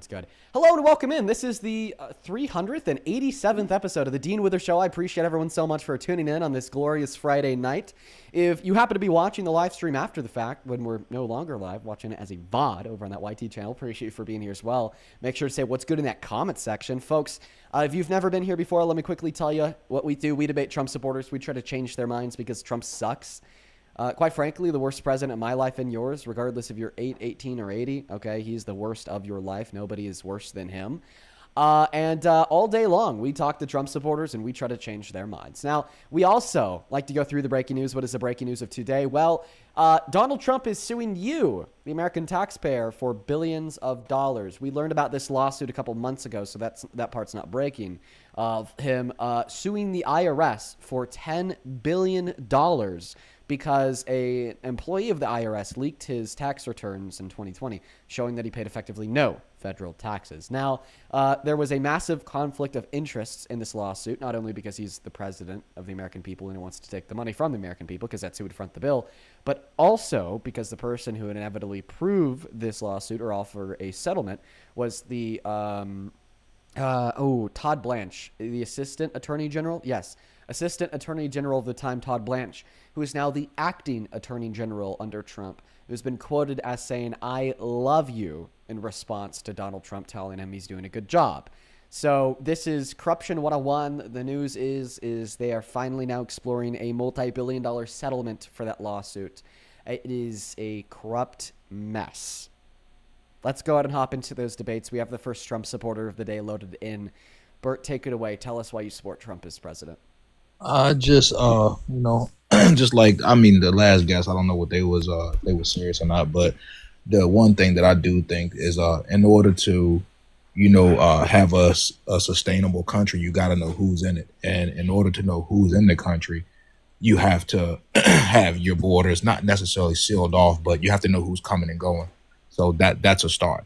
Sounds good. Hello and welcome in. This is the 387th episode of the Dean Wither Show. I appreciate everyone so much for tuning in on this glorious Friday night. If you happen to be watching the live stream after the fact, when we're no longer live, watching it as a VOD over on that YT channel, appreciate you for being here as well. Make sure to say what's good in that comment section. Folks, if you've never been here before, let me quickly tell you what we do. We debate Trump supporters. We try to change their minds because Trump sucks. Quite frankly, the worst president in my life and yours, regardless if you're 8, 18, or 80, okay? He's the worst of your life. Nobody is worse than him. And all day long, we talk to Trump supporters and we try to change their minds. Now, we also like to go through the breaking news. What is the breaking news of today? Well, Donald Trump is suing you, the American taxpayer, for billions of dollars. We learned about this lawsuit a couple months ago, so that part's not breaking, of him suing the IRS for $10 billion because an employee of the IRS leaked his tax returns in 2020, showing that he paid effectively no federal taxes. Now, there was a massive conflict of interests in this lawsuit, not only because he's the president of the American people and he wants to take the money from the American people, because that's who would front the bill, but also because the person who would inevitably prove this lawsuit or offer a settlement was the Todd Blanche, the Assistant Attorney General. Yes, Assistant Attorney General of the time, Todd Blanche, who is now the acting Attorney General under Trump, who's been quoted as saying, "I love you," in response to Donald Trump telling him he's doing a good job. So this is Corruption 101. The news is they are finally now exploring a multi-billion-dollar settlement for that lawsuit. It is a corrupt mess. Let's go ahead and hop into those debates. We have the first Trump supporter of the day loaded in. Bert, take it away. Tell us why you support Trump as president. Just just like, I mean, the last guest, I don't know what they were serious or not, but the one thing that I do think is, in order to, have a sustainable country, you got to know who's in it. And in order to know who's in the country, you have to have your borders not necessarily sealed off, but you have to know who's coming and going. So that's a start.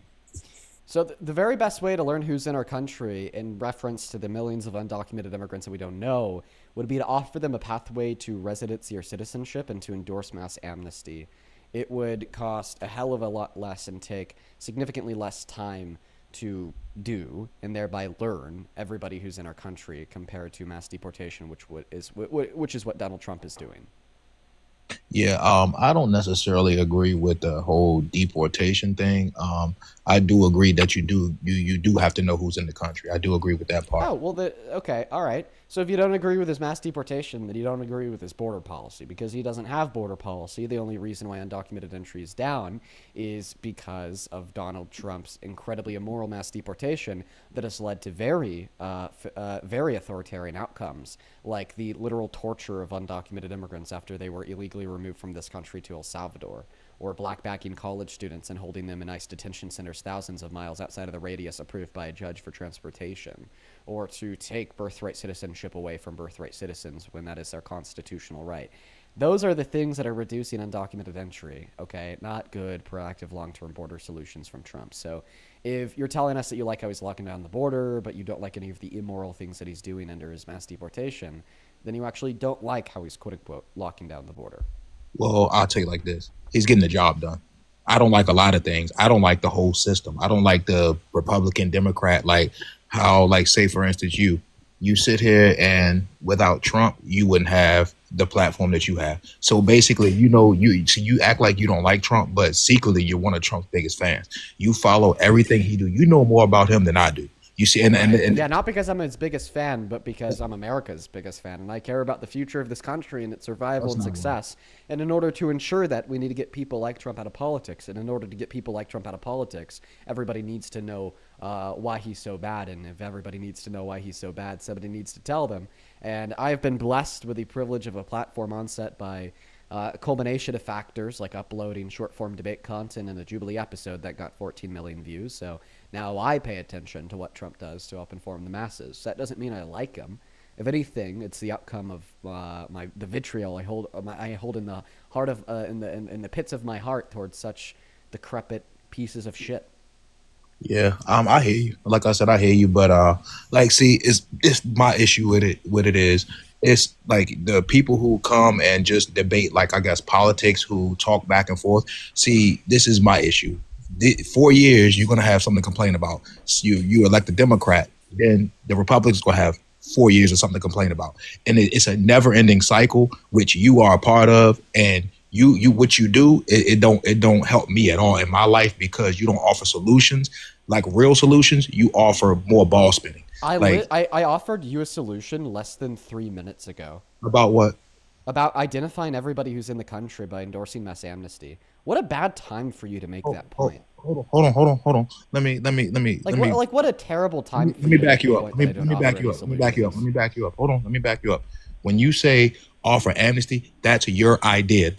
So the very best way to learn who's in our country in reference to the millions of undocumented immigrants that we don't know would be to offer them a pathway to residency or citizenship and to endorse mass amnesty. It would cost a hell of a lot less and take significantly less time to do and thereby learn everybody who's in our country compared to mass deportation, which is what Donald Trump is doing. Yeah, I don't necessarily agree with the whole deportation thing. I do agree that you do have to know who's in the country. I do agree with that part. Oh, well, okay, all right. So if you don't agree with his mass deportation, then you don't agree with his border policy, because he doesn't have border policy. The only reason why undocumented entry is down is because of Donald Trump's incredibly immoral mass deportation that has led to very authoritarian outcomes, like the literal torture of undocumented immigrants after they were illegally removed from this country to El Salvador, or blackbacking college students and holding them in ICE detention centers thousands of miles outside of the radius approved by a judge for transportation, or to take birthright citizenship away from birthright citizens when that is their constitutional right. Those are the things that are reducing undocumented entry, okay? Not good, proactive, long-term border solutions from Trump. So if you're telling us that you like how he's locking down the border, but you don't like any of the immoral things that he's doing under his mass deportation, then you actually don't like how he's, quote-unquote, locking down the border. Well, I'll tell you like this. He's getting the job done. I don't like a lot of things. I don't like the whole system. I don't like the Republican, Democrat, like how, like, say, for instance, you sit here and without Trump, you wouldn't have the platform that you have. So basically, you act like you don't like Trump, but secretly you're one of Trump's biggest fans. You follow everything he do. You know more about him than I do. You see, and yeah, not because I'm his biggest fan, but because I'm America's biggest fan, and I care about the future of this country and its survival and success. Right. And in order to ensure that, we need to get people like Trump out of politics. And in order to get people like Trump out of politics, everybody needs to know why he's so bad. And if everybody needs to know why he's so bad, somebody needs to tell them. And I've been blessed with the privilege of a platform onset by a culmination of factors, like uploading short-form debate content in the Jubilee episode that got 14 million views. So now I pay attention to what Trump does to help inform the masses. That doesn't mean I like him. If anything, it's the outcome of the vitriol I hold in the heart of in the pits of my heart towards such decrepit pieces of shit. Yeah, I hear you. Like I said, I hear you, but see, it's my issue with it is it's like the people who come and just debate, like, I guess, politics, who talk back and forth. See, this is my issue. 4 years, you're gonna have something to complain about. So you elect a Democrat, then the Republicans gonna have 4 years of something to complain about, and it's a never-ending cycle which you are a part of, and you what you do it don't help me at all in my life because you don't offer solutions like real solutions. You offer more ball spinning. I offered you a solution less than 3 minutes ago. About what? About identifying everybody who's in the country by endorsing mass amnesty. What a bad time for you to make that point. Hold on. Let me what a terrible time. Let me back you up. Let me back you up. Hold on. Let me back you up. When you say offer amnesty, that's your idea.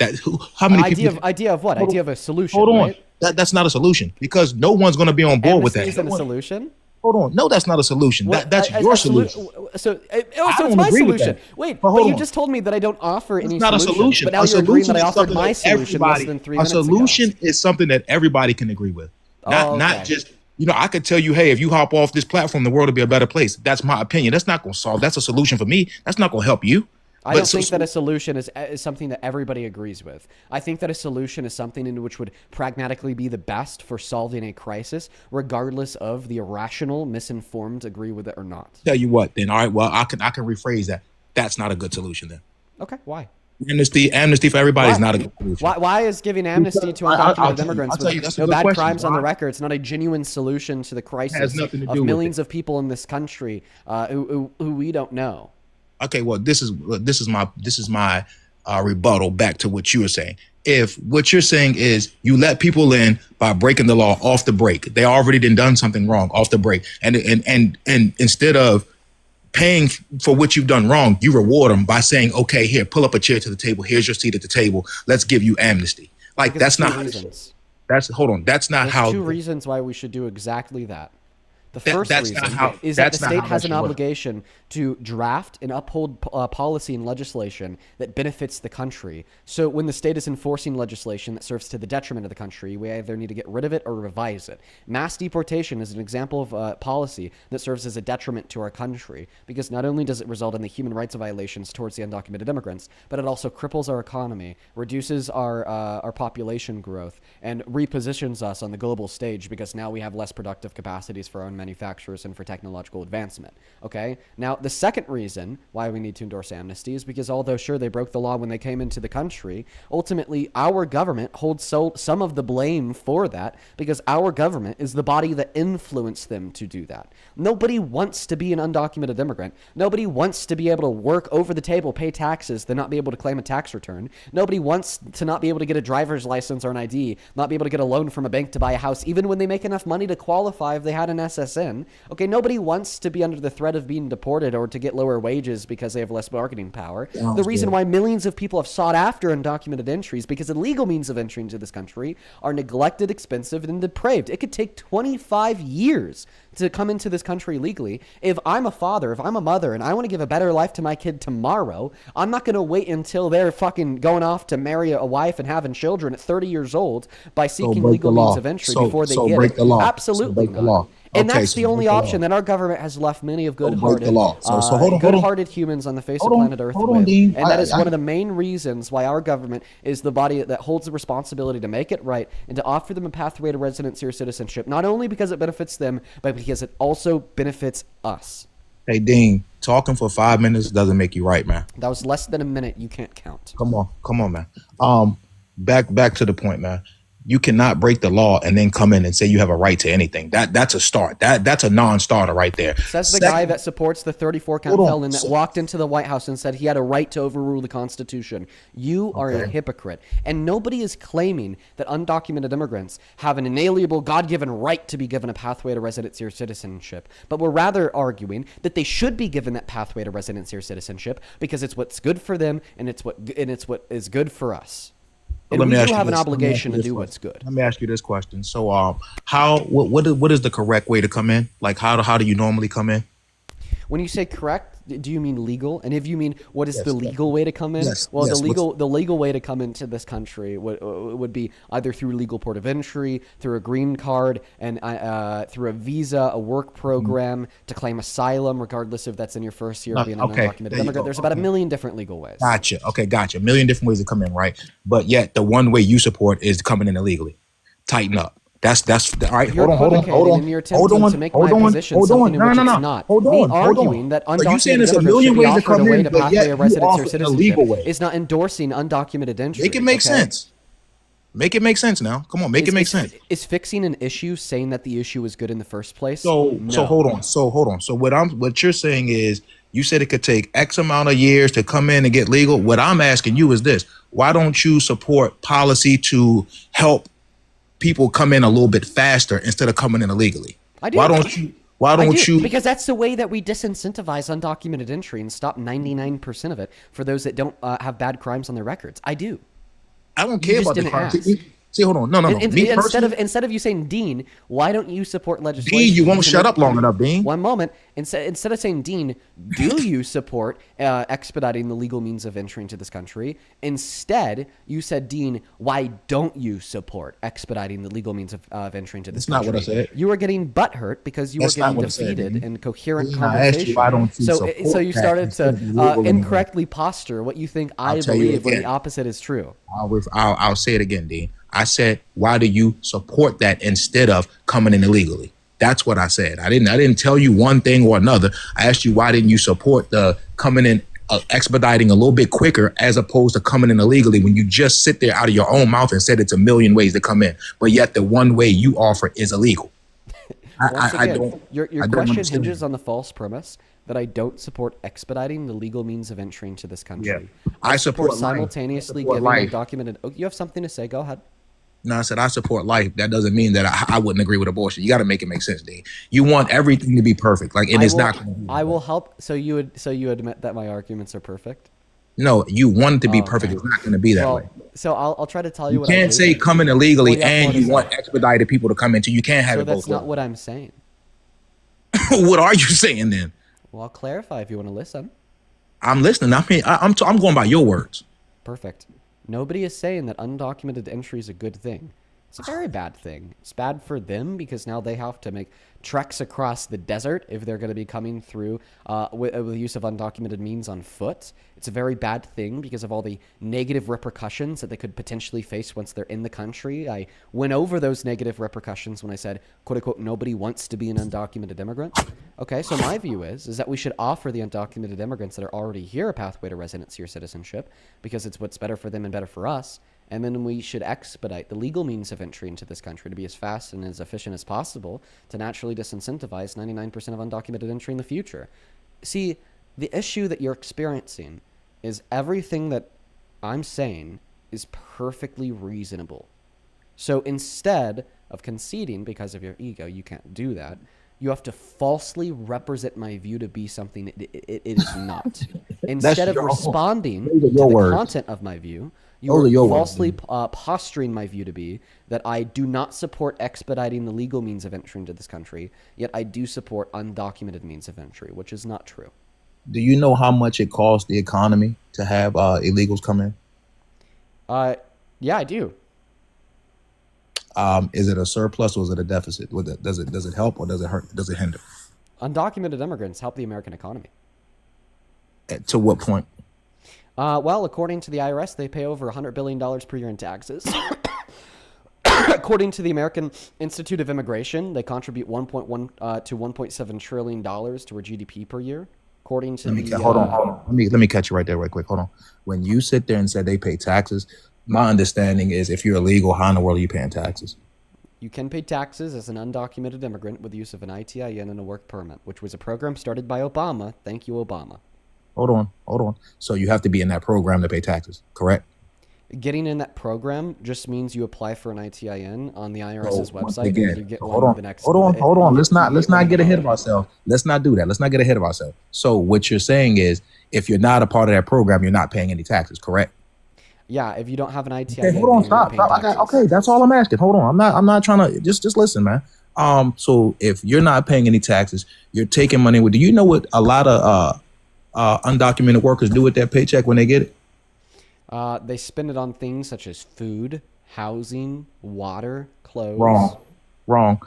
How many people? Idea of what? Idea of a solution. Hold on. Right? That's not a solution because no one's going to be on board with that. Isn't a solution. Hold on. No, that's not a solution. That's your solution. So it's my solution. Wait, but you just told me that I don't offer any solution. Not a solution. But now you're agreeing that I offered my solution less than 3 minutes ago. A solution is something that everybody can agree with. Not just, I could tell you, hey, if you hop off this platform, the world will be a better place. That's my opinion. That's not going to solve. That's a solution for me. That's not going to help you. I don't think that a solution is something that everybody agrees with. I think that a solution is something in which would pragmatically be the best for solving a crisis, regardless of the irrational, misinformed agree with it or not. Tell you what, then, all right, well, I can rephrase that. That's not a good solution then. Okay, why? Amnesty for everybody is not a good solution. Why is giving amnesty to undocumented immigrants with no bad crimes on the record? It's not a genuine solution to the crisis of millions of people in this country who we don't know. Okay, well, this is my rebuttal back to what you were saying. If what you're saying is you let people in by breaking the law off the break, they already done something wrong off the break, and instead of paying for what you've done wrong, you reward them by saying, okay, here, pull up a chair to the table. Here's your seat at the table. Let's give you amnesty. Like that's not. That's not how. Two reasons why we should do exactly that. The first reason is that the state has an obligation to draft and uphold policy and legislation that benefits the country. So when the state is enforcing legislation that serves to the detriment of the country, we either need to get rid of it or revise it. Mass deportation is an example of policy that serves as a detriment to our country because not only does it result in the human rights violations towards the undocumented immigrants, but it also cripples our economy, reduces our population growth, and repositions us on the global stage because now we have less productive capacities for our own manufacturers and for technological advancement. Okay? Now, the second reason why we need to endorse amnesty is because although sure they broke the law when they came into the country, ultimately our government holds some of the blame for that because our government is the body that influenced them to do that. Nobody wants to be an undocumented immigrant. Nobody wants to be able to work over the table, pay taxes, then not be able to claim a tax return. Nobody wants to not be able to get a driver's license or an ID, not be able to get a loan from a bank to buy a house, even when they make enough money to qualify if they had an SSN. Okay, nobody wants to be under the threat of being deported or to get lower wages because they have less bargaining power. The reason why millions of people have sought after undocumented entries because illegal means of entry into this country are neglected, expensive, and depraved. It could take 25 years to come into this country legally. If I'm a father, if I'm a mother, and I want to give a better life to my kid tomorrow, I'm not going to wait until they're fucking going off to marry a wife and having children at 30 years old by seeking legal means of entry before they get it. Absolutely not. And that's the only option that our government has left many of good-hearted humans on the face of planet Earth with. And that is one of the main reasons why our government is the body that holds the responsibility to make it right and to offer them a pathway to residency or citizenship, not only because it benefits them, but because it also benefits us. Hey, Dean, talking for 5 minutes doesn't make you right, man. That was less than a minute. You can't count. Come on, man. Back to the point, man. You cannot break the law and then come in and say you have a right to anything. That's a start. That's a non-starter right there. Says the guy that supports the 34-count felon that walked into the White House and said he had a right to overrule the Constitution. You are a hypocrite. And nobody is claiming that undocumented immigrants have an inalienable, God-given right to be given a pathway to residency or citizenship. But we're rather arguing that they should be given that pathway to residency or citizenship because it's what's good for them and it's what is good for us. And we do have an obligation to do what's good. Let me ask you this question. So, what is the correct way to come in? Like, how do you normally come in? When you say correct, do you mean legal? And if you mean what is the legal way to come in? The legal way to come into this country would be either through legal port of entry, through a green card, and through a visa, a work program, to claim asylum, regardless if that's in your first year of being an undocumented immigrant. There's about a million different legal ways. Gotcha. A million different ways to come in, right? But yet the one way you support is coming in illegally. Tighten up. That's all right. You're equivocating and you're attempting to make my position something in which it's not. Me arguing that So you saying undocumented there's a immigrants million should be ways to offered a come way in, to but pathway yet of you residence or offer an citizenship illegal way. is not endorsing undocumented entry. Make it make okay? sense. Make it make sense now. Come on, make it make sense. Is fixing an issue saying that the issue was good in the first place? So No. so hold on. So what you're saying is you said it could take X amount of years to come in and get legal. What I'm asking you is this: why don't you support policy to help people come in a little bit faster instead of coming in illegally? I do. Why don't you? Why don't you? Because that's the way that we disincentivize undocumented entry and stop 99% of it for those that don't have bad crimes on their records. I do. I don't care about the crime. See, hold on. No. Instead of you saying, Dean, why don't you support legislation? Dean, you won't shut up long enough, Dean. One moment. Instead of saying, Dean, do you support expediting the legal means of entry into this country? Instead, you said, Dean, why don't you support expediting the legal means of entry into this country? That's not what I said. You were getting butthurt because you were getting defeated in coherent Dean, conversation. I asked you, why don't you So you started to incorrectly posture what you think I believe when the again. opposite is true. I'll say it again, Dean. I said, why do you support that instead of coming in illegally? That's what I said. I didn't tell you one thing or another. I asked you, why didn't you support the coming in, expediting a little bit quicker as opposed to coming in illegally when you just sit there out of your own mouth and said it's a million ways to come in, but yet the one way you offer is illegal. Your question hinges on the false premise that I don't support expediting the legal means of entry into this country. Yeah. I support simultaneously giving undocumented. Oh, you have something to say? Go ahead. No, I said I support life. That doesn't mean that I wouldn't agree with abortion. You got to make it make sense, Dean. You want everything to be perfect, not. I will help. So you admit that my arguments are perfect? No, you want it to be perfect. Okay. It's not going to be that way. So I'll try to tell you. You can't say coming illegally and you want expedited people to come into. You can't have it both ways. So that's not what I'm saying. What are you saying then? Well, I'll clarify if you want to listen. I'm listening. I mean, I'm going by your words. Perfect. Nobody is saying that undocumented entry is a good thing. It's a very bad thing. It's bad for them because now they have to make treks across the desert if they're going to be coming through with the use of undocumented means on foot. It's a very bad thing because of all the negative repercussions that they could potentially face once they're in the country. I went over those negative repercussions when I said, quote unquote, nobody wants to be an undocumented immigrant. Okay, so my view is that we should offer the undocumented immigrants that are already here a pathway to residency or citizenship because it's what's better for them and better for us. And then we should expedite the legal means of entry into this country to be as fast and as efficient as possible to naturally disincentivize 99% of undocumented entry in the future. See, the issue that you're experiencing is everything that I'm saying is perfectly reasonable. So instead of conceding because of your ego, you can't do that. You have to falsely represent my view to be something it is not. Instead of responding to the content of my view, you are falsely posturing my view to be that I do not support expediting the legal means of entry into this country, yet I do support undocumented means of entry, which is not true. Do you know how much it costs the economy to have illegals come in? Yeah, I do. Is it a surplus or is it a deficit? Does it help or does it hurt? Does it hinder? Undocumented immigrants help the American economy. To what point? Well, according to the IRS, they pay over $100 billion per year in taxes. According to the American Institute of Immigration, they contribute 1.1 to 1.7 trillion dollars to our GDP per year. According to hold on. Let me catch you right there, right quick. Hold on. When you sit there and say they pay taxes, my understanding is if you're illegal, how in the world are you paying taxes? You can pay taxes as an undocumented immigrant with the use of an ITIN and a work permit, which was a program started by Obama. Thank you, Obama. Hold on. So you have to be in that program to pay taxes, correct? Getting in that program just means you apply for an ITIN on the IRS's website. Again, and you get hold on. Let's not get ahead of ourselves. Let's not do that. Let's not get ahead of ourselves. So what you're saying is, if you're not a part of that program, you're not paying any taxes, correct? Yeah, if you don't have an ITIN. Okay, hold on, stop. Okay, that's all I'm asking. Hold on. I'm not trying to just listen, man. So if you're not paying any taxes, you're taking money. Do you know what a lot of undocumented workers do with their paycheck when they get it? They spend it on things such as food, housing, water, clothes. Wrong.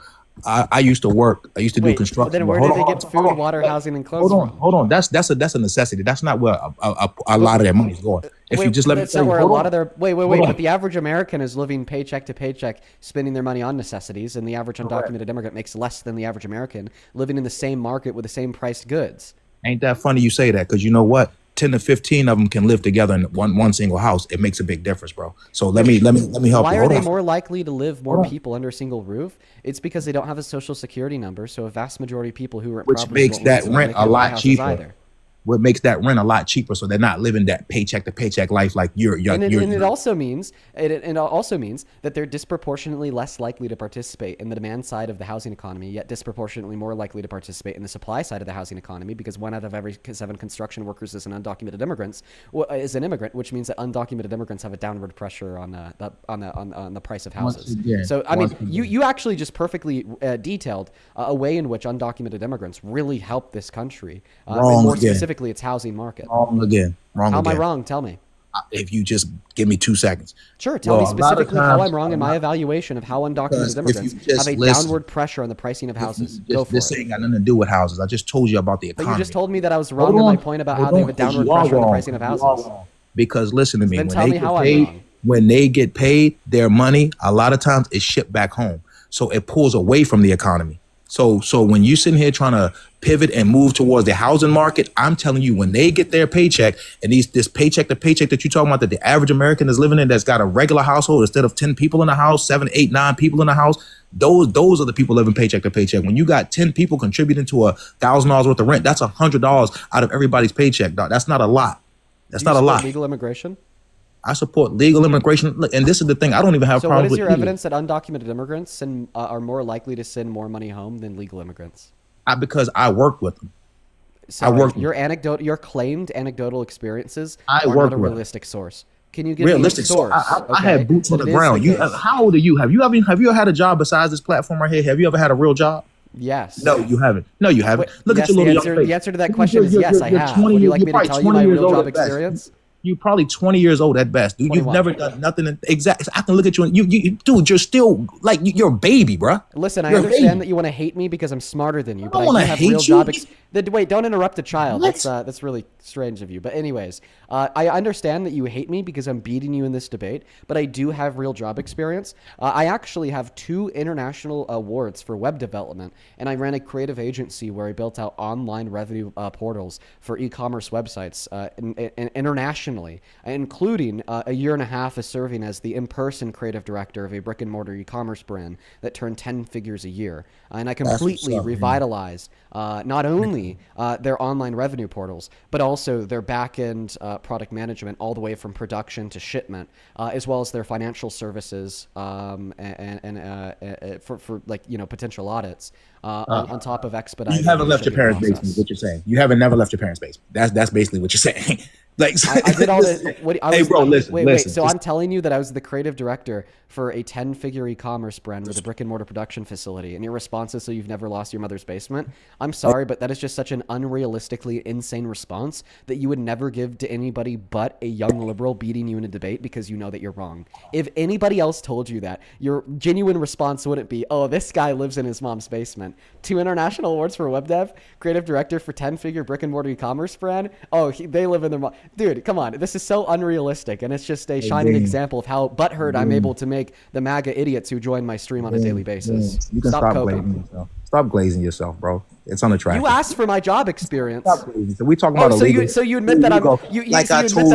I used to work. I used to do Wait, construction. then But where hold did they on, get food, water, housing, and clothes from? hold on. That's a necessity. That's not where a But lot of their money is going. If you wait, just let me that's tell not you, where a hold lot on, of their hold but on. the average American is living paycheck to paycheck, spending their money on necessities, and the average Correct. undocumented immigrant makes less than the average American living in the same market with the same priced goods. Ain't that funny you say that? Because you know what? 10 to 15 of them can live together in one single house. It makes a big difference, bro. So let me help Why you. are Hold they on. more likely to live more Hold on. people under a single roof? It's because they don't have a social security number, so a vast majority of people who rent Which properties makes won't leave that so they rent a can't buy lot houses cheaper. either. What makes that rent a lot cheaper, so they're not living that paycheck to paycheck life like And it also means that they're disproportionately less likely to participate in the demand side of the housing economy, yet disproportionately more likely to participate in the supply side of the housing economy, because 1 out of every 7 construction workers is an undocumented immigrant, which means that undocumented immigrants have a downward pressure on the price of houses. So I mean, you actually just perfectly detailed a way in which undocumented immigrants really help this country. Wrong More again. specifically, its housing market. Wrong again. Wrong How am I again. wrong? Tell me. If you just give me 2 seconds. Sure. Tell me Well, a lot of specifically how times, I'm wrong in my evaluation of how because undocumented if you immigrants just have a listen, downward pressure on the pricing of if you houses. just, Go for this it. ain't got nothing to do with houses. I just told you about the But economy. you just told me that I was Hold wrong in my on, point about hold how they have on, a 'cause downward you are pressure on the wrong, pricing of 'cause you are houses. wrong. Because listen to me, Then when tell they me get how I'm paid, wrong. their money, a lot of times it's shipped back home. So it pulls away from the economy. So when you sitting here trying to pivot and move towards the housing market, I'm telling you, when they get their paycheck and this paycheck to paycheck that you're talking about that the average American is living in, that's got a regular household instead of 10 people in the house, 7, 8, 9 people in the house, those are the people living paycheck to paycheck. When you got 10 people contributing to $1,000 worth of rent, that's $100 out of everybody's paycheck, dog. That's not a lot. That's Do you not a support lot. legal immigration? I support legal immigration. Look, and this is the thing. I don't even have So what problems is with your illegal. evidence that undocumented immigrants are more likely to send more money home than legal immigrants? Because I work with them. So work with your claimed anecdotal experiences I are work not a with realistic source. Can you give me a realistic. So source? I had boots on that the it is ground. You, case? how old are you? Have you ever had a job besides this platform right here? Have you ever had a real job? Yes. No, you haven't. No, you haven't. Wait, Look yes, at your little young face. the answer to that question is yes, I have. 20 Would you years- like you're me to probably tell you 20 my years real old job at best. experience? You're probably 20 years old at best, dude. You've 21. never done nothing. Exactly. I can look at you and dude, you're still like you're a baby, bruh. Listen, I You're a understand baby. that you want to hate me because I'm smarter than you, I but don't I do wanna have hate real you. job. Wait, don't interrupt a child. What? That's really strange of you. But anyways, I understand that you hate me because I'm beating you in this debate, but I do have real job experience. I actually have 2 international awards for web development, and I ran a creative agency where I built out online revenue portals for e-commerce websites internationally, including a year and a half of serving as the in-person creative director of a brick and mortar e-commerce brand that turned 10 figures a year. And I completely revitalized not only their online revenue portals, but also their back-end product management, all the way from production to shipment, as well as their financial services for like potential audits on top of expediting. You haven't left your shipping parents' process. basement. Is what you're saying? You haven't never left your parents' basement. That's basically what you're saying. Like I did all this. Hey, bro, listen. Wait. listen. So I'm telling you that I was the creative director for a 10-figure e-commerce brand with a brick and mortar production facility, and your response is, so you've never lost your mother's basement? I'm sorry, but that is just such an unrealistically insane response that you would never give to anybody but a young liberal beating you in a debate because you know that you're wrong. If anybody else told you that, your genuine response wouldn't be, oh, this guy lives in his mom's basement. 2 international awards for web dev, creative director for 10-figure brick and mortar e-commerce brand. Oh, they live in their mom. Dude, come on. This is so unrealistic, and it's just a shining example of how butthurt I'm able to make the MAGA idiots who join my stream on a daily basis. You can stop coping. glazing yourself. Stop glazing yourself, bro. It's unattractive. You asked for my job experience. Stop glazing. So we talking about illegal. So you admit that I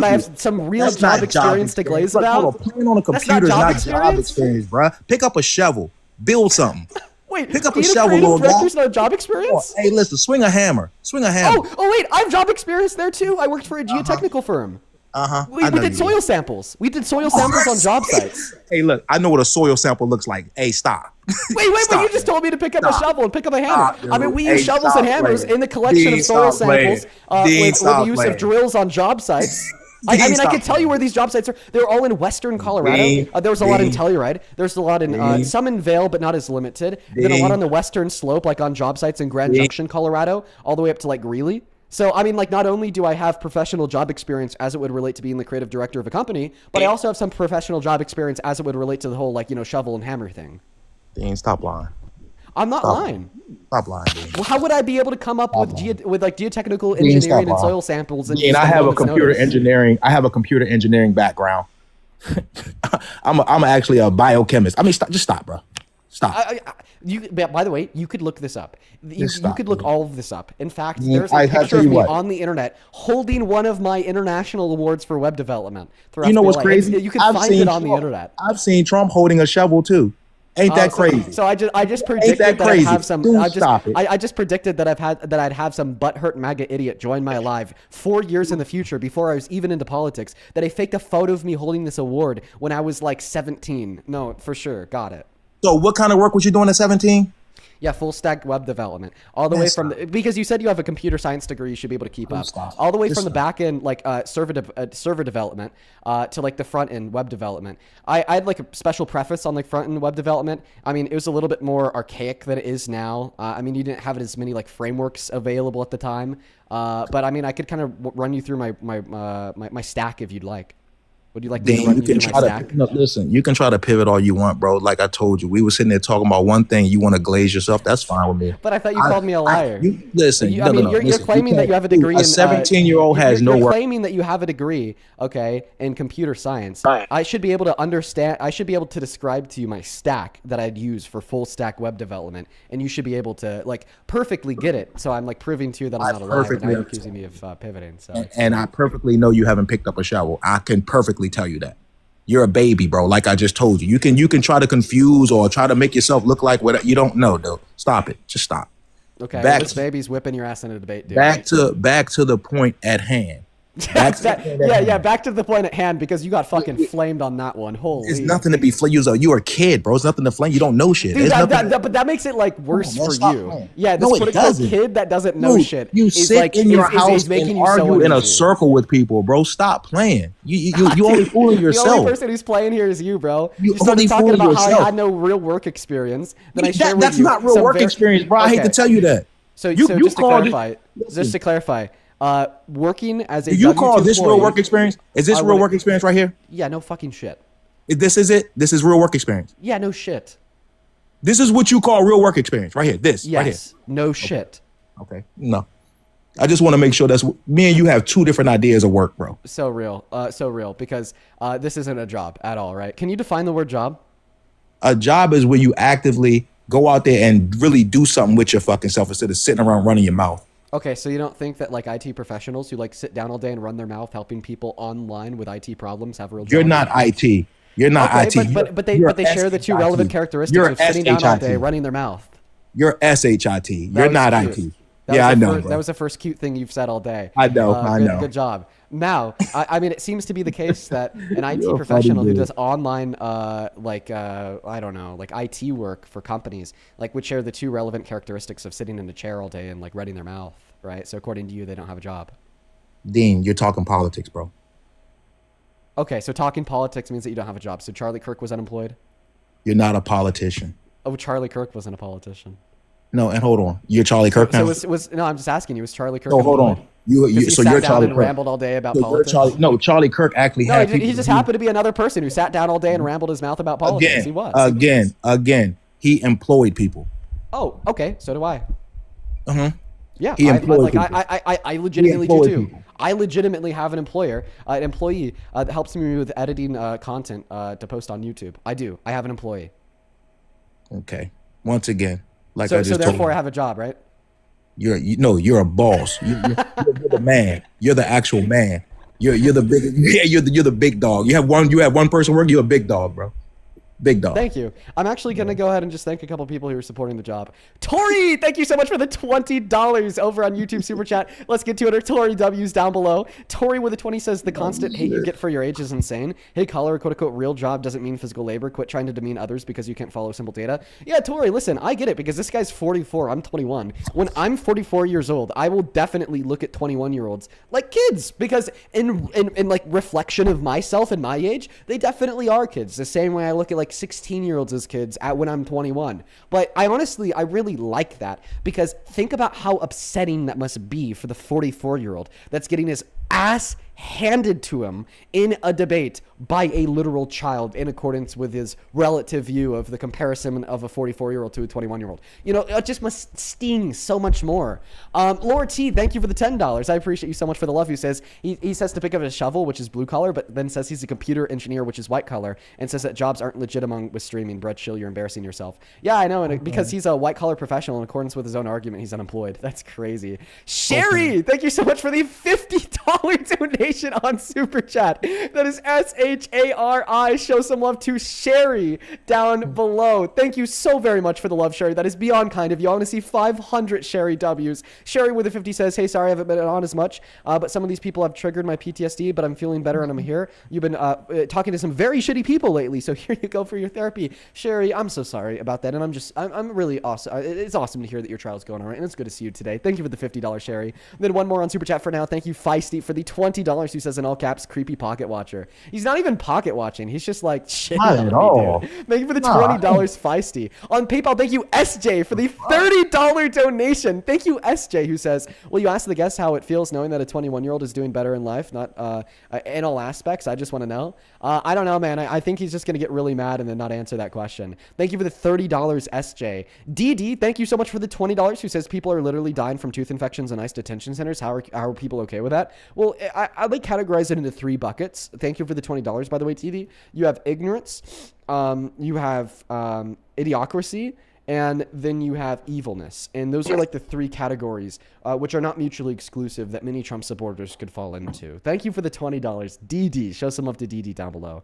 have some real That's job not experience to glaze Look, about? hold on. Playing on a That's not computer is job not experience? job experience, bro. Pick up a shovel. Build something. Wait, Pick up a being shovel, creative little guy. director's not job experience? Hey, listen. Swing a hammer. Swing a hammer. Oh, wait, I have job experience there too. I worked for a geotechnical firm. We did soil samples. We did soil samples on job sites. Hey, look, I know what a soil sample looks like. Hey, stop. Wait, but Stop, you just man. told me to pick up a Stop. shovel and pick up a hammer. Stop, I mean, we dude. use Hey, shovels stop and hammers playing. in the collection Dean, of soil stop playing. samples Dean, with the stop use playing. of drills on job sites. I Dean, mean, I stop can tell you where these job sites are. They're all in western Colorado. Dean, There was a lot in Dean, Telluride. There's a lot in Dean, some in Vail, but not as limited. Then a lot Dean, on the western slope, like on job sites in Grand Dean. Junction, Colorado, all the way up to like Greeley. So, I mean, like, not only do I have professional job experience as it would relate to being the creative director of a company, but I also have some professional job experience as it would relate to the whole, like, shovel and hammer thing. Dean, stop lying. I'm not Stop. lying. Stop lying, Dean. Well, how would I be able to come up Stop with like geotechnical Dean, stop engineering and lying. soil samples? And Dean, I have a computer engineering. I have a computer engineering background. I'm actually a biochemist. I mean, just stop, bro. Stop. By the way, you could look this up. You could look all of this up. In fact, Yeah, there's a I picture tell of you me what. on the internet holding one of my international awards for web development. You know what's crazy? You can find it on the Trump. internet. I've seen Trump holding a shovel too. Ain't that crazy? So I just predicted that that I'd crazy? have some. Dude, stop it. I just predicted that I'd have some butthurt MAGA idiot join my live 4 years in the future before I was even into politics. That I faked a photo of me holding this award when I was like 17. No, for sure, got it. So what kind of work was you doing at 17? Yeah, full stack web development. All the way from because you said you have a computer science degree, you should be able to keep up. All the way from the back end, like server development, to like the front end web development. I had like a special preface on like front end web development. I mean, it was a little bit more archaic than it is now. I mean, you didn't have as many like frameworks available at the time. But I mean, I could kind of run you through my stack if you'd like. Would you like me to run you through my stack? Listen, you can try to pivot all you want, bro. Like I told you, we were sitting there talking about one thing. You want to glaze yourself? That's fine with me. But I thought you called me a liar. Listen, You're claiming that you have a degree. A 17-year-old has no work. You're claiming that you have a degree, okay, in computer science. Right. I should be able to understand. I should be able to describe to you my stack that I'd use for full stack web development, and you should be able to like perfectly get it. So I'm like proving to you that I'm not a liar. Now you're accusing me of pivoting. So and I perfectly know you haven't picked up a shovel. I can perfectly tell you that. You're a baby, bro. Like I just told you. You can try to confuse or try to make yourself look like what you don't know, though. Stop it. Just stop. Okay. This baby's whipping your ass in a debate, dude. Back to the point at hand. Back to the point at hand because you got fucking flamed on that one. Holy. It's nothing to be flamed. You're a kid, bro. It's nothing to flame. You don't know shit. Dude, but that makes it like worse for you. Playing. Yeah, this political kid that doesn't know shit. You sit in your house and argue in a circle with people, bro. Stop playing. You only fooling yourself. The only person who's playing here is you, bro. You started talking about yourself. how I had no real work experience. That's not real work experience, bro. I hate to tell you that. So just to clarify, working as a do you call this real work experience? Is this real work experience right here? Yeah, no fucking shit. This is it? This is real work experience? Yeah, no shit. This is what you call real work experience right here. This right here. No shit. Okay. No. I just want to make sure that's me and you have two different ideas of work, bro. So real because this isn't a job at all, right? Can you define the word job? A job is where you actively go out there and really do something with your fucking self instead of sitting around running your mouth. Okay, so you don't think that like IT professionals who like sit down all day and run their mouth helping people online with IT problems have real jobs? You're not IT. You're not IT. But they share the two relevant characteristics of sitting down all day running their mouth. You're SHIT. You're not IT. Yeah, I know. That was the first cute thing you've said all day. I know. Good job. Now, I mean, it seems to be the case that an IT professional who does online, I don't know, like IT work for companies, like would share the two relevant characteristics of sitting in a chair all day and like running their mouth, right? So according to you, they don't have a job. Dean, you're talking politics, bro. Okay, so talking politics means that you don't have a job. So Charlie Kirk was unemployed? You're not a politician. Oh, Charlie Kirk wasn't a politician. No, and hold on. You're Charlie Kirk now? No, I'm just asking you. Was Charlie Kirk? No, hold on. So you're Charlie Kirk. Rambled all day about politics. Charlie Kirk actually had. He just happened to be another person who sat down all day and rambled his mouth about politics. He was. Again, he employed people. Oh, okay. So do I. Yeah, he employed people. I legitimately do too. People. I legitimately have an employee that helps me with editing content to post on YouTube. I do. I have an employee. Okay. Once again, like so I just therefore told you, I have a job, right? You're a boss. You're the man. You're the actual man. You're the big. Yeah, you're the big dog. You have one person working. You're a big dog, bro. Big dog. Thank you. I'm actually going to go ahead and just thank a couple people who are supporting the job. Tori, thank you so much for the $20 over on YouTube Super Chat. Let's get to it. Tori W's down below. Tori with a 20 says, the constant hate you get for your age is insane. Hey, caller, quote unquote, real job doesn't mean physical labor. Quit trying to demean others because you can't follow simple data. Yeah, Tori, listen, I get it because this guy's 44. I'm 21. When I'm 44 years old, I will definitely look at 21-year-olds like kids because in like reflection of myself and my age, they definitely are kids. The same way I look at like 16-year-olds as kids when I'm 21. But I really like that because think about how upsetting that must be for the 44-year-old that's getting his ass handed to him in a debate by a literal child in accordance with his relative view of the comparison of a 44-year-old to a 21-year-old. You know, it just must sting so much more. Laura T, thank you for the $10. I appreciate you so much for the love. He says he says to pick up a shovel, which is blue collar, but then says he's a computer engineer, which is white collar, and says that jobs aren't legit among with streaming. Brett Schill, you're embarrassing yourself. Yeah, I know, and because he's a white collar professional in accordance with his own argument, he's unemployed. That's crazy. Sherry, thank you so much for the $50 donation on Super Chat. That is SHARI. Show some love to Sherry down below. Thank you so very much for the love, Sherry. That is beyond kind of you. I want to see 500 Sherry W's. Sherry with a 50 says, hey, sorry I haven't been on as much, but some of these people have triggered my PTSD, but I'm feeling better and I'm here. You've been talking to some very shitty people lately, so here you go for your therapy. Sherry, I'm so sorry about that, and I'm really awesome. It's awesome to hear that your trial's going all right, and it's good to see you today. Thank you for the $50, Sherry. Then one more on Super Chat for now. Thank you, Feisty, for the $20, who says in all caps, creepy pocket watcher. He's not even pocket watching. He's just like, shit. Not at all. Thank you for the $20, Feisty. On PayPal, thank you, SJ, for the $30 donation. Thank you, SJ, who says, will you ask the guest how it feels knowing that a 21-year-old is doing better in life, not in all aspects? I just want to know. I don't know, man. I think he's just going to get really mad and then not answer that question. Thank you for the $30, SJ. DD, thank you so much for the $20, who says people are literally dying from tooth infections in ICE detention centers. How are people okay with that? Well, I like categorize it into 3 buckets. Thank you for the $20, by the way, DD. You have ignorance, you have idiocracy, and then you have evilness. And those are like the 3 categories, which are not mutually exclusive, that many Trump supporters could fall into. Thank you for the $20. DD. Show some love to DD down below.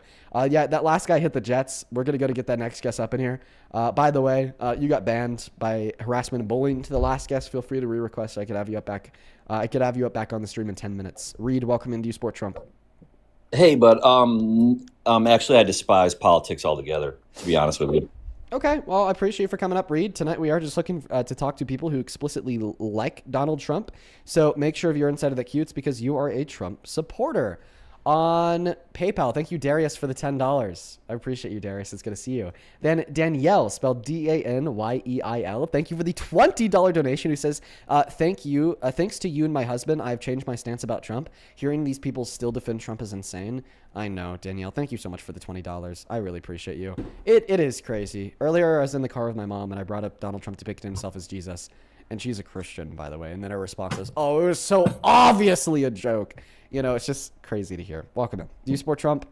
Yeah, that last guy hit the Jets. We're going to go to get that next guest up in here. By the way, you got banned by harassment and bullying to the last guest. Feel free to re-request. I could have you up back. I could have you up back on the stream in 10 minutes. Reed, welcome into Sport Trump. Hey, but actually, I despise politics altogether, to be honest with you. Okay, well, I appreciate you for coming up, Reed. Tonight we are just looking to talk to people who explicitly like Donald Trump. So make sure if you're inside of the queue, it's because you are a Trump supporter. On PayPal, thank you, Darius, for the $10. I appreciate you, Darius. It's good to see you. Then Danielle, spelled Danyeel. Thank you for the $20 donation, who says, thanks to you and my husband, I've changed my stance about Trump. Hearing these people still defend Trump is insane. I know, Danielle. Thank you so much for the $20. I really appreciate you. It is crazy. Earlier, I was in the car with my mom, and I brought up Donald Trump depicting himself as Jesus. And she's a Christian, by the way. And then her response was, oh, it was so obviously a joke. You know, it's just crazy to hear. Welcome in. Do you support Trump?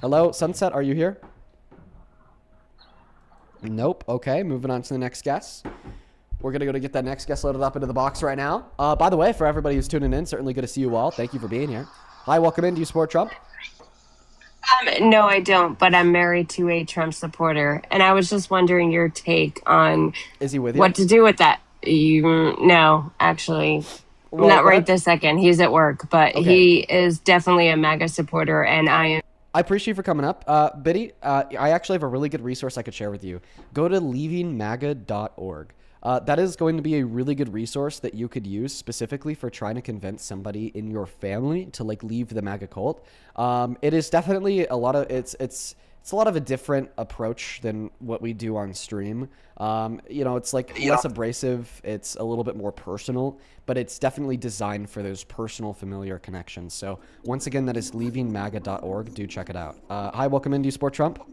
Hello, Sunset, are you here? Nope. Okay, moving on to the next guest. We're going to go to get that next guest loaded up into the box right now. By the way, for everybody who's tuning in, certainly good to see you all. Thank you for being here. Hi, welcome in. Do you support Trump? No, I don't, but I'm married to a Trump supporter. And I was just wondering your take on Is he with you? what to do with that. No, actually, Well, not right this second. He's at work, but Okay. he is definitely a MAGA supporter, and I am. I appreciate you for coming up. Biddy, I actually have a really good resource I could share with you. Go to leavingmaga.org. That is going to be a really good resource that you could use specifically for trying to convince somebody in your family to like leave the MAGA cult. It is definitely a lot of it's a lot of a different approach than what we do on stream. It's like less abrasive. It's a little bit more personal, but it's definitely designed for those personal, familiar connections. So once again, that is leavingmaga.org. Do check it out. Hi, welcome in. Do you support Trump?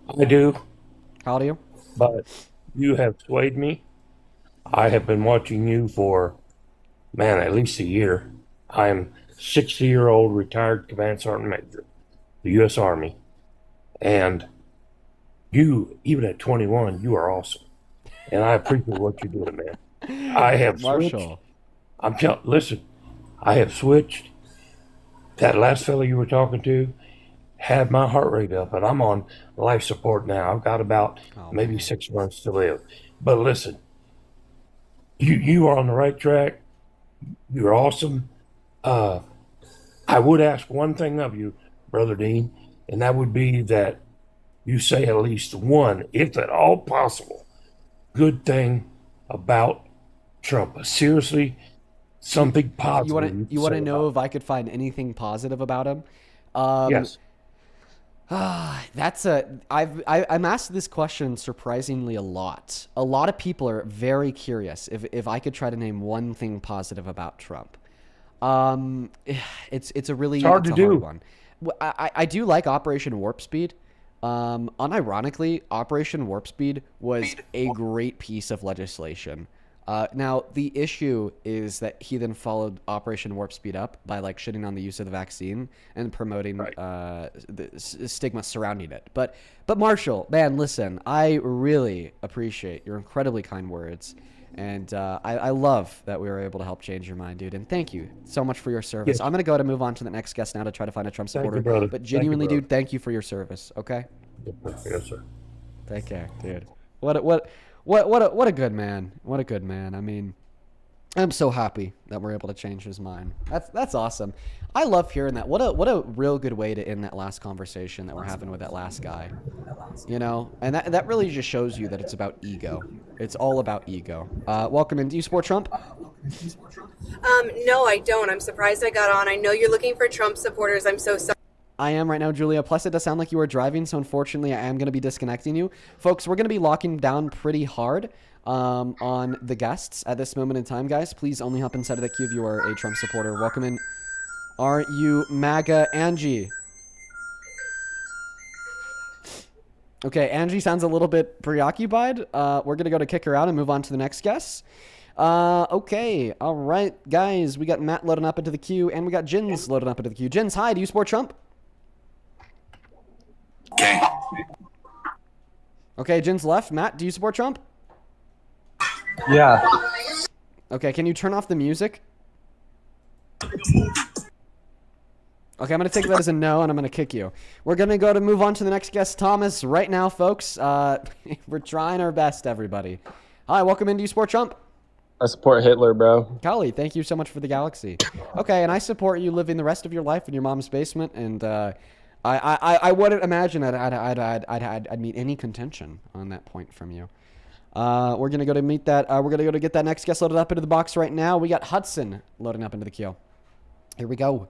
I do, How do you? but you have swayed me. I have been watching you for, man, at least a year. I am 60-year-old retired command sergeant major, the U.S. Army, and you, even at 21, you are awesome, and I appreciate what you're doing, man. I have switched. Marshall. Listen, I have switched. That last fellow you were talking to had my heart rate up, and I'm on life support now. I've got about maybe 6 months to live. But listen, you are on the right track. You're awesome. I would ask one thing of you, Brother Dean, and that would be that you say at least one, if at all possible, good thing about Trump. Seriously, something positive. You want to know if I could find anything positive about him? Yes. I'm asked this question surprisingly a lot. A lot of people are very curious if I could try to name one thing positive about Trump. It's a really hard to do. hard one. I do like Operation Warp Speed. Unironically, Operation Warp Speed was a great piece of legislation. Now, the issue is that he then followed Operation Warp Speed up by like shitting on the use of the vaccine and promoting the stigma surrounding it. But Marshall, man, listen, I really appreciate your incredibly kind words. And I love that we were able to help change your mind, dude. And thank you so much for your service. Yes. I'm going to go to move on to the next guest now to try to find a Trump Thank you, supporter. brother. But Thank you, genuinely, brother. dude, thank you for your service. Okay? Yes, sir. Take care, dude. What a good man. What a good man. I mean, I'm so happy that we're able to change his mind. That's awesome. I love hearing that. What a real good way to end that last conversation that we're having with that last guy. You know, and that really just shows you that it's about ego. It's all about ego. Welcome in. Do you support Trump? No, I don't. I'm surprised I got on. I know you're looking for Trump supporters. I'm so sorry. I am right now, Julia. Plus, it does sound like you are driving, so unfortunately, I am going to be disconnecting you. Folks, we're going to be locking down pretty hard on the guests at this moment in time, guys. Please only hop inside of the queue if you are a Trump supporter. Welcome in. Are you MAGA Angie? Okay, Angie sounds a little bit preoccupied. We're going to go to kick her out and move on to the next guest. Okay, all right, guys. We got Matt loading up into the queue, and we got Jins loading up into the queue. Jins, hi. Do you support Trump? Okay. Okay, Jin's left. Matt, do you support Trump? Yeah. Okay, can you turn off the music? Okay, I'm going to take that as a no, and I'm going to kick you. We're going to go to move on to the next guest, Thomas, right now, folks. We're trying our best, everybody. Hi, welcome in. Do you support Trump? I support Hitler, bro. Golly, thank you so much for the galaxy. Okay, and I support you living the rest of your life in your mom's basement, and I wouldn't imagine I'd meet any contention on that point from you. We're gonna go to meet that. We're gonna go to get that next guest loaded up into the box right now. We got Hudson loading up into the queue. Here we go.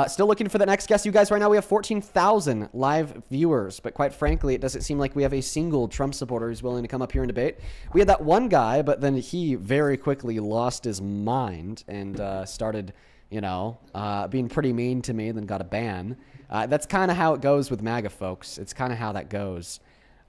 Still looking for the next guest, you guys. Right now we have 14,000 live viewers, but quite frankly, it doesn't seem like we have a single Trump supporter who's willing to come up here and debate. We had that one guy, but then he very quickly lost his mind and started, being pretty mean to me, and then got a ban. That's kind of how it goes with MAGA, folks. It's kind of how that goes.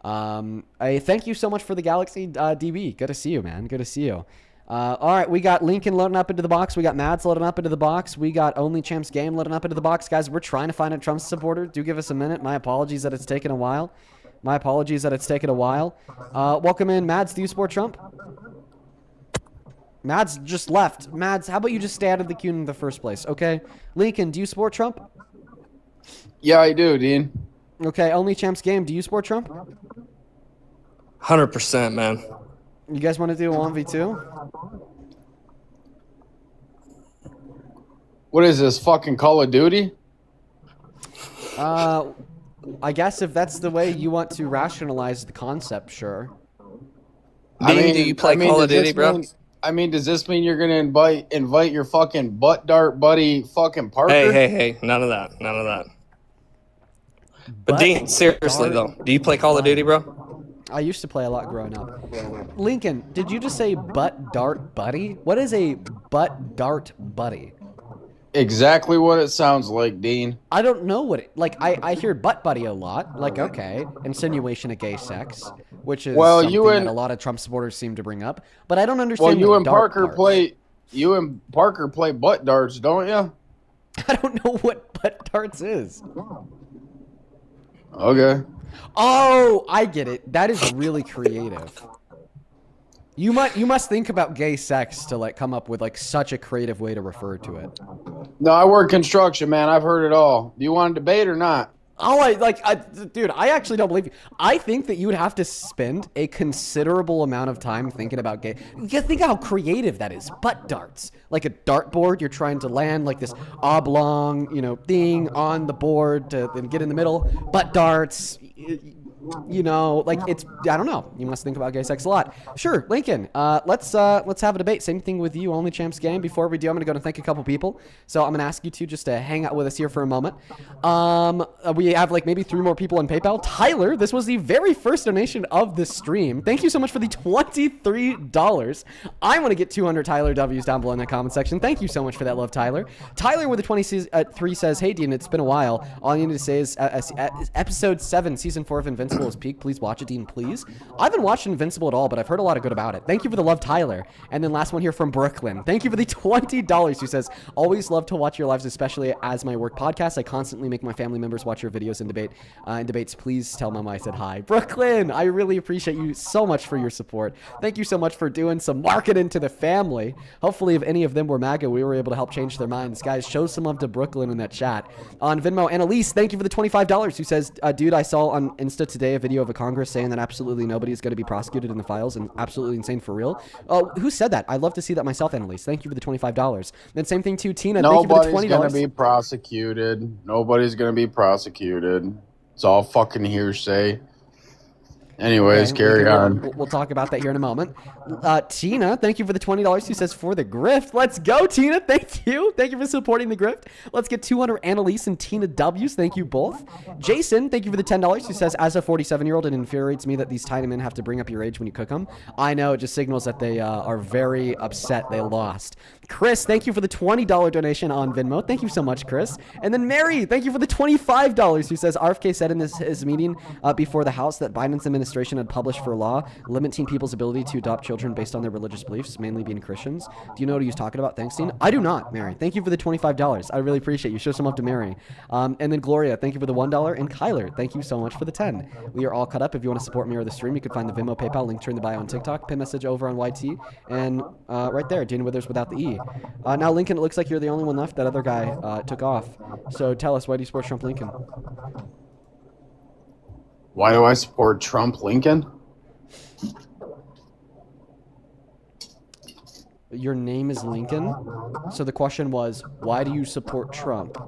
I thank you so much for the Galaxy, DB. Good to see you, man. Good to see you. All right, we got Lincoln loading up into the box. We got Mads loading up into the box. We got Only Champs Game loading up into the box. Guys, we're trying to find a Trump supporter. Do give us a minute. My apologies that it's taken a while. Welcome in. Mads, do you support Trump? Mads just left. Mads, how about you just stay out of the queue in the first place, okay? Lincoln, do you support Trump? Yeah, I do, Dean. Okay, Only Champs Game, do you support Trump? 100%, man. You guys want to do a 1v2? What is this, fucking Call of Duty? I guess if that's the way you want to rationalize the concept, sure. Dean, do you play Call of Duty, bro? Does this mean you're gonna invite your fucking butt dart buddy, fucking Parker? Hey, none of that. But Dean, seriously though, do you play Call of Duty, bro? I used to play a lot growing up. Lincoln, did you just say butt dart buddy? What is a butt dart buddy? Exactly what it sounds like, Dean. I don't know what it, like, I hear butt buddy a lot. Like, okay, insinuation of gay sex, which is something that a lot of Trump supporters seem to bring up. But I don't understand. Well, you and Parker play butt darts, don't you? I don't know what butt darts is. Okay. Oh, I get it. That is really creative. You must think about gay sex to like come up with like such a creative way to refer to it. No, I work construction, man. I've heard it all. Do you want to debate or not? Oh, dude, I actually don't believe you. I think that you would have to spend a considerable amount of time thinking about gay. You think how creative that is. Butt darts, like a dartboard. You're trying to land like this oblong, thing on the board to then get in the middle. Butt darts. you know, like it's, I don't know. You must think about gay sex a lot. Sure, Lincoln. Let's have a debate. Same thing with you, Only Champs Game. Before we do, I'm gonna go and thank a couple people. So I'm gonna ask you two just to hang out with us here for a moment. We have like maybe 3 more people on PayPal. Tyler, this was the very first donation of the stream. Thank you so much for the $23. I want to get 200 Tyler W's down below in the comment section. Thank you so much for that love, Tyler. Tyler with the 23 says, "Hey Dean, it's been a while. All you need to say is episode 7, season 4 of Invincible is peak. Please watch it, Dean, please." I haven't watched Invincible at all, but I've heard a lot of good about it. Thank you for the love, Tyler. And then last one here from Brooklyn. Thank you for the $20, who says, "Always love to watch your lives, especially as my work podcast. I constantly make my family members watch your videos and debates. Please tell Mama I said hi." Brooklyn, I really appreciate you so much for your support. Thank you so much for doing some marketing to the family. Hopefully, if any of them were MAGA, we were able to help change their minds. Guys, show some love to Brooklyn in that chat. On Venmo, Annalise, thank you for the $25, who says, "Dude, I saw on Insta today a video of a Congress saying that absolutely nobody is going to be prosecuted in the files, and absolutely insane for real." Oh, who said that? I'd love to see that myself, Annalise. Thank you for the $25. Then same thing to Tina. Thank you for the $20. Nobody's going to be prosecuted. Nobody's going to be prosecuted. It's all fucking hearsay. Anyways, carry on. We'll talk about that here in a moment. Tina, thank you for the $20, who says, "For the grift." Let's go, Tina. Thank you. Thank you for supporting the grift. Let's get 200 Annalise and Tina W's. Thank you both. Jason, thank you for the $10, who says, "As a 47-year-old, it infuriates me that these tiny men have to bring up your age when you cook them." I know, it just signals that they are very upset they lost. Chris, thank you for the $20 donation on Venmo. Thank you so much, Chris. And then Mary, thank you for the $25, who says, "RFK said in his meeting before the House that Biden's administration had published for law limiting people's ability to adopt children based on their religious beliefs, mainly being Christians." Do you know what he was talking about? Thanks, Dean. I do not, Mary. Thank you for the $25. I really appreciate you. Show some love to Mary. And then Gloria, thank you for the $1. And Kyler, thank you so much for the 10. We are all caught up. If you want to support me or the stream, you can find the Venmo, PayPal link in the bio on TikTok, pin message over on YT, and right there, Dean Withers without the E. Now, Lincoln, it looks like you're the only one left. That other guy took off. So tell us, why do you support Trump, Lincoln? Why do I support Trump, Lincoln? Your name is Lincoln. So the question was, why do you support Trump?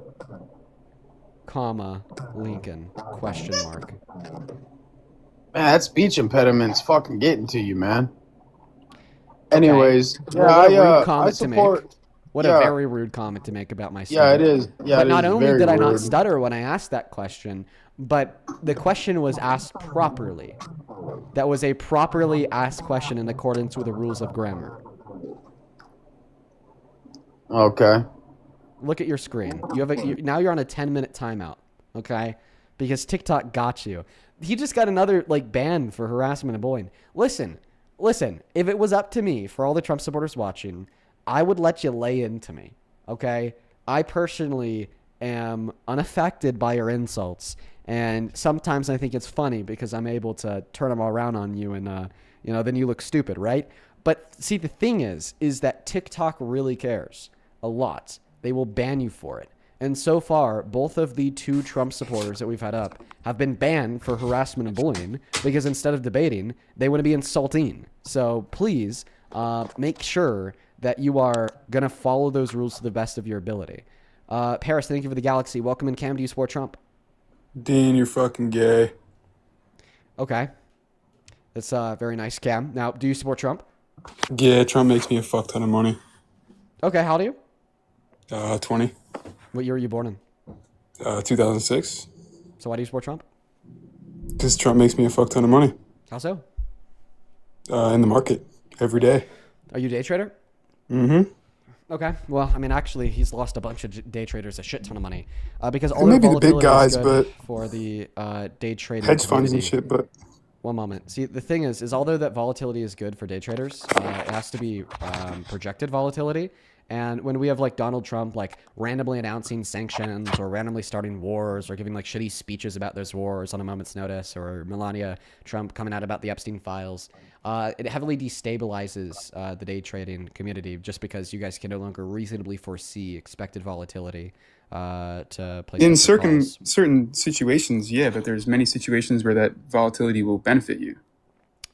Comma, Lincoln, question mark. Man, that speech impediment's fucking getting to you, man. Anyways, What a rude comment I support... to make. What a very rude comment to make about my stutter. Yeah, it is. Yeah, but it not is only very did I not rude. stutter when I asked that question, but the question was asked properly. That was a properly asked question in accordance with the rules of grammar. Okay. Look at your screen. Now you're on a 10-minute timeout, okay? Because TikTok got you. He just got another ban for harassment and bullying. Listen. If it was up to me, for all the Trump supporters watching, I would let you lay into me, okay? I personally am unaffected by your insults, and sometimes I think it's funny because I'm able to turn them all around on you, and then you look stupid, right? But see, the thing is that TikTok really cares a lot. They will ban you for it. And so far, both of the 2 Trump supporters that we've had up have been banned for harassment and bullying because instead of debating, they want to be insulting. So please make sure that you are going to follow those rules to the best of your ability. Paris, thank you for the galaxy. Welcome in, Cam. Do you support Trump? Dean, you're fucking gay. Okay. That's very nice, Cam. Now, do you support Trump? Yeah, Trump makes me a fuck ton of money. Okay, how old are you? 20. What year were you born in? 2006. So why do you support Trump? Because Trump makes me a fuck ton of money. How so? In the market, every day. Are you a day trader? Mm-hmm. Okay. Well, I mean, actually, he's lost a bunch of day traders a shit ton of money because all maybe their the big volatility is guys, good but for the day trading hedge funds and community. shit. But one moment. See, the thing is although that volatility is good for day traders, it has to be projected volatility. And when we have Donald Trump randomly announcing sanctions or randomly starting wars or giving shitty speeches about those wars on a moment's notice, or Melania Trump coming out about the Epstein files, it heavily destabilizes the day trading community just because you guys can no longer reasonably foresee expected volatility to place in calls. certain situations, yeah, but there's many situations where that volatility will benefit you.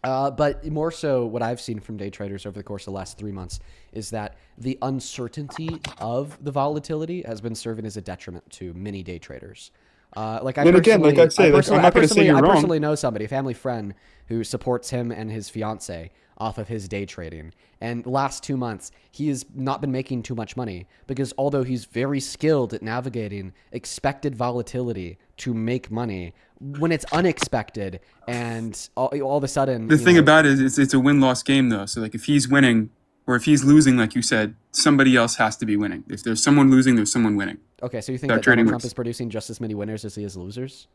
But more so, what I've seen from day traders over the course of the last 3 months is that the uncertainty of the volatility has been serving as a detriment to many day traders. Like I Then again, personally, like I say, like, I'm not going to say you're I wrong. personally know somebody, a family friend, who supports him and his fiance off of his day trading. And the last 2 months, he has not been making too much money because although he's very skilled at navigating expected volatility to make money, when it's unexpected and all of a sudden... The thing about it is it's a win-loss game, though. So, like, if he's winning or if he's losing, like you said, somebody else has to be winning. If there's someone losing, there's someone winning. Okay, so you think That that trading Donald Trump works. is producing just as many winners as he is losers?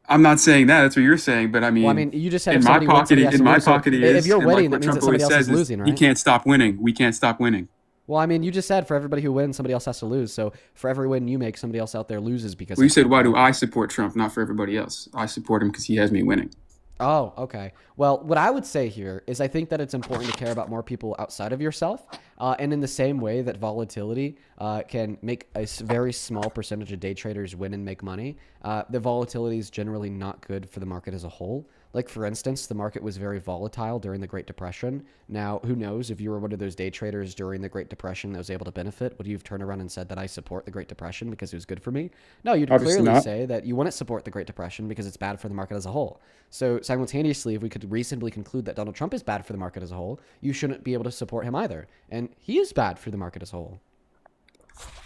I'm not saying that. That's what you're saying. But I mean, Well, I mean, you just said in if my somebody wins, pocket, somebody has to lose. So if you're and winning, like that what means that Trump somebody always else is says losing, he right? can't stop winning. We can't stop winning. Well, I mean, you just said for everybody who wins, somebody else has to lose. So for every win you make, somebody else out there loses because... Well, you said, why do I support Trump, not for everybody else? I support him because he has me winning. Oh, okay. Well, what I would say here is I think that it's important to care about more people outside of yourself. And in the same way that volatility can make a very small percentage of day traders win and make money, the volatility is generally not good for the market as a whole. Like, for instance, the market was very volatile during the Great Depression. Now, who knows if you were one of those day traders during the Great Depression that was able to benefit? Would you have turned around and said that I support the Great Depression because it was good for me? No, you'd Obviously clearly not. say that you wouldn't support the Great Depression because it's bad for the market as a whole. So simultaneously, if we could reasonably conclude that Donald Trump is bad for the market as a whole, you shouldn't be able to support him either. And he is bad for the market as a whole.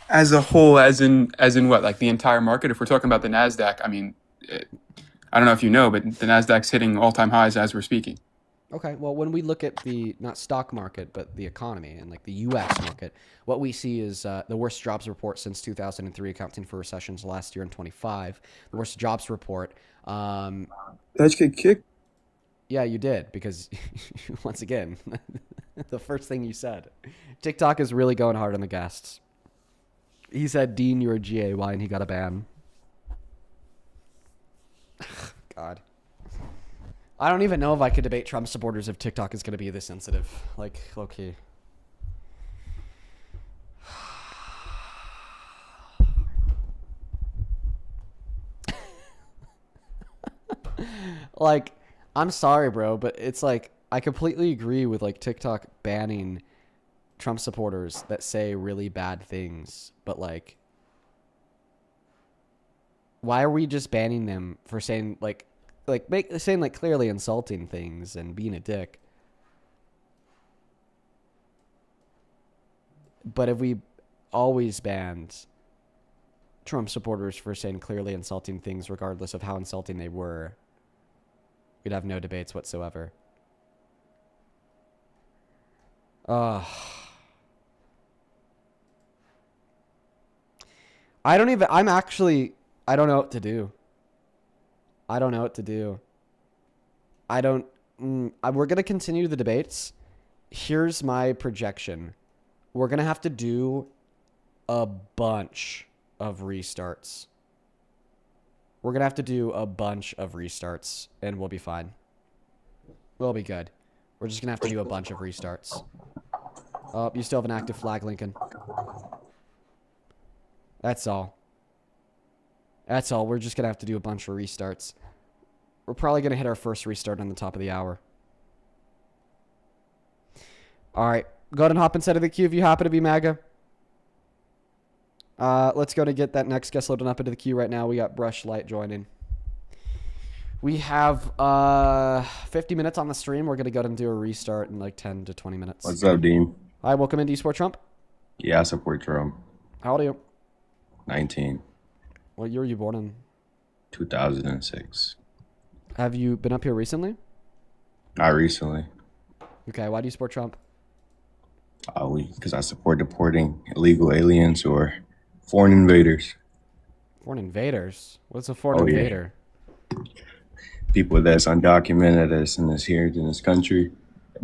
As a whole, as in what? Like the entire market? If we're talking about the NASDAQ, I mean, I don't know if you know, but the NASDAQ's hitting all-time highs as we're speaking. Okay, well, when we look at the, not stock market, but the economy and like the U.S. market, what we see is the worst jobs report since 2003, accounting for recessions last year in 25. The worst jobs report. Did I just get kicked? Yeah, you did, because once again, the first thing you said. TikTok is really going hard on the guests. He said, Dean, you're a GAY, and he got a ban. God. I don't even know if I could debate Trump supporters if TikTok is going to be this sensitive. Like, low-key. Like, I'm sorry, bro, but it's like, I completely agree with like TikTok banning Trump supporters that say really bad things, but like, why are we just banning them for saying saying like clearly insulting things and being a dick? But if we always banned Trump supporters for saying clearly insulting things, regardless of how insulting they were, we'd have no debates whatsoever. I don't know what to do. We're going to continue the debates. Here's my projection. We're going to have to do a bunch of restarts. And we'll be fine. We'll be good. We're just going to have to do a bunch of restarts. Oh, you still have an active flag, Lincoln. That's all. We're just going to have to do a bunch of restarts. We're probably going to hit our first restart on the top of the hour. All right. Go ahead and hop inside of the queue if you happen to be MAGA. Let's go to get that next guest loaded up into the queue right now. We got Brush Light joining. We have 50 minutes on the stream. We're going to go ahead and do a restart in like 10 to 20 minutes. What's up, Dean? Hi, welcome in. Do you support Trump? Yeah, I support Trump. How old are you? 19. What year were you born in? 2006. Have you been up here recently? Not recently. Okay, why do you support Trump? Because I support deporting illegal aliens or foreign invaders. Foreign invaders? What's a foreign invader? People that's undocumented, that's in this country,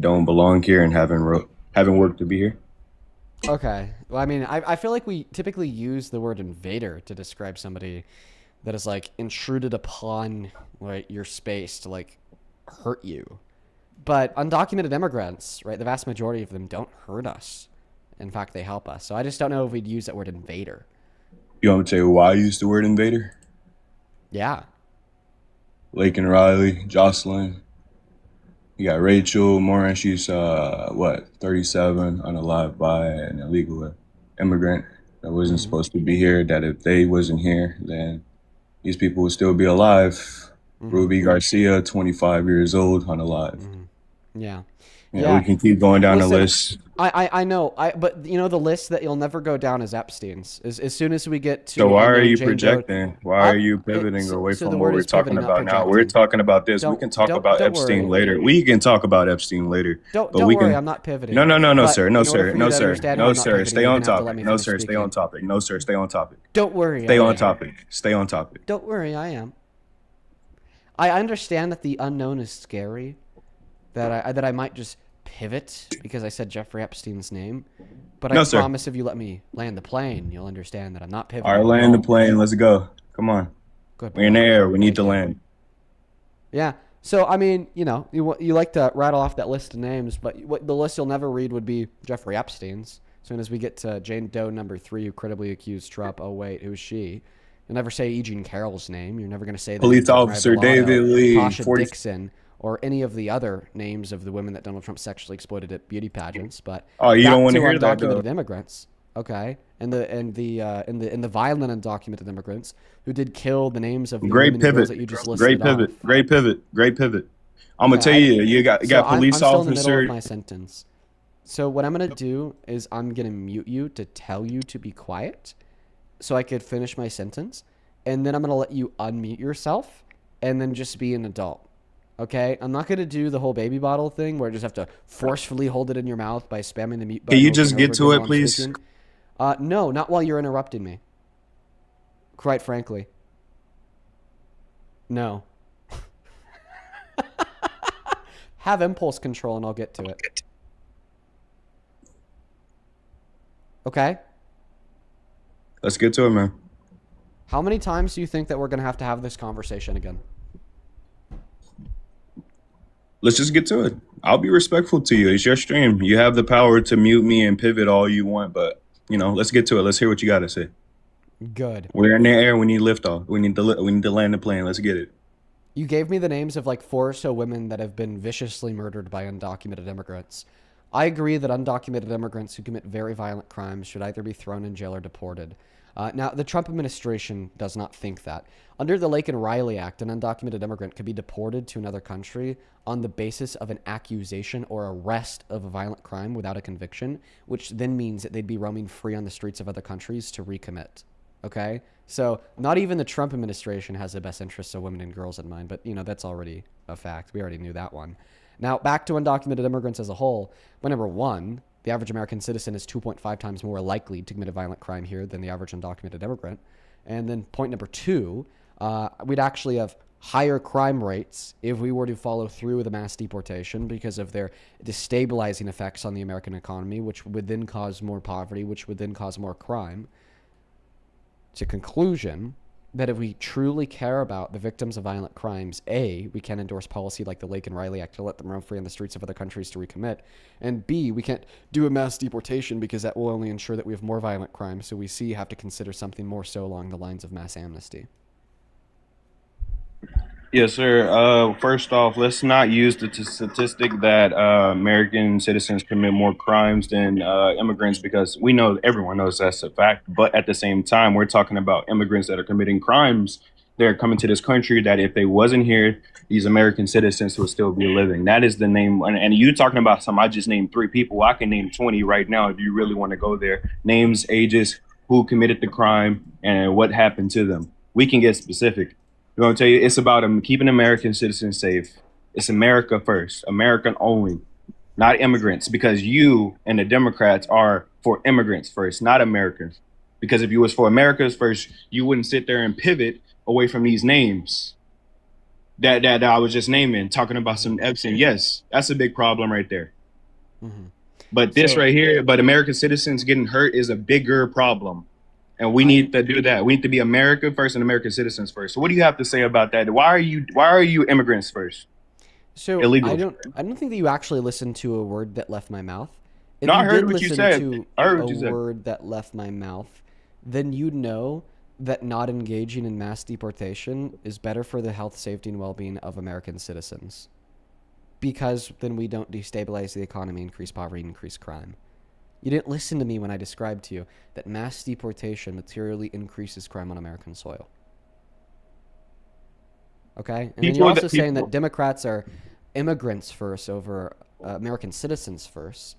don't belong here and haven't worked to be here. Okay. Well, I mean, I feel like we typically use the word invader to describe somebody that is like intruded upon like your space to like hurt you. But undocumented immigrants, right? The vast majority of them don't hurt us. In fact, they help us. So I just don't know if we'd use that word invader. You want me to tell you why I use the word invader? Yeah. Lake and Riley, Jocelyn. You got Rachel Moran. She's 37, unalive by an illegal immigrant. that wasn't supposed to be here, that if they wasn't here, then these people would still be alive. Ruby Garcia, 25 years old, unalive. Yeah. Yeah, we can keep going down the Listen, list. I know, but you know the list that you'll never go down is Epstein's. As soon as we get to So why are unknown you Jane projecting? Why are you pivoting away so from the what word we're is talking pivoting, not about now? We're projecting. talking about this. We can talk about Don't Epstein worry. later. We can talk about Epstein later. Don't we worry, can... I'm not pivoting. No, But sir. No, in order sir. for No, you to sir. understand how No, I'm not sir. pivoting, Stay you're on gonna have to let topic. me No, finish sir. Stay on speaking. topic. No, sir. Stay on topic. Don't worry. Stay I on am. topic. Stay on topic. Don't worry, I am. I understand that the unknown is scary. That I might just pivot because I said Jeffrey Epstein's name. But I promise if you let me land the plane, you'll understand that I'm not pivoting. All right, land the plane. Let's go. Come on. Good We're in the air. We need to land. Yeah. So, I mean, you know, you like to rattle off that list of names, but what the list you'll never read would be Jeffrey Epstein's. As soon as we get to Jane Doe number 3, who credibly accused Trump, oh, wait, who's she? You'll never say E. Jean Carroll's name. You're never going to say Police Officer David Lee. Tasha Dixon, or any of the other names of the women that Donald Trump sexually exploited at beauty pageants. But you don't want to hear that, though. Undocumented immigrants, okay, and the violent undocumented immigrants who did kill the names of the women and girls that you just listed off. Great pivot. I'm gonna tell you, you got police I'm still officer. in the middle of my sentence. So what I'm gonna do is I'm gonna mute you to tell you to be quiet, so I could finish my sentence, and then I'm gonna let you unmute yourself, and then just be an adult. Okay, I'm not gonna do the whole baby bottle thing where I just have to forcefully hold it in your mouth by spamming the mute button. Can you just get to it, please? No, not while you're interrupting me. Quite frankly, no. Have impulse control, and I'll get to it. Okay. Let's get to it, man. How many times do you think that we're gonna have this conversation again? Let's just get to it. I'll be respectful to you. It's your stream. You have the power to mute me and pivot all you want, but you know, let's get to it. Let's hear what you got to say. Good. We're in the air. We need liftoff. We need to land the plane. Let's get it. You gave me the names of like 4 or so women that have been viciously murdered by undocumented immigrants. I agree that undocumented immigrants who commit very violent crimes should either be thrown in jail or deported. Now, the Trump administration does not think that. Under the Lake and Riley Act, an undocumented immigrant could be deported to another country on the basis of an accusation or arrest of a violent crime without a conviction, which then means that they'd be roaming free on the streets of other countries to recommit. Okay? So not even the Trump administration has the best interests of women and girls in mind, but, you know, that's already a fact. We already knew that one. Now, back to undocumented immigrants as a whole. Well, number one, the average American citizen is 2.5 times more likely to commit a violent crime here than the average undocumented immigrant. And then point number two, we'd actually have higher crime rates if we were to follow through with a mass deportation because of their destabilizing effects on the American economy, which would then cause more poverty, which would then cause more crime. To conclusion, that if we truly care about the victims of violent crimes, A, we can't endorse policy like the Lake and Riley Act to let them roam free on the streets of other countries to recommit, and B, we can't do a mass deportation because that will only ensure that we have more violent crimes, so we C, have to consider something more so along the lines of mass amnesty. Yes, sir. First off, let's not use the statistic that American citizens commit more crimes than immigrants, because we know, everyone knows that's a fact. But at the same time, we're talking about immigrants that are committing crimes. They're coming to this country that if they wasn't here, these American citizens would still be living. That is the name. And you talking about some, I just named 3 people. I can name 20 right now if you really want to go there. Names, ages, who committed the crime, and what happened to them. We can get specific. I'm going to tell you, it's about keeping American citizens safe. It's America first, American only, not immigrants, because you and the Democrats are for immigrants first, not Americans. Because if you was for Americans first, you wouldn't sit there and pivot away from these names that I was just naming, talking about some Epstein. Yes, that's a big problem right there. Mm-hmm. But this right here, but American citizens getting hurt is a bigger problem. And we need to do that. We need to be America first and American citizens first. So what do you have to say about that? Why are you immigrants first? So illegal. I don't think that you actually listened to a word that left my mouth. If no, you I heard did what you listen said. to I heard what a you said. word that left my mouth, then you know that not engaging in mass deportation is better for the health, safety, and well-being of American citizens. Because then we don't destabilize the economy, increase poverty, increase crime. You didn't listen to me when I described to you that mass deportation materially increases crime on American soil. Okay? And then you're also saying that Democrats are immigrants first over American citizens first.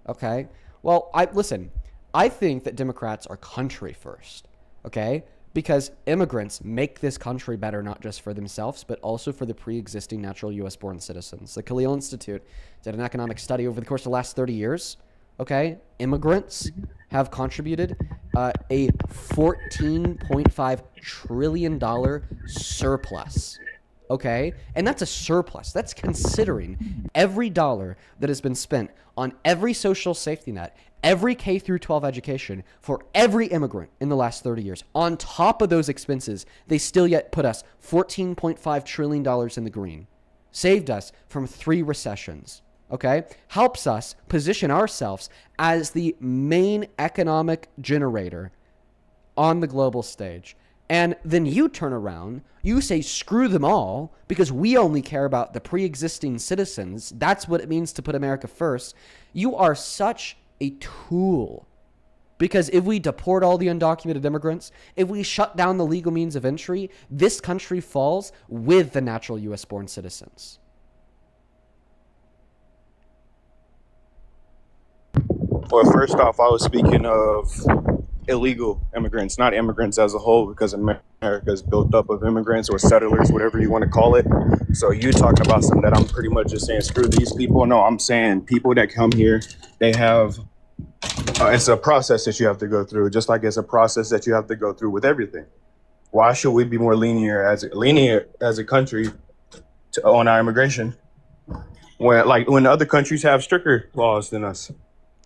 Okay? Well, listen, I think that Democrats are country first. Okay? Because immigrants make this country better, not just for themselves, but also for the pre-existing natural U.S.-born citizens. The Khalil Institute did an economic study over the course of the last 30 years. Okay? Immigrants have contributed a $14.5 trillion surplus. Okay? And that's a surplus. That's considering every dollar that has been spent on every social safety net, every K through 12 education for every immigrant in the last 30 years. On top of those expenses, they still yet put us $14.5 trillion in the green. Saved us from 3 recessions. Okay? Helps us position ourselves as the main economic generator on the global stage. And then you turn around, you say, screw them all, because we only care about the pre-existing citizens. That's what it means to put America first. You are such a tool. Because if we deport all the undocumented immigrants, if we shut down the legal means of entry, this country falls with the natural U.S.-born citizens. Well, first off, I was speaking of illegal immigrants, not immigrants as a whole, because America is built up of immigrants or settlers, whatever you want to call it. So you talking about something that I'm pretty much just saying, screw these people. No, I'm saying people that come here, they have, it's a process that you have to go through, just like it's a process that you have to go through with everything. Why should we be more lenient as a country on our immigration when other countries have stricter laws than us?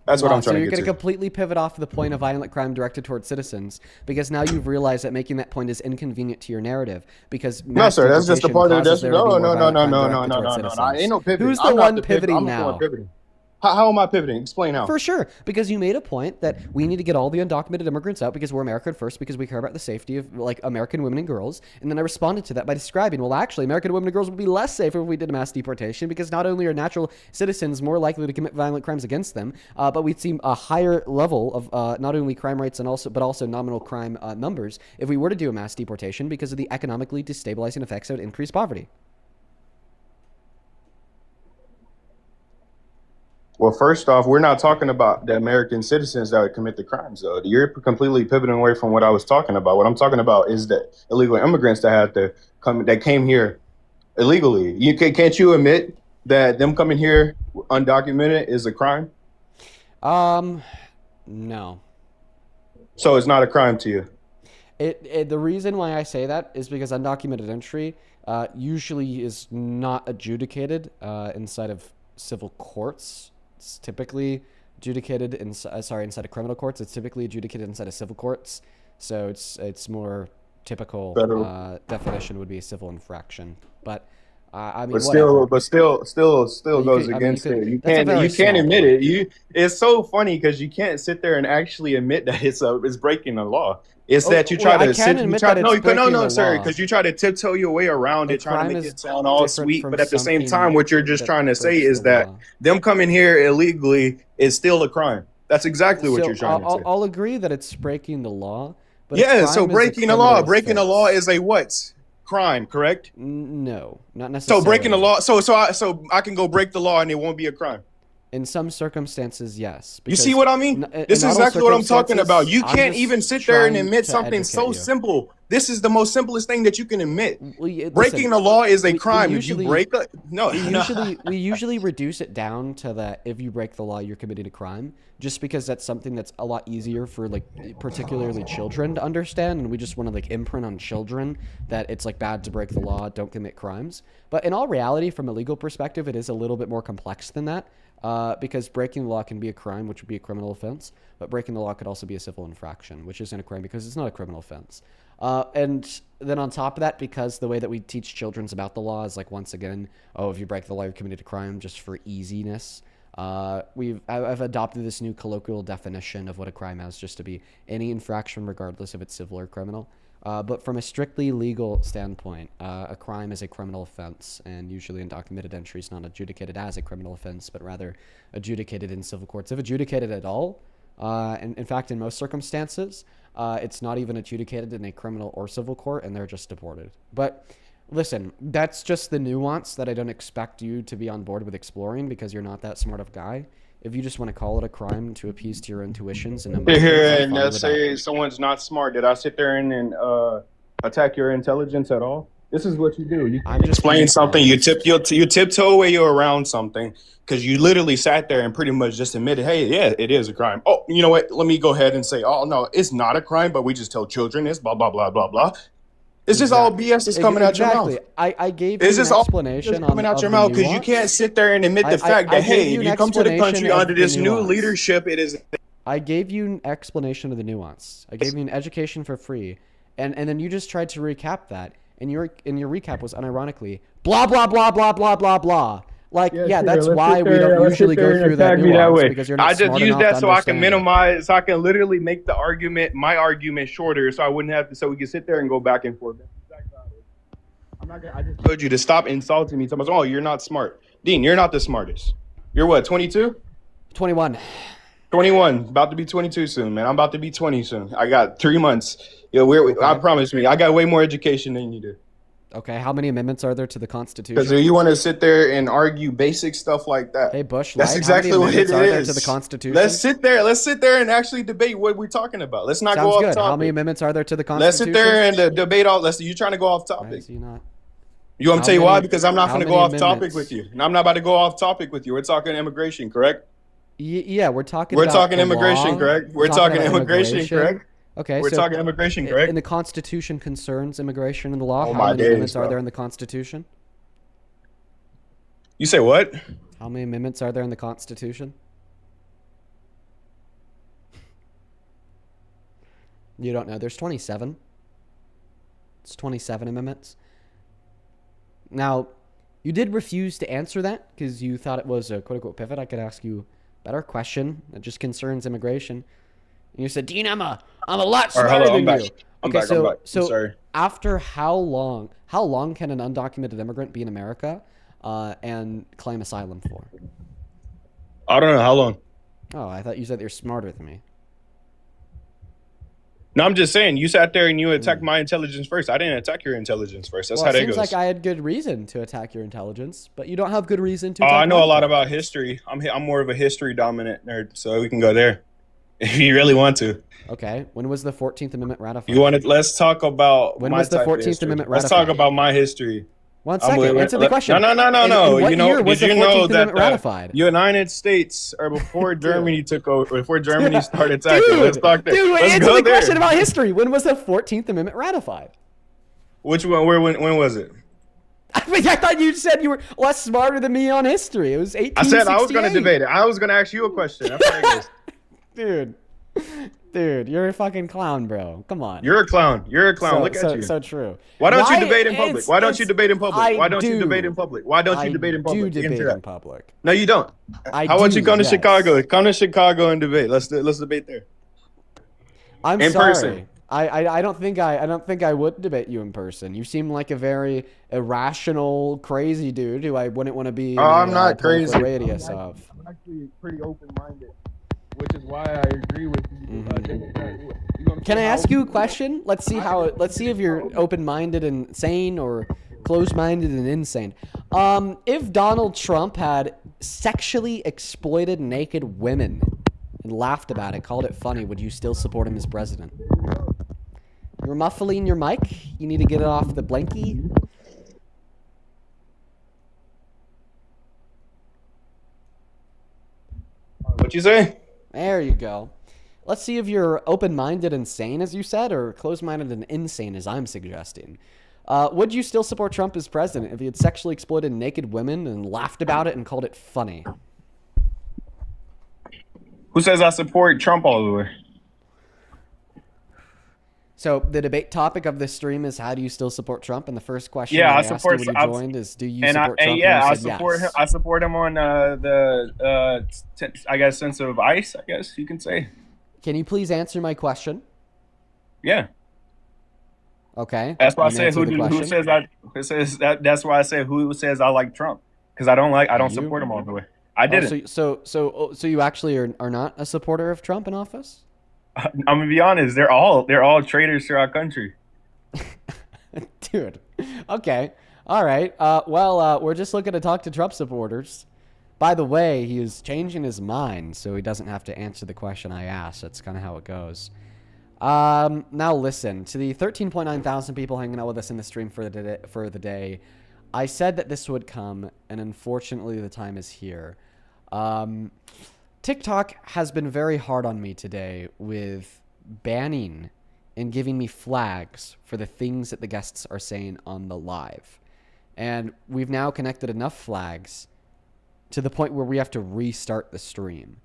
That's what I'm trying to get to. So you're going to completely pivot off the point of violent crime directed towards citizens, because now you've realized that making that point is inconvenient to your narrative. Because no, sir, that's just a part of it. No. I ain't no pivoting. Who's the one pivoting now? How am I pivoting? Explain how. For sure. Because you made a point that we need to get all the undocumented immigrants out because we're American first, because we care about the safety of like American women and girls. And then I responded to that by describing, well, actually, American women and girls would be less safe if we did a mass deportation, because not only are natural citizens more likely to commit violent crimes against them, but we'd see a higher level of not only crime rates but also nominal crime numbers if we were to do a mass deportation, because of the economically destabilizing effects of increased poverty. Well, first off, we're not talking about the American citizens that would commit the crimes, though. You're completely pivoting away from what I was talking about. What I'm talking about is the illegal immigrants that came here illegally. Can't you admit that them coming here undocumented is a crime? No. So it's not a crime to you? The reason why I say that is because undocumented entry usually is not adjudicated inside of civil courts. It's typically adjudicated inside of criminal courts. It's typically adjudicated inside of civil courts. So it's more typical definition would be a civil infraction. But I mean, but still goes against it. You can't admit it. It's so funny because you can't sit there and actually admit that it's breaking the law. It's that you try to because you try to tiptoe your way around it, trying to make it sound all sweet. But at the same time, what you're just trying to say is that them coming here illegally is still a crime. That's exactly what you're trying to say. I'll agree that it's breaking the law. But yeah, so breaking the law is a what? Crime, correct? No, not necessarily. So breaking the law, so I can go break the law and it won't be a crime. In some circumstances, yes. You see what I mean? This is exactly what I'm talking about. You can't even sit there and admit something so simple. This is the most simplest thing that you can admit. Breaking the law is a crime. If you break it, we usually reduce it down to that if you break the law, you're committing a crime, just because that's something that's a lot easier for like particularly children to understand, and we just want to like imprint on children that it's like bad to break the law, don't commit crimes. But in all reality, from a legal perspective, it is a little bit more complex than that. Because breaking the law can be a crime, which would be a criminal offense, but breaking the law could also be a civil infraction, which isn't a crime because it's not a criminal offense. And then on top of that, because the way that we teach children about the law is like, once again, if you break the law, you've committed a crime, just for easiness. I've adopted this new colloquial definition of what a crime is, just to be any infraction, regardless if it's civil or criminal. But from a strictly legal standpoint, a crime is a criminal offense, and usually undocumented entry is not adjudicated as a criminal offense, but rather adjudicated in civil courts. If adjudicated at all, and in fact, in most circumstances, it's not even adjudicated in a criminal or civil court, and they're just deported. But listen, that's just the nuance that I don't expect you to be on board with exploring because you're not that smart of a guy. If you just want to call it a crime to appease to your intuitions and emotions, Here I'm fine and with say that. someone's not smart. Did I sit there and attack your intelligence at all? This is what you do. You I'm just explain being something. You honest. tiptoe away you around something because you literally sat there and pretty much just admitted, hey, yeah, it is a crime. Oh, you know what? Let me go ahead and say, oh no, it's not a crime, but we just tell children this, blah blah blah blah blah. It's just all BS that's coming out your mouth. I gave you It's an just all explanation coming out of your the mouth because you nuance. can't sit there and admit the fact I that, gave hey, you an you come to the explanation country of under the this new nuance. leadership. It is. I gave you an explanation of the nuance. I gave you an education for free, and then you just tried to recap that, and your recap was unironically blah blah blah blah blah blah blah. Like, yeah, that's why we don't usually go through that nuance because you're not I just smart use enough that to so I can understand it. minimize, so I can literally make the argument, my argument, shorter, so I wouldn't have to, so we can sit there and go back and forth. I'm not gonna. I just told you to stop insulting me. Someone's, oh, you're not smart, Dean. You're not the smartest. You're what? 22? 21. 21. About to be 22 soon, man. I'm about to be 20 soon. I got 3 months. Yeah, I promise me, I got way more education than you do. Okay, how many amendments are there to the Constitution? Because you want to sit there and argue basic stuff like that. Hey, Bush, That's Light, exactly how many what it amendments are there is. to the Constitution? Let's sit there and actually debate what we're talking about. Let's not Sounds go off good. topic. How many amendments are there to the Let's Constitution? sit there and debate all. You're trying to go off Why topic. is he not? You want me to How tell you why? many- Because I'm not how going to many go off topic amendments? with you. And I'm not about to go off topic with you. We're talking immigration, correct? Yeah, we're talking. We're about talking the immigration, law. correct? We're talking about immigration, correct? Okay, We're so talking immigration, correct? And the Constitution concerns immigration and the law. Oh, How my many days, amendments are bro. there in the Constitution? You say what? How many amendments are there in the Constitution? You don't know. There's 27. It's 27 amendments. Now, you did refuse to answer that because you thought it was a quote-unquote pivot. I could ask you a better question that just concerns immigration. And you said, Dean, I'm a lot All right, smarter hold on, than I'm you. back. I'm Okay, back. so I'm back. I'm so sorry. after how long can an undocumented immigrant be in America and claim asylum for? I don't know. How long? Oh, I thought you said you're smarter than me. No, I'm just saying. You sat there and you attacked my intelligence first. I didn't attack your intelligence first. That's Well, how it that seems goes. like I had good reason to attack your intelligence, but you don't have good reason to Oh, attack I know my a lot about intelligence. history. I'm more of a history dominant nerd, so we can go there if you really want to. Okay, when was the 14th Amendment ratified? You want to? Let's talk about When my was the type of 14th history. Amendment Let's talk ratified? about my history. 1 second, answer the question. No. In what You know, year was did the you 14th know that Amendment ratified? the United States, or before Germany took over, before Germany started attacking? Dude, Let's talk there. dude, Let's answer go the there. question about history. When was the 14th Amendment ratified? Which one? Where? When was it? I mean, I thought you said you were less smarter than me on history. It was 1868. I said I was going to debate it. I was going to ask you a question. That's how it goes. Dude, you're a fucking clown, bro. Come on. You're a clown. You're a clown. Look at you. So true. Why don't you debate in public? Why don't you debate in I public? Why don't you do. debate in public? Why don't you debate in public? I do Answer debate that. in public. No, you don't. I How about do, you come to yes. Chicago? Come to Chicago and debate. Let's debate there. I'm In sorry. person. I don't think I would debate you in person. You seem like a very irrational, crazy dude who I wouldn't want to be in I'm a not 20-foot crazy. radius of. I'm actually pretty open-minded, which is why I agree with you. Can I ask you a question? Let's see if you're open-minded and sane or closed-minded and insane. If Donald Trump had sexually exploited naked women and laughed about it, called it funny, would you still support him as president? You're muffling your mic. You need to get it off the blankie. What you say? There you go. Let's see if you're open-minded and sane, as you said, or closed-minded and insane, as I'm suggesting. Would you still support Trump as president if he had sexually exploited naked women and laughed about it and called it funny? Who says I support Trump all the way? So the debate topic of this stream is, how do you still support Trump? And the first question Yeah, that I asked support. you when you joined is, do you And support Trump? yeah, And I you said support him. yes. I support him on I guess sense of ice. I guess you can say. Can you please answer my question? Yeah. Okay. That's why I You said answered the who question. says I who says that. That's why I said who says I like Trump, because I don't You? support him all the way. I Oh, didn't. so you actually are not a supporter of Trump in office? I'm gonna be honest. They're all traitors to our country. Dude. Okay. All right. We're just looking to talk to Trump supporters. By the way, he is changing his mind, so he doesn't have to answer the question I asked. That's kind of how it goes. Now listen, to the 13.9 thousand people hanging out with us in the stream for the day, I said that this would come, and unfortunately the time is here. TikTok has been very hard on me today with banning and giving me flags for the things that the guests are saying on the live. And we've now connected enough flags to the point where we have to restart the stream.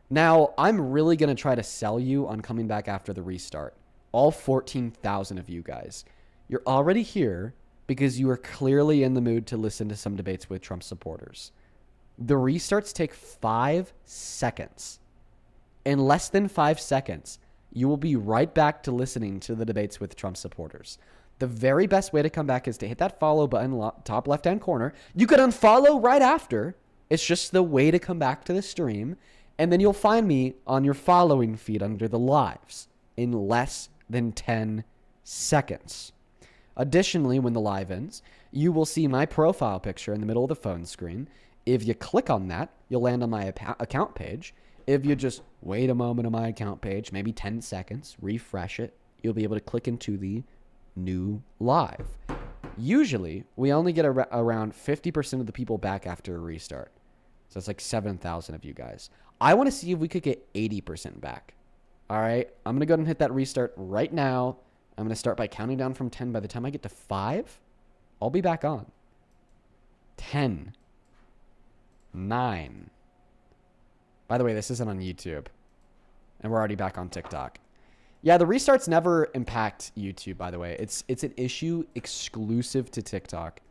Now, I'm really going to try to sell you on coming back after the restart. All 14,000 of you guys. You're already here because you are clearly in the mood to listen to some debates with Trump supporters. The restarts take 5 seconds. In less than 5 seconds, you will be right back to listening to the debates with Trump supporters. The very best way to come back is to hit that follow button, top left-hand corner. You could unfollow right after. It's just the way to come back to the stream. And then you'll find me on your following feed under the lives in less than 10 seconds. Additionally, when the live ends, you will see my profile picture in the middle of the phone screen. If you click on that, you'll land on my account page. If you just wait a moment on my account page, maybe 10 seconds, refresh it, you'll be able to click into the new live. Usually, we only get around 50% of the people back after a restart. So it's like 7,000 of you guys. I want to see if we could get 80% back. All right, I'm going to go ahead and hit that restart right now. I'm going to start by counting down from 10. By the time I get to 5, I'll be back on. 10, 9. By the way, this isn't on YouTube. And we're already back on TikTok. Yeah, the restarts never impact YouTube, by the way. It's an issue exclusive to TikTok.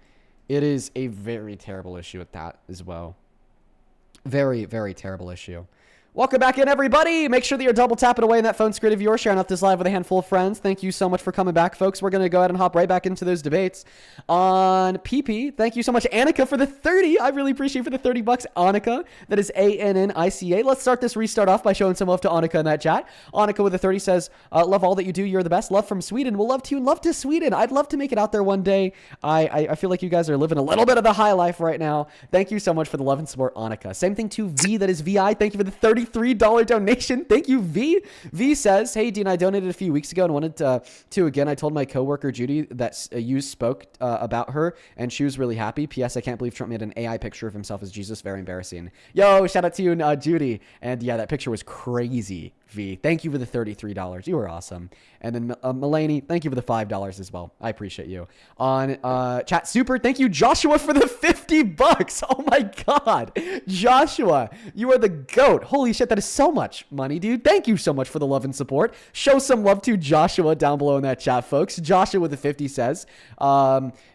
It is a very terrible issue with that as well. Very, very terrible issue. Welcome back in, everybody. Make sure that you're double tapping away in that phone screen of yours, sharing out this live with a handful of friends. Thank you so much for coming back, folks. We're going to go ahead and hop right back into those debates. On PP, thank you so much, Annika, for the 30. I really appreciate for the $30, Annika. That is ANNICA. Let's start this restart off by showing some love to Annika in that chat. Annika with a 30 says, love all that you do. You're the best. Love from Sweden. We'll love to you and love to Sweden. I'd love to make it out there one day. I feel like you guys are living a little bit of the high life right now. Thank you so much for the love and support, Annika. Same thing to V, that is VI. Thank you for the $33 donation. Thank you, V. V says, hey, Dean, I donated a few weeks ago and wanted to again. I told my coworker, Judy, that you spoke about her, and she was really happy. P.S. I can't believe Trump made an AI picture of himself as Jesus. Very embarrassing. Yo, shout out to you, Judy. And yeah, that picture was crazy, V. Thank you for the $33. You were awesome. And then Mulaney, thank you for the $5 as well. I appreciate you. On chat super, thank you, Joshua, for the $50. Oh my God. Joshua, you are the GOAT. Holy shit, that is so much money, dude. Thank you so much for the love and support. Show some love to Joshua down below in that chat, folks. Joshua with the 50 says,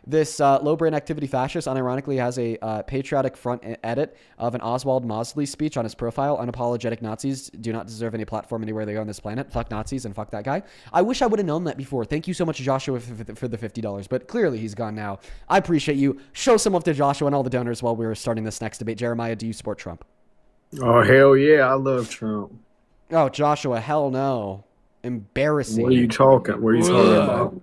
this low-brain activity fascist unironically has a patriotic front edit of an Oswald Mosley speech on his profile. Unapologetic Nazis do not deserve any platform anywhere they go on this planet. Fuck Nazis and fuck that guy. I wish I would have known that before. Thank you so much, Joshua, for the $50. But clearly he's gone now. I appreciate you. Show some love to Joshua and all the donors while we're starting this next debate. Jeremiah, do you support Trump? Oh, hell yeah. I love Trump. Oh, Joshua, hell no. Embarrassing. What are you talking? What are you talking about?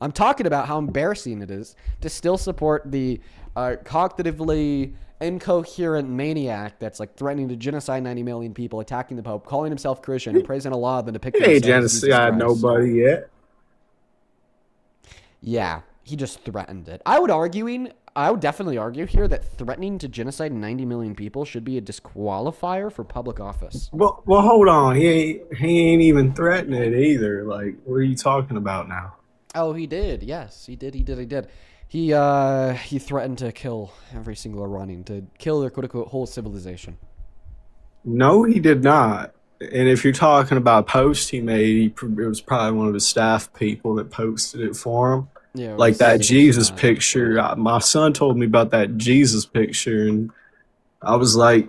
I'm talking about how embarrassing it is to still support the cognitively incoherent maniac that's like threatening to genocide 90 million people, attacking the Pope, calling himself Christian, and praising Allah, then depicting He ain't himself as Jesus genocide Christ. nobody yet. Yeah, he just threatened it. I would definitely argue here that threatening to genocide 90 million people should be a disqualifier for public office. Well, hold on. He ain't even threatening it either. Like, what are you talking about now? Oh, he did. Yes, he did. He threatened to kill every single Iranian, to kill their quote-unquote whole civilization. No, he did not. And if you're talking about posts he made, it was probably one of his staff people that posted it for him. Yeah, like that Jesus picture. My son told me about that Jesus picture, and I was like,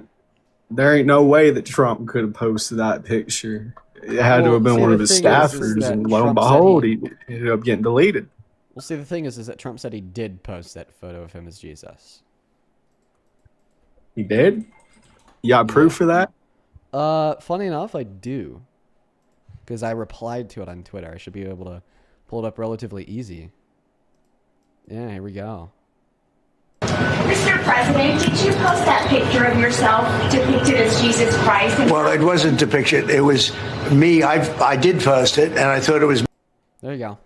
there ain't no way that Trump could have posted that picture. it had to Well, have been see, one the of his thing is staffers, that and lo and Trump said behold, he- he ended up getting deleted. Well, see, the thing is that Trump said he did post that photo of him as Jesus. He did? You got proof of that? Funny enough, I do. Because I replied to it on Twitter. I should be able to pull it up relatively easy. Yeah, here we go. Mr. President, did you post that picture of yourself depicted as Jesus Christ? Well, it wasn't depicted. It was me. I did post it, and I thought it was. There you go.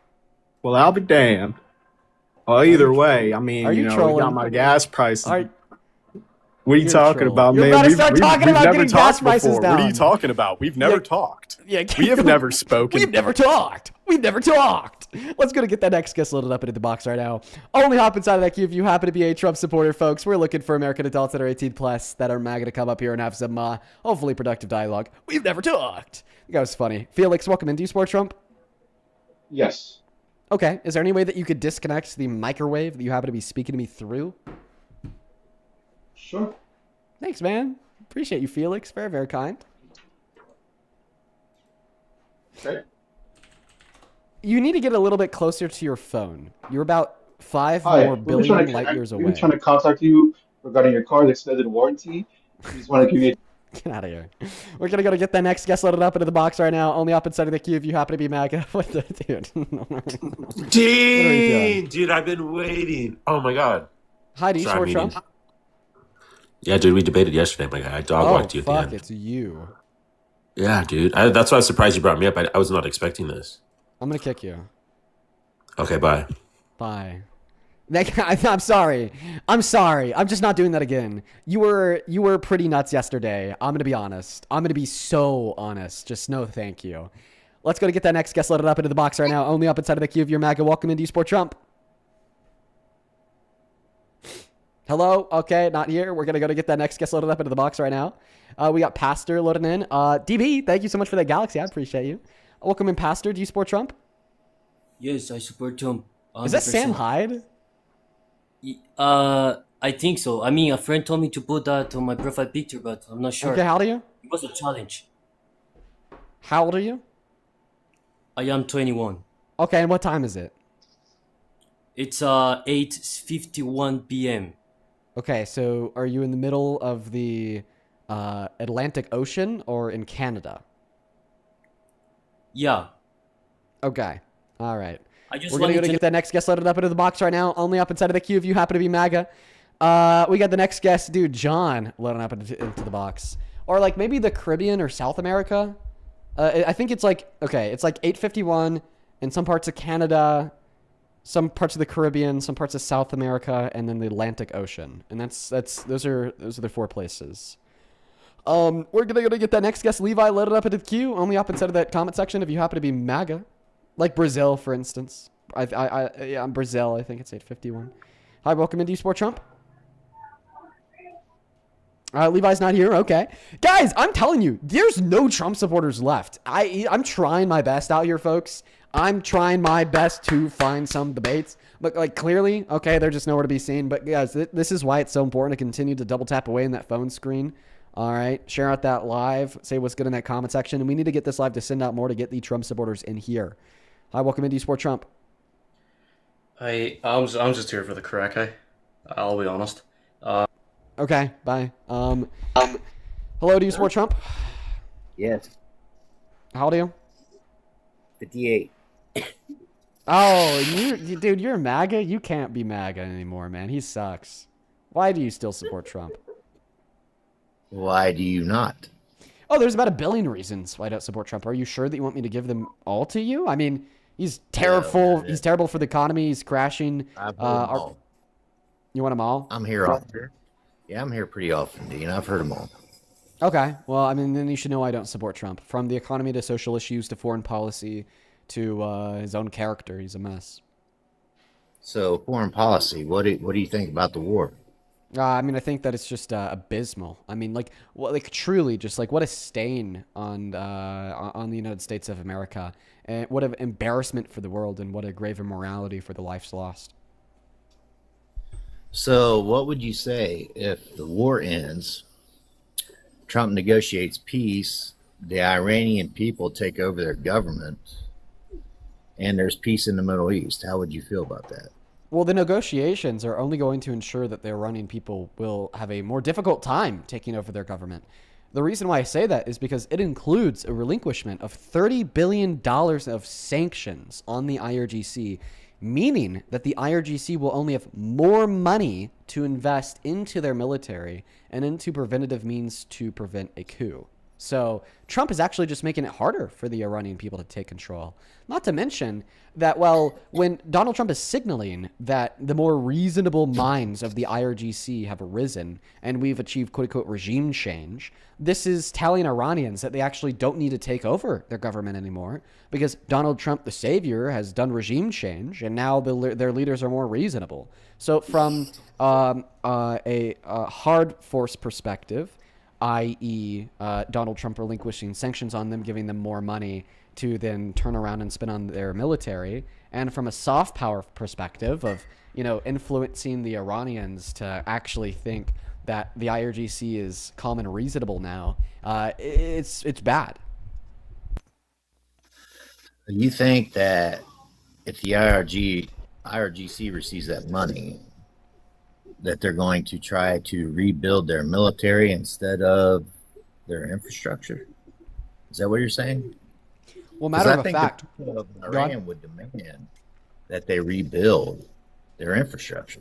Well, I'll be damned. Well, either way, I mean, Are you we trolling? got my gas prices. Are, What are you You're talking trolling. about, You're man? about to start talking about never getting gas talked prices before. What are down. you talking about? We've never Yeah. talked. Yeah, We have never spoken. We've never talked. We've never talked. Let's go to get that next guest loaded up into the box right now. Only hop inside of that queue if you happen to be a Trump supporter, folks. We're looking for American adults that are 18 plus that are MAGA to come up here and have some hopefully productive dialogue. We've never talked. That was funny. Felix, welcome in. Do you support Trump? Yes. Okay. Is there any way that you could disconnect the microwave that you happen to be speaking to me through? Sure. Thanks, man. Appreciate you, Felix. Very, very kind. Okay. You need to get a little bit closer to your phone. You're about 5 Hi. more billion light years We've away. been trying to contact you regarding your car's extended warranty. We just want to give you Get out of here. We're going to go to get that next guest loaded up into the box right now. Only up inside of the queue if you happen to be MAGA. What the dude? Dude, I've been waiting. Oh my god. Hi, do you support meeting. Trump? Yeah, dude, we debated yesterday, my guy. I dog walked you at the fuck, end. it's you. Yeah, dude. That's why I was surprised you brought me up. I was not expecting this. I'm going to kick you. Okay, bye. Bye. I'm sorry. I'm sorry. I'm just not doing that again. You were pretty nuts yesterday. I'm going to be honest. I'm going to be so honest. Just no thank you. Let's go to get that next guest loaded up into the box right now. Only up inside of the queue of your MAGA. Welcome in. Do you support Trump? Hello? Okay, not here. We're going to go to get that next guest loaded up into the box right now. We got Pastor loading in. DB, thank you so much for that Galaxy. I appreciate you. Welcome in, Pastor. Do you support Trump? Yes, I support Trump. 100%. Is that Sam Hyde? I think so. I mean, a friend told me to put that on my profile picture, but I'm not sure. Okay, how old are you? It was a challenge. How old are you? I am 21. Okay, and what time is it? It's 8:51 p.m. Okay, so are you in the middle of the Atlantic Ocean or in Canada? Yeah. Okay. All right. I just We're going to go to get that next guest loaded up into the box right now. Only up inside of the queue if you happen to be MAGA. We got the next guest, dude, John, loading up into the box. Or like maybe the Caribbean or South America. I think it's like, okay, it's like 8:51 in some parts of Canada, some parts of the Caribbean, some parts of South America, and then the Atlantic Ocean. And those are the 4 places. We're going to get that next guest, Levi, loaded up into the queue. Only up inside of that comment section if you happen to be MAGA. Like Brazil, for instance. Yeah, I'm Brazil. I think it's 8:51. Hi, welcome into Sport Trump. Levi's not here. Okay. Guys, I'm telling you, there's no Trump supporters left. I'm trying my best out here, folks. I'm trying my best to find some debates. But, like, clearly, okay, they're just nowhere to be seen. But, guys, this is why it's so important to continue to double tap away in that phone screen. All right. Share out that live. Say what's good in that comment section. And we need to get this live to send out more to get the Trump supporters in here. Hi, welcome into Sport Trump. I'm just here for the crack. I'll be honest. Okay, bye. Hello, do you support Trump? Yes. How old are you? 58. Oh, dude, you're MAGA? You can't be MAGA anymore, man. He sucks. Why do you still support Trump? Why do you not? Oh, there's about 1 billion reasons why I don't support Trump. Are you sure that you want me to give them all to you? I mean, he's terrible. He's terrible for the economy. He's crashing. You want them all? I'm here often. Yeah, I'm here pretty often, Dean. I've heard them all. Okay. Well, I mean, then you should know I don't support Trump. From the economy to social issues to foreign policy to his own character, he's a mess. So, foreign policy, what do you think about the war? I mean, I think that it's just abysmal. I mean, like truly, just like what a stain on the United States of America, and what an embarrassment for the world, and what a grave immorality for the lives lost. So, what would you say if the war ends, Trump negotiates peace, the Iranian people take over their government and there's peace in the Middle East, how would you feel about that? Well, the negotiations are only going to ensure that the Iranian people will have a more difficult time taking over their government. The reason why I say that is because it includes a relinquishment of $30 billion of sanctions on the IRGC, meaning that the IRGC will only have more money to invest into their military and into preventative means to prevent a coup. So Trump is actually just making it harder for the Iranian people to take control. Not to mention that, well, when Donald Trump is signaling that the more reasonable minds of the IRGC have arisen and we've achieved quote unquote regime change, this is telling Iranians that they actually don't need to take over their government anymore because Donald Trump, the savior, has done regime change and now their leaders are more reasonable. So from a hard force perspective, i.e. Donald Trump relinquishing sanctions on them, giving them more money to then turn around and spend on their military. And from a soft power perspective of, influencing the Iranians to actually think that the IRGC is calm and reasonable now, it's bad. You think that if the IRGC receives that money, that they're going to try to rebuild their military instead of their infrastructure? Is that what you're saying? Well, matter of fact, the people of Iran would demand that they rebuild their infrastructure.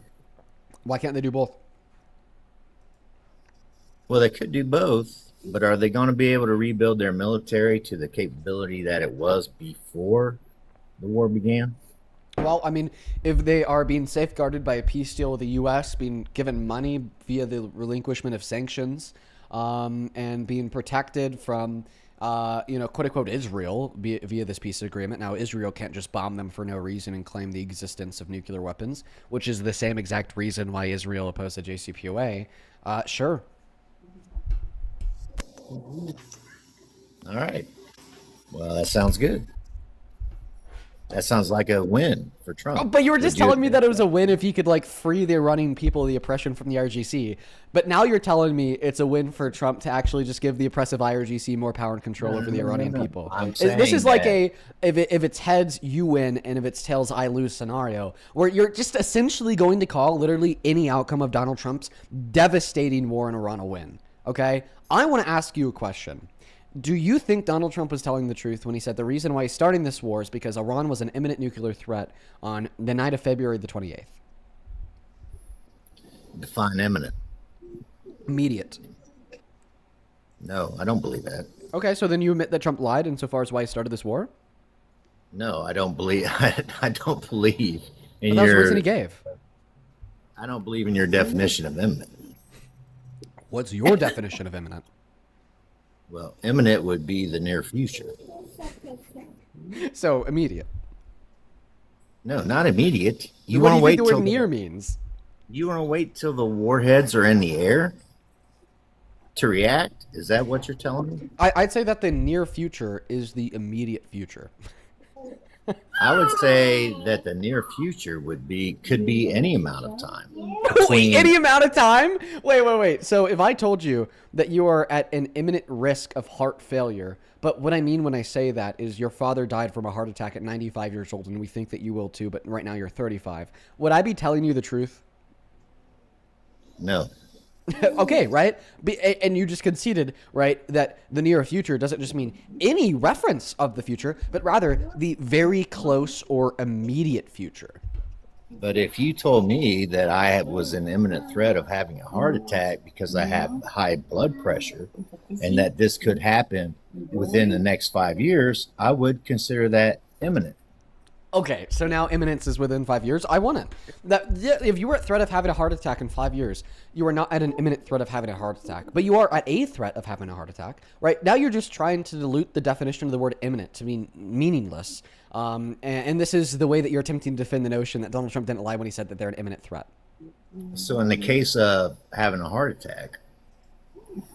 Why can't they do both? Well, they could do both, but are they going to be able to rebuild their military to the capability that it was before the war began? Well, I mean, if they are being safeguarded by a peace deal with the U.S., being given money via the relinquishment of sanctions, and being protected from, quote unquote, Israel via this peace agreement. Now, Israel can't just bomb them for no reason and claim the existence of nuclear weapons, which is the same exact reason why Israel opposed the JCPOA. Sure. All right. Well, that sounds good. That sounds like a win for Trump. Oh, but you were just telling me that it was a win if he could free the Iranian people of the oppression from the IRGC. But now you're telling me it's a win for Trump to actually just give the oppressive IRGC more power and control over the Iranian people. This is like if it's heads, you win, and if it's tails, I lose scenario, where you're just essentially going to call literally any outcome of Donald Trump's devastating war in Iran a win. Okay? I want to ask you a question. Do you think Donald Trump was telling the truth when he said the reason why he's starting this war is because Iran was an imminent nuclear threat on the night of February the 28th? Define imminent. Immediate. No, I don't believe that. Okay, so then you admit that Trump lied insofar as why he started this war? No, I don't believe. I don't believe in But that was the reason he gave. I don't believe in your definition of imminent. What's your definition of imminent? Well, imminent would be the near future. So immediate. No, not immediate. You want to wait till the word near means? You want to wait till the warheads are in the air to react? Is that what you're telling me? I'd say that the near future is the immediate future. I would say that the near future could be any amount of time. Any amount of time? Wait. So if I told you that you are at an imminent risk of heart failure, but what I mean when I say that is your father died from a heart attack at 95 years old, and we think that you will too, but right now you're 35. Would I be telling you the truth? No. Okay, right? And you just conceded, right, that the near future doesn't just mean any reference of the future, but rather the very close or immediate future. But if you told me that I was in imminent threat of having a heart attack because I have high blood pressure and that this could happen within the next 5 years, I would consider that imminent. Okay, so now imminence is within 5 years. I want it. If you were at threat of having a heart attack in 5 years, you are not at an imminent threat of having a heart attack, but you are at a threat of having a heart attack, right? Now you're just trying to dilute the definition of the word imminent to mean meaningless. And this is the way that you're attempting to defend the notion that Donald Trump didn't lie when he said that they're an imminent threat. So in the case of having a heart attack,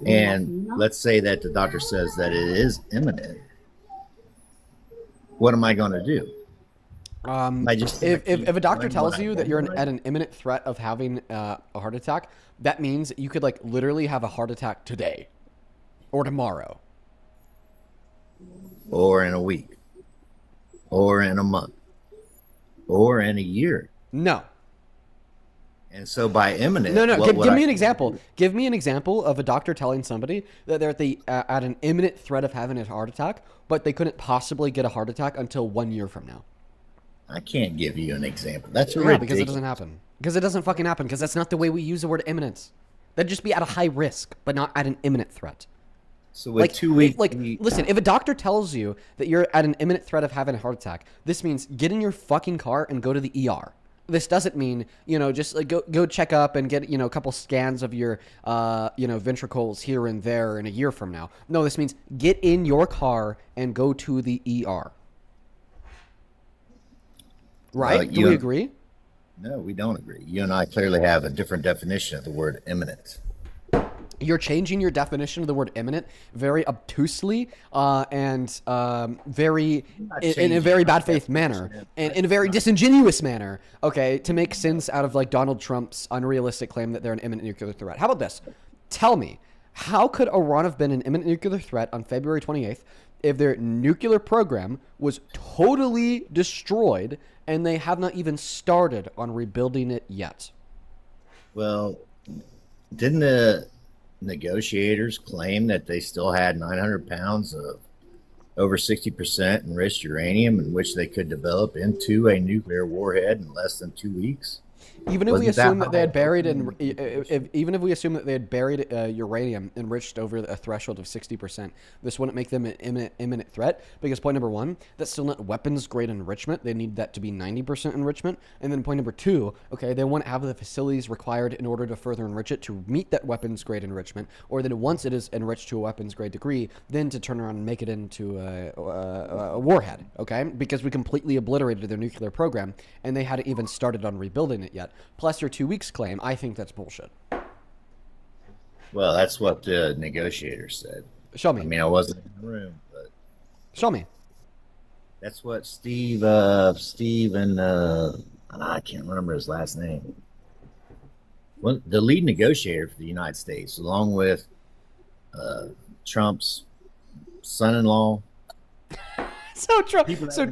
and let's say that the doctor says that it is imminent, what am I going to do? If a doctor tells you that you're at an imminent threat of having a heart attack, that means you could literally have a heart attack today or tomorrow. or in a week, or in a month, or in a year. No. And so by imminent, No, what give me I- an example. Give me an example of a doctor telling somebody that they're at an imminent threat of having a heart attack, but they couldn't possibly get a heart attack until 1 year from now. I can't give you an example. That's Yeah, ridiculous. because it doesn't happen. Because it doesn't fucking happen. Because that's not the way we use the word imminent. That'd just be at a high risk, but not at an imminent threat. So with 2 weeks, listen, if a doctor tells you that you're at an imminent threat of having a heart attack, this means get in your fucking car and go to the ER. This doesn't mean, just like go check up and get, a couple scans of your, ventricles here and there in a year from now. No, this means get in your car and go to the ER. Right? Do we agree? No, we don't agree. You and I clearly have a different definition of the word imminent. You're changing your definition of the word imminent very obtusely and very in a very bad faith manner and in a very disingenuous manner, okay, to make sense out of like Donald Trump's unrealistic claim that they're an imminent nuclear threat. How about this? Tell me, how could Iran have been an imminent nuclear threat on February 28th if their nuclear program was totally destroyed and they have not even started on rebuilding it yet? Well, didn't the negotiators claim that they still had 900 pounds of over 60% enriched uranium in which they could develop into a nuclear warhead in less than 2 weeks? Even if we assume that they had buried even if we assume that they had buried uranium enriched over a threshold of 60%, this wouldn't make them an imminent threat, because point number one, that's still not weapons grade enrichment. They need that to be 90% enrichment. And then point number two, okay, they wouldn't have the facilities required in order to further enrich it to meet that weapons grade enrichment, or then once it is enriched to a weapons grade degree, then to turn around and make it into a warhead, okay? Because we completely obliterated their nuclear program and they hadn't even started on rebuilding it yet. Plus your 2 weeks claim, I think that's bullshit. Well, that's what the negotiators said. Show me. I mean, I wasn't in the room, but show me. That's what Steve and I can't remember his last name. Well, the lead negotiator for the United States, along with Trump's son-in-law.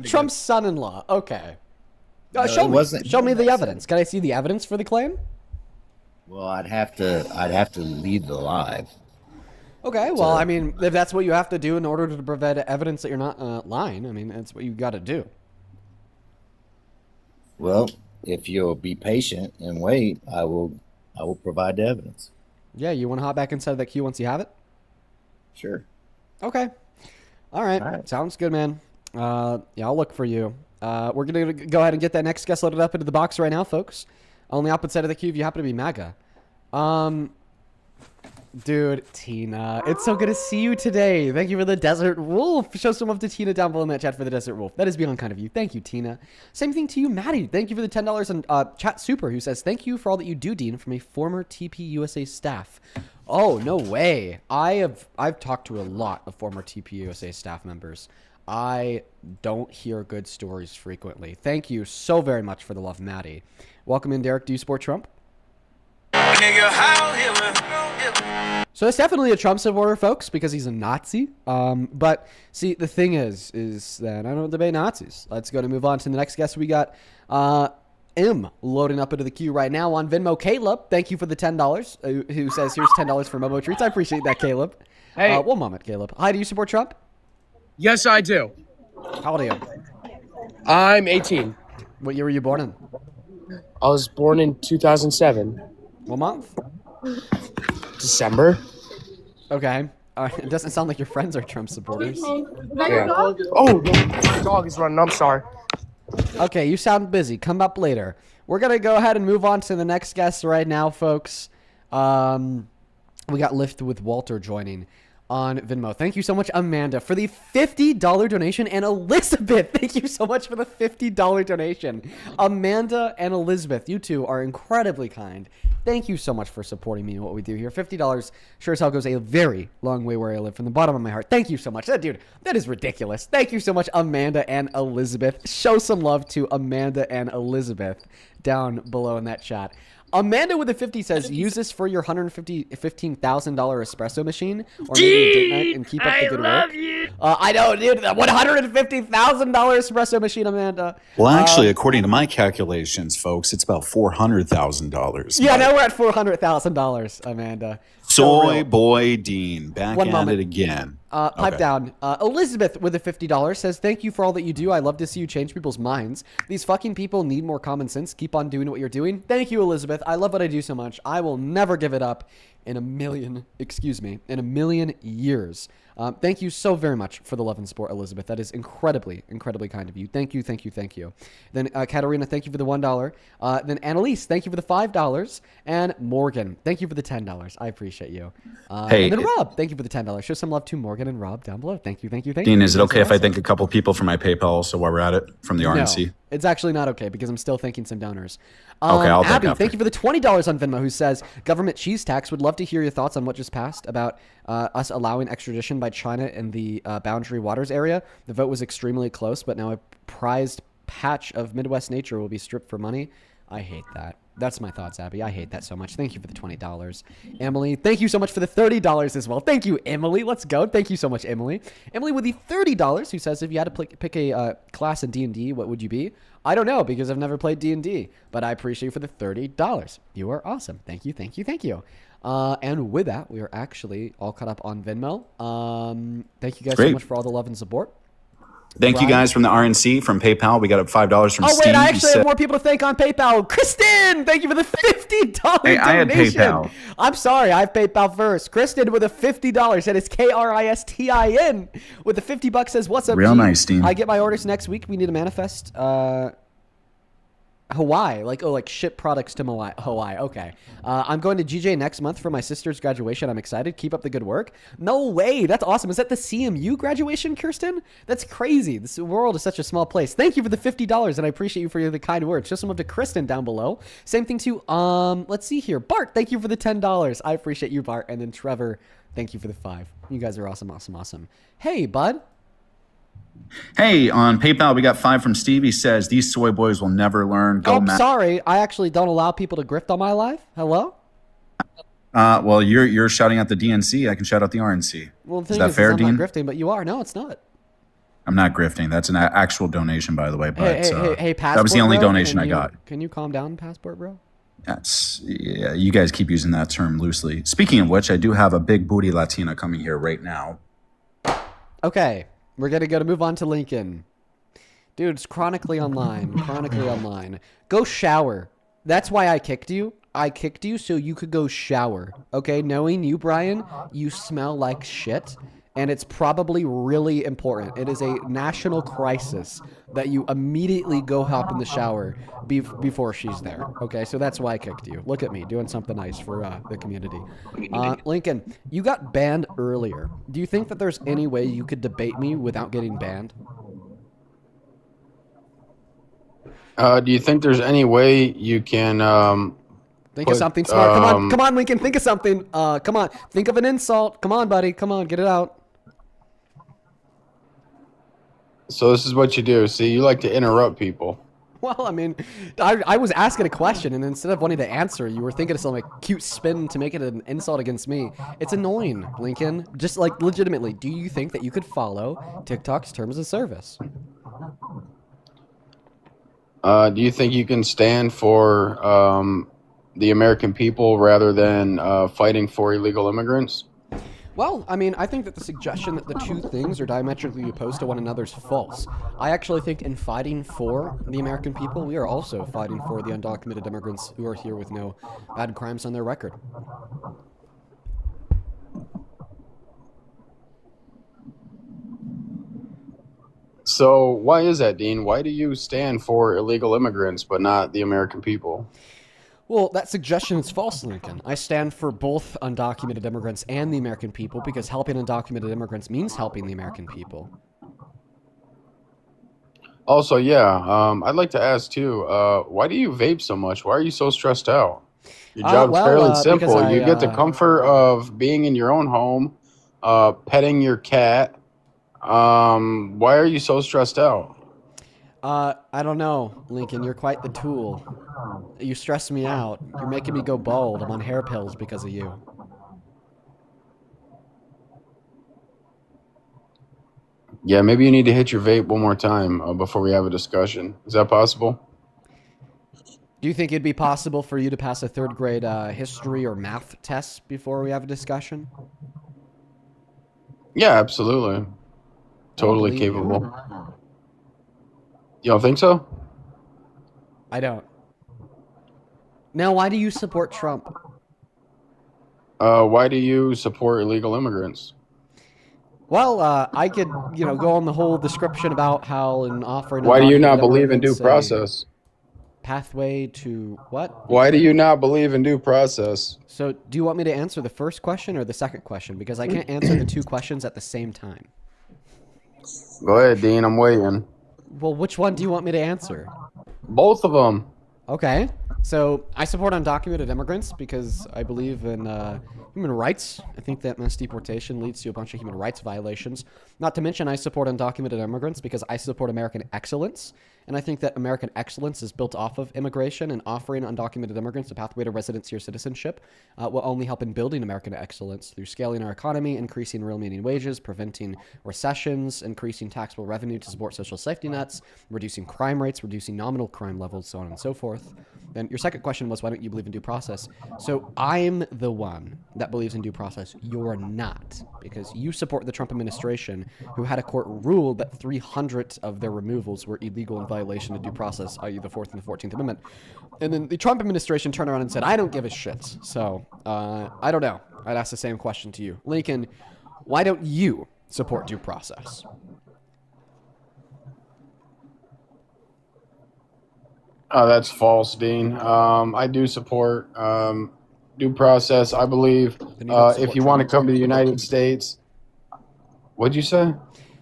Trump's son-in-law. Okay. No, Show me the evidence. Can I see the evidence for the claim? Well, I'd have to leave the live. Okay, well, I mean, if that's what you have to do in order to provide evidence that you're not lying, I mean, that's what you got to do. Well, if you'll be patient and wait, I will provide the evidence. Yeah, you want to hop back inside that queue once you have it? Sure. Okay. All right. Sounds good, man. Yeah, I'll look for you. We're going to go ahead and get that next guest loaded up into the box right now, folks. On the opposite side of the queue if you happen to be MAGA. Dude, Tina, it's so good to see you today. Thank you for the Desert Wolf. Show some love to Tina down below in that chat for the Desert Wolf. That is beyond kind of you. Thank you, Tina. Same thing to you, Maddie. Thank you for the $10 and Chat Super, who says, thank you for all that you do, Dean, from a former TP USA staff. Oh, no way. I've talked to a lot of former TP USA staff members. I don't hear good stories frequently. Thank you so very much for the love, Maddie. Welcome in, Derek. Do you support Trump? So it's definitely a Trump supporter, folks, because he's a Nazi. But see, the thing is that I don't debate Nazis. Let's go to move on to the next guest. We got M loading up into the queue right now on Venmo. Caleb, thank you for the $10. Who says here's $10 for Momo Treats. I appreciate that, Caleb. Hey, one moment, Caleb. Hi, do you support Trump? Yes, I do. How old are you? I'm 18. What year were you born in? I was born in 2007. What month? December. Okay. It doesn't sound like your friends are Trump supporters. Yeah. Oh, no, my dog is running. I'm sorry. Okay, you sound busy. Come up later. We're going to go ahead and move on to the next guest right now, folks. We got Lift with Walter joining on Venmo. Thank you so much, Amanda, for the $50 donation, and Elizabeth, thank you so much for the $50 donation. Amanda and Elizabeth, you two are incredibly kind. Thank you so much for supporting me and what we do here. $50 sure as hell goes a very long way where I live, from the bottom of my heart. Thank you so much. That is ridiculous. Thank you so much, Amanda and Elizabeth. Show some love to Amanda and Elizabeth down below in that chat. Amanda with a 50 says, use this for your $115,000 espresso machine or maybe a date night and keep up the good work. I know, dude. The $150,000 espresso machine, Amanda. Well, actually, according to my calculations, folks, it's about $400,000. Yeah, now we're at $400,000, Amanda. Soy boy Dean, back One at moment. it again. Pipe down. Elizabeth with a $50 says, thank you for all that you do. I love to see you change people's minds. These fucking people need more common sense. Keep on doing what you're doing. Thank you, Elizabeth. I love what I do so much. I will never give it up in a million years. Thank you so very much for the love and support, Elizabeth. That is incredibly, incredibly kind of you. Thank you, thank you, thank you. Then Katarina, thank you for the $1. Then Annalise, thank you for the $5. And Morgan, thank you for the $10. I appreciate you. Hey, and then Rob, thank you for the $10. Show some love to Morgan and Rob down below. Thank you, thank you, thank you. Dean, is it You guys okay are if I awesome. thank a couple people from my PayPal also while we're at it from the RNC? No, it's actually not okay because I'm still thanking some donors. Okay, I'll thank Abby, after. thank you for the $20 on Venmo, who says, government cheese tax. Would love to hear your thoughts on what just passed about us allowing extradition by China in the boundary waters area. The vote was extremely close, but now a prized patch of Midwest nature will be stripped for money. I hate that. That's my thoughts, Abby. I hate that so much. Thank you for the $20. Emily, thank you so much for the $30 as well. Thank you, Emily. Let's go. Thank you so much, Emily. Emily with the $30, who says, if you had to pick a class in D&D, what would you be? I don't know because I've never played D&D, but I appreciate you for the $30. You are awesome. Thank you, thank you, thank you. And with that, we are actually all caught up on Venmo. Thank you guys so Great. much for all the love and support. Thank you Ryan? guys from the RNC, from PayPal. We got up $5 from Oh, Steve. wait, I He actually said- have more people to thank on PayPal. Kristen, thank you for the $50 Hey, I had donation. PayPal. I'm sorry, I have PayPal first. Kristen with a $50. That is Kristin with the $50 says, what's up, Real G? nice, Dean. I get my orders next week. We need to manifest Hawaii, like ship products to Hawaii. Okay. I'm going to GJ next month for my sister's graduation. I'm excited. Keep up the good work. No way. That's awesome. Is that the CMU graduation, Kirsten? That's crazy. This world is such a small place. Thank you for the $50, and I appreciate you for the kind words. Just some love to Kristen down below. Same thing to, let's see here. Bart, thank you for the $10. I appreciate you, Bart. And then Trevor, thank you for the $5. You guys are awesome, awesome, awesome. Hey, bud. Hey, on PayPal, we got $5 from Steve. He says, these soy boys will never learn. Go, Oh, Matt. sorry. I actually don't allow people to grift on my live. Hello? Well, you're shouting out the DNC. I can shout out the RNC. Well, the Is thing that fair, I'm Dean? not grifting, but you are. No, it's not. I'm not grifting. That's an actual donation, by the way. But Hey, Passport, that was the only bro, donation can I you- got. Can you calm down, Passport, bro? Yeah, you guys keep using that term loosely. Speaking of which, I do have a big booty Latina coming here right now. Okay, we're gonna move on to Lincoln. Dude, it's chronically online. Chronically online. Go shower. That's why I kicked you. I kicked you so you could go shower. Okay, knowing you, Brian, you smell like shit. And it's probably really important. It is a national crisis that you immediately go hop in the shower before she's there. Okay, so that's why I kicked you. Look at me doing something nice for the community. Lincoln, you got banned earlier. Do you think that there's any way you could debate me without getting banned? Do you think there's any way you can Think of something smart. Come on, Lincoln. Think of something. Come on. Think of an insult. Come on, buddy. Come on, get it out. So this is what you do. See, you like to interrupt people. Well, I mean, I was asking a question, and instead of wanting to answer, you were thinking of some like cute spin to make it an insult against me. It's annoying, Lincoln. Just like legitimately, do you think that you could follow TikTok's terms of service? Do you think you can stand for the American people rather than fighting for illegal immigrants? Well, I mean, I think that the suggestion that the two things are diametrically opposed to one another is false. I actually think in fighting for the American people, we are also fighting for the undocumented immigrants who are here with no bad crimes on their record. So why is that, Dean? Why do you stand for illegal immigrants but not the American people? Well, that suggestion is false, Lincoln. I stand for both undocumented immigrants and the American people because helping undocumented immigrants means helping the American people. Also, yeah, I'd like to ask too, why do you vape so much? Why are you so stressed out? Your job's fairly simple. You get the comfort of being in your own home, petting your cat. Why are you so stressed out? I don't know, Lincoln. You're quite the tool. You stress me out. You're making me go bald. I'm on hair pills because of you. Yeah, maybe you need to hit your vape one more time before we have a discussion. Is that possible? Do you think it'd be possible for you to pass a third grade history or math test before we have a discussion? Yeah, absolutely. Totally capable. You don't think so? I don't. Now, why do you support Trump? Why do you support illegal immigrants? Well, I could, go on the whole description about how an offering. Why do you not believe in due process? Pathway to what? Why do you not believe in due process? So, do you want me to answer the first question or the second question? Because I can't answer the two questions at the same time. Go ahead, Dean. I'm waiting. Well, which one do you want me to answer? Both of them. Okay. So I support undocumented immigrants because I believe in human rights. I think that mass deportation leads to a bunch of human rights violations. Not to mention I support undocumented immigrants because I support American excellence. And I think that American excellence is built off of immigration, and offering undocumented immigrants a pathway to residency or citizenship will only help in building American excellence through scaling our economy, increasing real median wages, preventing recessions, increasing taxable revenue to support social safety nets, reducing crime rates, reducing nominal crime levels, so on and so forth. Then your second question was, why don't you believe in due process? So I'm the one that believes in due process. You're not, because you support the Trump administration, who had a court rule that 300 of their removals were illegal in violation of due process, i.e. the 4th and the 14th Amendment. And then the Trump administration turned around and said, I don't give a shit. So I don't know. I'd ask the same question to you. Lincoln, why don't you support due process? That's false, Dean. I do support due process. I believe if you want to come to the United States, what'd you say?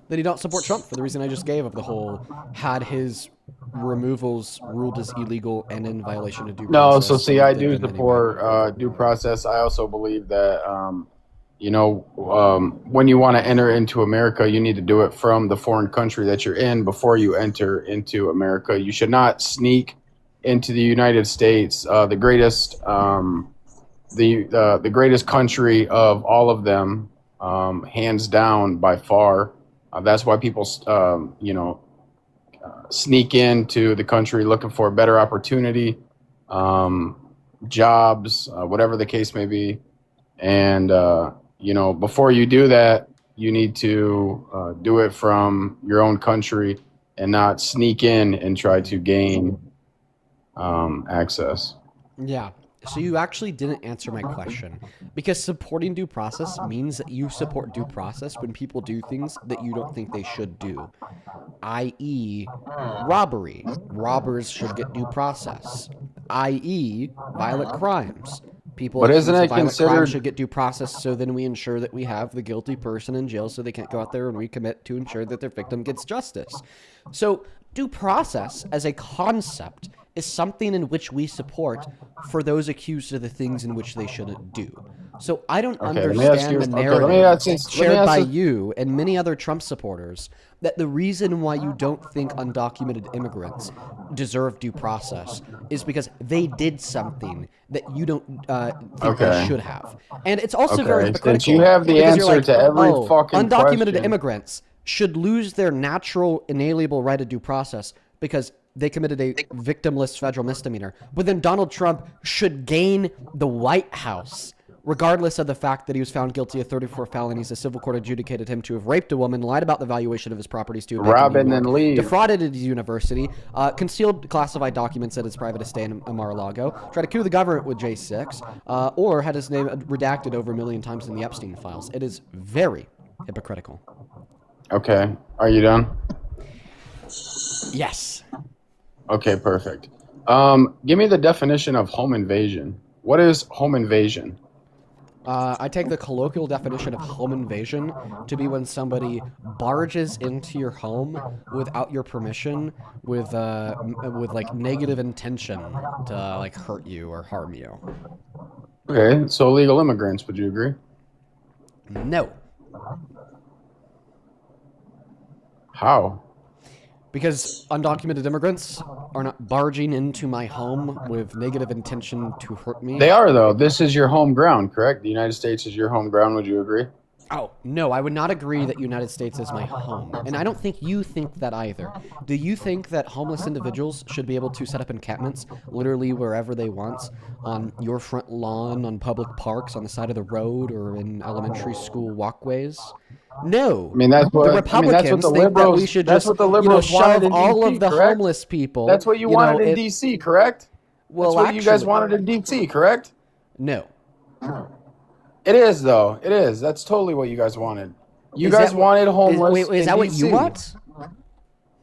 That he don't support Trump for the reason I just gave of the whole had his removals ruled as illegal and in violation of due process. No, so see, I do support due process. I also believe that, when you want to enter into America, you need to do it from the foreign country that you're in before you enter into America. You should not sneak into the United States, the greatest country of all of them, hands down by far. That's why people, sneak into the country looking for a better opportunity, jobs, whatever the case may be. And, before you do that, you need to do it from your own country and not sneak in and try to gain access. Yeah. So you actually didn't answer my question, because supporting due process means that you support due process when people do things that you don't think they should do, i.e. robbery. Robbers should get due process, i.e. violent crimes. People But isn't it violent considered- crimes should get due process, so then we ensure that we have the guilty person in jail so they can't go out there and recommit, to ensure that their victim gets justice. So due process as a concept is something in which we support for those accused of the things in which they shouldn't do. So I don't understand the narrative shared by you and many other Trump supporters that the reason why you don't think undocumented immigrants deserve due process is because they did something that you don't think they should have. And it's also very hypocritical. Since you have the because you're answer to every fucking undocumented question. immigrants should lose their natural inalienable right of due process because they committed a victimless federal misdemeanor. But then Donald Trump should gain the White House, regardless of the fact that he was found guilty of 34 felonies. A civil court adjudicated him to have raped a woman, lied about the valuation of his properties to a bank in Rob New and York, then leave. defrauded his university, concealed classified documents at his private estate in Mar-a-Lago, tried to coup the government with J6, or had his name redacted over 1 million times in the Epstein files. It is very hypocritical. Okay. Are you done? Yes. Okay, perfect. Give me the definition of home invasion. What is home invasion? I take the colloquial definition of home invasion to be when somebody barges into your home without your permission, with like negative intention to like hurt you or harm you. Okay, so illegal immigrants, would you agree? No. How? Because undocumented immigrants are not barging into my home with negative intention to hurt me. They are, though. This is your home ground, correct? The United States is your home ground. Would you agree? Oh, no, I would not agree that United States is my home. And I don't think you think that either. Do you think that homeless individuals should be able to set up encampments literally wherever they want? On your front lawn, on public parks, on the side of the road, or in elementary school walkways? No. I mean, that's what the Republicans that's what the think liberals. that we should that's just, what the liberals shove wanted in all DC, of the correct? homeless people. That's what you wanted in DC, correct? Well, that's what you guys wanted in DC, correct? No. It is, though. It is. That's totally what you guys wanted. You Is guys that- wanted homeless. Is that what you DC. want?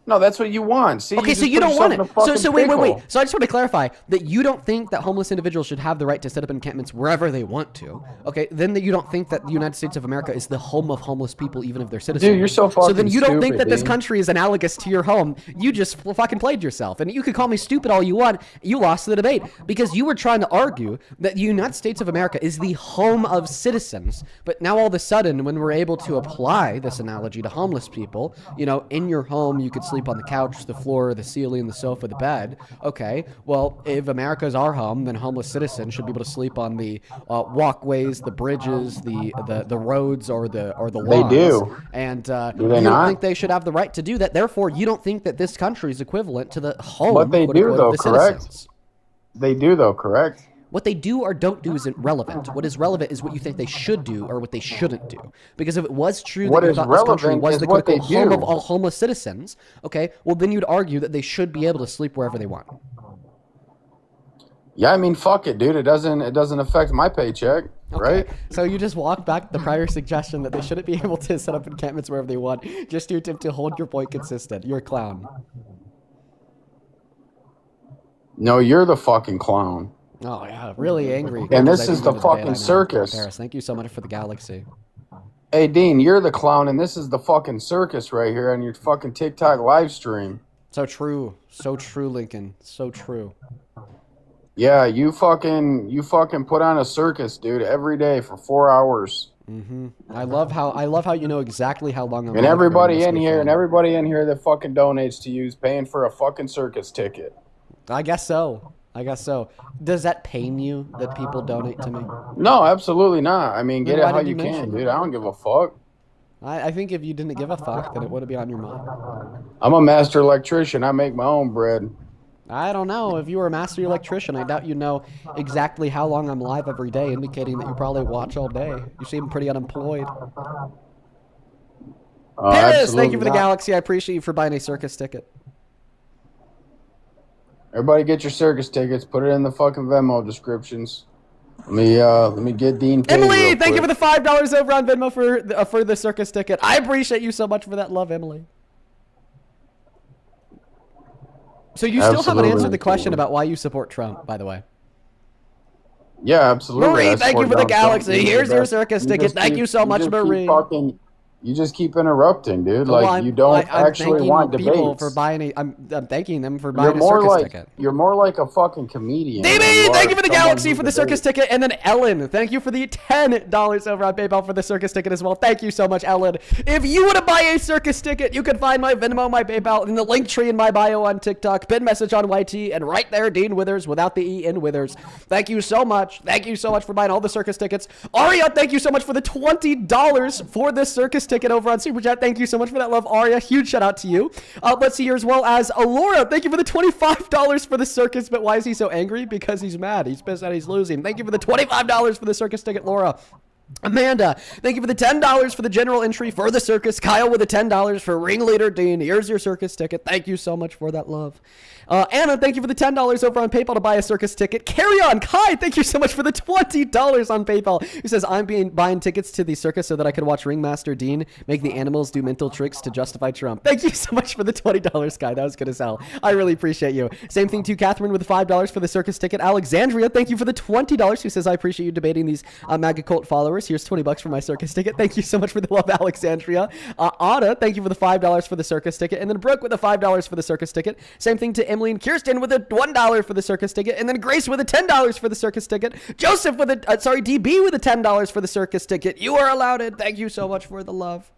No, that's what you want. See, Okay, so just you put don't want yourself it. in a So fucking wait. pickle. So I just want to clarify that you don't think that homeless individuals should have the right to set up encampments wherever they want to. Okay, then that you don't think that the United States of America is the home of homeless people, even if they're citizens. Dude, you're so So then fucking you don't think stupid, that this dude. country is analogous to your home. You just fucking played yourself, and you could call me stupid all you want. You lost the debate because you were trying to argue that the United States of America is the home of citizens. But now all of a sudden, when we're able to apply this analogy to homeless people, you know, in your home you could sleep on the couch, the floor, the ceiling, the sofa, the bed. Okay, well, if America's our home, then homeless citizens should be able to sleep on the walkways, the bridges, the roads, or the lawns. They do. And Do you they don't not? think they should have the right to do that. Therefore, you don't think that this country is equivalent to the home. But they quote do, unquote, though, of the correct? citizens. They do, though, correct? What they do or don't do isn't relevant. What is relevant is what you think they should do or what they shouldn't do. Because if it was true What that you is thought this country relevant was is the what quote-unquote they home do. of all homeless citizens, okay, well then you'd argue that they should be able to sleep wherever they want. Yeah, I mean, fuck it, dude. It doesn't affect my paycheck, right? So you just walked back the prior suggestion that they shouldn't be able to set up encampments wherever they want, just to attempt to hold your point consistent. You're a clown. No, you're the fucking clown. Oh yeah, really angry. And because this I is didn't the win debate. fucking I know. circus. Paris, thank you so much for the galaxy. Hey, Dean, you're the clown, and this is the fucking circus right here on your fucking TikTok live stream. So true, Lincoln, so true. Yeah, you fucking put on a circus, dude, every day for 4 hours. Mm-hmm. I love how you know exactly how long I'm. And everybody in here that fucking donates to you is paying for a fucking circus ticket. I guess so. Does that pain you that people donate to me? No, absolutely not. I mean, get Then it why how did you you can, mention dude. it? I don't give a fuck. I think if you didn't give a fuck, then it would have been on your mind. I'm a master electrician. I make my own bread. I don't know. If you were a master electrician, I doubt you know exactly how long I'm live every day, indicating that you probably watch all day. You seem pretty unemployed. Paris, thank you for the galaxy. I appreciate you for buying a circus ticket. Everybody get your circus tickets. Put it in the fucking Venmo descriptions. Let me get Dean paid Emily, real thank you for quick. the $5 over on Venmo for the circus ticket. I appreciate you so much for that love, Emily. So you still haven't answered the question about why you support Trump, by the way. Yeah, absolutely. Marie, I thank you support for the Donald Trump. galaxy. He's the Here's your best. circus ticket. Thank you so much, just keep Marie. You just keep interrupting, dude. Well, Like you don't I'm actually thanking want people debates. for buying I'm thanking them for You're buying a more circus like ticket. you're more like a fucking comedian. than DB, are thank you for the someone galaxy who for the circus debates. ticket. And then Ellen, thank you for the $10 over on PayPal for the circus ticket as well. Thank you so much, Ellen. If you want to buy a circus ticket, you can find my Venmo, my PayPal, in the link tree in my bio on TikTok, pin message on YT, and right there, Dean Withers without the E in Withers. Thank you so much. Thank you so much for buying all the circus tickets. Aria, thank you so much for the $20 for this circus ticket over on Super Chat. Thank you so much for that love, Aria. Huge shout out to you. Let's see here as well as Alora. Thank you for the $25 for the circus. But why is he so angry? Because he's mad. He's pissed that he's losing. Thank you for the $25 for the circus ticket, Laura. Amanda, thank you for the $10 for the general entry for the circus. Kyle with the $10 for ringleader Dean. Here's your circus ticket. Thank you so much for that love. Anna, thank you for the $10 over on PayPal to buy a circus ticket. Carry on. Kai, thank you so much for the $20 on PayPal. Who says, I'm buying tickets to the circus so that I could watch Ringmaster Dean make the animals do mental tricks to justify Trump. Thank you so much for the $20, Kai. That was good as hell. I really appreciate you. Same thing to Catherine with the $5 for the circus ticket. Alexandria, thank you for the $20. Who says, I appreciate you debating these MAGA cult followers. Here's $20 for my circus ticket. Thank you so much for the love, Alexandria. Anna, thank you for the $5 for the circus ticket. And then Brooke with the $5 for the circus ticket. Same thing to Emily and Kirsten with a $1 for the circus ticket. And then Grace with a $10 for the circus ticket. Joseph with a, DB with a $10 for the circus ticket. You are allowed it. Thank you so much for the love.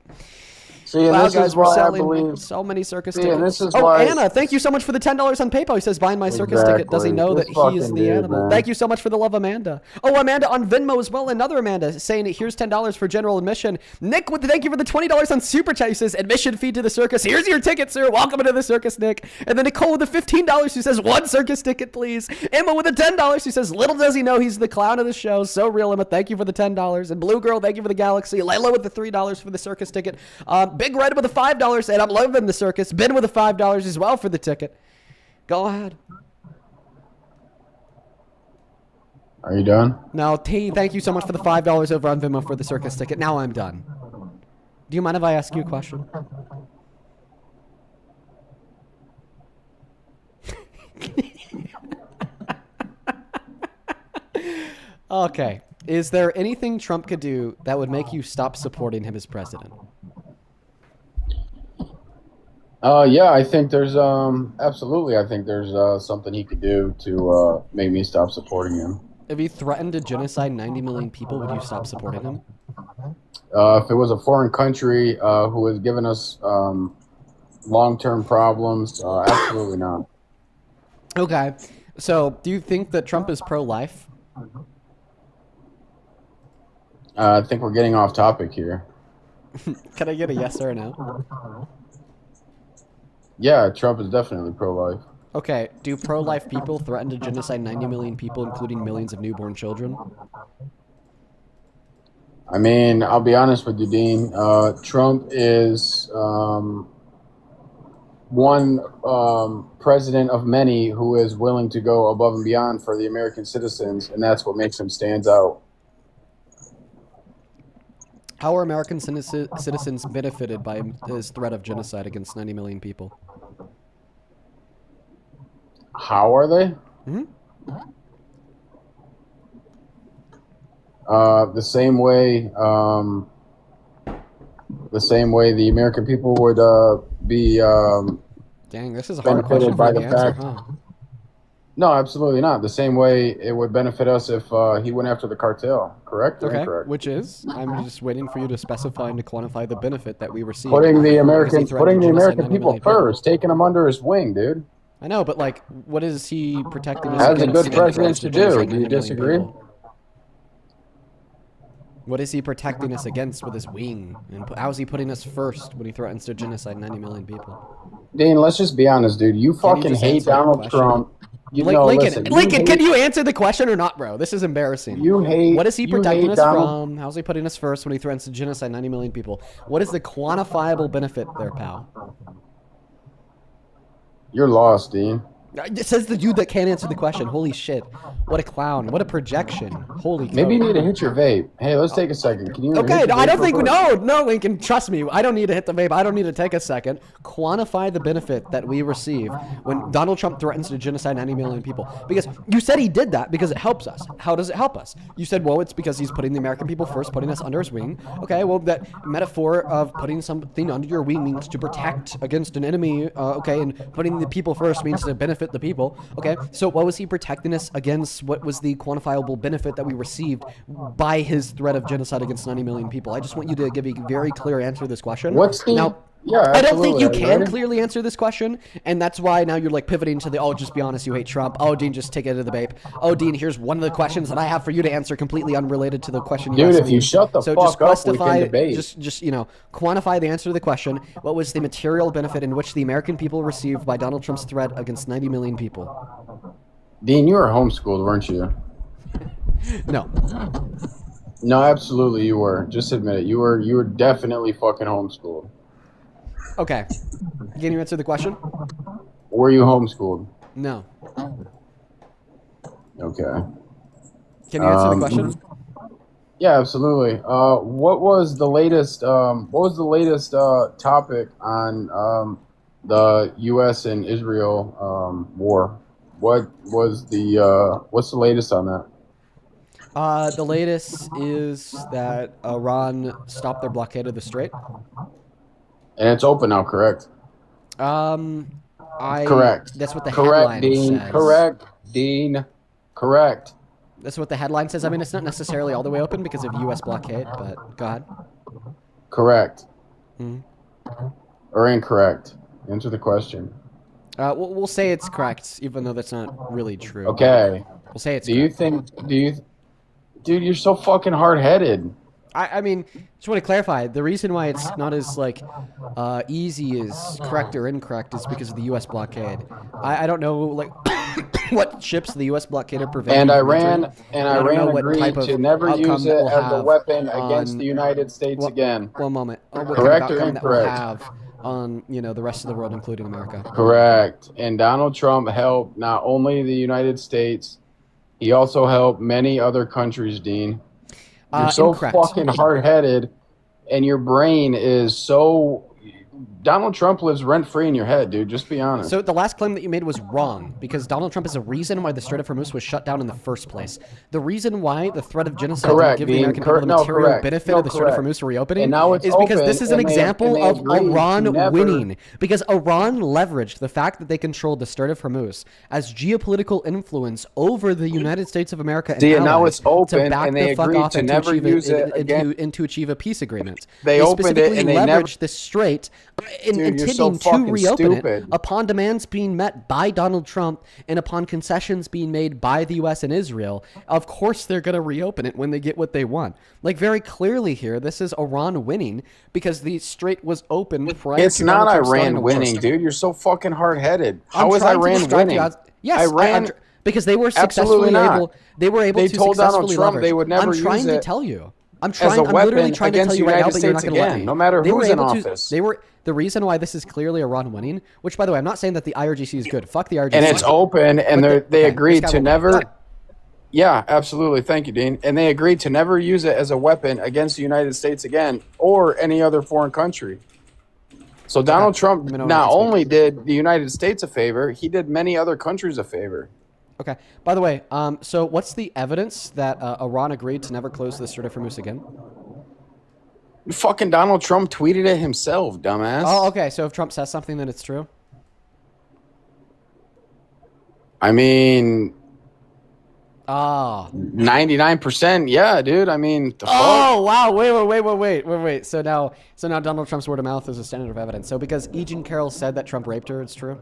See, and Wow, this guys, is we're why I selling believe. so many circus See, tickets. and this is Oh, why. Anna, thank you so much for the $10 on PayPal. He says, buying my circus ticket. Does he know that This he is fucking the dude, animal? man. Thank you so much for the love, Amanda. Oh, Amanda on Venmo as well. Another Amanda saying, here's $10 for general admission. Nick, thank you for the $20 on Super Chat. He says, admission fee to the circus. Here's your ticket, sir. Welcome to the circus, Nick. And then Nicole with the $15 who says, one circus ticket, please. Emma with the $10 who says, little does he know he's the clown of the show. So real, Emma. Thank you for the $10. And Blue Girl, thank you for the Galaxy. Layla with the $3 for the circus ticket. Big Red with the $5, and I'm loving the circus. Ben with the $5 as well for the ticket. Go ahead. Are you done? No, T, thank you so much for the $5 over on Venmo for the circus ticket. Now I'm done. Do you mind if I ask you a question? Okay. Is there anything Trump could do that would make you stop supporting him as president? Yeah, I think there's absolutely. I think there's something he could do to make me stop supporting him. If he threatened to genocide 90 million people, would you stop supporting him? If it was a foreign country who has given us long-term problems, absolutely not. Okay. So, do you think that Trump is pro-life? I think we're getting off topic here. Can I get a yes or a no? Yeah, Trump is definitely pro-life. Okay. Do pro-life people threaten to genocide 90 million people, including millions of newborn children? I mean, I'll be honest with you, Dean. Trump is one president of many who is willing to go above and beyond for the American citizens, and that's what makes him stand out. How are American citizens benefited by his threat of genocide against 90 million people? How are they? Hmm? The same way the American people would be Dang, this is a hard question benefited by for the you to answer, fact. huh? No, absolutely not. The same way it would benefit us if he went after the cartel. Correct or Okay, incorrect? which is? I'm just waiting for you to specify and to quantify the benefit that we receive. Putting the because he American threatened to genocide 90 people million people. first, taking them under his wing, dude. I know, but like, what is he protecting us As a against good when he president threatens to do. genocide Do 90 you million disagree? people? What is he protecting us against with his wing? And how is he putting us first when he threatens to genocide 90 million people? Dean, let's just be honest, dude. You fucking just hate answer the Donald question? Trump. You Like, know, Lincoln, listen, Lincoln, can you answer the question or not, bro? This is embarrassing. What is he protecting us from? How's he putting us first when he threatens to genocide 90 million people? What is the quantifiable benefit there, pal? You're lost, Dean. It says the dude that can't answer the question. Holy shit. What a clown. What a projection. Holy Maybe you cow. need to hit your vape. Hey, let's take a second. Can you Okay, hit your I don't vape think, real quick? no, Lincoln, trust me. I don't need to hit the vape. I don't need to take a second. Quantify the benefit that we receive when Donald Trump threatens to genocide 90 million people. Because you said he did that because it helps us. How does it help us? You said, well, it's because he's putting the American people first, putting us under his wing. Okay, well, that metaphor of putting something under your wing means to protect against an enemy, okay, and putting the people first means to benefit the people. Okay, so what was he protecting us against? What was the quantifiable benefit that we received by his threat of genocide against 90 million people? I just want you to give a very clear answer to this question. What's the... Now, Yeah, I don't think absolutely. you Are you can ready? clearly answer this question, and that's why now you're like pivoting to the, oh, just be honest, you hate Trump. Oh, Dean, just take it to the vape. Oh, Dean, here's one of the questions that I have for you to answer completely unrelated to the question you Dude, asked if me. you shut the so fuck just up, we can quantify, debate. just you know, quantify the answer to the question. What was the material benefit in which the American people received by Donald Trump's threat against 90 million people? Dean, you were homeschooled, weren't you? No. No, absolutely you were. Just admit it. You were definitely fucking homeschooled. Okay. Can you answer the question? Were you homeschooled? No. Okay. Can you answer the question? Yeah, absolutely. What was the latest topic on the U.S. and Israel war? What was what's the latest on that? The latest is that Iran stopped their blockade of the Strait. And it's open now, correct? Correct. That's what the Correct, headline Dean. says. Correct, Dean. Correct. That's what the headline says. I mean, it's not necessarily all the way open because of U.S. blockade, but go ahead. Correct. Mhm. or incorrect? Answer the question. We'll say it's correct, even though that's not really true. Okay. We'll say it's Do you correct. think? Dude, you're so fucking hard-headed. I mean, just want to clarify. The reason why it's not as easy as correct or incorrect is because of the U.S. blockade. I don't know what ships the U.S. blockade are preventing. And from Iran entering. agreed to never use it as a weapon against the United States again. One moment. What Correct kind of or outcome that will incorrect? have on the rest of the world, including America. Correct. And Donald Trump helped not only the United States, he also helped many other countries, Dean. You're so Incorrect. fucking hard-headed, and your brain is so... Donald Trump lives rent-free in your head, dude. Just be honest. So the last claim that you made was wrong, because Donald Trump is a reason why the Strait of Hormuz was shut down in the first place. The reason why the threat of genocide Correct, didn't give the Dean. American people the material benefit of the Strait of correct. Hormuz reopening And now it's is because open, this is an and they example of agreed to Iran never- winning. Because Iran leveraged the fact that they controlled the Strait of Hormuz as geopolitical influence over the United States of America and See, and now allies it's open, to back and they the fuck agreed off to and never achieve use it again. and to achieve a peace agreement. They opened it, specifically and they leveraged never- this strait Dude, you're intending so to fucking reopen stupid. it upon demands being met by Donald Trump and upon concessions being made by the U.S. and Israel. Of course, they're going to reopen it when they get what they want. Like, very clearly here, this is Iran winning because the strait was open prior It's to not Donald Trump starting Iran a war. winning, dude. You're so fucking hard-headed. I'm How is trying to Iran describe to winning? you yes, Iran, because they were absolutely successfully not. able. They were able They to told Donald successfully Trump leverage. they would never I'm trying use to it tell you. I'm as trying. a I'm literally weapon trying to tell against you the right now, United but you're not States going to let again, me. no matter They who's were in able to- office. They were the reason why this is clearly Iran winning. Which, by the way, I'm not saying that the IRGC is good. Fuck the IRGC. And it's open, and But they okay, agreed this guy to will- never... Done. Yeah, absolutely. Thank you, Dean. And they agreed to never use it as a weapon against the United States again or any other foreign country. So Donald Trump Let me know when I not can speak. only did the United States a favor, he did many other countries a favor. Okay. By the way, so what's the evidence that Iran agreed to never close the Strait of Hormuz again? Fucking Donald Trump tweeted it himself, dumbass. Oh, okay. So if Trump says something, then it's true. I mean, Ah. 99%, yeah, dude. I mean, the fuck? Oh wow! Wait. So now Donald Trump's word of mouth is a standard of evidence. So because E. Jean Carroll said that Trump raped her, it's true.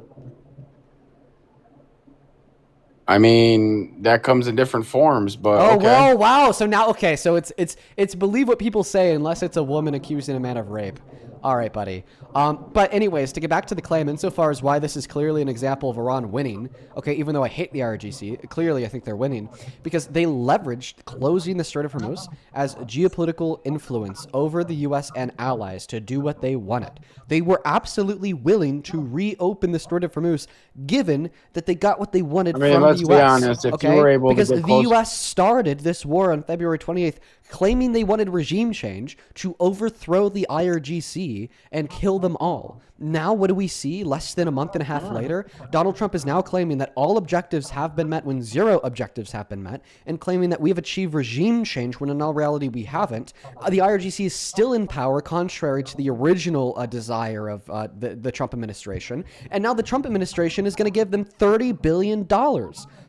I mean, that comes in different forms, but Oh okay. whoa! Wow! So now okay. So it's believe what people say unless it's a woman accusing a man of rape. All right, buddy. But anyways, to get back to the claim, insofar as why this is clearly an example of Iran winning, okay, even though I hate the IRGC, clearly I think they're winning, because they leveraged closing the Strait of Hormuz as geopolitical influence over the U.S. and allies to do what they wanted. They were absolutely willing to reopen the Strait of Hormuz, given that they got what they wanted I mean, from let's the be U.S. honest, if okay? you were able to because get the close- U.S. started this war on February 28th, claiming they wanted regime change to overthrow the IRGC and kill them all. Now, what do we see less than a month and a half later? Donald Trump is now claiming that all objectives have been met when zero objectives have been met, and claiming that we have achieved regime change when in all reality we haven't. The IRGC is still in power, contrary to the original desire of the Trump administration. And now the Trump administration is going to give them $30 billion.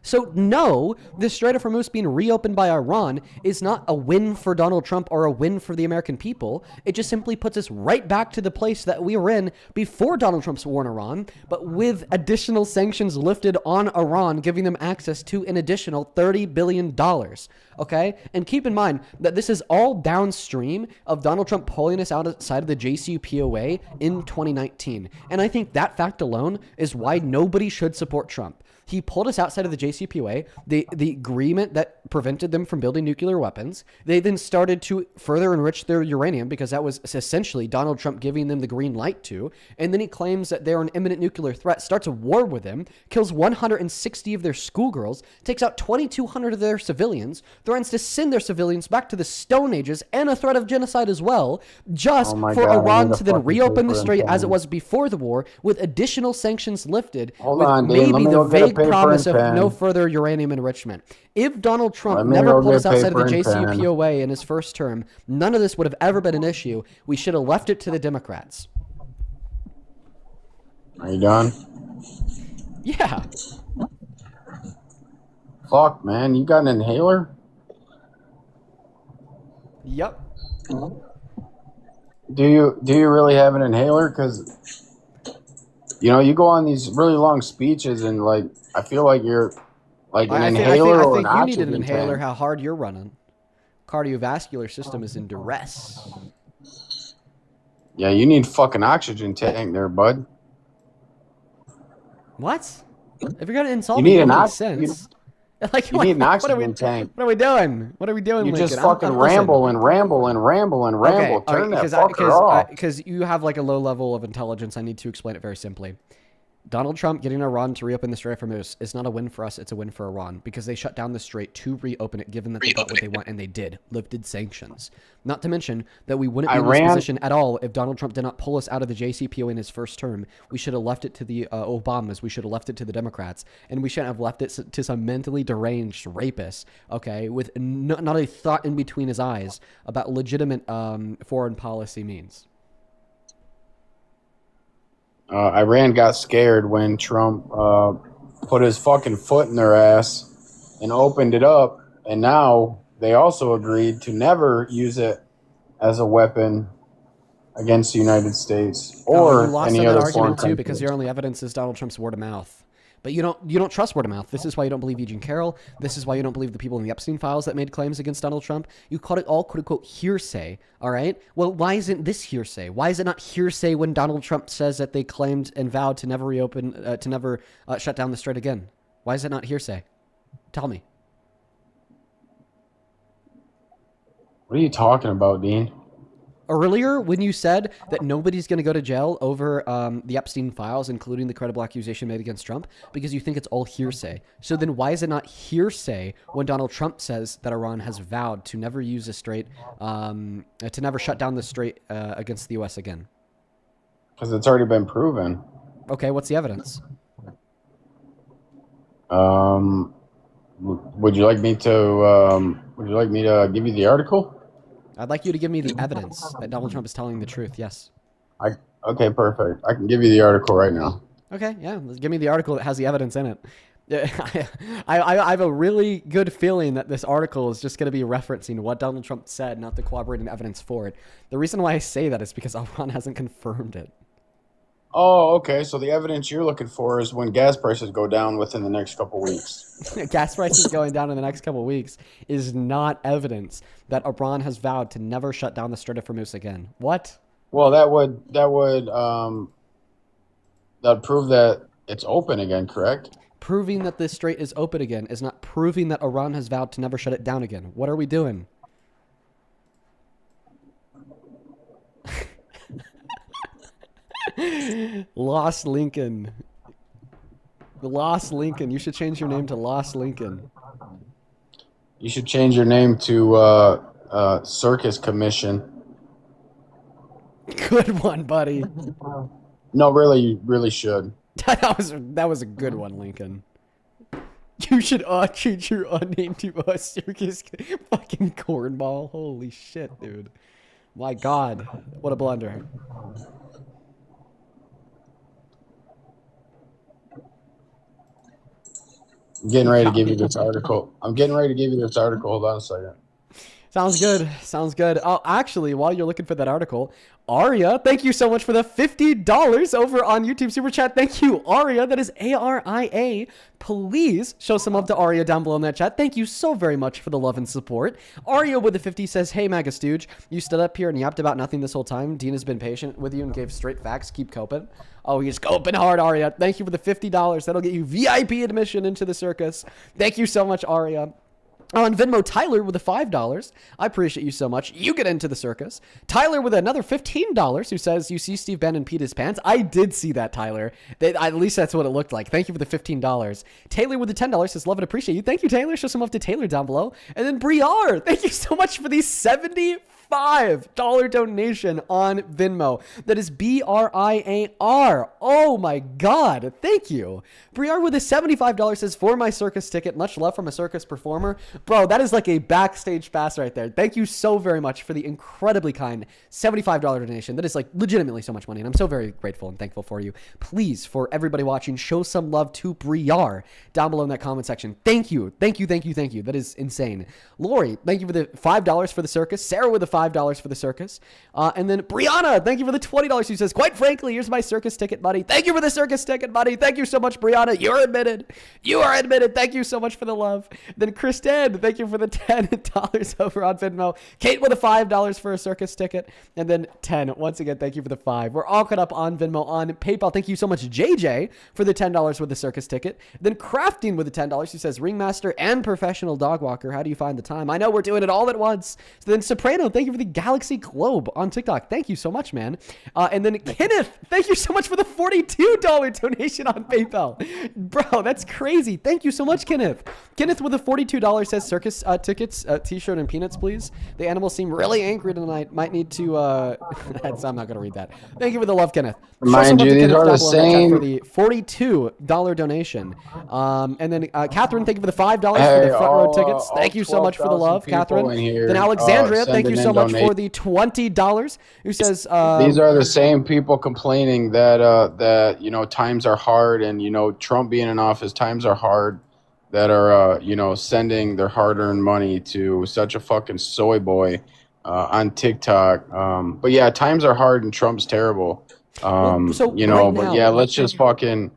So no, the Strait of Hormuz being reopened by Iran is not a win for Donald Trump or a win for the American people. It just simply puts us right back to the place that we were in before Donald Trump's war in Iran, but with additional sanctions lifted on Iran, giving them access to an additional $30 billion. Okay? And keep in mind that this is all downstream of Donald Trump pulling us outside of the JCPOA in 2019. And I think that fact alone is why nobody should support Trump. He pulled us outside of the JCPOA, the agreement that prevented them from building nuclear weapons. They then started to further enrich their uranium because that was essentially Donald Trump giving them the green light to. And then he claims that they're an imminent nuclear threat, starts a war with them, kills 160 of their schoolgirls, takes out 2,200 of their civilians, threatens to send their civilians back to the Stone Ages and a threat of genocide as well, just Oh my for God, I Iran need to a then fucking reopen the paper strait and as it pen. was before the war with additional sanctions lifted Hold with on, Dean. Let maybe me the go get a vague paper promise and of no pen. further uranium enrichment. If Donald Trump Let me never go pulled get us outside of the paper and pen. JCPOA in his first term, none of this would have ever been an issue. We should have left it to the Democrats. Are you done? Yeah. Fuck, man. You got an inhaler? Yep. Do you really have an inhaler? Because you go on these really long speeches, and like I feel like you're like an inhaler I or an think you need an oxygen inhaler. tank. How hard you're running. Cardiovascular system is in duress. Yeah, you need fucking oxygen tank there, bud. What? If you're gonna insult You me, need it an makes oxygen. sense. Like, You need an what are we? oxygen tank. What are we doing? What are we doing? You Lincoln? just fucking listen. ramble and ramble and ramble and ramble. Turn that fucker off. Because you have like a low level of intelligence. I need to explain it very simply. Donald Trump getting Iran to reopen the Strait of Hormuz is not a win for us. It's a win for Iran because they shut down the strait to reopen it, given that they got what they want, and they did. Lifted sanctions. Not to mention that we wouldn't be in this position at all if Donald Trump did not pull us out of the JCPOA in his first term. We should have left it to the Obamas. We should have left it to the Democrats. And we shouldn't have left it to some mentally deranged rapist, okay, with not a thought in between his eyes about legitimate foreign policy means. Iran got scared when Trump put his fucking foot in their ass and opened it up, and now they also agreed to never use it as a weapon against the United States or you lost any on other that foreign argument too country. because your only evidence is Donald Trump's word of mouth. But you don't trust word of mouth. This is why you don't believe Eugene Carroll. This is why you don't believe the people in the Epstein files that made claims against Donald Trump. You called it all, quote unquote, hearsay. All right. Well, why isn't this hearsay? Why is it not hearsay when Donald Trump says that they claimed and vowed to never reopen, to never shut down the strait again? Why is it not hearsay? Tell me. What are you talking about, Dean? Earlier, when you said that nobody's going to go to jail over the Epstein files, including the credible accusation made against Trump, because you think it's all hearsay. So then why is it not hearsay when Donald Trump says that Iran has vowed to never use the strait, to never shut down the strait against the U.S. again? Because it's already been proven. Okay, what's the evidence? Would you like me to give you the article? I'd like you to give me the evidence that Donald Trump is telling the truth. Yes. Okay, perfect. I can give you the article right now. Okay, yeah. Give me the article that has the evidence in it. I have a really good feeling that this article is just going to be referencing what Donald Trump said, not the corroborating evidence for it. The reason why I say that is because Iran hasn't confirmed it. Oh, okay. So the evidence you're looking for is when gas prices go down within the next couple weeks. Gas prices going down in the next couple of weeks is not evidence that Iran has vowed to never shut down the Strait of Hormuz again. What? Well, that would prove that it's open again, correct? Proving that this strait is open again is not proving that Iran has vowed to never shut it down again. What are we doing? Lost Lincoln. Lost Lincoln. You should change your name to Lost Lincoln. You should change your name to Circus Commission. Good one, buddy. No, really, you really should. That was a good one, Lincoln. You should change your name to Circus fucking cornball. Holy shit, dude. My God. What a blunder. I'm getting ready to give you this article. Hold on a second. Sounds good. Sounds good. Oh, actually, while you're looking for that article, Aria, thank you so much for the $50 over on YouTube Super Chat. Thank you, Aria. That is ARIA. Please show some love to Aria down below in that chat. Thank you so very much for the love and support. Aria with the 50 says, hey, MAGA stooge, you stood up here and yapped about nothing this whole time. Dean has been patient with you and gave straight facts. Keep coping. Oh, he's coping hard, Aria. Thank you for the $50. That'll get you VIP admission into the circus. Thank you so much, Aria. On Venmo, Tyler with the $5. I appreciate you so much. You get into the circus. Tyler with another $15 who says, you see Steve Bannon peed his pants? I did see that, Tyler. At least that's what it looked like. Thank you for the $15. Taylor with the $10 says, love and appreciate you. Thank you, Taylor. Show some love to Taylor down below. And then Briar, thank you so much for the $75 donation on Venmo. That is BRIAR. Oh my God. Thank you. Briar with a $75 says, for my circus ticket, much love from a circus performer. Bro, that is like a backstage pass right there. Thank you so very much for the incredibly kind $75 donation. That is like legitimately so much money, and I'm so very grateful and thankful for you. Please, for everybody watching, show some love to Briar down below in that comment section. Thank you. Thank you, thank you, thank you. That is insane. Lori, thank you for the $5 for the circus. Sarah with the $5 for the circus. And then Brianna, thank you for the $20. She says, quite frankly, here's my circus ticket money. Thank you for the circus ticket money. Thank you so much, Brianna. You're admitted. You are admitted. Thank you so much for the love. Then Kristen, thank you for the $10 over on Venmo. Kate with a $5 for a circus ticket. And then 10. Once again, thank you for the 5. We're all caught up on Venmo, on PayPal. Thank you so much, JJ, for the $10 with the circus ticket. Then Crafting with the $10. She says, ringmaster and professional dog walker. How do you find the time? I know we're doing it all at once. So then Soprano, thank you for the Galaxy Globe on TikTok. Thank you so much, man. And then Kenneth, thank you so much for the $42 donation on PayPal. Bro, that's crazy. Thank you so much, Kenneth. Kenneth with a $42 says circus tickets, t-shirt, and peanuts, please. The animals seem really angry tonight. Might need to, I'm not going to read that. Thank you for the love, Kenneth. Mind you, these are the same. For the $42 donation. And then Catherine, thank you for the $5 for the front row tickets. Thank you so much for the love, Catherine. Then Alexandria, thank you so much for the $20. Who says these are the same people complaining that times are hard, and Trump being in office, times are hard, that are sending their hard-earned money to such a fucking soy boy on TikTok. But yeah, times are hard and Trump's terrible. Let's just fucking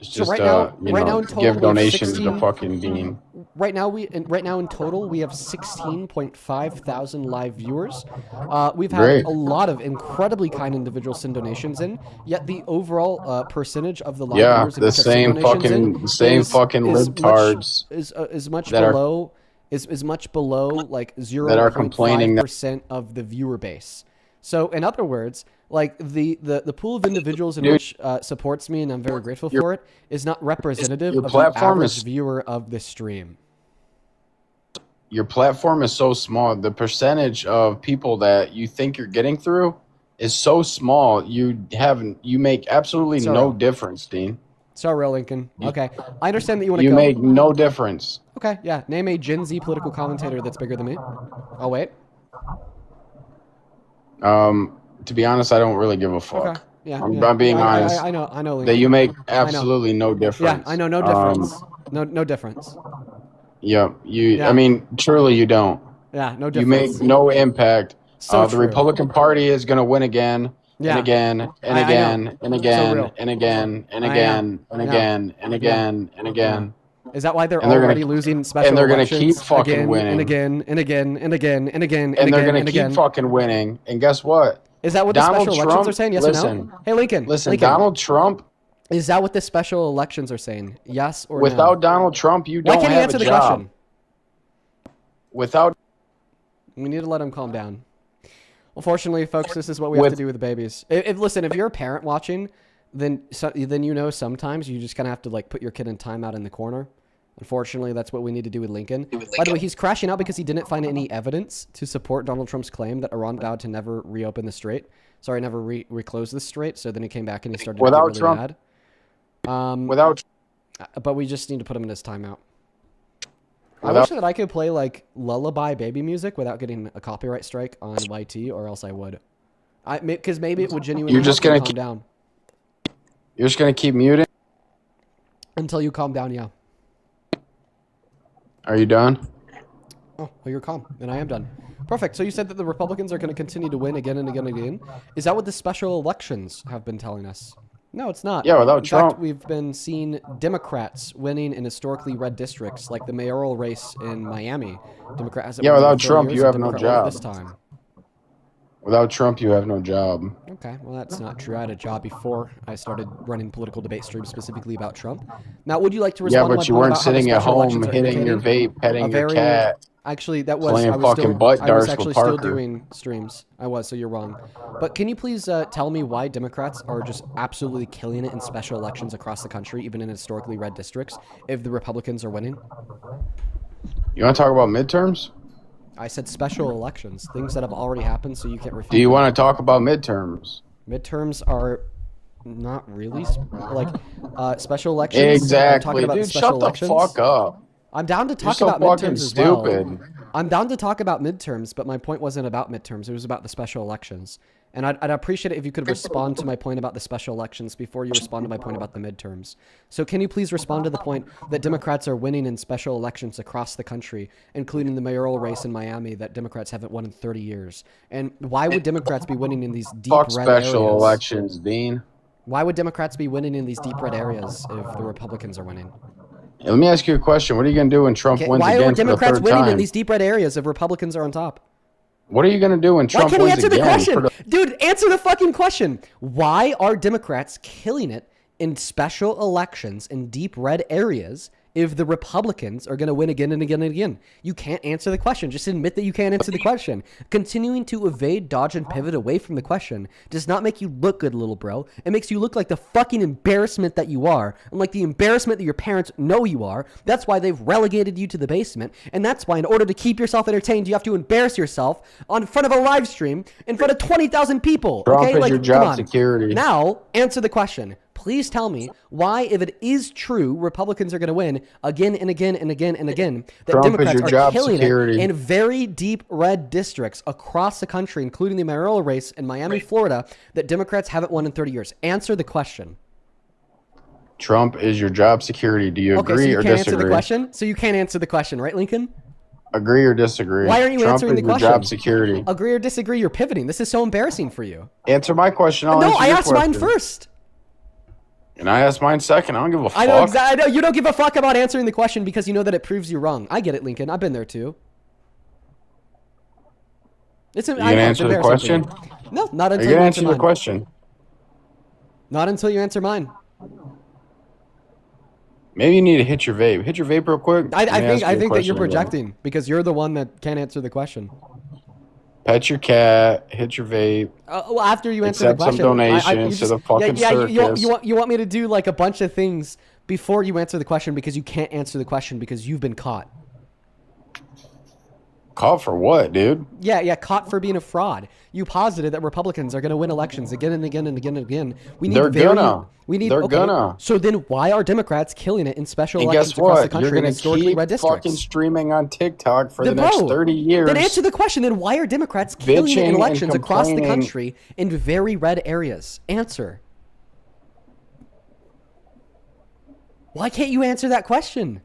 give donations to fucking Dean. Right now in total we have 16.5 thousand live viewers. We've had a lot of incredibly kind individuals send donations in. Yet the overall percentage of the live viewers the same fucking libtards is much below like 0.5% of the viewer base. So in other words, like the pool of individuals in which supports me, and I'm very grateful for it, is not representative of the average viewer of this stream. Your platform is so small. The percentage of people that you think you're getting through is so small. You make absolutely no difference, Dean. Sorry, Lincoln. Okay, I understand that you want to. You make no difference. Okay, yeah. Name a Gen Z political commentator that's bigger than me. Oh wait. To be honest, I don't really give a fuck. Okay. Yeah, I'm being honest. I know. Lincoln. That you make absolutely no difference. Yeah, I know, no difference. No difference. Yeah, I mean, truly, you don't. Yeah, no difference. You make no impact. The Republican Party is going to win again, yeah. and again, and again, and again, and again, and again, and again, and again, and again. Is that why they're already losing special elections? And they're going to keep fucking winning. And again, and again, and again, and again, and they're going to keep fucking winning. And guess what? Is that what the special elections are saying? Yes or no? Hey, Lincoln. Listen, Donald Trump. Is that what the special elections are saying? Yes or no? Without Donald Trump, you don't have a job. Why can't he answer the question? Without. We need to let him calm down. Well, fortunately, folks, this is what we have to do with the babies. Listen, if you're a parent watching, then sometimes you just kind of have to like put your kid in timeout in the corner. Unfortunately, that's what we need to do with Lincoln. By the way, he's crashing out because he didn't find any evidence to support Donald Trump's claim that Iran vowed to never reopen the strait. Sorry, never reclose the strait. So then he came back and he started to get really mad. But we just need to put him in his timeout. I wish that I could play like lullaby baby music without getting a copyright strike on YT, or else I would. Because maybe it would genuinely. You're just gonna calm down. You're just gonna keep muting until you calm down. Yeah. Are you done? Oh, well, you're calm, and I am done. Perfect. So you said that the Republicans are going to continue to win again and again and again. Is that what the special elections have been telling us? No, it's not. Yeah, without Trump. In fact, we've been seeing Democrats winning in historically red districts, like the mayoral race in Miami. Democrats. Yeah, without Trump, you have no job. This time. Without Trump, you have no job. Okay, well, that's not true. I had a job before I started running political debate streams specifically about Trump. Now, would you like to respond? Yeah, but you weren't sitting at home hitting your vape, petting your cat. Actually, that was playing I was fucking still, butt I was darts actually with still Parker. doing streams. I was, so you're wrong. But can you please tell me why Democrats are just absolutely killing it in special elections across the country, even in historically red districts, if the Republicans are winning? You want to talk about midterms? I said special elections, things that have already happened, so you can't refute. Do you want to talk about midterms? Midterms are not really like special elections. Exactly, talking about dude. special Shut elections. the fuck up. I'm down to talk You're so about midterms fucking as well. stupid. I'm down to talk about midterms, but my point wasn't about midterms. It was about the special elections. And I'd appreciate it if you could respond to my point about the special elections before you respond to my point about the midterms. So can you please respond to the point that Democrats are winning in special elections across the country, including the mayoral race in Miami that Democrats haven't won in 30 years? And why would Democrats be winning in these deep Fuck red special areas? elections, Dean. Why would Democrats be winning in these deep red areas if the Republicans are winning? Let me ask you a question. What are you going to do when Trump wins Why again are Democrats for the third winning time? in these deep red areas if Republicans are on top? What are you going to do when Trump Why can't he wins answer the again? question? Dude, answer the fucking question. Why are Democrats killing it in special elections in deep red areas if the Republicans are going to win again and again and again? You can't answer the question. Just admit that you can't answer the question. Continuing to evade, dodge, and pivot away from the question does not make you look good, little bro. It makes you look like the fucking embarrassment that you are, and like the embarrassment that your parents know you are. That's why they've relegated you to the basement, and that's why in order to keep yourself entertained, you have to embarrass yourself in front of a live stream in front of 20,000 people. Trump okay? is your come job on. security. Now, answer the question. Please tell me why, if it is true, Republicans are going to win again and again and again and again, that Trump is Democrats your are job killing security. it in very deep red districts across the country, including the mayoral race in Miami, Florida, that Democrats haven't won in 30 years. Answer the question. Trump is your job security. Do you Okay, so agree you or can't disagree? answer the question? So you can't answer the question, right, Lincoln? Agree or disagree? Why aren't you Trump answering is the your question? job security. Agree or disagree? You're pivoting. This is so embarrassing for you. Answer my question. I'll No, answer I your asked mine question. first. And I asked mine second. I don't give a fuck. I know exactly. I know you don't give a fuck about answering the question because you know that it proves you wrong. I get it, Lincoln. I've been there too. It's You gonna answer the question? No, not Are until you you gonna answer answer the mine. question? Not until you answer mine. Maybe you need to hit your vape. Hit your vape real quick. I Let me think ask you a that you're question again. projecting because you're the one that can't answer the question. Pet your cat. Hit your vape. Well, after you answer the Accept some question, donations to the fucking circus. you want me to do like a bunch of things before you answer the question because you can't answer the question because you've been caught. Caught for what, dude? Yeah, caught for being a fraud. You posited that Republicans are going to win elections again and again and again and again. We need They're gonna. They're okay. gonna. So then why are Democrats killing it in special And elections guess across the what? country You're in gonna historically keep red districts? fucking streaming on TikTok for the Then, next bro, 30 years. Then answer the question. Then why are Democrats killing it Bitching in and elections across the complaining. country in very red areas? Answer. Why can't you answer that question?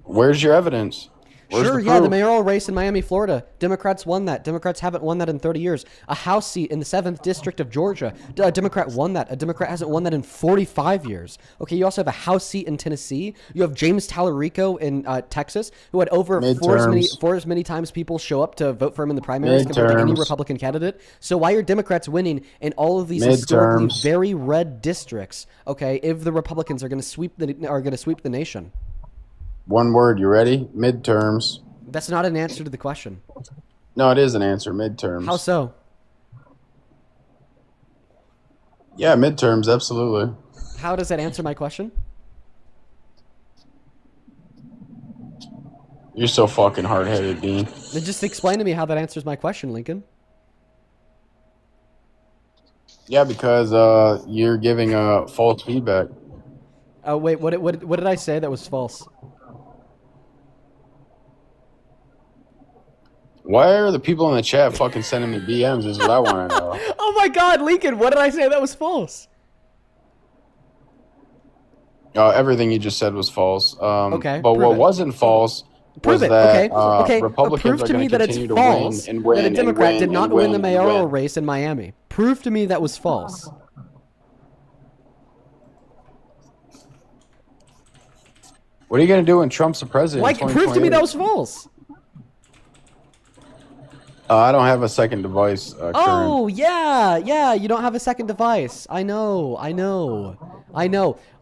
Where's your evidence? Where's Sure, the yeah, the proof? mayoral race in Miami, Florida. Democrats won that. Democrats haven't won that in 30 years. A House seat in the 7th District of Georgia. A Democrat won that. A Democrat hasn't won that in 45 years. Okay, you also have a House seat in Tennessee. You have James Tallarico in Texas, who had over four as many times people show up to vote for him in the primaries compared to any Midterms. Republican candidate. So why are Democrats winning in all of these historically Midterms. very red districts? Okay, if the Republicans are going to sweep the nation. One word, you ready? Midterms. That's not an answer to the question. No, it is an answer. Midterms. How so? Yeah, midterms, absolutely. How does that answer my question? You're so fucking hard-headed, Dean. Then just explain to me how that answers my question, Lincoln. Yeah, because you're giving false feedback. Oh wait, what did I say that was false? Why are the people in the chat fucking sending me DMs is what I want to know. Oh my God, Lincoln, what did I say that was false? Everything you just said was false. Okay, But prove what it. wasn't false Prove was it. that Okay. Republicans Prove are to going me to that it's continue to false win and win that a Democrat and win did not and win the and mayoral win. race in Miami. Prove to me that was false. What are you going to do when Trump's the president? Like, in prove to me that 2028? was false. I don't have a second device. Current. Oh, yeah, you don't have a second device. I know.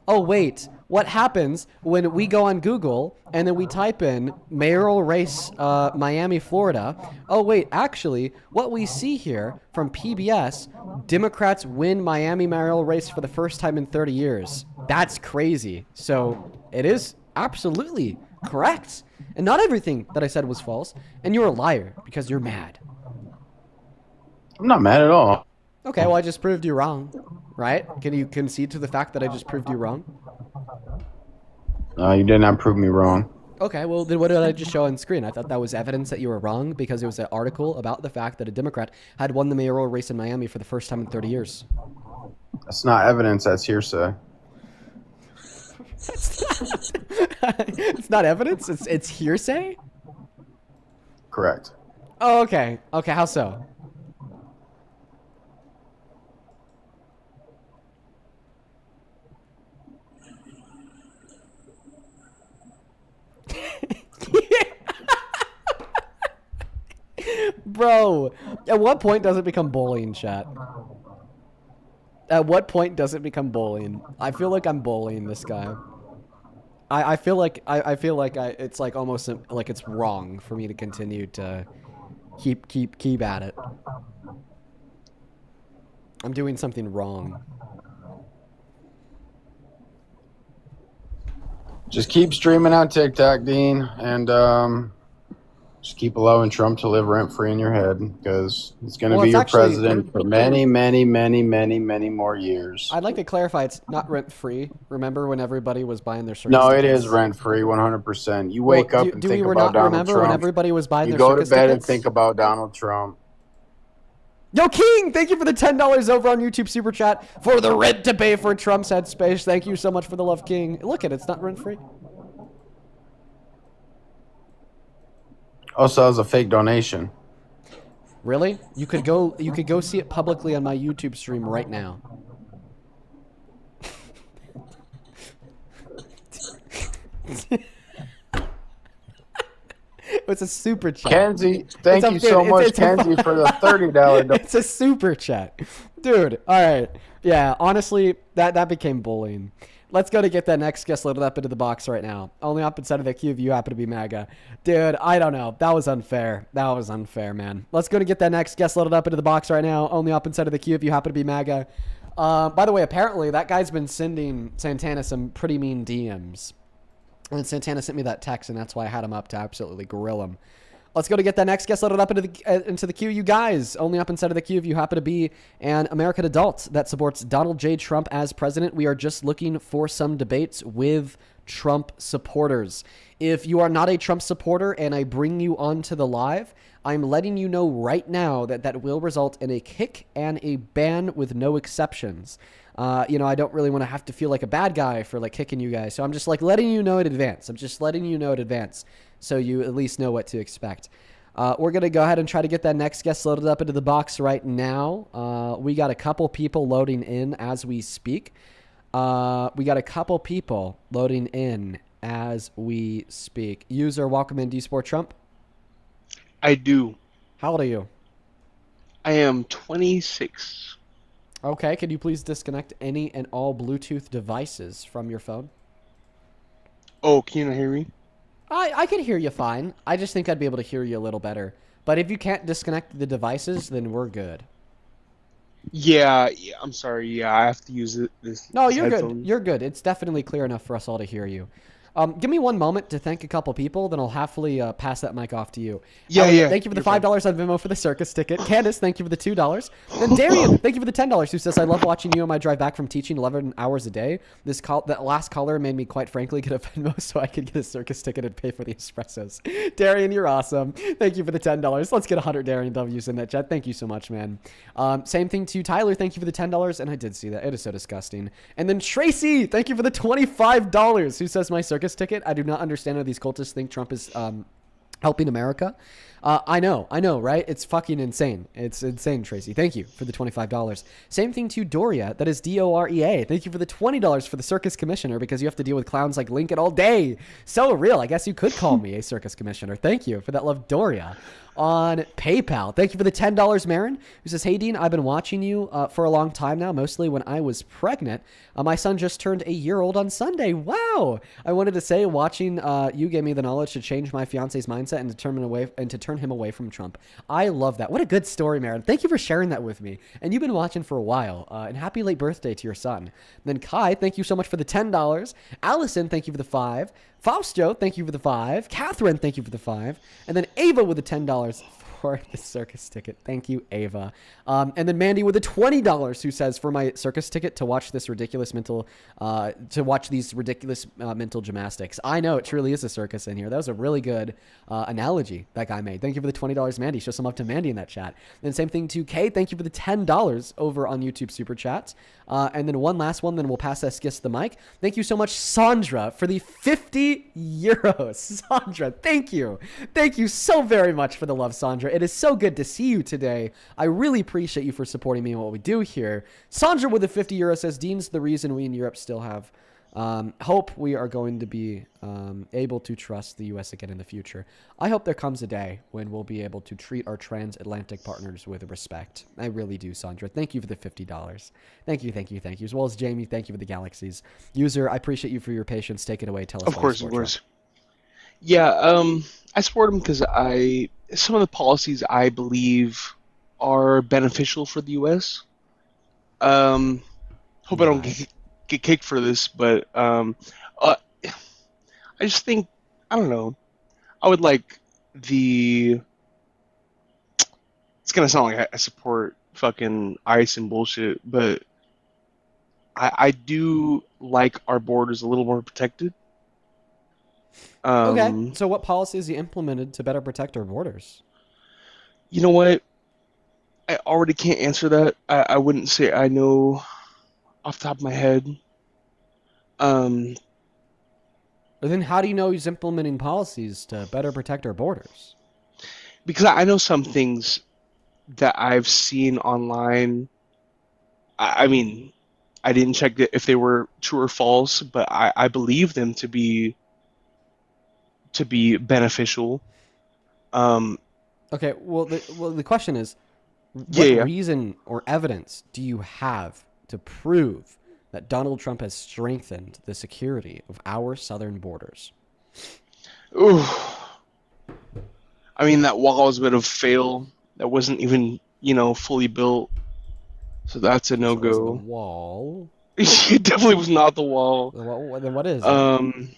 Oh, wait. What happens when we go on Google and then we type in mayoral race Miami, Florida? Oh, wait, actually, what we see here from PBS, Democrats win Miami mayoral race for the first time in 30 years. That's crazy. So it is absolutely correct. And not everything that I said was false. And you're a liar because you're mad. I'm not mad at all. Okay, well, I just proved you wrong, right? Can you concede to the fact that I just proved you wrong? You did not prove me wrong. Okay, well, then what did I just show on screen? I thought that was evidence that you were wrong because it was an article about the fact that a Democrat had won the mayoral race in Miami for the first time in 30 years. That's not evidence. That's hearsay. It's not evidence? It's hearsay? Correct. Oh, okay. Okay, how so? Bro, at what point does it become bullying, chat? At what point does it become bullying? I feel like I'm bullying this guy. I feel like it's like almost like it's wrong for me to continue to keep at it. I'm doing something wrong. Just keep streaming on TikTok, Dean, and just keep allowing Trump to live rent free in your head because he's going to be your president for many, many, many, many, many more years. I'd like to clarify it's not rent free. Remember when everybody was buying their circus No, it tickets? is rent free, 100%. You wake up and think about Donald Trump. When everybody was buying you their go to circus bed and tickets? think about Donald Trump. Yo, King, thank you for the $10 over on YouTube Super Chat for the rent to pay for Trump's headspace. Thank you so much for the love, King. Look at it, it's not rent free. Also, as a fake donation. Really? You could go see it publicly on my YouTube stream right now. It's a super chat. Kenzie, thank you so much, Kenzie, for the $30. It's a super chat. Dude, all right. Yeah, honestly, that became bullying. Let's go to get that next guest loaded up into the box right now. Only up inside of the queue if you happen to be MAGA. Dude, I don't know. That was unfair. That was unfair, man. Let's go to get that next guest loaded up into the box right now. Only up inside of the queue if you happen to be MAGA. By the way, apparently that guy's been sending Santana some pretty mean DMs. And Santana sent me that text, and that's why I had him up to absolutely grill him. Let's go to get that next guest loaded up into the queue, you guys. Only up inside of the queue if you happen to be an American adult that supports Donald J. Trump as president. We are just looking for some debates with Trump supporters. If you are not a Trump supporter and I bring you onto the live, I'm letting you know right now that will result in a kick and a ban with no exceptions. I don't really want to have to feel like a bad guy for like kicking you guys. So I'm just like letting you know in advance. So you at least know what to expect. We're going to go ahead and try to get that next guest loaded up into the box right now. We got a couple people loading in as we speak. User, welcome in. Do you support Trump? I do. How old are you? I am 26. Okay, can you please disconnect any and all Bluetooth devices from your phone? Oh, can you not hear me? I can hear you fine. I just think I'd be able to hear you a little better. But if you can't disconnect the devices, then we're good. Yeah, I'm sorry. Yeah, I have to use this. No, you're headphone. good. You're good. It's definitely clear enough for us all to hear you. Give me one moment to thank a couple people, then I'll happily pass that mic off to you. Yeah. Thank you for the $5 on Venmo for the circus ticket. Candace, thank you for the $2. Then Darian, thank you for the $10, who says, I love watching you on my drive back from teaching 11 hours a day. That last caller made me, quite frankly, get a Venmo so I could get a circus ticket and pay for the espressos. Darian, you're awesome. Thank you for the $10. Let's get 100 Darian W's in that chat. Thank you so much, man. Same thing to Tyler. Thank you for the $10. And I did see that. It is so disgusting. And then Tracy, thank you for the $25, who says, my circus ticket. I do not understand how these cultists think Trump is helping America. I know, right? It's fucking insane. It's insane, Tracy. Thank you for the $25. Same thing to Doria. That is Dorea. Thank you for the $20 for the circus commissioner because you have to deal with clowns like Lincoln all day. So real. I guess you could call me a circus commissioner. Thank you for that love, Doria. On PayPal. Thank you for the $10, Marin, who says, hey, Dean, I've been watching you for a long time now, mostly when I was pregnant. My son just turned a year old on Sunday. Wow. I wanted to say watching you gave me the knowledge to change my fiance's mindset and to turn him away from Trump. I love that. What a good story, Marin. Thank you for sharing that with me. And you've been watching for a while. And happy late birthday to your son. Then Kai, thank you so much for the $10. Allison, thank you for the $5. Fausto, thank you for the $5. Catherine, thank you for the $5. And then Ava with the $10. for the circus ticket. Thank you, Ava. And then Mandy with the $20 who says, for my circus ticket to watch this ridiculous mental gymnastics. I know it truly is a circus in here. That was a really good analogy that guy made. Thank you for the $20, Mandy. Show some love to Mandy in that chat. And same thing to Kate. Thank you for the $10 over on YouTube Super Chats. And then one last one, then we'll pass Eskis the mic. Thank you so much, Sandra, for the 50 euros. Sandra, thank you. Thank you so very much for the love, Sandra. It is so good to see you today. I really appreciate you for supporting me and what we do here. Sandra with the 50 euros says, Dean's the reason we in Europe still have hope we are going to be able to trust the U.S. again in the future. I hope there comes a day when we'll be able to treat our transatlantic partners with respect. I really do, Sandra. Thank you for the $50. Thank you, thank you, thank you. As well as Jamie, thank you for the galaxies. User, I appreciate you for your patience. Take it away. Tell us. Of course. Yeah, I support him because some of the policies I believe are beneficial for the U.S. Hope I don't get kicked for this, but I just think, I don't know, I would like it's gonna sound like I support fucking ICE and bullshit, but I do like our borders a little more protected. Okay, so what policies you implemented to better protect our borders? You know what? I already can't answer that. I wouldn't say I know off the top of my head. But then how do you know he's implementing policies to better protect our borders? Because I know some things that I've seen online. I mean, I didn't check if they were true or false, but I believe them to be beneficial. Okay, well, the question is, what reason or evidence do you have to prove that Donald Trump has strengthened the security of our southern borders? Ooh. I mean, that wall was a bit of a fail. That wasn't even, fully built. So that's a no-go. So it was the wall? It definitely was not the wall. Then what is it?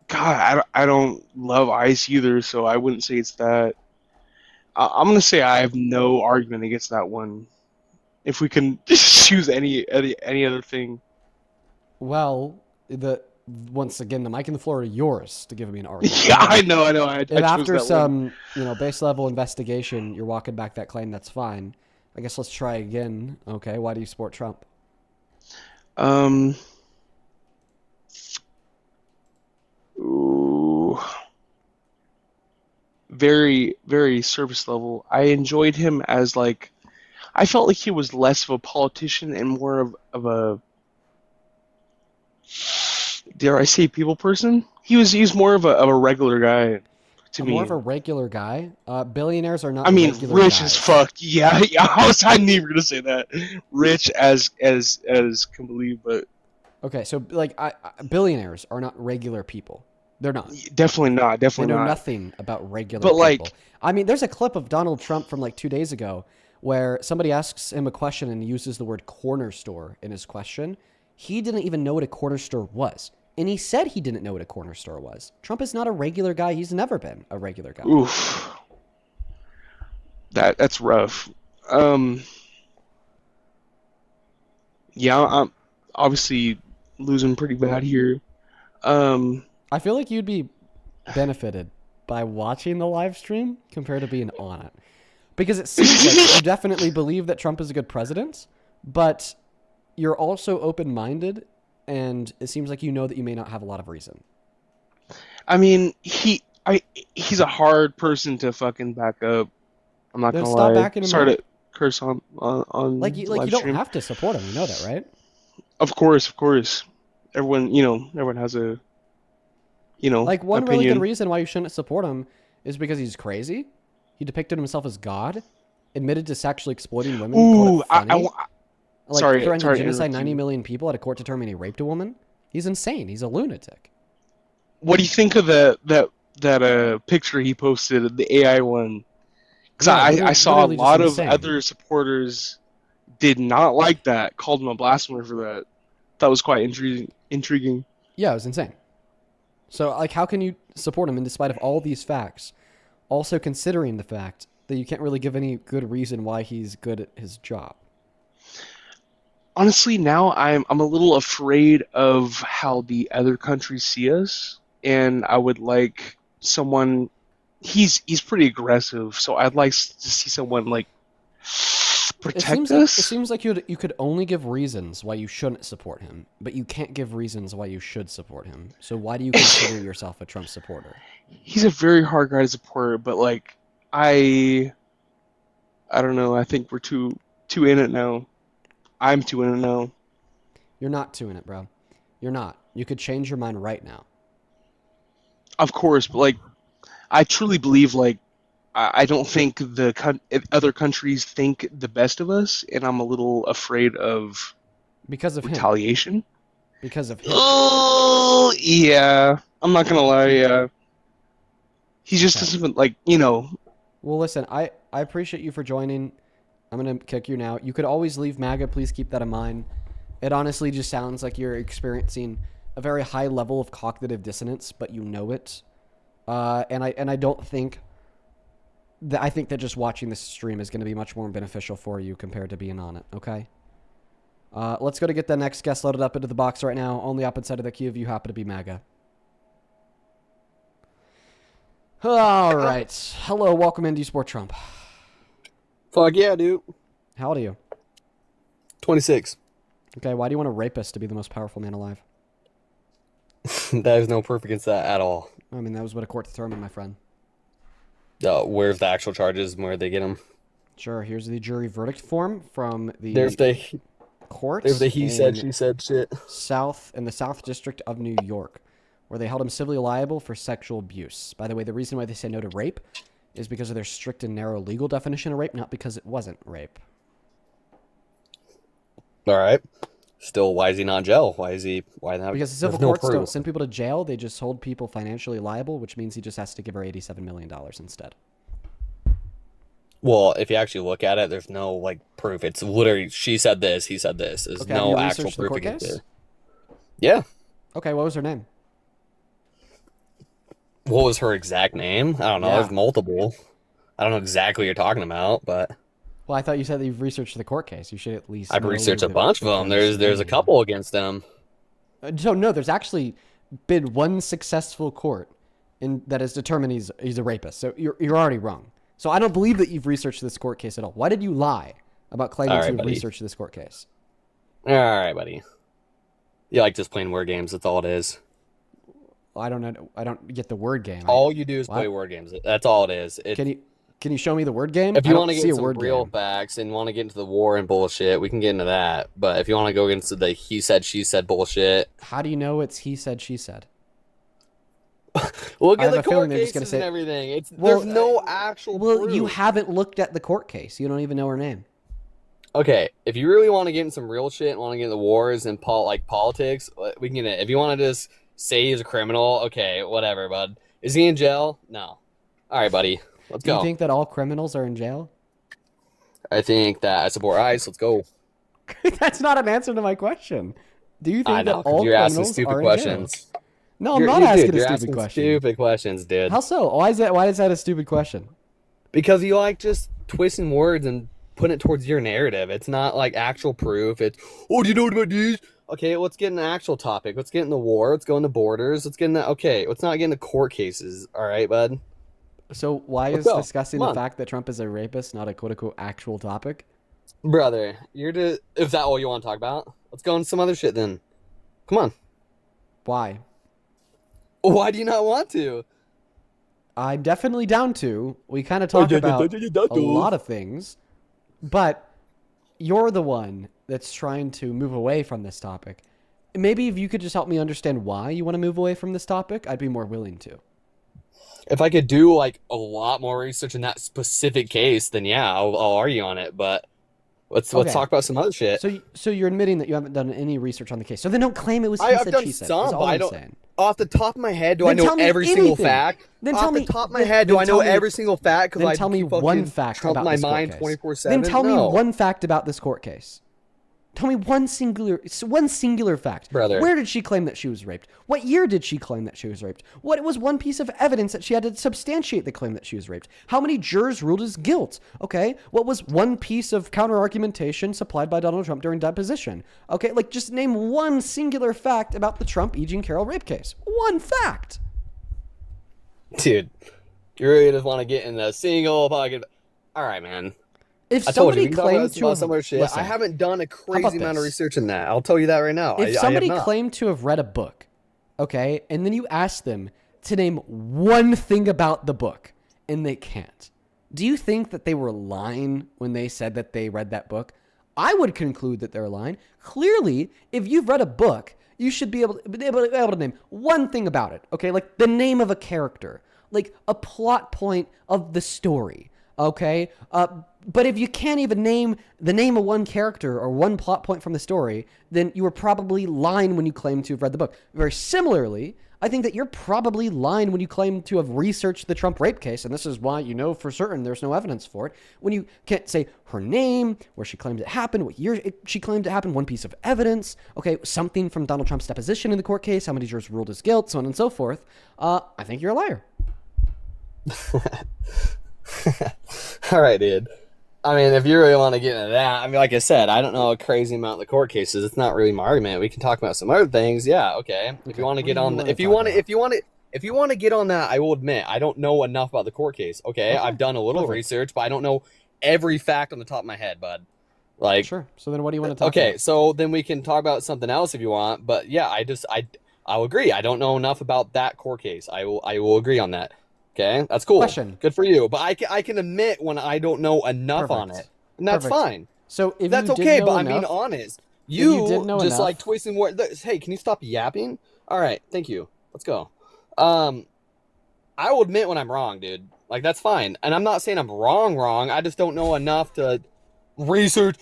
God, I don't love ICE either, so I wouldn't say it's that. I'm gonna say I have no argument against that one. If we can just choose any other thing. Well, once again, the mic and the floor are yours to give me an argument. Yeah, I know. If after some, base level investigation, you're walking back that claim, that's fine. I guess let's try again. Okay, why do you support Trump? Ooh. Very, very surface level. I enjoyed him as I felt like he was less of a politician and more of a, dare I say, people person. He's more of a regular guy to me. More of a regular guy. Billionaires are not. I mean, regular rich guys. as fuck. Yeah, I knew you were gonna say that. Rich as can believe, but okay. So billionaires are not regular people. They're not. Definitely not. Definitely they know not. nothing about regular but people. I mean, there's a clip of Donald Trump from 2 days ago where somebody asks him a question and uses the word corner store in his question. He didn't even know what a corner store was. And he said he didn't know what a corner store was. Trump is not a regular guy. He's never been a regular guy. Oof. That's rough. Yeah, I'm obviously losing pretty bad here. I feel like you'd be benefited by watching the live stream compared to being on it. Because it seems like you definitely believe that Trump is a good president, but you're also open-minded, and it seems like you know that you may not have a lot of reason. I mean, he's a hard person to fucking back up. I'm not gonna lie. Backing him Sorry up. to curse on Like you live don't stream. have to support him. You know that, right? Of course. Everyone has a like one opinion. really good reason why you shouldn't support him is because he's crazy. He depicted himself as God, admitted to sexually exploiting women. Ooh, threatened to sorry, genocide 90 million people at a court determining he raped a woman. He's insane. He's a lunatic. What do you think of that picture he posted, the AI one? Because I saw a lot of other supporters did not like that, called him a blasphemer for that. That was quite intriguing. Yeah, it was insane. So, how can you support him in despite of all these facts Also considering the fact that you can't really give any good reason why he's good at his job. Honestly, now I'm a little afraid of how the other countries see us, and I would like someone. He's pretty aggressive, so I'd like to see someone like protect us. It seems like you could only give reasons why you shouldn't support him, but you can't give reasons why you should support him. So why do you consider yourself a Trump supporter? He's a very hard guy to support, but like I don't know. I think we're too in it now. I'm too in it now. You're not too in it, bro. You're not. You could change your mind right now. Of course, but like I truly believe like I don't think other countries think the best of us, and I'm a little afraid of retaliation. Because of him. Oh yeah, I'm not gonna lie. Yeah, he just doesn't like Well, listen, I appreciate you for joining. I'm gonna kick you now. You could always leave MAGA. Please keep that in mind. It honestly just sounds like you're experiencing a very high level of cognitive dissonance, but you know it. And I don't think that I think that just watching this stream is going to be much more beneficial for you compared to being on it. Okay. Let's go to get the next guest loaded up into the box right now. On the opposite side of the queue, if you happen to be MAGA. All right. Hello, welcome into Sport Trump. Fuck yeah, dude. How old are you? 26. Okay, why do you want a rapist to be the most powerful man alive? There's no proof against that at all. I mean, that was what a court determined, my friend. Where's the actual charges and where they get them? Sure, here's the jury verdict form from the court. There's the he said, she said shit. In the South District of New York, where they held him civilly liable for sexual abuse. By the way, the reason why they say no to rape is because of their strict and narrow legal definition of rape, not because it wasn't rape. All right. Still, why is he not in jail? Why not? Because the civil courts don't send people to jail. They just hold people financially liable, which means he just has to give her $87 million instead. Well, if you actually look at it, there's no like proof. It's literally she said this, he said this. There's no actual proof against it. Yeah. Okay, what was her name? What was her exact name? I don't know. Yeah. There's multiple. I don't know exactly what you're talking about, but. Well, I thought you said that you've researched the court case. You should at least. I've researched a bunch of them. There's a couple against them. So no, there's actually been one successful court that has determined he's a rapist. So you're already wrong. So I don't believe that you've researched this court case at all. Why did you lie about claiming to have researched this court case? All right, buddy. You like just playing word games. That's all it is. Well, I don't know. I don't get the word game. All you do is play word games. That's all it is. Can you show me the word game? If you want to get some real facts and want to get into the war and bullshit, we can get into that. But if you want to go into the he said, she said bullshit. How do you know it's he said, she said? Look at the court cases and everything. There's no actual proof. You haven't looked at the court case. You don't even know her name. Okay, if you really want to get in some real shit and want to get into wars and politics, we can get in. If you want to just say he's a criminal, okay, whatever, bud. Is he in jail? No. All right, buddy. Let's go. Do you think that all criminals are in jail? I think that I support ICE. Let's go. That's not an answer to my question. Do you think that all you're criminals asking stupid are questions. in jail? No, I'm not asking a stupid question. Stupid questions, dude. How so? Why is that a stupid question? Because you like just twisting words and putting it towards your narrative. It's not like actual proof. It's, oh, do you know about these? Okay, let's get an actual topic. Let's get in the war. Let's go into borders. Let's get into, okay, let's not get into court cases. All right, bud? So why is discussing the fact that Trump is a rapist not a quote-unquote actual topic? Brother, is that all you want to talk about? Let's go into some other shit then. Come on. Why? Why do you not want to? I'm definitely down to. We kind of talk about a lot of things, but you're the one that's trying to move away from this topic. Maybe if you could just help me understand why you want to move away from this topic, I'd be more willing to. If I could do like a lot more research in that specific case, then yeah, I'll argue on it. But let's talk about some other shit. So you're admitting that you haven't done any research on the case. So then don't claim it was he I've said, done she said. some, That's all but I I'm don't. saying. Off the top of my head, do I know every single fact? Then off the top of my head, do I know every single fact? Then tell me one fact about my this mind court case. 24/7. Then tell me one fact about this court case. Tell me one singular fact. Brother. Where did she claim that she was raped? What year did she claim that she was raped? What was one piece of evidence that she had to substantiate the claim that she was raped? How many jurors ruled as guilt? Okay. What was one piece of counter-argumentation supplied by Donald Trump during deposition? Okay. Like, just name one singular fact about the Trump E. Jean Carroll rape case. One fact. Dude, you really just want to get in the single pocket. All right, man. If I told somebody you, we can talk claimed about to some have, similar shit. listen, I haven't done a about crazy amount of this? research in that. I'll tell you that right now. If I have somebody not. claimed to have read a book, okay, and then you ask them to name one thing about the book, and they can't, do you think that they were lying when they said that they read that book? I would conclude that they're lying. Clearly, if you've read a book, you should be able to name one thing about it, okay? Like the name of a character, like a plot point of the story, okay? But if you can't even name the name of one character or one plot point from the story, then you were probably lying when you claim to have read the book. Very similarly, I think that you're probably lying when you claim to have researched the Trump rape case, and this is why you know for certain there's no evidence for it, when you can't say her name, where she claimed it happened, what year she claimed it happened, one piece of evidence, okay, something from Donald Trump's deposition in the court case, how many jurors ruled as guilt, so on and so forth. I think you're a liar. All right, dude. I mean, if you really want to get into that, I mean, like I said, I don't know a crazy amount of the court cases. It's not really my argument. We can talk about some other things. Yeah, okay. If you want to get on, if you want to get on that, I will admit I don't know enough about the court case. Okay, I've done a little research, but I don't know every fact on the top of my head, bud. Like, sure. So then, what do you want to talk about? Okay, so then we can talk about something else if you want. But yeah, I'll agree. I don't know enough about that court case. I will agree on that. Okay, that's cool. Question. Good for you. But I can admit when I don't know enough on it, and that's fine. So if that's you did okay, know but I'm enough, being honest. if you did You know just enough- like twisting words. Hey, can you stop yapping? All right, thank you. Let's go. I will admit when I'm wrong, dude. Like that's fine, and I'm not saying I'm wrong. I just don't know enough to research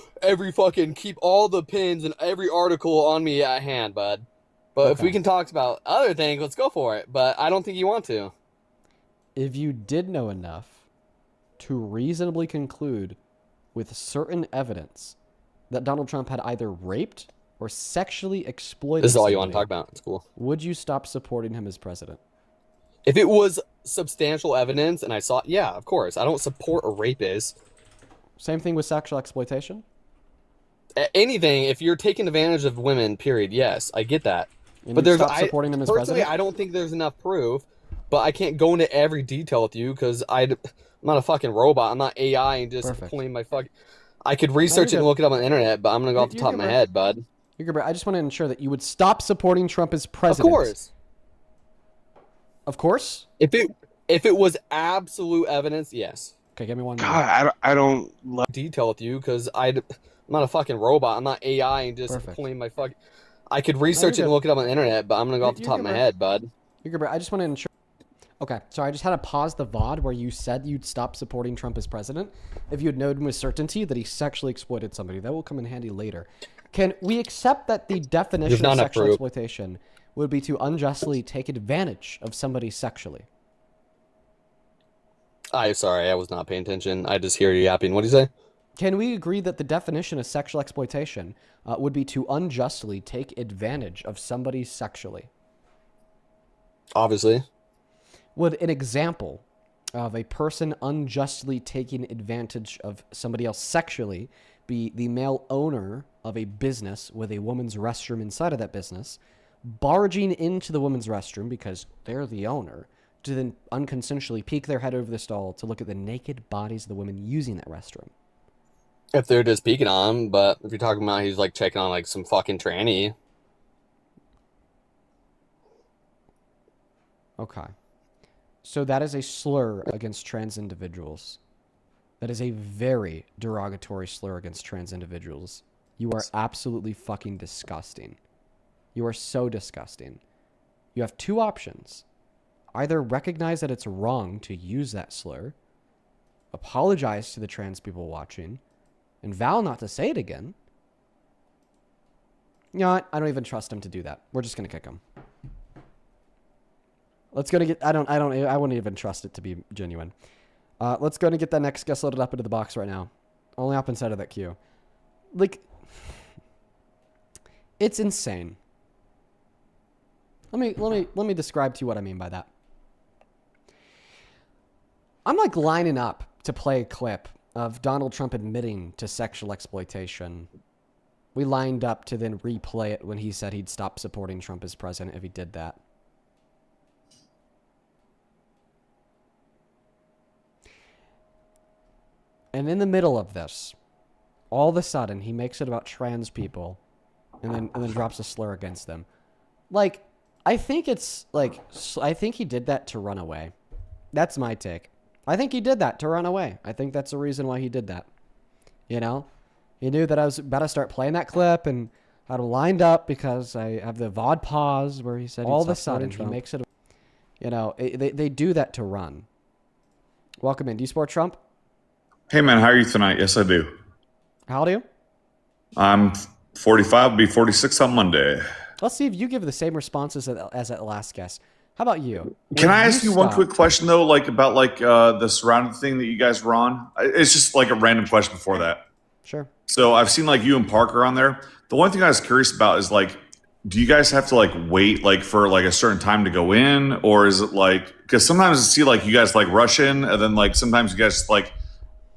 keep all the pins and every article on me at hand, bud. But if we can talk about other things, let's go for it. But I don't think you want to. if you did know enough to reasonably conclude with certain evidence that Donald Trump had either raped or sexually exploited This is all you want to somebody, talk about. It's cool. would you stop supporting him as president? If it was substantial evidence and I saw, yeah, of course. I don't support a rapist. Same thing with sexual exploitation? Anything, if you're taking advantage of women, period, yes, I get that. And but you there's stop supporting him as personally, president? I don't think there's enough proof, but I can't go into every detail with you because I'm not a fucking robot. I'm not AI and just pulling my fuck. I could research it and look it up on the internet, but I'm gonna go off the top of my head, bud. You're good, bro. I just want to ensure that you would stop supporting Trump as president. Of course. Of course? If it was absolute evidence, yes. Okay, give me one. God, I don't love detail with you because I'm not a fucking robot. I'm not AI and just pulling my fuck. I could research it and look it up on the internet, but I'm gonna go off the top of my head, bud. You're good, bro. I just want to ensure. Okay, sorry, I just had to pause the VOD where you said you'd stop supporting Trump as president if you had known with certainty that he sexually exploited somebody. That will come in handy later. Can we accept that the definition of sexual exploitation would be to unjustly take advantage of somebody sexually? I'm sorry, I was not paying attention. I just hear you yapping. What do you say? Can we agree that the definition of sexual exploitation would be to unjustly take advantage of somebody sexually? Obviously. Would an example of a person unjustly taking advantage of somebody else sexually be the male owner of a business with a woman's restroom inside of that business, barging into the woman's restroom because they're the owner, to then unconsensually peek their head over the stall to look at the naked bodies of the women using that restroom? If they're just peeking on him, but if you're talking about he's like checking on like some fucking tranny. Okay. So that is a slur against trans individuals. That is a very derogatory slur against trans individuals. You are absolutely fucking disgusting. You are so disgusting. You have two options. Either recognize that it's wrong to use that slur, apologize to the trans people watching, and vow not to say it again. You know what? I don't even trust him to do that. We're just going to kick him. Let's go to get, I wouldn't even trust it to be genuine. Let's go and get that next guest loaded up into the box right now. Only up inside of that queue. Like, It's insane. Let me describe to you what I mean by that. I'm like lining up to play a clip of Donald Trump admitting to sexual exploitation. We lined up to then replay it when he said he'd stop supporting Trump as president if he did that. And in the middle of this, all of a sudden, he makes it about trans people and then drops a slur against them. Like, I think he did that to run away. That's my take. I think he did that to run away. I think that's the reason why he did that. You know? He knew that I was about to start playing that clip and I had it lined up because I have the VOD pause where he said all of a sudden he makes it, you know, they do that to run. Welcome in. Do you support Trump? Hey man, how are you tonight? Yes, I do. How old are you? I'm 45, will be 46 on Monday. Let's see if you give the same responses as that last guest. How about you? Can I ask you one quick question though, like about like the surrounded thing that you guys were on? It's just like a random question before that. Sure. So I've seen like you and Parker on there. The one thing I was curious about is like, do you guys have to like wait like for like a certain time to go in, or is it like, because sometimes I see like you guys like rush in and then like sometimes you guys like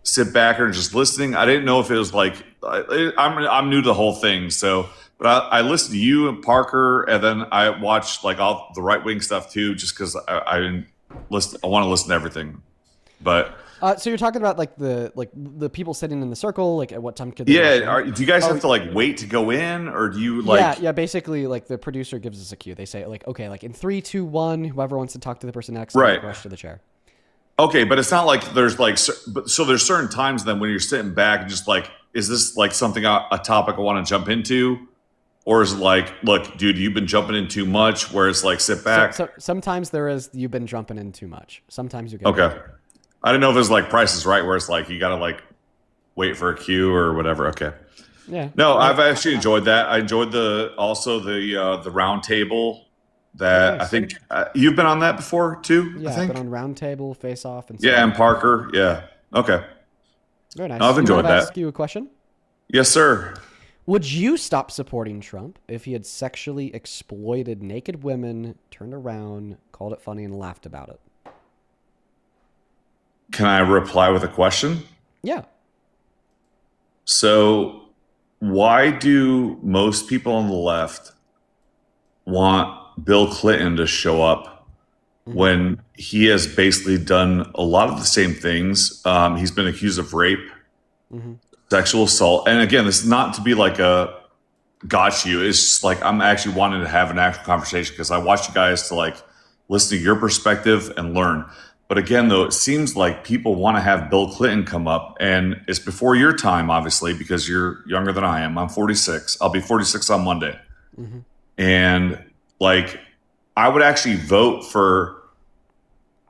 sit back and just listening. I didn't know if it was like I'm new to the whole thing, so but I listened to you and Parker, and then I watched like all the right wing stuff too, just because I didn't listen. I want to listen to everything, but. So you're talking about like the people sitting in the circle, like at what time could they do you guys have to like wait to go in, or do you like yeah basically like the producer gives us a cue. They say like, okay, like in 3, 2, 1, whoever wants to talk to the person next, right, rush to the chair. Okay, but it's not like there's like so there's certain times then when you're sitting back and just like, is this like something a topic I want to jump into, or is it like, look dude, you've been jumping in too much, where it's like sit back. So sometimes there is, you've been jumping in too much. Sometimes you get okay. I didn't know if it was like Price is Right, where it's like you got to like wait for a cue or whatever. Okay. Yeah. No, I've actually enjoyed that. I enjoyed the round table that I think you've been on that before too. Yeah, I think. I've been on round table, face off, and yeah, and Parker. Yeah. Okay. Very nice. No, I've enjoyed that. Ask you a question. Yes, sir. Would you stop supporting Trump if he had sexually exploited naked women, turned around, called it funny, and laughed about it? Can I reply with a question? Yeah. So, why do most people on the left want Bill Clinton to show up when he has basically done a lot of the same things? He's been accused of rape, sexual assault. And again, this is not to be like a got you. It's just like I'm actually wanting to have an actual conversation because I want you guys to like listen to your perspective and learn. But again, though, it seems like people want to have Bill Clinton come up, and it's before your time, obviously, because you're younger than I am. I'm 46. I'll be 46 on Monday. And like, I would actually vote for,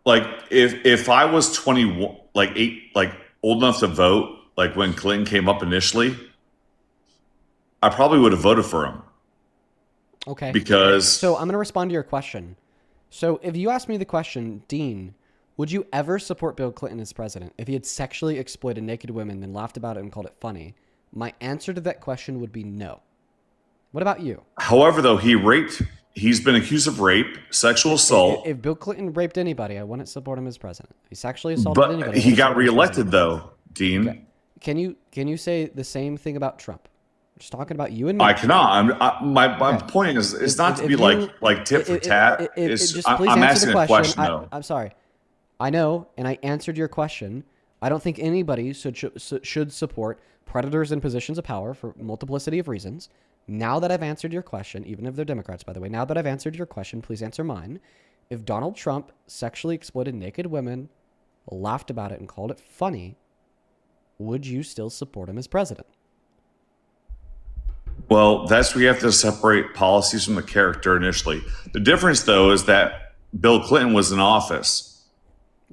like, if I was 21, like old enough to vote, like when Clinton came up initially, I probably would have voted for him. Okay. Because so I'm going to respond to your question. So if you ask me the question, Dean, would you ever support Bill Clinton as president if he had sexually exploited naked women, then laughed about it and called it funny? My answer to that question would be no. What about you? However, though, he's been accused of rape, sexual assault. If Bill Clinton raped anybody, I wouldn't support him as president. If he sexually assaulted But anybody. he got reelected, though, Dean. Okay. Can you say the same thing about Trump? Just talking about you and me. I cannot. My point is, it's not to be like tit for tat. I'm asking a question, though. I'm sorry. I know, and I answered your question. I don't think anybody should support predators in positions of power for multiplicity of reasons. Now that I've answered your question, even if they're Democrats, by the way, now that I've answered your question, please answer mine. If Donald Trump sexually exploited naked women, laughed about it, and called it funny, would you still support him as president? Well, that's where you have to separate policies from the character initially. The difference, though, is that Bill Clinton was in office.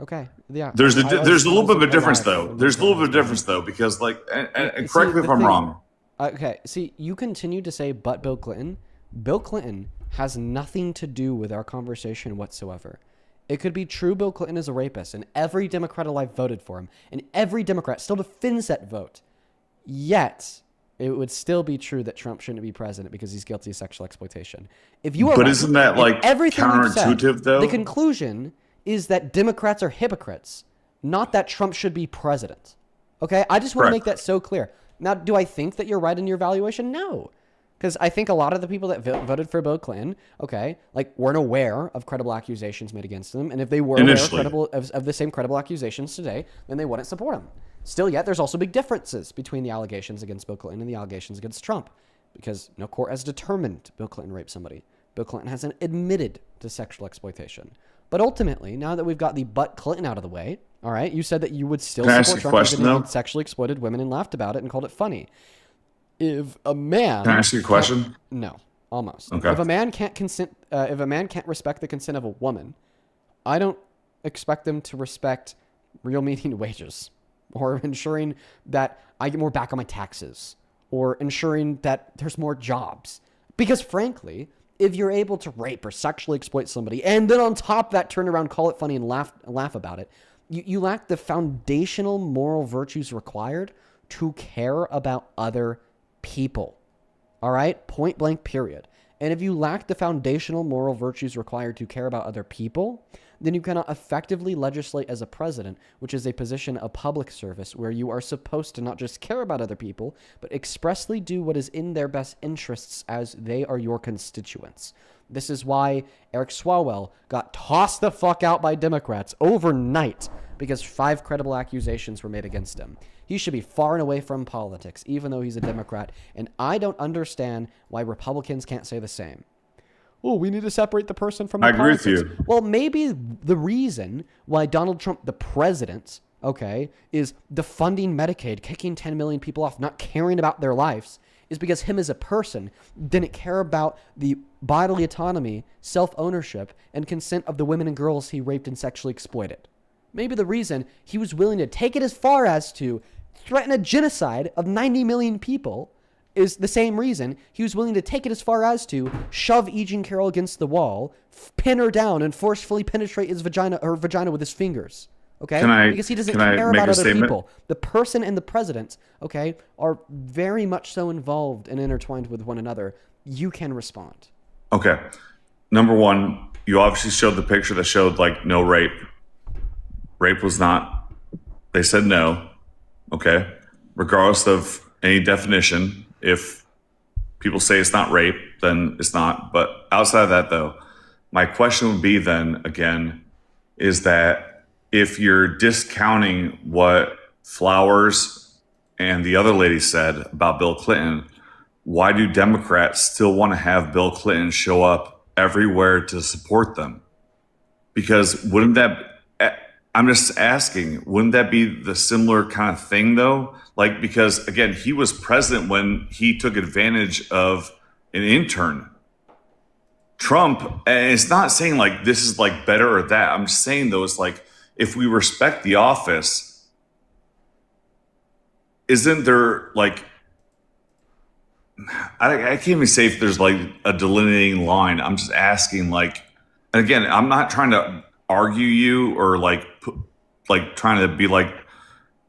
Okay. Yeah. There's a little bit of a difference, though. There's a little bit of difference, though, because like, and correct me if I'm wrong. Okay. See, you continue to say, but Bill Clinton. Bill Clinton has nothing to do with our conversation whatsoever. It could be true Bill Clinton is a rapist, and every Democrat alive voted for him, and every Democrat still defends that vote. Yet, it would still be true that Trump shouldn't be president because he's guilty of sexual exploitation. If you are But right, isn't that if like everything you've said, counterintuitive though? the conclusion is that Democrats are hypocrites, not that Trump should be president. Okay? I just want to make that so clear. Now, do I think that you're right in your evaluation? No. Because I think a lot of the people that voted for Bill Clinton, okay, like weren't aware of credible accusations made against them. And if they were aware of the same credible accusations today, then they wouldn't support him. Still yet, there's also big differences between the allegations against Bill Clinton and the allegations against Trump. Because no court has determined Bill Clinton raped somebody. Bill Clinton hasn't admitted to sexual exploitation. But ultimately, now that we've got the butt Clinton out of the way, all right, you said that you would still support Trump even if he sexually exploited women and laughed about it and called it funny. If a man... Can I ask you a question? No, almost. Okay. If a man can't respect the consent of a woman, I don't expect them to respect real median wages or ensuring that I get more back on my taxes or ensuring that there's more jobs. Because frankly, if you're able to rape or sexually exploit somebody and then on top of that turn around, call it funny and laugh about it, you lack the foundational moral virtues required to care about other people. All right? Point blank, period. And if you lack the foundational moral virtues required to care about other people, then you cannot effectively legislate as a president, which is a position of public service where you are supposed to not just care about other people, but expressly do what is in their best interests as they are your constituents. This is why Eric Swalwell got tossed the fuck out by Democrats overnight because 5 credible accusations were made against him. He should be far and away from politics, even though he's a Democrat, and I don't understand why Republicans can't say the same. Oh, we need to separate the person from the politics. I agree with you. Well, maybe the reason why Donald Trump, the president, okay, is defunding Medicaid, kicking 10 million people off, not caring about their lives, is because him as a person didn't care about the bodily autonomy, self-ownership, and consent of the women and girls he raped and sexually exploited. Maybe the reason he was willing to take it as far as to threaten a genocide of 90 million people is the same reason he was willing to take it as far as to shove E. Jean Carroll against the wall, pin her down, and forcefully penetrate her vagina with his fingers. Okay? Because he doesn't care about other people. The person and the president, okay, are very much so involved and intertwined with one another. You can respond. Okay. Number one, you obviously showed the picture that showed like no rape. Rape was not, they said no. Okay. Regardless of any definition, if people say it's not rape, then it's not. But outside of that, though, my question would be then again, is that if you're discounting what Flowers and the other lady said about Bill Clinton, why do Democrats still want to have Bill Clinton show up everywhere to support them? Because wouldn't that, I'm just asking, wouldn't that be the similar kind of thing though? Like, because again, he was president when he took advantage of an intern. Trump, and it's not saying like this is like better or that. I'm just saying though, it's like, if we respect the office, isn't there like, I can't even say if there's like a delineating line. I'm just asking like, and again, I'm not trying to argue you or like trying to be like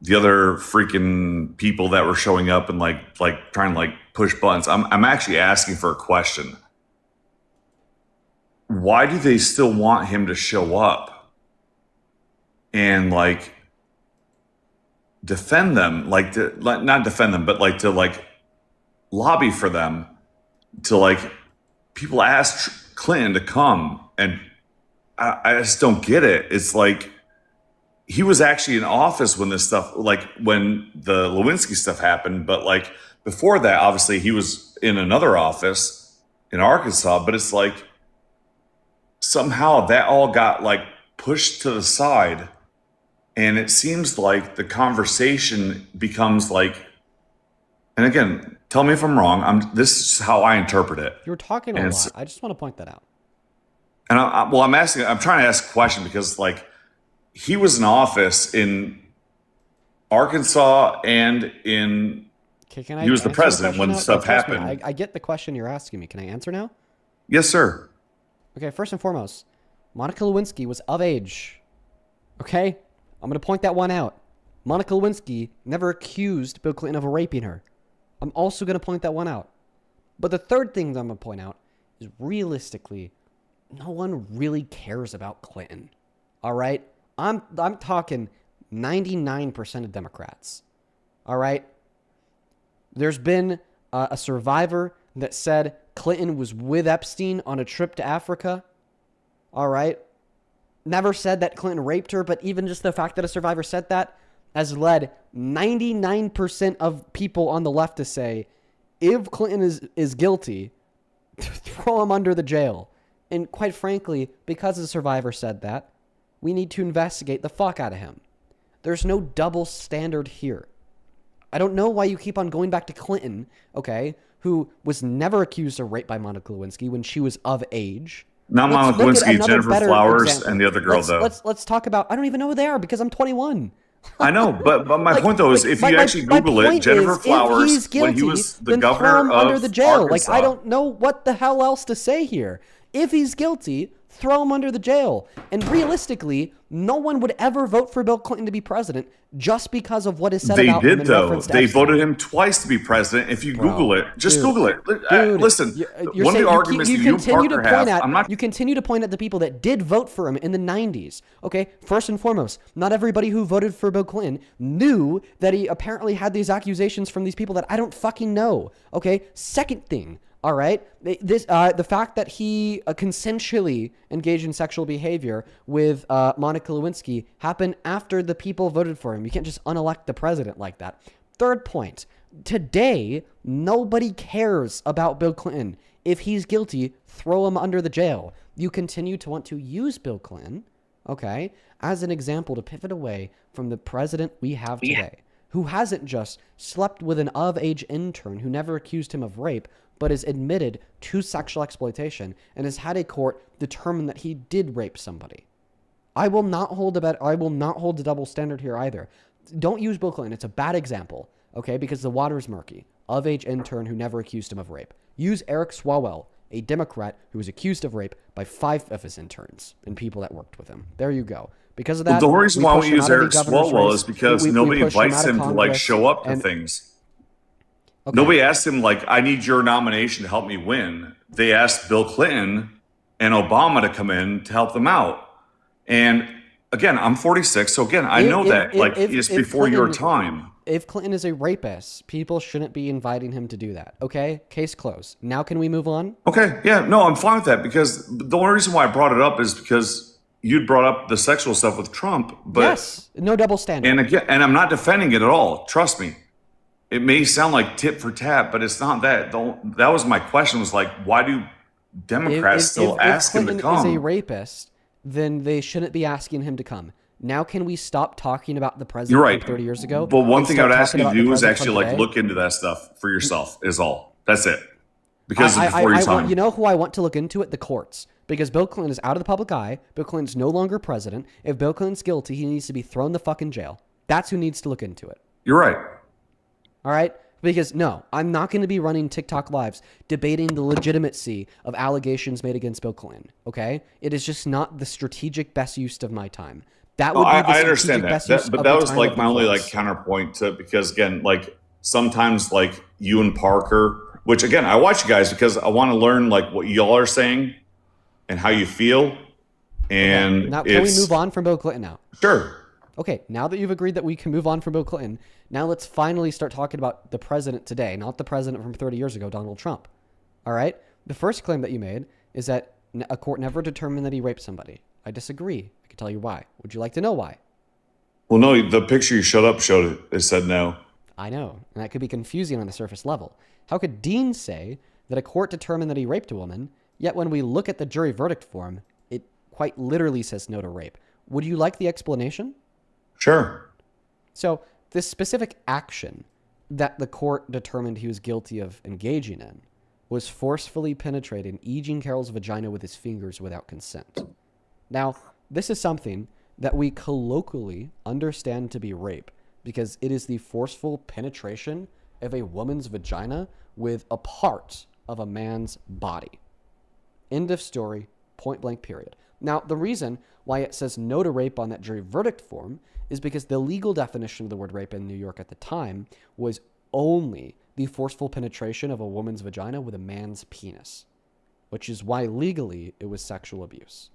the other freaking people that were showing up and like trying to like push buttons. I'm actually asking for a question. Why do they still want him to show up and like defend them, not defend them, but like to like lobby for them, to like people ask Clinton to come, and I just don't get it. It's like he was actually in office when this stuff, like when the Lewinsky stuff happened, but like before that, obviously he was in another office in Arkansas, but it's like somehow that all got like pushed to the side. And it seems like the conversation becomes like, and again, tell me if I'm wrong. This is how I interpret it. You were talking a lot. I just want to point that out. And I'm trying to ask a question because like he was in office in Arkansas and he was the president when stuff happened. I get the question you're asking me. Can I answer now? Yes, sir. Okay, first and foremost, Monica Lewinsky was of age. Okay? I'm going to point that one out. Monica Lewinsky never accused Bill Clinton of raping her. I'm also going to point that one out. But the third thing that I'm going to point out is realistically, no one really cares about Clinton. All right? I'm talking 99% of Democrats. All right? There's been a survivor that said Clinton was with Epstein on a trip to Africa. All right? Never said that Clinton raped her, but even just the fact that a survivor said that has led 99% of people on the left to say, if Clinton is guilty, throw him under the jail. And quite frankly, because the survivor said that, we need to investigate the fuck out of him. There's no double standard here. I don't know why you keep on going back to Clinton, okay, who was never accused of rape by Monica Lewinsky when she was of age. Not Monica Lewinsky, Jennifer Flowers, and the other girl, though. Let's talk about, I don't even know who they are because I'm 21. I know, but my point, though, is if you actually Google it, Jennifer Flowers, when he was the governor of under the jail. Arkansas. Like, I don't know what the hell else to say here. If he's guilty, throw him under the jail. And realistically, no one would ever vote for Bill Clinton to be president just because of what is said about him. They did, though. They voted him twice to be president. If you Google it, just Google it. Listen, one of the arguments that you and Parker have, you continue to point at the people that did vote for him in the 90s. Okay, first and foremost, not everybody who voted for Bill Clinton knew that he apparently had these accusations from these people that I don't fucking know. Okay, second thing. All right, the fact that he consensually engaged in sexual behavior with Monica Lewinsky happened after the people voted for him. You can't just unelect the president like that. Third point, today, nobody cares about Bill Clinton. If he's guilty, throw him under the jail. You continue to want to use Bill Clinton, okay, as an example to pivot away from the president we have today, who hasn't just slept with an of-age intern who never accused him of rape, but is admitted to sexual exploitation and has had a court determine that he did rape somebody. I will not hold a double standard here either. Don't use Bill Clinton. It's a bad example, okay, because the water is murky. Of-age intern who never accused him of rape. Use Eric Swalwell, a Democrat who was accused of rape by 5 of his interns and people that worked with him. There you go. Because of that, the reason why we use Eric Swalwell is because nobody invites him to like show up to things. Okay. Nobody asked him, like, I need your nomination to help me win. They asked Bill Clinton and Obama to come in to help them out. And again, I'm 46, so again, I know that it's before your time. If Clinton is a rapist, people shouldn't be inviting him to do that. Okay? Case closed. Now can we move on? Okay, yeah, no, I'm fine with that because the only reason why I brought it up is because you'd brought up the sexual stuff with Trump. But, yes, no double standard. And again, and I'm not defending it at all. Trust me. It may sound like tit for tat, but it's not that. That was my question, was like, why do Democrats still ask him to come? If Clinton is a rapist, then they shouldn't be asking him to come. Now can we stop talking about the president from 30 years ago? But one thing I would ask you to do is actually like look into that stuff for yourself is all. That's it. Because it's before your time. You know who I want to look into it? The courts. Because Bill Clinton is out of the public eye. Bill Clinton's no longer president. If Bill Clinton's guilty, he needs to be thrown the fucking jail. That's who needs to look into it. You're right. All right? Because no, I'm not going to be running TikTok lives debating the legitimacy of allegations made against Bill Clinton. Okay? It is just not the strategic best use of my time. That would be the I understand that. But that was like my only like counterpoint to it, because again, like sometimes like you and Parker, which again, I watch you guys because I want to learn like what y'all are saying and how you feel. And okay. Now can we move on from Bill Clinton now? Sure. Okay, now that you've agreed that we can move on from Bill Clinton, now let's finally start talking about the president today, not the president from 30 years ago, Donald Trump. All right? The first claim that you made is that a court never determined that he raped somebody. I disagree. I can tell you why. Would you like to know why? Well, no, the picture you showed it. It said no. I know, and that could be confusing on the surface level. How could Dean say that a court determined that he raped a woman, yet when we look at the jury verdict form, it quite literally says no to rape? Would you like the explanation? Sure. So this specific action that the court determined he was guilty of engaging in was forcefully penetrating E. Jean Carroll's vagina with his fingers without consent. Now, this is something that we colloquially understand to be rape because it is the forceful penetration of a woman's vagina with a part of a man's body. End of story, point blank period. Now, the reason why it says no to rape on that jury verdict form is because the legal definition of the word rape in New York at the time was only the forceful penetration of a woman's vagina with a man's penis, which is why legally it was sexual abuse.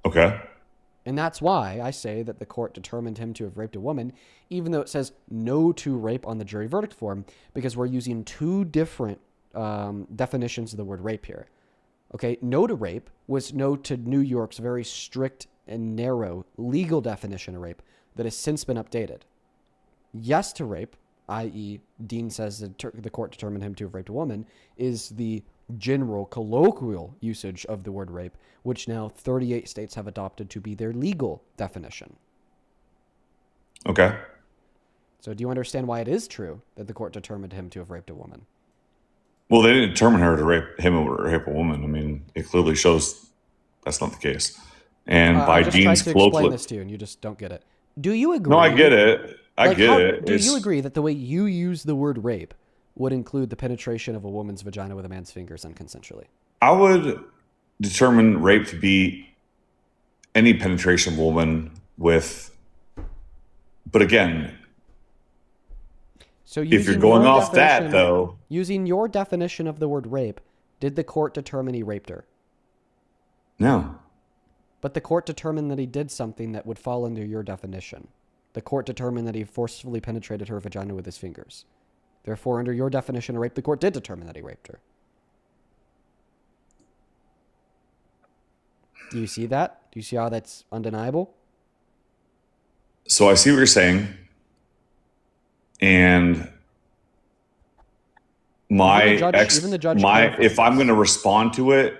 Okay. And that's why I say that the court determined him to have raped a woman, even though it says no to rape on the jury verdict form, because we're using two different definitions of the word rape here. Okay, no to rape was no to New York's very strict and narrow legal definition of rape that has since been updated. Yes to rape, i.e. Dean says that the court determined him to have raped a woman, is the general colloquial usage of the word rape, which now 38 states have adopted to be their legal definition. Okay. So do you understand why it is true that the court determined him to have raped a woman? Well, they didn't determine her to rape him or rape a woman. I mean, it clearly shows that's not the case. And by Dean's colloquial, explain this to you, and you just don't get it. Do you agree? No, I get it. I get it. Do you agree that the way you use the word rape would include the penetration of a woman's vagina with a man's fingers unconsensually? I would determine rape to be any penetration of a woman with, but again, so if you're going off that though, using your definition of the word rape, did the court determine he raped her? No. But the court determined that he did something that would fall under your definition. The court determined that he forcefully penetrated her vagina with his fingers. Therefore, under your definition of rape, the court did determine that he raped her. Do you see that? Do you see how that's undeniable? So I see what you're saying. And if I'm going to respond to it,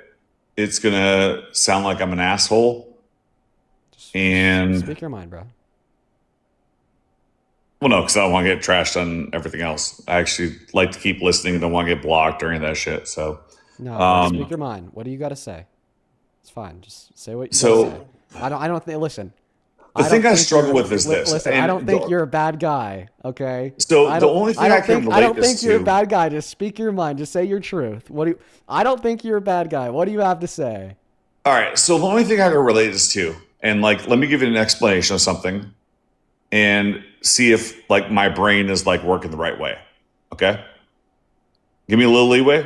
it's going to sound like I'm an asshole. And speak your mind, bro. Well, no, because I don't want to get trashed on everything else. I actually like to keep listening and don't want to get blocked or any of that shit. So, no, speak your mind. What do you got to say? It's fine. Just say what you got to say. I don't think. Listen. The thing I struggle with is this. Listen, I don't think you're a bad guy. Okay. So the only thing I can relate this to. I don't think you're a bad guy. Just speak your mind. Just say your truth. I don't think you're a bad guy. What do you have to say? All right. So the only thing I can relate this to, and like, let me give you an explanation of something, and see if like my brain is like working the right way. Okay. Give me a little leeway.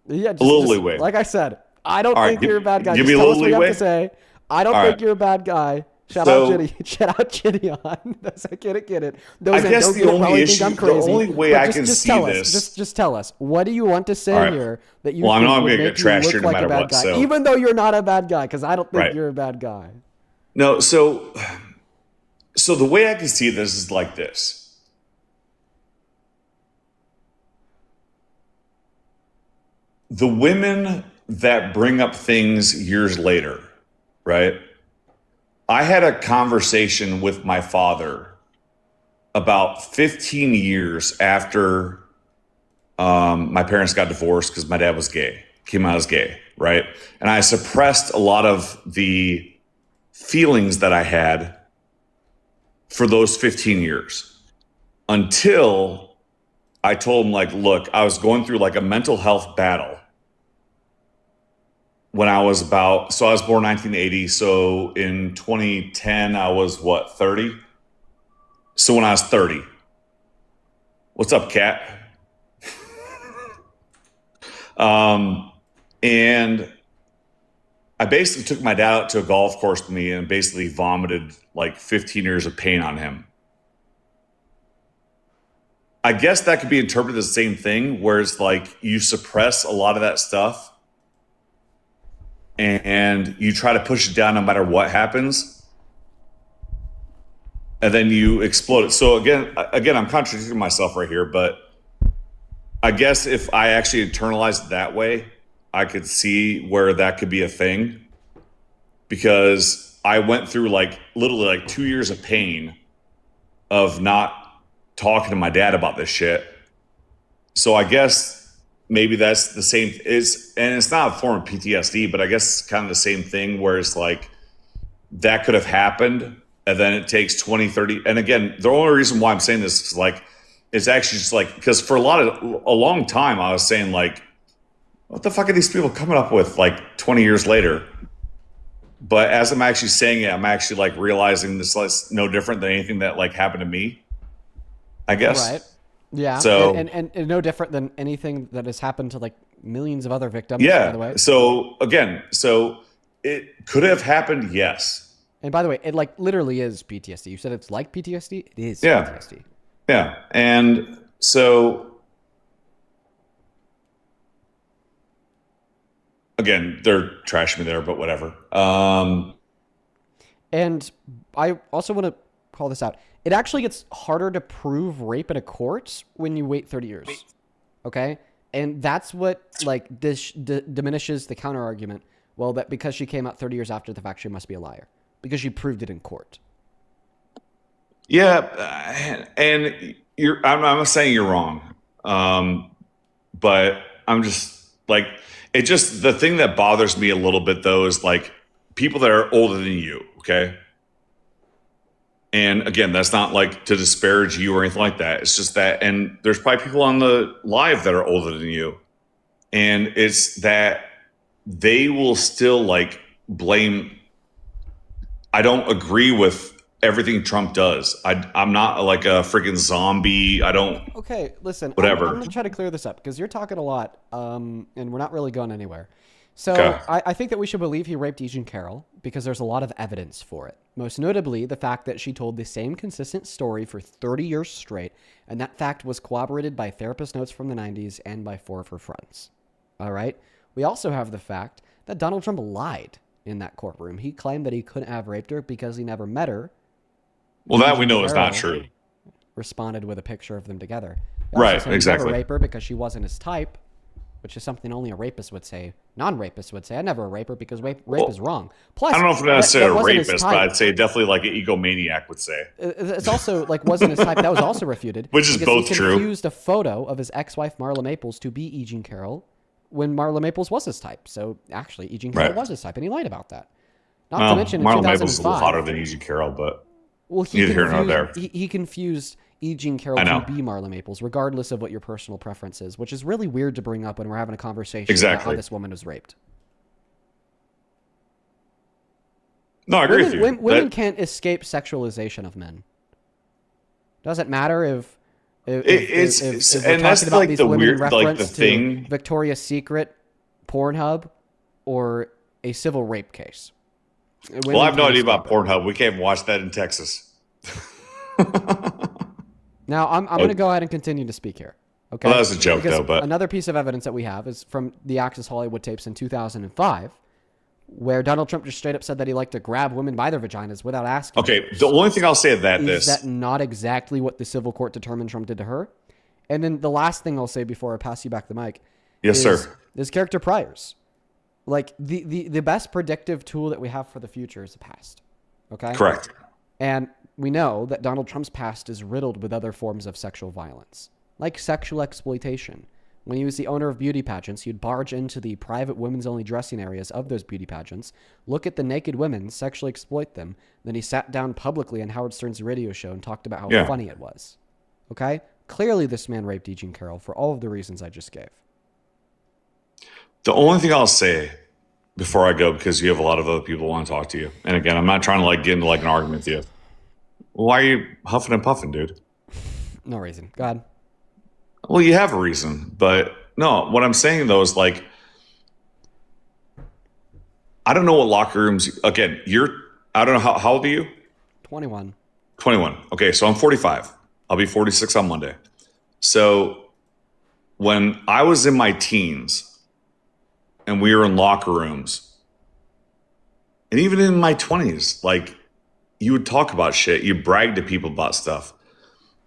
Yeah. A little leeway. Like I said, I don't think you're a bad guy. Give me a little leeway. You have to say. I don't think you're a bad guy. Shout out Chitty on. I get it. I guess the only issue, the only way I can see this. Just tell us. What do you want to say here that you think I know I'm would going to make get trashed you here look no like matter a bad what. guy? So. Even though you're not a bad guy, because I don't think you're a bad guy. No, so the way I can see this is like this. The women that bring up things years later, right? I had a conversation with my father about 15 years after my parents got divorced because my dad was gay, came out as gay, right? And I suppressed a lot of the feelings that I had for those 15 years until I told him, like, look, I was going through like a mental health battle when I was so I was born 1980. So in 2010, I was 30? So when I was 30, what's up, Kat? And I basically took my dad out to a golf course with me and basically vomited like 15 years of pain on him. I guess that could be interpreted as the same thing, where it's like you suppress a lot of that stuff and you try to push it down no matter what happens, and then you explode it. So again, I'm contradicting myself right here, but I guess if I actually internalize it that way, I could see where that could be a thing, because I went through like literally like 2 years of pain of not talking to my dad about this shit. So I guess maybe that's the same. And it's not a form of PTSD, but I guess it's kind of the same thing where it's like that could have happened and then it takes 20, 30. And again, the only reason why I'm saying this is like, it's actually just like, because for a long time I was saying like, what the fuck are these people coming up with like 20 years later? but as I'm actually saying it, I'm actually like realizing this is no different than anything that like happened to me, I guess. Right. Yeah. So and no different than anything that has happened to like millions of other victims, yeah. by the way. So again, it could have happened, yes. And by the way, it like literally is PTSD. You said it's like PTSD? It is Yeah. PTSD. Yeah. And so again, they're trashing me there, but whatever. And I also want to call this out. It actually gets harder to prove rape in a court when you wait 30 years. Okay? And that's what like diminishes the counter argument. Well, that because she came out 30 years after the fact, she must be a liar because she proved it in court. Yeah, and I'm not saying you're wrong, but I'm just like the thing that bothers me a little bit though is like people that are older than you, okay? And again, that's not like to disparage you or anything like that. It's just that, and there's probably people on the live that are older than you, and it's that they will still like blame. I don't agree with everything Trump does. I'm not like a freaking zombie. I don't. Okay, listen. Whatever. I'm going to try to clear this up because you're talking a lot, and we're not really going anywhere. So Okay. I think that we should believe he raped Eugene Carroll because there's a lot of evidence for it. Most notably, the fact that she told the same consistent story for 30 years straight, and that fact was corroborated by therapist notes from the 90s and by 4 of her friends. All right? We also have the fact that Donald Trump lied in that courtroom. He claimed that he couldn't have raped her because he never met her. Well, that we Eugene know is not Carroll true. Responded with a picture of them together. He also Right, said he'd exactly. never rape her because she wasn't his type, which is something only a rapist would say. Non-rapist would say, "I never rape her because rape is wrong." Plus, I don't know if I'm going to say that a wasn't his rapist, but type. I'd say definitely like an egomaniac would say. It's also like wasn't his type. That was also refuted. Which is because both he true. confused a photo of his ex-wife Marla Maples to be Eugene Carroll when Marla Maples was his type. So actually, Eugene Carroll Right. was his type, and he lied about that. Not Well, to mention in Marlon Maples is a little 2005. hotter than Eugene Carroll, but Well, neither here nor there. he confused Eugene Carroll I know. to be Marla Maples, regardless of what your personal preference is, which is really weird to bring up when we're having a conversation about Exactly. how this woman was raped. No, I agree with you. Women That- can't escape sexualization of men. Doesn't matter if we're it's talking and that's about like these the women in weird, like the reference to thing. Victoria's Secret, Pornhub, or a civil rape case. Well, I have no idea about Pornhub. We can't watch that in Texas. Now, I'm going to go ahead and continue to speak here. Okay. Well, that was a joke, Because though, but- another piece of evidence that we have is from the Access Hollywood tapes in 2005, where Donald Trump just straight up said that he liked to grab women by their vaginas without asking. Okay, the only thing I'll say at Is that not exactly what the civil court determined Trump did to her? And then the last thing I'll say before I pass you back the mic. Yes, is sir. His character priors. Like the best predictive tool that we have for the future is the past. Okay? Correct. And we know that Donald Trump's past is riddled with other forms of sexual violence, like sexual exploitation. When he was the owner of beauty pageants, he'd barge into the private women's-only dressing areas of those beauty pageants, look at the naked women, sexually exploit them. Then he sat down publicly on Howard Stern's radio show and talked about how Yeah. funny it was. Okay? Clearly, this man raped Eugene Carroll for all of the reasons I just gave. The only thing I'll say before I go, because you have a lot of other people who want to talk to you, and again, I'm not trying to like get into like an argument with you. Why are you huffing and puffing, dude? No reason. Go ahead. Well, you have a reason, but no. What I'm saying though is like, I don't know what locker rooms. Again, I don't know how old are you? 21. 21. Okay, so I'm 45. I'll be 46 on Monday. So when I was in my teens and we were in locker rooms, and even in my 20s, like you would talk about shit, you brag to people about stuff.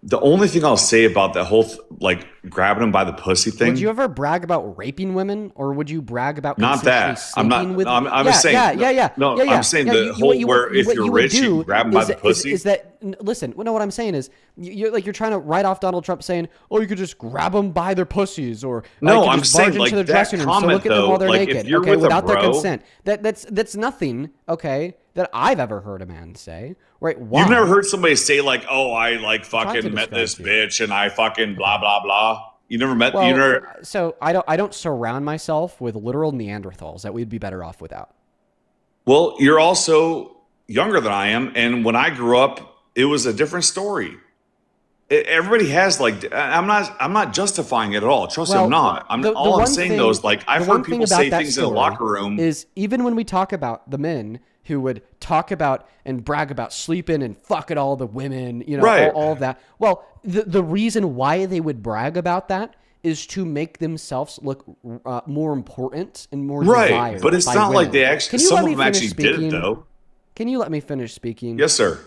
The only thing I'll say about that whole like grabbing them by the pussy thing. Would you ever brag about raping women, or would you brag about Not that. consensually I'm not. sleeping with? I'm just saying. No, I'm saying the whole where if you're rich, you grab them by the pussy. Is that listen? No, what I'm saying is you're trying to write off Donald Trump saying, "Oh, you could just grab them by their pussies," or No, you could I'm just barge saying, like, into the that dressing room, so comment, look at them though, while they're like, if naked, you're okay, with a without their bro- consent. That's nothing, okay, that I've ever heard a man say. Right? Why? You've never heard somebody say like, "Oh, I like trying to fucking met this describe bitch and I fucking blah blah blah." You never met. Well, you never. so I don't surround myself with literal Neanderthals that we'd be better off without. Well, you're also younger than I am, and when I grew up, it was a different story. Everybody has like I'm not justifying it at all. Trust me, I'm not. All I'm saying though is like I've heard people say things in the locker room. Is even when we talk about the men who would talk about and brag about sleeping and fucking all the women, you know, Right. all of that. Well, the reason why they would brag about that is to make themselves look more important and more Right, desired but it's by not like women. they actually. Can you Some let of me them finish actually did speaking? it though. Can you let me finish speaking? Yes, sir.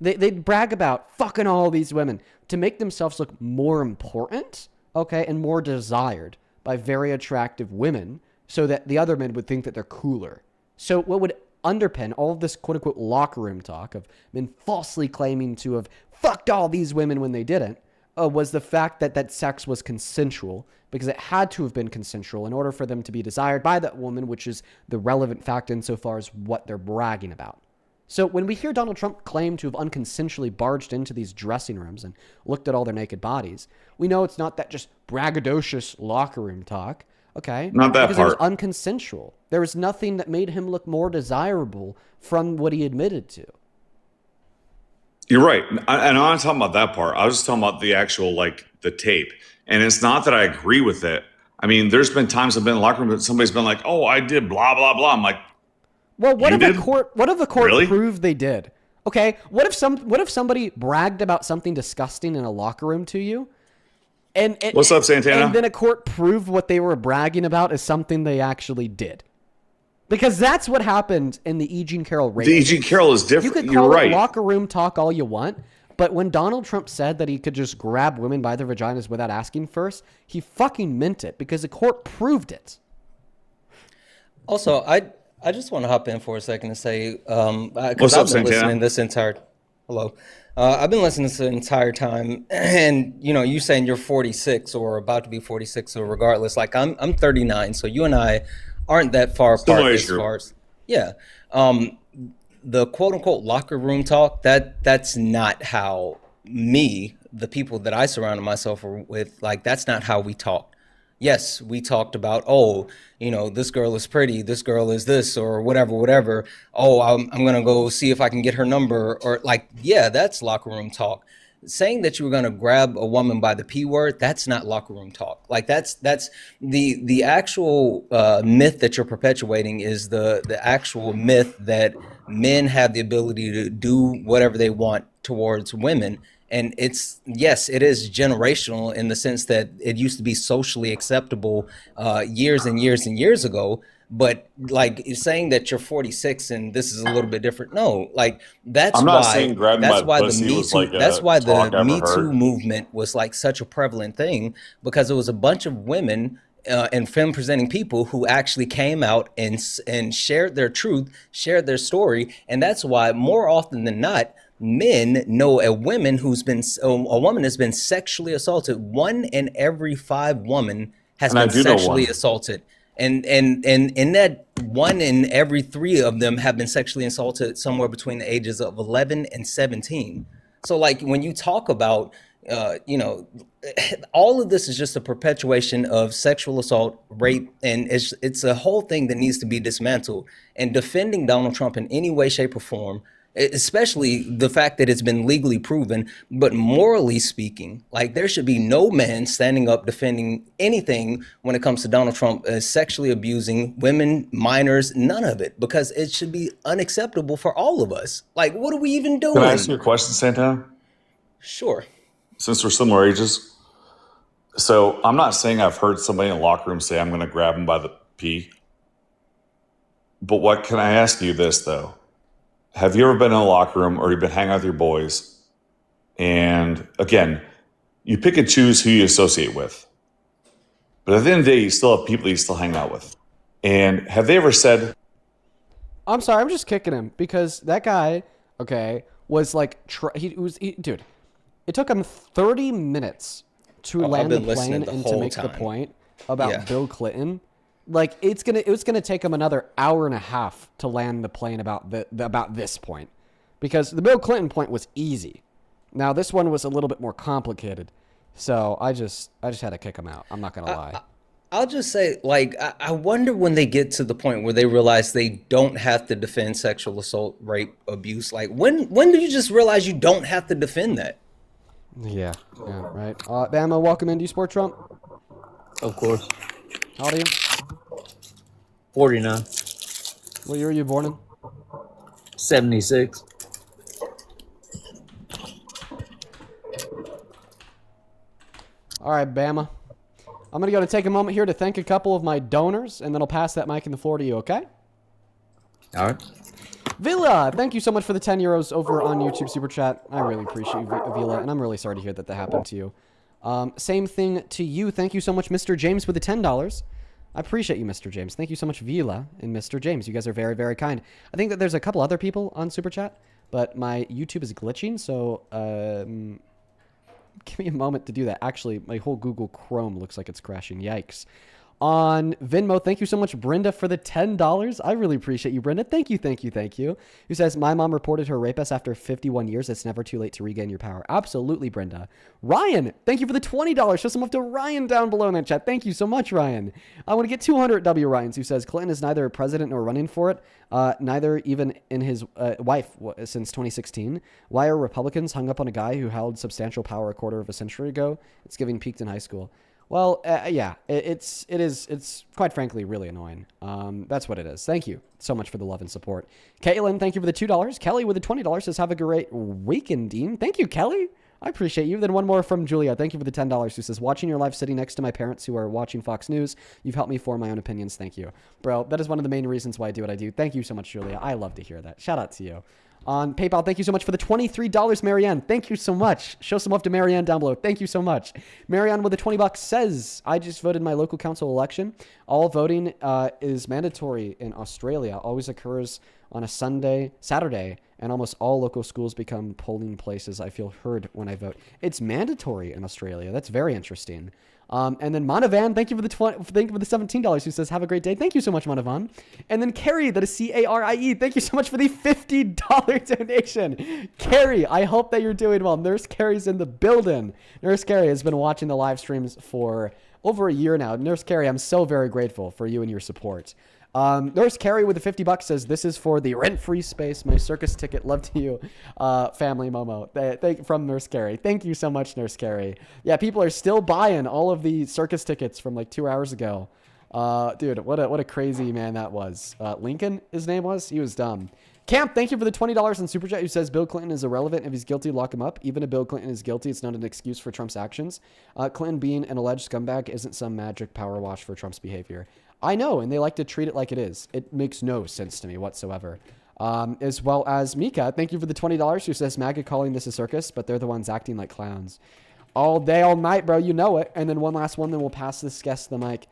They'd brag about fucking all these women to make themselves look more important, okay, and more desired by very attractive women so that the other men would think that they're cooler. So what would underpin all of this quote-unquote locker room talk of men falsely claiming to have fucked all these women when they didn't was the fact that sex was consensual, because it had to have been consensual in order for them to be desired by that woman, which is the relevant fact insofar as what they're bragging about. So when we hear Donald Trump claim to have unconsensually barged into these dressing rooms and looked at all their naked bodies, we know it's not that just braggadocious locker room talk, okay? Not that because part. it was unconsensual. There was nothing that made him look more desirable from what he admitted to. You're right. And I'm not talking about that part. I was just talking about the actual, like, the tape. And it's not that I agree with it. I mean, there's been times I've been in the locker room that somebody's been like, oh, I did blah, blah, blah. I'm like, well, what if did? the court Really? proved they did? Okay, what if somebody bragged about something disgusting in a locker room to you? And What's up, Santana? And then a court proved what they were bragging about is something they actually did. Because that's what happened in the E. Jean Carroll rape. The E. Jean Carroll is different. You could You're call right. it locker room talk all you want, but when Donald Trump said that he could just grab women by their vaginas without asking first, he fucking meant it because the court proved it. Also, I just want to hop in for a second and say, What's because up, I've been Santana? listening this entire, hello, I've been listening this entire time, and you know, you saying you're 46 or about to be 46, or regardless, like I'm 39, so you and I aren't that far apart Similar as age group. far as, yeah. The quote unquote locker room talk, that's not how the people that I surrounded myself with, like, that's not how we talk. Yes, we talked about, oh, you know, this girl is pretty, this girl is this, or whatever. Oh, I'm going to go see if I can get her number, or like, yeah, that's locker room talk. Saying that you were going to grab a woman by the P word, that's not locker room talk. Like that's the actual myth that you're perpetuating is the actual myth that men have the ability to do whatever they want towards women. And it's, yes, it is generational in the sense that it used to be socially acceptable years and years and years ago. But like saying that you're 46 and this is a little bit different. No, like that's I'm not why saying grabbing by that's the why the pussy Me was Too like a that's why talk the I've Me ever Too heard. movement was like such a prevalent thing, because it was a bunch of women and femme presenting people who actually came out and shared their truth, shared their story, and that's why more often than not, men know a woman a woman has been sexually assaulted. 1 in every 5 women has And I been do know sexually one. assaulted. And in that 1 in every 3 of them have been sexually assaulted somewhere between the ages of 11 and 17. So like when you talk about, you know, all of this is just a perpetuation of sexual assault, rape, and it's a whole thing that needs to be dismantled. And defending Donald Trump in any way, shape, or form, especially the fact that it's been legally proven, but morally speaking, like there should be no man standing up defending anything when it comes to Donald Trump sexually abusing women, minors, none of it, because it should be unacceptable for all of us. Like, what are we even doing? Can I ask you a question, Santana? Sure. Since we're similar ages. So I'm not saying I've heard somebody in the locker room say I'm going to grab him by the pee. But what can I ask you this, though? Have you ever been in a locker room or you've been hanging out with your boys? And again, you pick and choose who you associate with. But at the end of the day, you still have people you still hang out with. And have they ever said, I'm sorry, I'm just kicking him because that guy, okay, was like, dude, it took him 30 minutes to land the plane and to make the point about Bill Clinton. Like it was gonna take him another hour and a half to land the plane about about this point, because the Bill Clinton point was easy. Now this one was a little bit more complicated, so I just had to kick him out. I'm not gonna lie. I'll just say, like, I wonder when they get to the point where they realize they don't have to defend sexual assault, rape, abuse. Like, when do you just realize you don't have to defend that? Yeah, right. Bama, welcome in. Do you support Trump? Of course. How old are you? 49. What year were you born in? 76. All right, Bama. I'm going to take a moment here to thank a couple of my donors, and then I'll pass that mic and the floor to you, okay? All right. Villa, thank you so much for the 10 euros over on YouTube Super Chat. I really appreciate you, Villa, and I'm really sorry to hear that happened to you. Same thing to you. Thank you so much, Mr. James, with the $10. I appreciate you, Mr. James. Thank you so much, Villa and Mr. James. You guys are very, very kind. I think that there's a couple other people on Super Chat, but my YouTube is glitching, so give me a moment to do that. Actually, my whole Google Chrome looks like it's crashing. Yikes. On Venmo, thank you so much, Brenda, for the $10. I really appreciate you, Brenda. Thank you, thank you, thank you. Who says, my mom reported her rapist after 51 years. It's never too late to regain your power. Absolutely, Brenda. Ryan, thank you for the $20. Show some love to Ryan down below in that chat. Thank you so much, Ryan. I want to get 200 W. Ryans, who says, Clinton is neither a president nor running for it, neither even in his wife since 2016. Why are Republicans hung up on a guy who held substantial power a quarter of a century ago? It's giving peaked in high school. Well, yeah, it's quite frankly really annoying. That's what it is. Thank you so much for the love and support. Caitlin, thank you for the $2. Kelly with the $20 says, have a great weekend, Dean. Thank you, Kelly. I appreciate you. Then one more from Julia. Thank you for the $10 who says, watching your live sitting next to my parents who are watching Fox News. You've helped me form my own opinions. Thank you. Bro, that is one of the main reasons why I do what I do. Thank you so much, Julia. I love to hear that. Shout out to you. On PayPal, thank you so much for the $23, Marianne. Thank you so much. Show some love to Marianne down below. Thank you so much. Marianne with the $20 says, I just voted my local council election. All voting is mandatory in Australia. Always occurs on a Saturday, and almost all local schools become polling places. I feel heard when I vote. It's mandatory in Australia. That's very interesting. And then Manavan, thank you for the $17 who says, have a great day. Thank you so much, Manavan. And then Carrie, that is Carie. Thank you so much for the $50 donation. Carrie, I hope that you're doing well. Nurse Carrie's in the building. Nurse Carrie has been watching the live streams for over a year now. Nurse Carrie, I'm so very grateful for you and your support. Nurse Carrie with the $50 says, this is for the rent-free space, my circus ticket. Love to you, family Momo. From Nurse Carrie. Thank you so much, Nurse Carrie. Yeah, people are still buying all of the circus tickets from like 2 hours ago. Dude, what a crazy man that was. Lincoln, his name was? He was dumb. Camp, thank you for the $20 in Super Chat, who says Bill Clinton is irrelevant. If he's guilty, lock him up. Even if Bill Clinton is guilty, it's not an excuse for Trump's actions. Clinton being an alleged scumbag isn't some magic power wash for Trump's behavior. I know, and they like to treat it like it is. It makes no sense to me whatsoever. As well as Mika, thank you for the $20, who says MAGA calling this a circus, but they're the ones acting like clowns. All day, all night, bro. You know it. And then one last one, then we'll pass this guest the mic.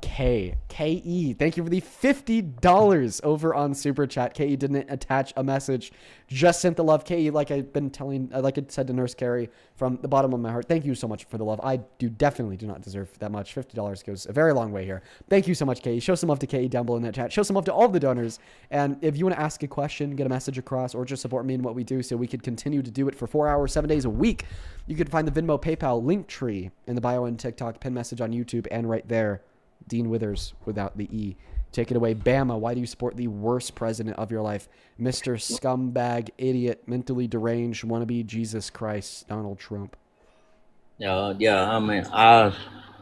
K-E. Thank you for the $50 over on Super Chat. K-E didn't attach a message. Just sent the love. K-E, like I've been telling, like I said to Nurse Carrie from the bottom of my heart, thank you so much for the love. I definitely do not deserve that much. $50 goes a very long way here. Thank you so much, K-E. Show some love to K-E down below in that chat. Show some love to all the donors. And if you want to ask a question, get a message across, or just support me in what we do so we could continue to do it for 4 hours, 7 days a week, you can find the Venmo, PayPal, link tree in the bio and TikTok, pin message on YouTube, and right there, Dean Withers without the E. Take it away. Bama, why do you support the worst president of your life? Mr. Scumbag, idiot, mentally deranged, wannabe Jesus Christ, Donald Trump. Yeah, I mean, I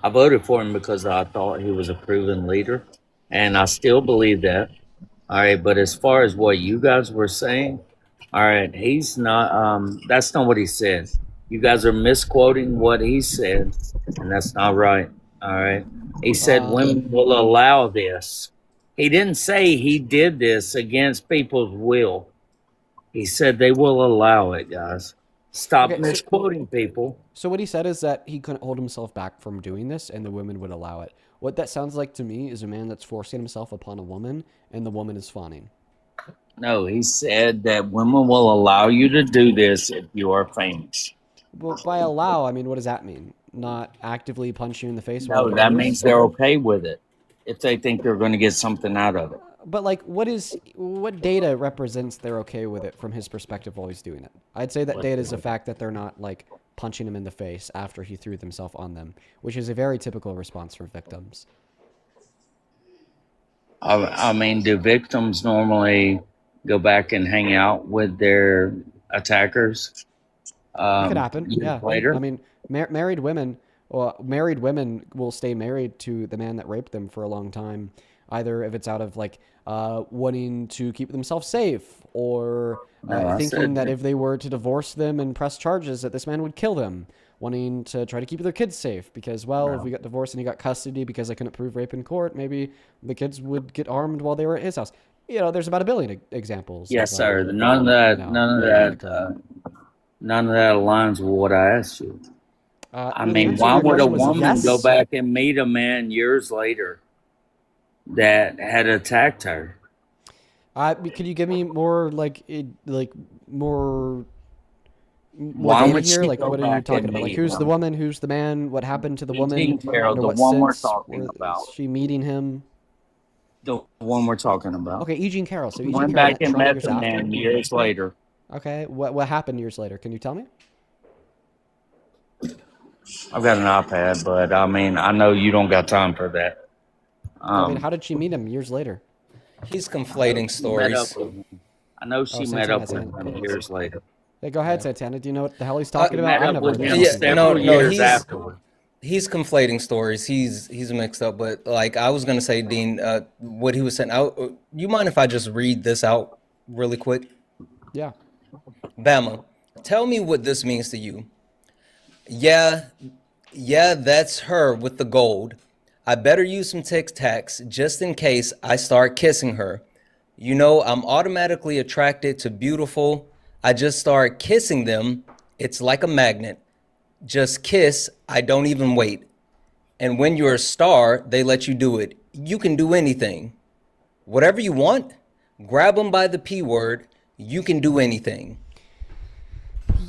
voted for him because I thought he was a proven leader, and I still believe that. All right, but as far as what you guys were saying, all right, he's not, that's not what he said. You guys are misquoting what he said, and that's not right. All right. He said women will allow this. He didn't say he did this against people's will. He said they will allow it, guys. Stop misquoting people. So what he said is that he couldn't hold himself back from doing this and the women would allow it. What that sounds like to me is a man that's forcing himself upon a woman and the woman is fawning. No, he said that women will allow you to do this if you are famous. Well, by allow, I mean, what does that mean? Not actively punch you in the face? No, that means they're okay with it if they think they're going to get something out of it. But like, what represents they're okay with it from his perspective while he's doing it? I'd say that data is the fact that they're not like punching him in the face after he threw himself on them, which is a very typical response for victims. I mean, do victims normally go back and hang out with their attackers It could happen. years Yeah. later? I mean, married women will stay married to the man that raped them for a long time, either if it's out of like wanting to keep themselves safe, or No, I thinking said that if they were to divorce them and press charges, that this man would kill them, wanting to try to keep their kids safe because, well, if No. we got divorced and he got custody because I couldn't prove rape in court, maybe the kids would get armed while they were at his house. You know, there's about a billion examples. Yes, of, sir. None of that. you know, None of that. None of that aligns with what I asked you. I the mean, answer to why your would a question was woman go yes. back and meet a man years later that had attacked her? Could you give me more more Why data would here? she Like, go what are you back talking and about? Like, meet who's the him? woman? Who's the man? What happened to the woman? Eugene Carroll, Under the what one we're sense? talking about. Is she meeting him? The one we're talking about. Okay, Eugene Carroll. So Eugene Went Carroll back and 20 met years the after. man years later. Okay, what happened years later? Can you tell me? I've got an iPad, but I mean, I know you don't got time for that. I mean, how did she meet him years later? He's conflating stories. I know she met Santana up has with him years later. Hey, go ahead, Santana. Do you know what the hell he's talking He about? met I up never with heard him of Yeah, him. no, years he's afterward. he's conflating stories. He's mixed up. But like I was gonna say, Dean, what he was saying. You mind if I just read this out really quick? Yeah. Bama, tell me what this means to you. Yeah, that's her with the gold. I better use some Tic Tacs just in case I start kissing her. You know, I'm automatically attracted to beautiful. I just start kissing them. It's like a magnet. Just kiss. I don't even wait. And when you're a star, they let you do it. You can do anything. Whatever you want, grab them by the P word. You can do anything.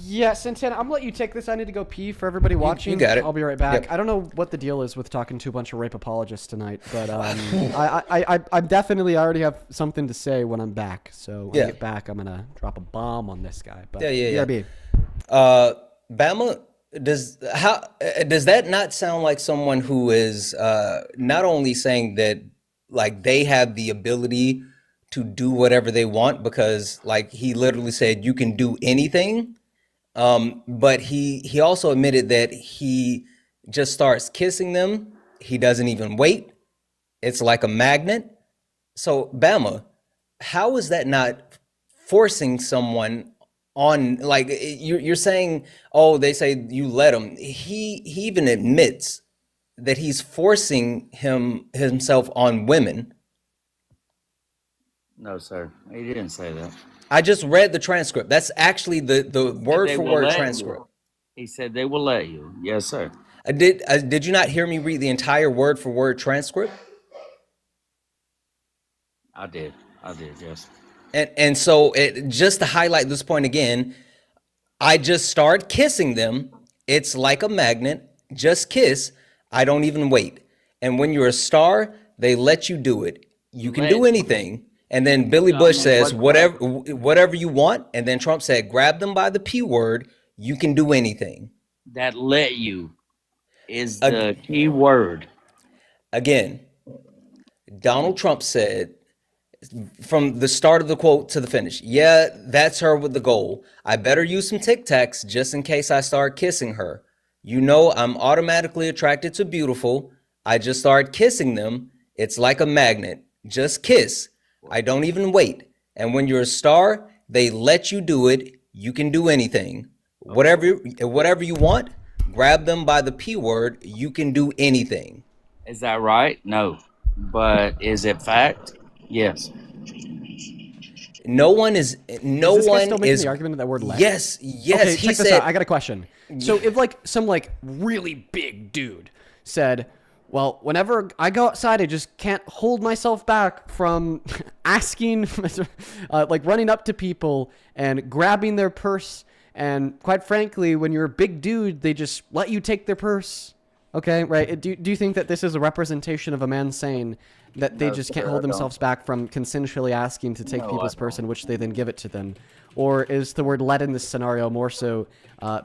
Yeah, Santana, I'm gonna let you take this. I need to go pee for everybody watching. You got it. I'll be right back. Yep. I don't know what the deal is with talking to a bunch of rape apologists tonight, but I'm definitely, I already have something to say when I'm back. So when I get back, I'm gonna drop a bomb on this guy. But Yeah. BRB. Bama, does that not sound like someone who is not only saying that like they have the ability to do whatever they want because like he literally said you can do anything, but he also admitted that he just starts kissing them. He doesn't even wait. It's like a magnet. So Bama, how is that not forcing someone on? Like you're saying, oh, they say you let him. He even admits that he's forcing himself on women. No, sir. He didn't say that. I just read the transcript. That's actually the word for word transcript. He said they will let you. Yes, sir. Did you not hear me read the entire word for word transcript? I did. Yes. And so just to highlight this point again, I just start kissing them. It's like a magnet. Just kiss. I don't even wait. And when you're a star, they let you do it. You can do anything. And then Billy Bush says, whatever you want. And then Trump said, grab them by the P word. You can do anything. That let you is the key word. Again, Donald Trump said, from the start of the quote to the finish, yeah, that's her with the goal. I better use some Tic Tacs just in case I start kissing her. You know, I'm automatically attracted to beautiful. I just start kissing them. It's like a magnet. Just kiss. I don't even wait. And when you're a star, they let you do it. You can do anything. Whatever you want, grab them by the P word. You can do anything. Is that right? No. But is it fact? Yes. No one is Is this guy still making the argument of that word let? Yes. Okay, He check this said, out. I got a question. So if like some like really big dude said, well, whenever I go outside, I just can't hold myself back from asking, like running up to people and grabbing their purse. And quite frankly, when you're a big dude, they just let you take their purse. Okay, right. Do you think that this is a representation of a man saying that they No, just can't sir, hold I don't. themselves back from consensually asking to take No, people's I person, which they then give it to them? Or is the word "let" in this scenario more so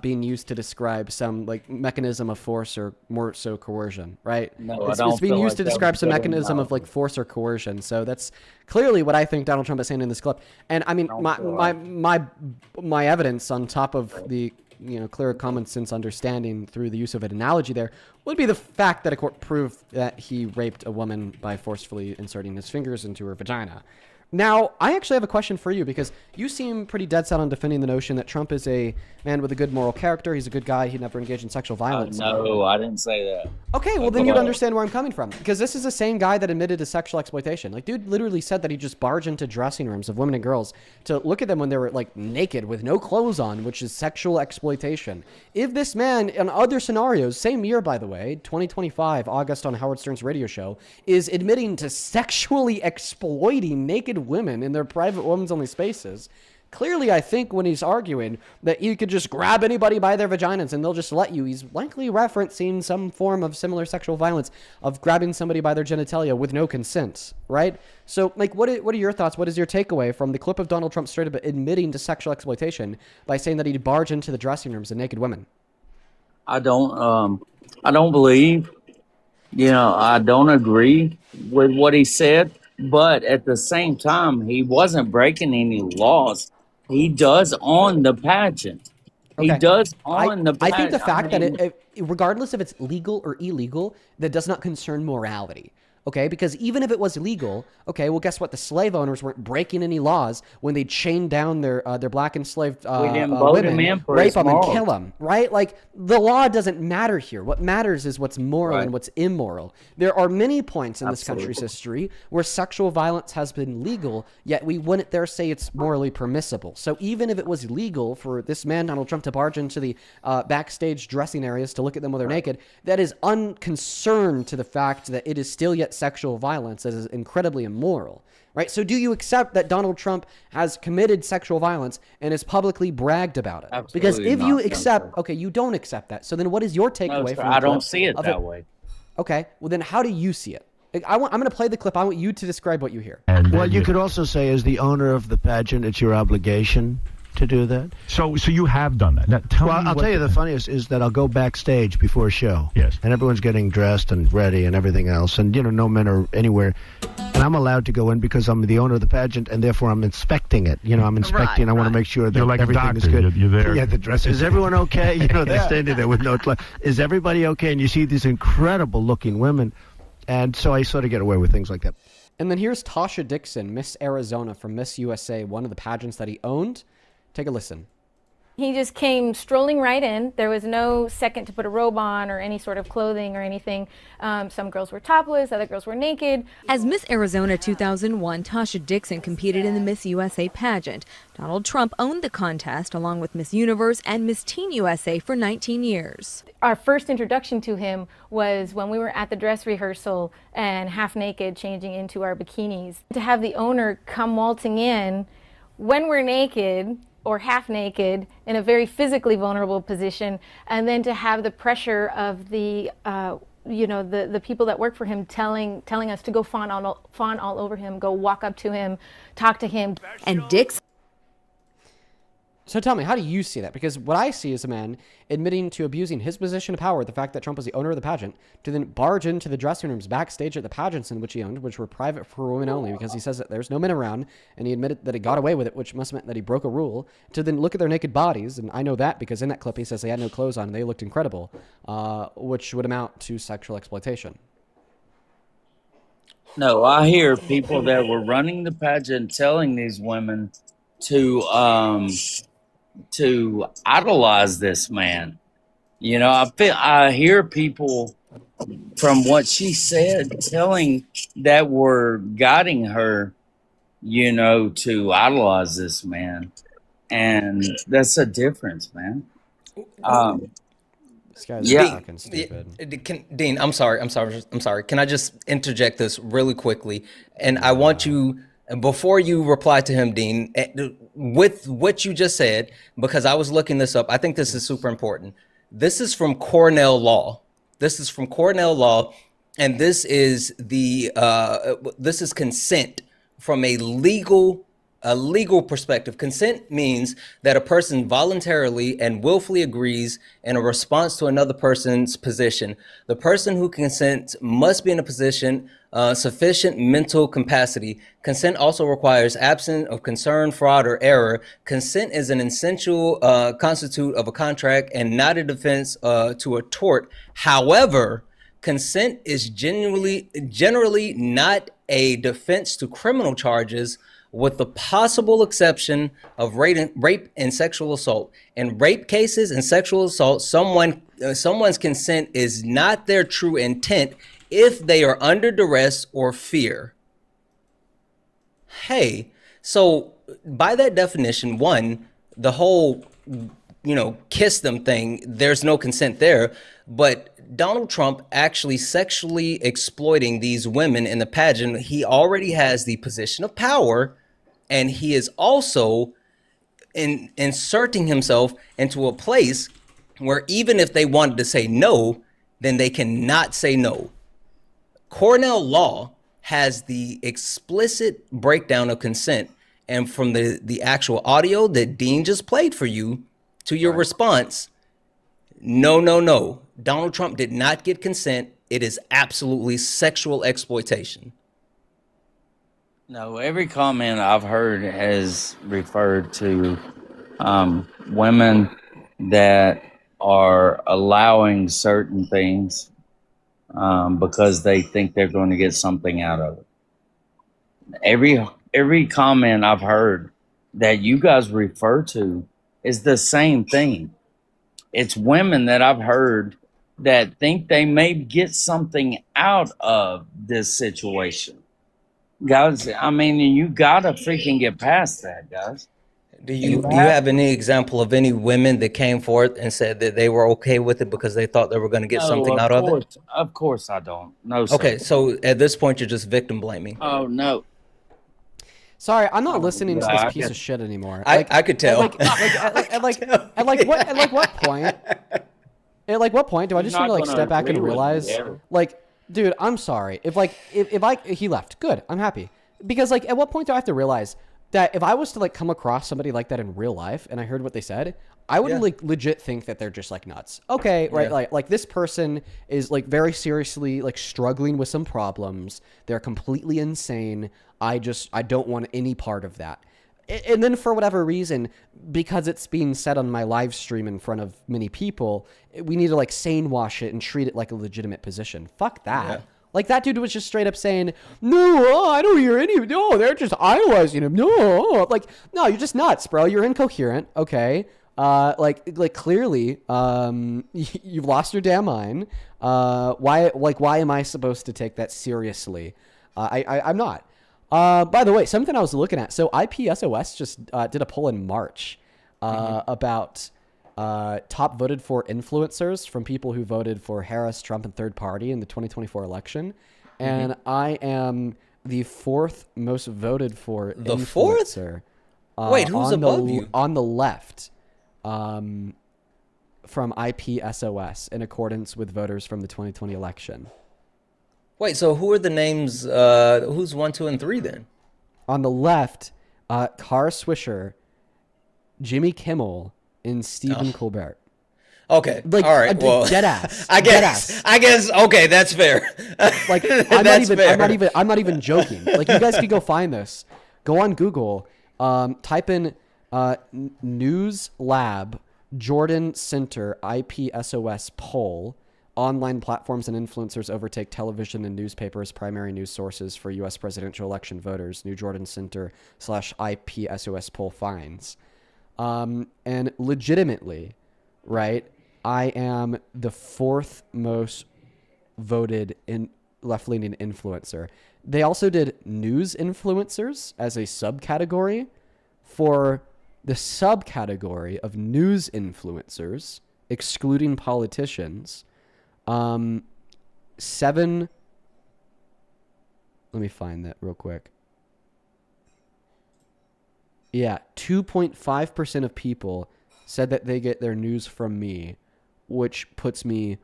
being used to describe some like mechanism of force or more so coercion, right? No, I It's don't being feel used like to that describe was some good mechanism of enough. like force or coercion. So that's clearly what I think Donald Trump is saying in this clip. And I mean, don't my feel my like- my evidence on top of the clear common sense understanding through the use of an analogy there would be the fact that a court proved that he raped a woman by forcefully inserting his fingers into her vagina. Now, I actually have a question for you because you seem pretty dead set on defending the notion that Trump is a man with a good moral character. He's a good guy. He never engaged in sexual violence. No, I didn't say that. Okay, well then you'd understand where I'm coming from, because this is the same guy that admitted to sexual exploitation. Like, dude literally said that he just barged into dressing rooms of women and girls to look at them when they were like naked with no clothes on, which is sexual exploitation. If this man, in other scenarios, same year by the way, 2025, August on Howard Stern's radio show, is admitting to sexually exploiting naked women in their private women's only spaces. Clearly, I think when he's arguing that you could just grab anybody by their vaginas and they'll just let you, he's likely referencing some form of similar sexual violence of grabbing somebody by their genitalia with no consent, right? So, like, what are your thoughts? What is your takeaway from the clip of Donald Trump straight up admitting to sexual exploitation by saying that he'd barge into the dressing rooms of naked women? I don't believe, I don't agree with what he said, but at the same time, he wasn't breaking any laws. He does on the pageant. He Okay. does on the I pageant. think the fact that regardless if it's legal or illegal, that does not concern morality. Okay, because even if it was illegal, okay, well, guess what? The slave owners weren't breaking any laws when they chained down their black enslaved We didn't vote him women, in for rape his them, and morals. kill them, right? Like, the law doesn't matter here. What matters is what's moral Right. and what's immoral. There are many points in this Absolutely. country's history where sexual violence has been legal, yet we wouldn't dare say it's morally permissible. So even if it was legal for this man, Donald Trump, to barge into the backstage dressing areas to look at them when they're naked, that is unconcerned to the fact that it is still yet sexual violence that is incredibly immoral, right? So do you accept that Donald Trump has committed sexual violence and has publicly bragged about it? Absolutely Because if you not, no, accept, sir. okay, you don't accept that. So then what is your No, takeaway sir, from the I don't clip see it of that way. Okay, well then how do you see it? Like, I'm going to play the clip. I want you to describe what you hear. Well, you could also say, as the owner of the pageant, it's your obligation to do that. So you have done that. Now, tell me I'll what tell you the funniest is that I'll go backstage before a show. Yes. And everyone's getting dressed and ready and everything else. And, no men are anywhere. And I'm allowed to go in because I'm the owner of the pageant, and therefore I'm inspecting it. I'm inspecting. I want to make sure that You're like a everything is doctor. good. You're there. Yeah, the dress. Is everyone okay? They're standing there with no clothes. Is everybody okay? And you see these incredible looking women. And so I sort of get away with things like that. And then here's Tasha Dixon, Miss Arizona from Miss USA, one of the pageants that he owned. Take a listen. He just came strolling right in. There was no second to put a robe on or any sort of clothing or anything. Some girls were topless, other girls were naked. As Miss Arizona 2001, Tasha Dixon competed in the Miss USA pageant. Donald Trump owned the contest along with Miss Universe and Miss Teen USA for 19 years. Our first introduction to him was when we were at the dress rehearsal and half naked changing into our bikinis. To have the owner come waltzing in when we're naked or half naked in a very physically vulnerable position, and then to have the pressure of the the people that work for him telling us to go fawn all over him, go walk up to him, talk to him. And Dixon. So tell me, how do you see that? Because what I see is a man admitting to abusing his position of power, the fact that Trump was the owner of the pageant, to then barge into the dressing rooms backstage at the pageants in which he owned, which were private for women only, because he says that there's no men around, and he admitted that he got away with it, which must have meant that he broke a rule, to then look at their naked bodies, and I know that because in that clip he says they had no clothes on and they looked incredible, which would amount to sexual exploitation. No, I hear people that were running the pageant telling these women to idolize this man. I hear people from what she said telling that were guiding her, to idolize this man, and that's a difference, man. This guy's Yeah. fucking stupid. Dean, I'm sorry. Can I just interject this really quickly? And I want you, before you reply to him, Dean, with what you just said, because I was looking this up, I think this is super important. This is from Cornell Law. This is from Cornell Law, and this is consent from a legal perspective. Consent means that a person voluntarily and willfully agrees in a response to another person's position. The person who consents must be in a position sufficient mental capacity. Consent also requires absence of concern, fraud, or error. Consent is an essential constitute of a contract and not a defense to a tort. However, consent is generally not a defense to criminal charges, with the possible exception of rape and sexual assault. In rape cases and sexual assault, someone's consent is not their true intent if they are under duress or fear. Hey, so by that definition, one, the whole, kiss them thing, there's no consent there, but Donald Trump actually sexually exploiting these women in the pageant, he already has the position of power, and he is also inserting himself into a place where even if they wanted to say no, then they cannot say no. Cornell Law has the explicit breakdown of consent, and from the actual audio that Dean just played for you to your response, no. Donald Trump did not get consent. It is absolutely sexual exploitation. No, every comment I've heard has referred to women that are allowing certain things because they think they're going to get something out of it. Every comment I've heard that you guys refer to is the same thing. It's women that I've heard that think they may get something out of this situation. Guys, I mean, you gotta freaking get past that, guys. Do you have any example of any women that came forth and said that they were okay with it because they thought they were going to get something out of it? Of course I don't. No, sir. Okay, so at this point, you're just victim blaming. Oh, no. Sorry, I'm not listening to this piece of shit anymore. I could tell. At what point? At what point do I just need to step back and realize, dude, I'm sorry. If he left, good, I'm happy. Because at what point do I have to realize that if I was to come across somebody like that in real life and I heard what they said, I would legit think that they're just nuts. Okay, right? Yeah. Like this person is very seriously struggling with some problems. They're completely insane. I don't want any part of that. And then for whatever reason, because it's being said on my live stream in front of many people, we need to sane wash it and treat it like a legitimate position. Fuck that. Yeah. That dude was just straight up saying, no, I don't hear any, no, they're just idolizing him. No, no, you're just nuts, bro. You're incoherent. Okay. Clearly, you've lost your damn mind. Why am I supposed to take that seriously? I'm not. By the way, something I was looking at. So IPSOS just did a poll in March about top voted for influencers from people who voted for Harris, Trump, and third party in the 2024 election. And I am the fourth most voted for influencer. Wait, who's above you? On the left from IPSOS in accordance with voters from the 2020 election. Wait, so who are the names? Who's 1, 2, and 3 then? On the left, Kara Swisher, Jimmy Kimmel, and Stephen Colbert. Okay, all right. Well, dead ass. I guess. Okay, that's fair. I'm not even joking. You guys can go find this. Go on Google. Type in News Lab Jordan Center IPSOS poll. Online platforms and influencers overtake television and newspapers primary news sources for U.S. presidential election voters. New Jordan Center /IPSOS poll finds. And legitimately, right, I am the fourth most voted in left-leaning influencer. They also did news influencers as a subcategory. For the subcategory of news influencers, excluding politicians, 7. Let me find that real quick. Yeah, 2.5% of people said that they get their news from me, which puts me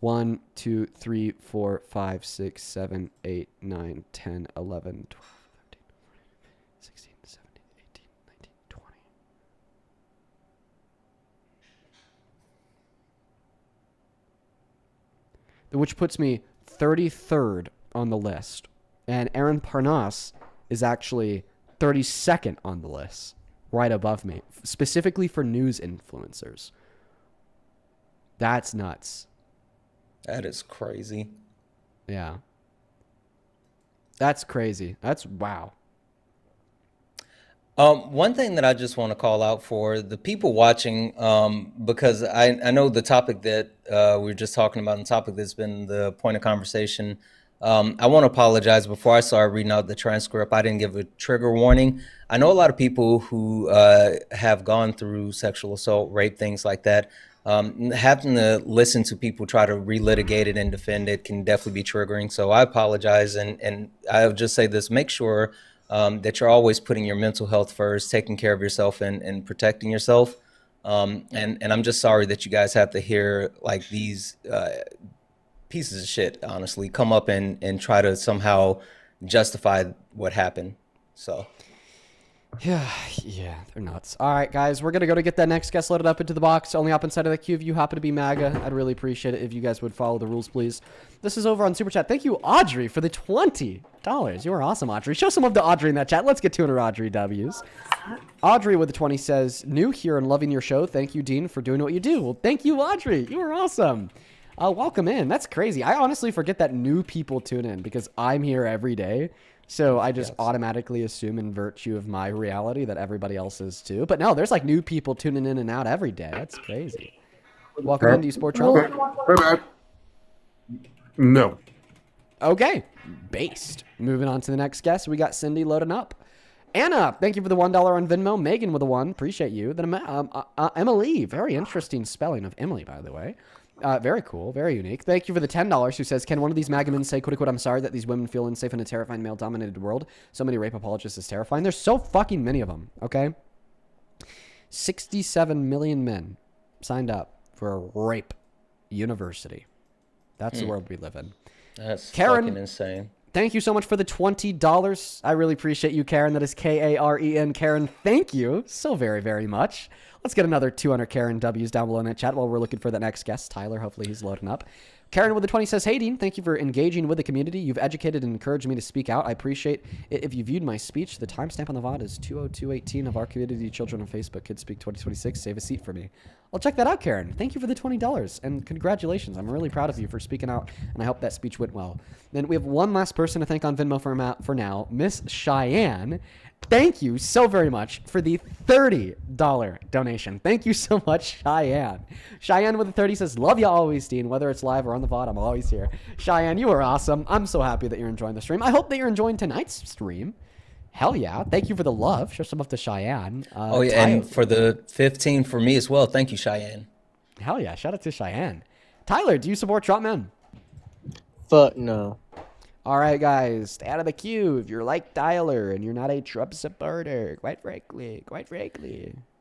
1, 2, 3, 4, 5, 6, 7, 8, 9, 10, 11, 12, 13, 16, 17, 18, 19, 20. Which puts me 33rd on the list. And Aaron Parnas is actually 32nd on the list, right above me, specifically for news influencers. That's nuts. That is crazy. Yeah. That's crazy. That's wow. One thing that I just want to call out for the people watching, because I know the topic that we were just talking about, and the topic that's been the point of conversation. I want to apologize before I started reading out the transcript. I didn't give a trigger warning. I know a lot of people who have gone through sexual assault, rape, things like that. Having to listen to people try to relitigate it and defend it can definitely be triggering. So I apologize. And I'll just say this, make sure that you're always putting your mental health first, taking care of yourself and protecting yourself. And I'm just sorry that you guys have to hear like these pieces of shit, honestly, come up and try to somehow justify what happened. So. Yeah, they're nuts. All right, guys, we're going to go to get that next guest loaded up into the box. Only up inside of the queue if you happen to be MAGA. I'd really appreciate it if you guys would follow the rules, please. This is over on Super Chat. Thank you, Audrey, for the $20. You are awesome, Audrey. Show some love to Audrey in that chat. Let's get 200 Audrey W's. Audrey with the 20 says, new here and loving your show. Thank you, Dean, for doing what you do. Well, thank you, Audrey. You are awesome. Welcome in. That's crazy. I honestly forget that new people tune in because I'm here every day. So I just automatically assume in virtue of my reality that everybody else is too. But no, there's like new people tuning in and out every day. That's crazy. Welcome into Sport Trump. No. Okay. Based. Moving on to the next guest. We got Cindy loading up. Anna, thank you for the $1 on Venmo. Megan with a 1. Appreciate you. Then Emily. Very interesting spelling of Emily, by the way. Very cool. Very unique. Thank you for the $10 who says, can one of these MAGA men say, quote unquote, I'm sorry that these women feel unsafe in a terrifying male-dominated world. So many rape apologists is terrifying. There's so fucking many of them, okay? 67 million men signed up for a rape university. That's the world we live in. That's Karen, fucking insane. Thank you so much for the $20. I really appreciate you, Karen. That is Karen. Karen, thank you so very, very much. Let's get another 200 Karen W's down below in that chat while we're looking for that next guest. Tyler, hopefully he's loading up. Karen with the 20 says, hey, Dean, thank you for engaging with the community. You've educated and encouraged me to speak out. I appreciate it. If you viewed my speech, the timestamp on the VOD is 20218 of our community children on Facebook. Kids Speak 2026. Save a seat for me. I'll check that out, Karen. Thank you for the $20 and congratulations. I'm really proud of you for speaking out, and I hope that speech went well. Then we have one last person to thank on Venmo for now, Miss Cheyenne. Thank you so very much for the $30 donation. Thank you so much, Cheyenne. Cheyenne with the 30 says, love you always, Dean. Whether it's live or on the VOD, I'm always here. Cheyenne, you are awesome. I'm so happy that you're enjoying the stream. I hope that you're enjoying tonight's stream. Hell yeah. Thank you for the love. Show some love to Cheyenne. Oh, yeah, and for the 15 for me as well. Thank you, Cheyenne. Hell yeah. Shout out to Cheyenne. Tyler, do you support Trump, man? Fuck no. All right, guys, stay out of the queue if you're like Tyler and you're not a Trump supporter, quite frankly.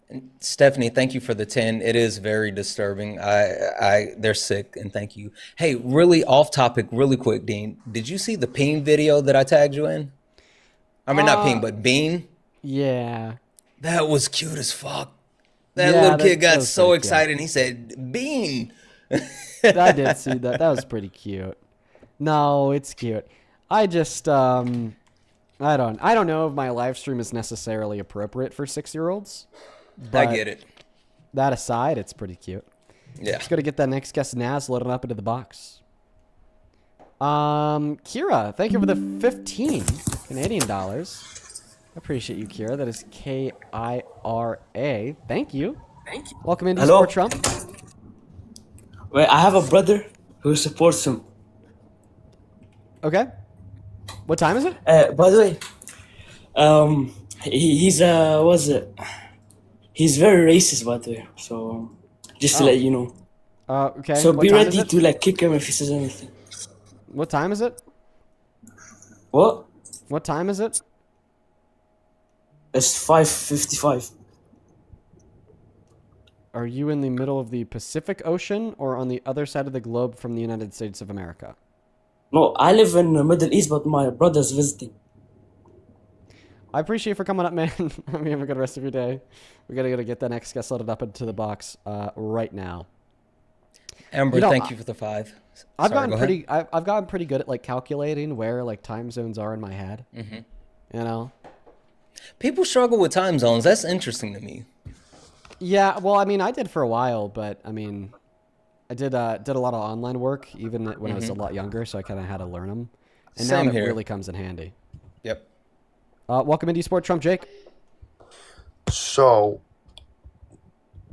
And Stephanie, thank you for the 10. It is very disturbing. They're sick, and thank you. Hey, really off topic, really quick, Dean. Did you see the Peen video that I tagged you in? I mean, not Peen, but Bean. Yeah. That was cute as fuck. That little kid got so excited. He said, Bean. I did see that. That was pretty cute. No, it's cute. I just, I don't know if my live stream is necessarily appropriate for 6-year-olds. I get it. That aside, it's pretty cute. Yeah. Just got to get that next guest, Naz, loaded up into the box. Kira, thank you for the 15 Canadian dollars. I appreciate you, Kira. That is Kira. Thank you. Welcome into Sport Trump. Wait, I have a brother who supports him. Okay. What time is it? By the way, he's he's very racist, by the way. So just to let you know. Okay. So What be time is ready it? to like kick him if he says anything. What time is it? What? What time is it? It's 5:55. are you in the middle of the Pacific Ocean or on the other side of the globe from the United States of America? No, I live in the Middle East, but my brother's visiting. I appreciate you for coming up, man. I mean, have a good rest of your day. We gotta get the next guest loaded up into the box right now. Amber, thank you for the 5. I've Sorry, gotten pretty good at like calculating where like time zones are in my head. Mm-hmm. You know, people struggle with time zones. That's interesting to me. Yeah, well, I mean, I did for a while, but I mean, I did a lot of online work even when I was a lot younger, so I kind of had to learn them. And Same now here. it really comes in handy. Yep. Welcome into Sport Trump, Jake. So,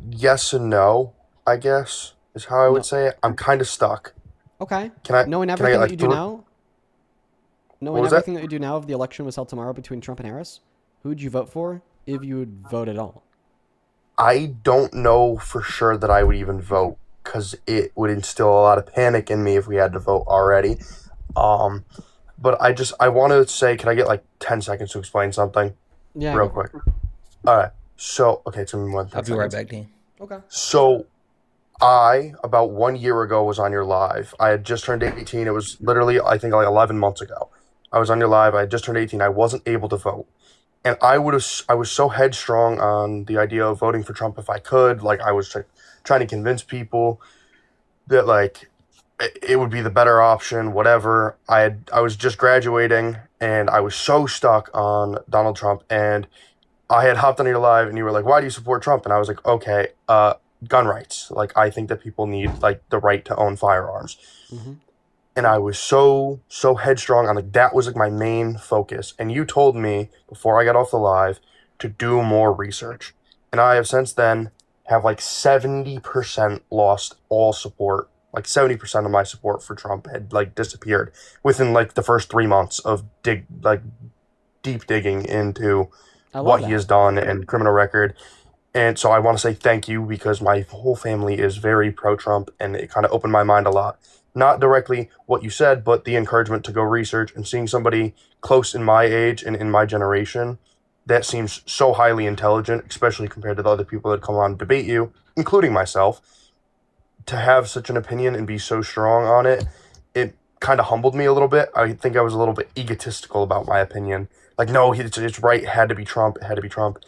yes and no, I guess, is how I would say it. I'm kind of stuck. Okay. Can I knowing can I everything get, that like, you do three- now, knowing What was that? everything that you do now, if the election was held tomorrow between Trump and Harris, who would you vote for if you would vote at all? I don't know for sure that I would even vote because it would instill a lot of panic in me if we had to vote already. But I want to say, can I get like 10 seconds to explain something? Yeah, Real go for quick. All right. So, okay, it's in 1 I'll be right back, Dean. Okay. So, I, about 1 year ago, was on your live. I had just turned 18. It was literally, I think, like 11 months ago. I was on your live. I had just turned 18. I wasn't able to vote. And I was so headstrong on the idea of voting for Trump if I could. Like, I was trying to convince people that, like, it would be the better option, whatever. I was just graduating, and I was so stuck on Donald Trump. And I had hopped on your live, and you were like, why do you support Trump? And I was like, okay, gun rights. Like, I think that people need, like, the right to own firearms. Mm-hmm. And I was so headstrong on, like, that was like my main focus. And you told me before I got off the live to do more research. And I have since then have like 70% lost all support. Like 70% of my support for Trump had like disappeared within like the first 3 months of deep digging into what he has done and criminal record. And so I want to say thank you because my whole family is very pro-Trump, and it kind of opened my mind a lot. Not directly what you said, but the encouragement to go research and seeing somebody close in my age and in my generation that seems so highly intelligent, especially compared to the other people that come on and debate you, including myself, to have such an opinion and be so strong on it, it kind of humbled me a little bit. I think I was a little bit egotistical about my opinion. Like, no, it's right. It had to be Trump. It had to be Trump.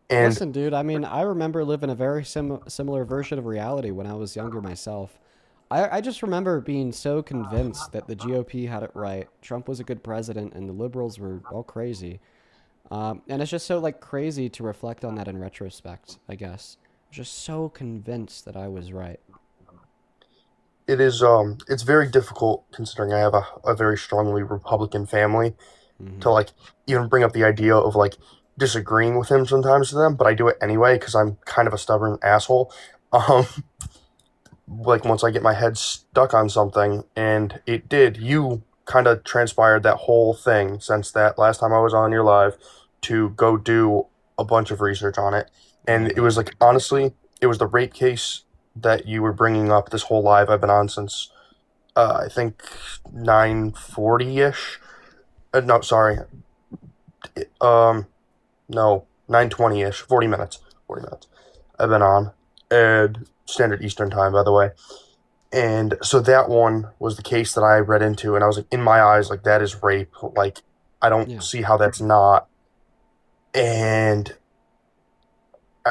And Listen, dude, I mean, I remember living a very similar version of reality when I was younger myself. I just remember being so convinced that the GOP had it right. Trump was a good president and the liberals were all crazy. And it's just so like crazy to reflect on that in retrospect, I guess. I'm just so convinced that I was right. it is it's very difficult considering I have a very strongly Republican family to like even bring up the idea of like disagreeing with him sometimes to them, but I do it anyway because I'm kind of a stubborn asshole. Like once I get my head stuck on something, and it did, you kind of transpired that whole thing since that last time I was on your live to go do a bunch of research on it. And it was like, honestly, it was the rape case that you were bringing up this whole live I've been on since, I think 9:40-ish. No, sorry. No, 9:20-ish, 40 minutes. I've been on. And Standard Eastern Time, by the way. And so that one was the case that I read into, and I was like, in my eyes, like, that is rape. Like, I don't see how that's not. And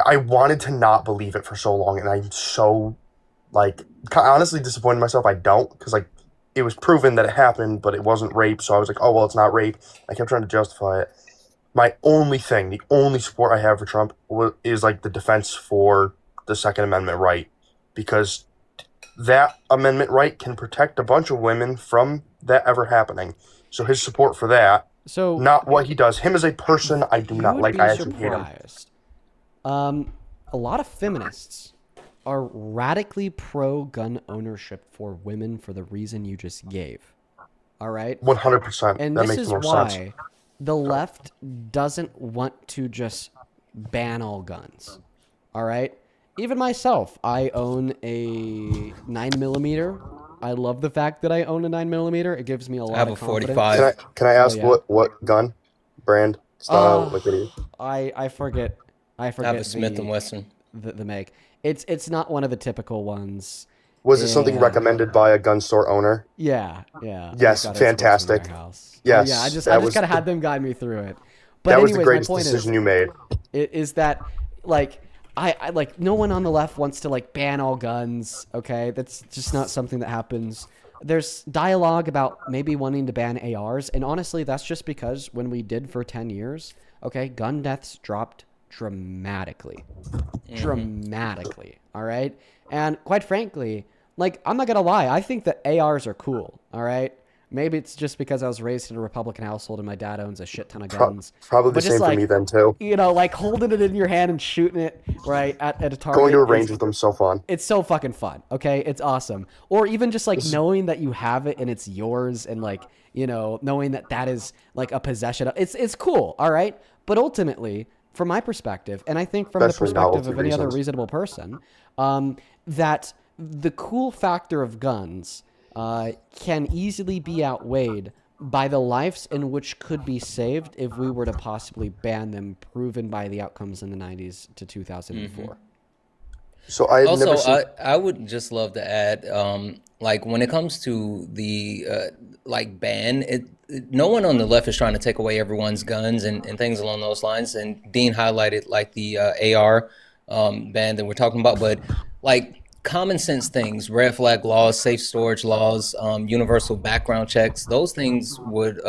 I wanted to not believe it for so long, and I'm so, like, honestly disappointed in myself I don't, because, like, it was proven that it happened, but it wasn't rape, so I was like, oh, well, it's not rape. I kept trying to justify it. My only thing, the only support I have for Trump is, like, the defense for the Second Amendment right, because that amendment right can protect a bunch of women from that ever happening. So his support for that, not what he does. Him as a person, I do not like. I actually hate him. A lot of feminists are radically pro-gun ownership for women for the reason you just gave. All right? 100%. And that this makes is more why sense. the left doesn't want to just ban all guns. All right? Even myself, I own a 9mm. I love the fact that I own a 9mm. It gives me a lot of confidence. 45. Can I ask what gun, brand, style, like what it is? I forget. I have a Smith & Wesson. the make. It's not one of the typical ones. Was it something recommended by a gun store owner? Yeah, yeah. Yes, fantastic. Oh, Yes, yeah, I just that was kind of had them guide me through it. But that was anyways, the greatest my point decision you made. is that like I like no one on the left wants to like ban all guns. Okay, that's just not something that happens. There's dialogue about maybe wanting to ban ARs, and honestly, that's just because when we did for 10 years, okay, gun deaths dropped dramatically. Dramatically, all right? And quite frankly, like, I'm not going to lie, I think that ARs are cool, all right? Maybe it's just because I was raised in a Republican household and my dad owns a shit ton of guns. Probably the But just same for me then, too. You know, like holding it in your hand and shooting it, right, at a target. Going to a range with them, so fun. It's so fucking fun, okay? It's awesome. Or even just, like, knowing that you have it and it's yours and, like, you know, knowing that that is, like, a possession. It's cool, all right? But ultimately, from my perspective, and I think from the perspective of any other reasonable person, that the cool factor of guns can easily be outweighed by the lives in which could be saved if we were to possibly ban them, proven by the outcomes in the 90s to 2004. So I would just love to add, like when it comes to the like ban, no one on the left is trying to take away everyone's guns and things along those lines. And Dean highlighted like the AR ban that we're talking about, but like common sense things, red flag laws, safe storage laws, universal background checks, those things would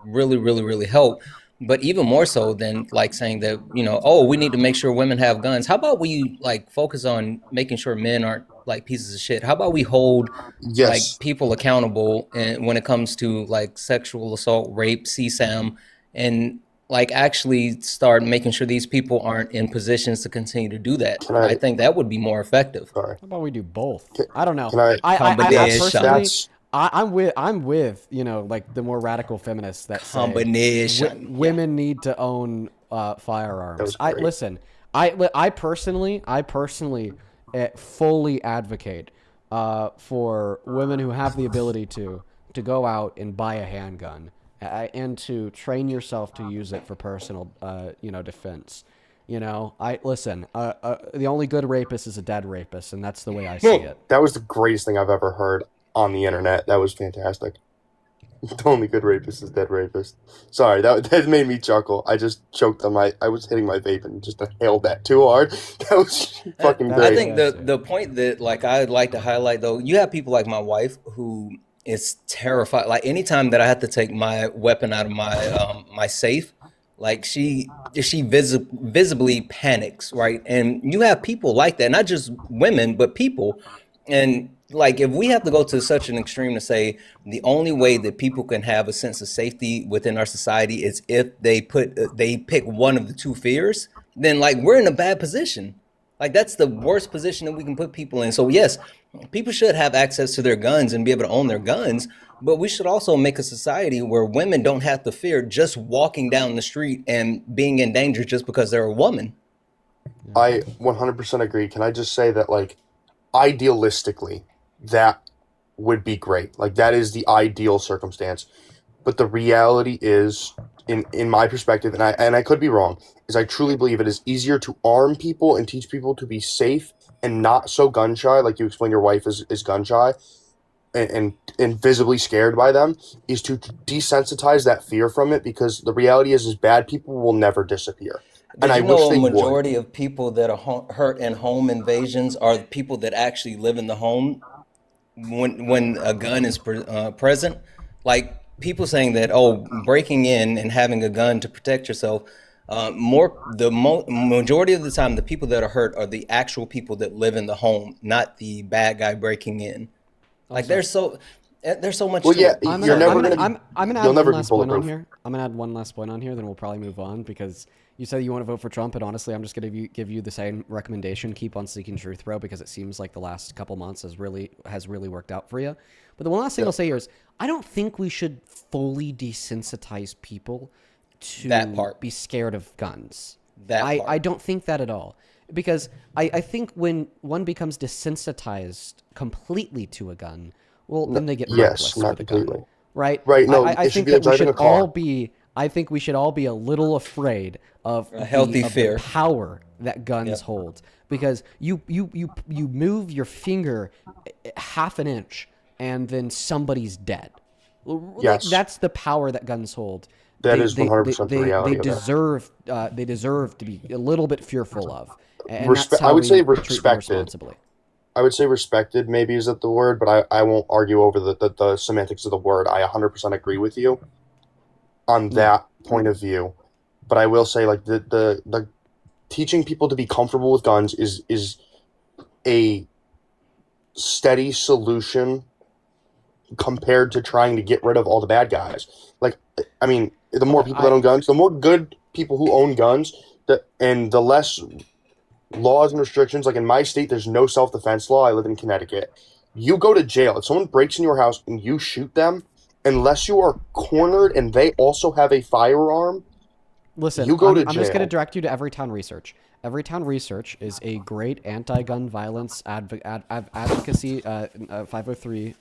really help. But even more so than like saying that, you know, oh, we need to make sure women have guns. How about we like focus on making sure men aren't like pieces of shit? How about we hold like people accountable and when it comes to like sexual assault, rape, CSAM, and like actually start making sure these people aren't in positions to continue to do that. I think that would be more effective. How about we do both? I don't know. I personally, I'm with, you know, like the more radical feminists that say women need to own firearms. I personally fully advocate for women who have the ability to go out and buy a handgun and to train yourself to use it for personal, you know, defense. You know, the only good rapist is a dead rapist, and that's the way I see it. That was the greatest thing I've ever heard on the internet. That was fantastic. The only good rapist is dead rapist. Sorry, that made me chuckle. I just choked on I was hitting my vape and just inhaled that too hard. That was fucking great. I think the point that like I'd like to highlight though, you have people like my wife who is terrified. Like anytime that I have to take my weapon out of my my safe, like she visibly panics, right? And you have people like that, not just women, but people. And like if we have to go to such an extreme to say the only way that people can have a sense of safety within our society is if they pick one of the two fears, then like we're in a bad position. Like that's the worst position that we can put people in. So yes, people should have access to their guns and be able to own their guns, but we should also make a society where women don't have to fear just walking down the street and being in danger just because they're a woman. I 100% agree. Can I just say that, like, idealistically, that would be great. Like, that is the ideal circumstance. But the reality is, in my perspective, and I could be wrong, is I truly believe it is easier to arm people and teach people to be safe and not so gun shy, like you explained your wife is gun shy, and visibly scared by them, is to desensitize that fear from it, because the reality is bad people will never disappear. Did you know a majority of people that are hurt in home invasions are people that actually live in the home when a gun is present? Like people saying that, oh, breaking in and having a gun to protect yourself, majority of the time, the people that are hurt are the actual people that live in the home, not the bad guy breaking in. Like there's so much. Well, yeah, I'm gonna add one last point on here. I'm gonna add one last point on here, then we'll probably move on, because you said you want to vote for Trump, and honestly, I'm just gonna give you the same recommendation: keep on seeking truth, bro, because it seems like the last couple months has really worked out for you. But the one last thing I'll say here is, I don't think we should fully desensitize people to be scared of guns. I don't think that at all. Because I think when one becomes desensitized completely to a gun, well, then they get reckless not with a completely. gun, right? Right. No, I think that we should all be I think we should all be a little afraid of A healthy the fear. power that guns hold, because you move your finger half an inch and then somebody's dead. Yes. That's the power that guns hold. That is 100% the reality They of that. they deserve to be a little bit fearful of. And that's how I would say we treat them respected. responsibly. I would say respected maybe is that the word, but I won't argue over the semantics of the word. I 100% agree with you on that point of view. But I will say, like, the teaching people to be comfortable with guns is a steady solution compared to trying to get rid of all the bad guys. Like, I mean, the more people that own guns, the more good people who own guns, and the less laws and restrictions. Like in my state, there's no self-defense law. I live in Connecticut. You go to jail. If someone breaks in your house and you shoot them, unless you are cornered and they also have a firearm, listen, you go to I'm jail. just going to direct you to Everytown Research. Everytown Research is a great anti-gun violence advocacy 503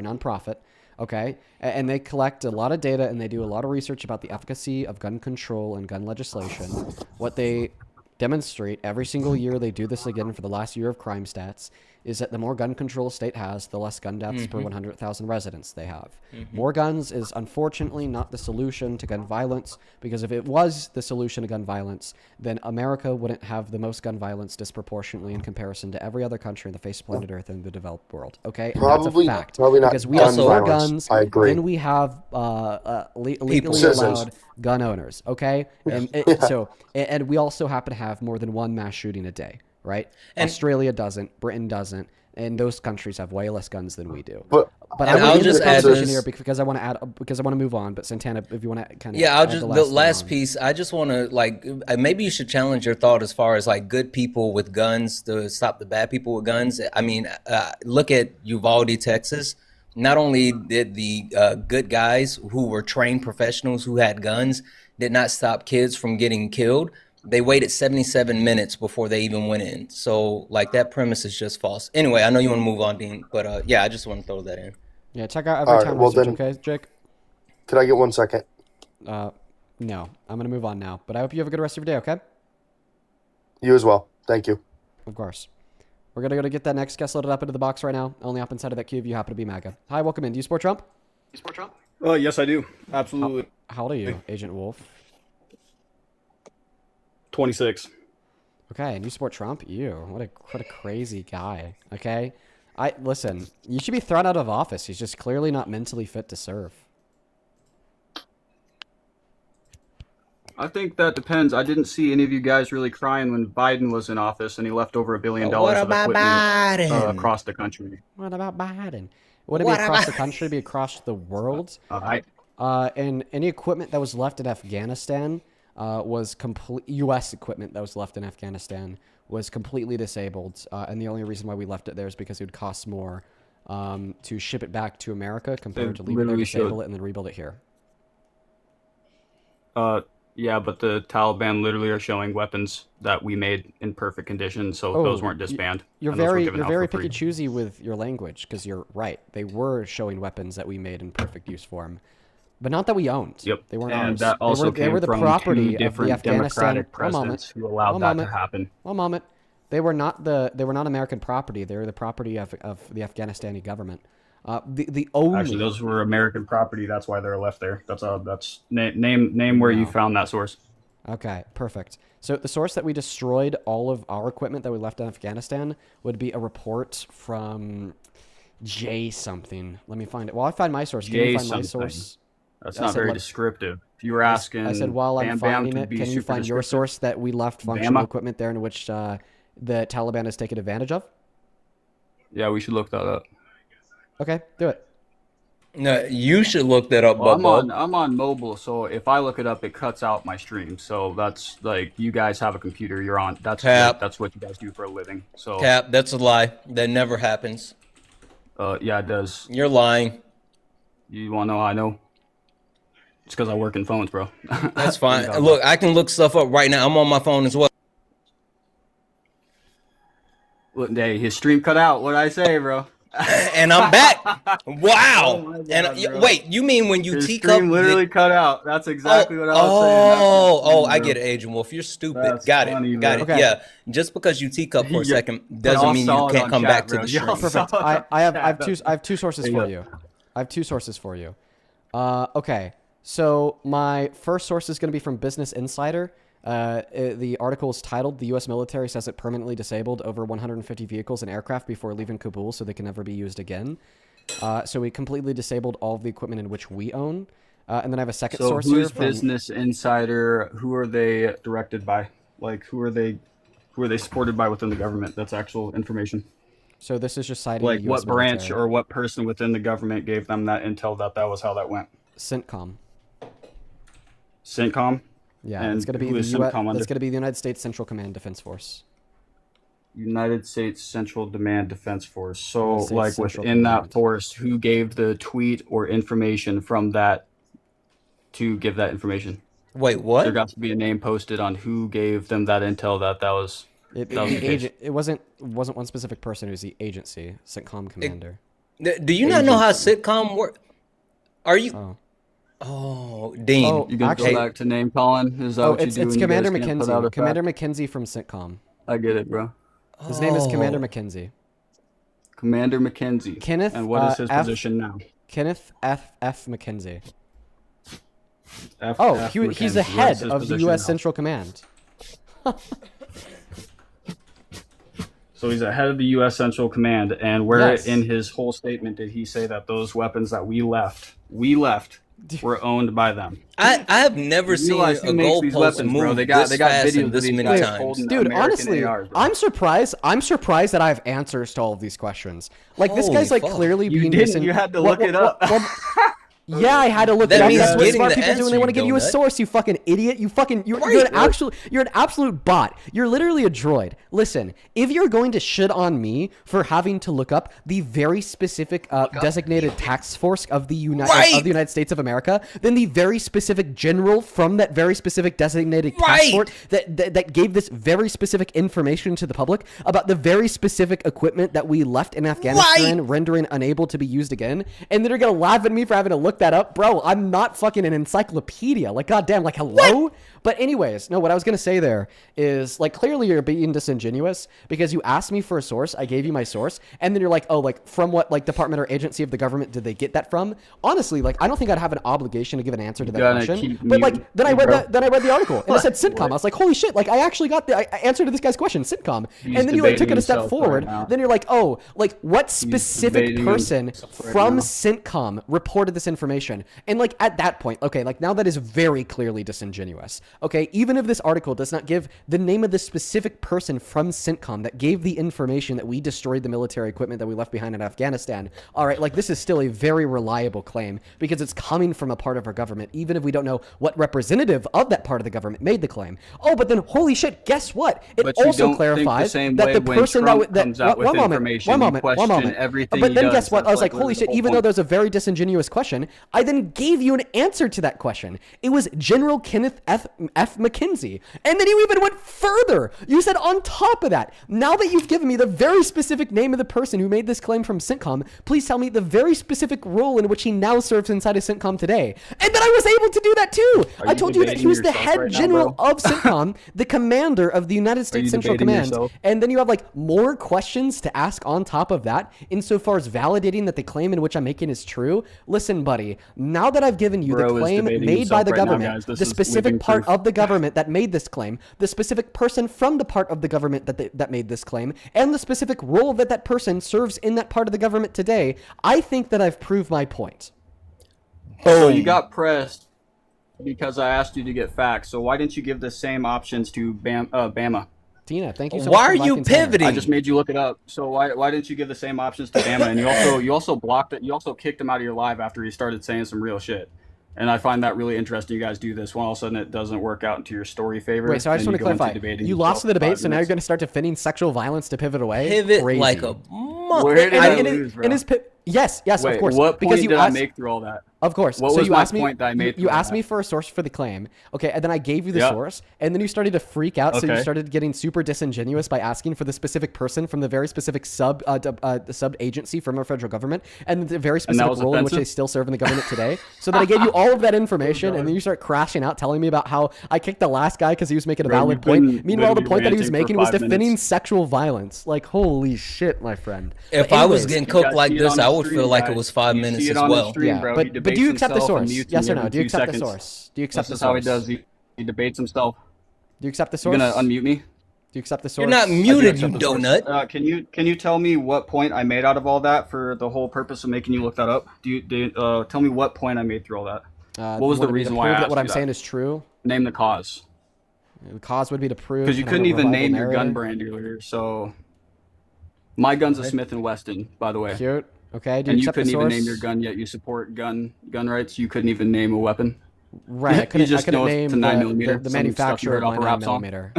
nonprofit. Okay, and they collect a lot of data and they do a lot of research about the efficacy of gun control and gun legislation. What they demonstrate every single year, they do this again for the last year of crime stats, is that the more gun control a state has, the less gun deaths per 100,000 residents they have. More guns is unfortunately not the solution to gun violence, because if it was the solution to gun violence, then America wouldn't have the most gun violence disproportionately in comparison to every other country on the face of planet Earth in the developed world. Okay, and Probably- that's a fact. probably not because we gun have more violence. guns I agree. than we have legally Citizens. allowed gun owners. Okay, and and we also happen to have more than one mass shooting a day. Right? And- Australia doesn't, Britain doesn't, and those countries have way less guns than we do. But I'm I'll going to just the add conversation this- here because I want to move on. But Santana, if you want to kind of Yeah, I'll add just the the last last thing on. piece. I just want to maybe you should challenge your thought as far as like good people with guns to stop the bad people with guns. I mean, look at Uvalde, Texas. Not only did the good guys who were trained professionals who had guns did not stop kids from getting killed, they waited 77 minutes before they even went in. So like that premise is just false. Anyway, I know you want to move on, Dean, but yeah, I just want to throw that in. Yeah, check out All right, Everytown well Research, then- okay, Jake? Could I get 1 second? No, I'm going to move on now. But I hope you have a good rest of your day, okay? You as well. Thank you. Of course. We're going to go to get that next guest loaded up into the box right now. Only up inside of that queue if you happen to be MAGA. Hi, welcome in. Do you support Trump? Yes, I do. Absolutely. How old are you, Agent Wolf? 26. Okay, and you support Trump? Ew, what a crazy guy. Okay, listen. You should be thrown out of office. He's just clearly not mentally fit to serve. I think that depends. I didn't see any of you guys really crying when Biden was in office and he left over $1 billion What of about equipment Biden? across the country. What about Biden? Would it be across the country? Be across the world? And any equipment that was left in Afghanistan was complete. U.S. equipment that was left in Afghanistan was completely disabled, and the only reason why we left it there is because it would cost more to ship it back to America compared to leave it there, literally disable should. it, and then rebuild it here. Yeah, but the Taliban literally are showing weapons that we made in perfect condition, so those weren't disbanded. You're and those were very given out very for free. picky choosy with your language, because you're right. They were showing weapons that we made in perfect use form, but not that we owned. Yep. They weren't And ours. that also they came were the from property two of the different Afghanistan. Democratic One moment. presidents who allowed One that moment. to happen. One moment. They were not American property. They were the property of the Afghanistani government. The only Actually, those were American property. That's why they're left there. That's name where you found that source. Okay, perfect. So the source that we destroyed all of our equipment that we left in Afghanistan would be a report from J something. Let me find it. While I find my source, can you J find my something. source? That's I not said very what- descriptive. If you were asking, I said while I'm Bam Bam finding could it, be can you super find your descriptive. source that we left functional Bama? equipment there in which the Taliban has taken advantage of? Yeah, we should look that up. Okay, do it. No, you should look that up, Well, Bubba. I'm on mobile, so if I look it up, it cuts out my stream. So that's like you guys have a computer, you're on. That's Cap. that's what you guys do for a living. So Cap, that's a lie. That never happens. yeah, it does. You're lying. You want to know how I know? It's because I work in phones, bro. That's fine. Look, I can look stuff up right now. I'm on my phone as well. Look, hey, his stream cut out. What'd I say, bro? And I'm back. Wow. Oh my God, and bro. wait, you mean when you Your teacup stream literally cut out. That's exactly what I was saying. I get it, Agent Wolf. You're stupid. That's Got funny, it. Got bro. it. Yeah. Just because you teacup for a Yeah. second doesn't Y'all mean saw you it can't on come chat, back to bro. the Y'all stream. saw Perfect. I have two sources There for you you. I have two sources for you. Okay. So my first source is going to be from Business Insider. The article is titled, "The U.S. military says it permanently disabled over 150 vehicles and aircraft before leaving Kabul so they can never be used again." So we completely disabled all of the equipment in which we own. And then I have a second source here who's from Business Insider? Who are they directed by? Like, who are they supported by within the government? That's actual information. So this is just citing Like, the US what branch military. or what person within the government gave them that intel that was how that went? CENTCOM. CENTCOM? Yeah, And it's going to be who the is US, CENTCOM under? it's going to be the United States Central Command Defense Force. United States Central Command Defense Force. So, United States like, Central within Command. that force, who gave the tweet or information from that to give that information? Wait, what? There got to be a name posted on who gave them that intel that was It the case. wasn't one specific person. It was the agency, CENTCOM commander. Do you not know how sitcom work? Are you? Dean. Oh, You gonna actually- go back to name calling? Is that what you it's do when you Commander guys can't put out McKenzie. a Commander fact? McKenzie from CENTCOM. I get it, bro. His name is Commander McKenzie. Commander McKenzie. Kenneth. And what is his F- position now? Kenneth F. McKenzie. F. Oh, F. he's the McKenzie. What is head his of the position U.S. now? Central Command. So he's the head of the U.S. Central Command, and where Yes. in his whole statement did he say that those weapons that we left, were owned by them? I have never You seen realize who a makes these goalpost weapons, bro? move They got this fast videos and of this these many guys times. holding Dude, American honestly, ARs, bro. I'm surprised that I have answers to all of these questions. Like, this Holy guy's like fuck. clearly You being didn't. You had to look it up. Yeah, I had to look That it up. means That's what getting smart the people do when they answer, want to give you a donut. source, you fucking idiot. You're an absolute bot. You're literally a droid. Listen, if you're going to shit on me for having to look up the very specific designated task force of the United States of America, then the very specific general from that very specific designated task force that gave this very specific information to the public about the very specific equipment that we left in Afghanistan, rendering unable to be used again, and then you're gonna laugh at me for having to look that up, bro. I'm not fucking an encyclopedia. Like, goddamn, like, hello. But anyways, no, what I was gonna say there is, like, clearly you're being disingenuous because you asked me for a source, I gave you my source, and then you're like, oh, like, from what, like, department or agency of the government did they get that from? Honestly, like, I don't think I'd have an obligation to give an answer to that question. But like, then I read the article and it said sitcom. I was like, holy shit! Like, I actually got the answer to this guy's question, sitcom. He's And then you like took it a debating step himself forward. right now. Then you're like, oh, like, what specific debating person himself right from now. CENTCOM reported this information? And like, at that point, okay, like, now that is very clearly disingenuous. Okay, even if this article does not give the name of the specific person from CENTCOM that gave the information that we destroyed the military equipment that we left behind in Afghanistan, all right, like, this is still a very reliable claim because it's coming from a part of our government, even if we don't know what representative of that part of the government made the claim. Oh, but then, holy shit, guess what? It But you also don't think the clarifies same that way the when person Trump that comes out with information, one you moment. question everything But he then does. guess what? I That's was like, like holy literally shit, the whole even though point. that was a very disingenuous question, I then gave you an answer to that question. It was General Kenneth F. McKenzie. And then you even went further. You said on top of that, now that you've given me the very specific name of the person who made this claim from CENTCOM, please tell me the very specific role in which he now serves inside of CENTCOM today. And then I was able to do that too. Are I you told you that he was the debating head yourself right now, general bro? of CENTCOM, the commander of the United States you Central debating Command. yourself? And then you have like more questions to ask on top of that, insofar as validating that the claim in which I'm making is true. Listen, buddy, now that I've given you Bro the is claim debating made by himself the right now, government, guys. This the is specific living part proof. of the government that made this claim, the specific person from the part of the government that made this claim, and the specific role that that person serves in that part of the government today, I think that I've proved my point. So you got pressed because I asked you to get facts. So why didn't you give the same options to Bama? Tina, thank you so Why much are for you liking Tanner. pivoting? I just made you look it up. So why didn't you give the same options to Bama? And you also blocked it. You also kicked him out of your live after he started saying some real shit. And I find that really interesting. You guys do this when all of a sudden it doesn't work out into your story favor. Wait, so I just and want to you go into clarify. debating You lost yourself the debate, for 5 so now you're minutes. going to start defending sexual violence to pivot away? Pivot Crazy. like a month. Where did I And lose, bro? yes, Wait, of course. what because point you did I asked, make through all that? Of course. What so was you my asked point that I made? You asked me for a source for the claim. Okay, and then I gave you the Yep. source, and then you started to freak out. So you Okay. started getting super disingenuous by asking for the specific person from the very specific sub agency from our federal government, and the very specific was role in which they offensive? still serve in the government today. So then I gave you all of that information, and then you start crashing out, telling me about how I kicked the last guy because he was making a Bro, valid you've been point. Meanwhile, the literally point that he was ranting for making was 5 defending minutes. sexual violence. Like, holy shit, my friend. If But I was anyways, getting You cooked guys like see it this, on the I would stream, feel like it guys. was 5 You minutes see it as on the well. stream, yeah, bro. He but do debates you accept the himself and source? mutes Yes me or no? every Do you 2 accept the seconds. source? Do you accept This the is how he source? does. He debates himself. Do you accept the You're source? gonna unmute me? Do you accept the source? You're not I do muted, you accept the source. donut. Can you tell me what point I made out of all that for the whole purpose of making you look that up? Tell me what point I made through all that? What was You the wanted me to reason why I prove that asked what you I'm that? saying is true? Name the cause. The cause would be to prove. Because you and have couldn't a even reliable name your gun narrative. brand earlier. So my gun's a Smith and Wesson, by the way. Cute. Okay. Do you And you accept the couldn't even source? name your gun yet. You support gun rights. You couldn't even name a weapon. Right. I couldn't, You just I couldn't know it's name a 9 the millimeter. the Some stuff you manufacturer heard of off my a rap 9 song. millimeter.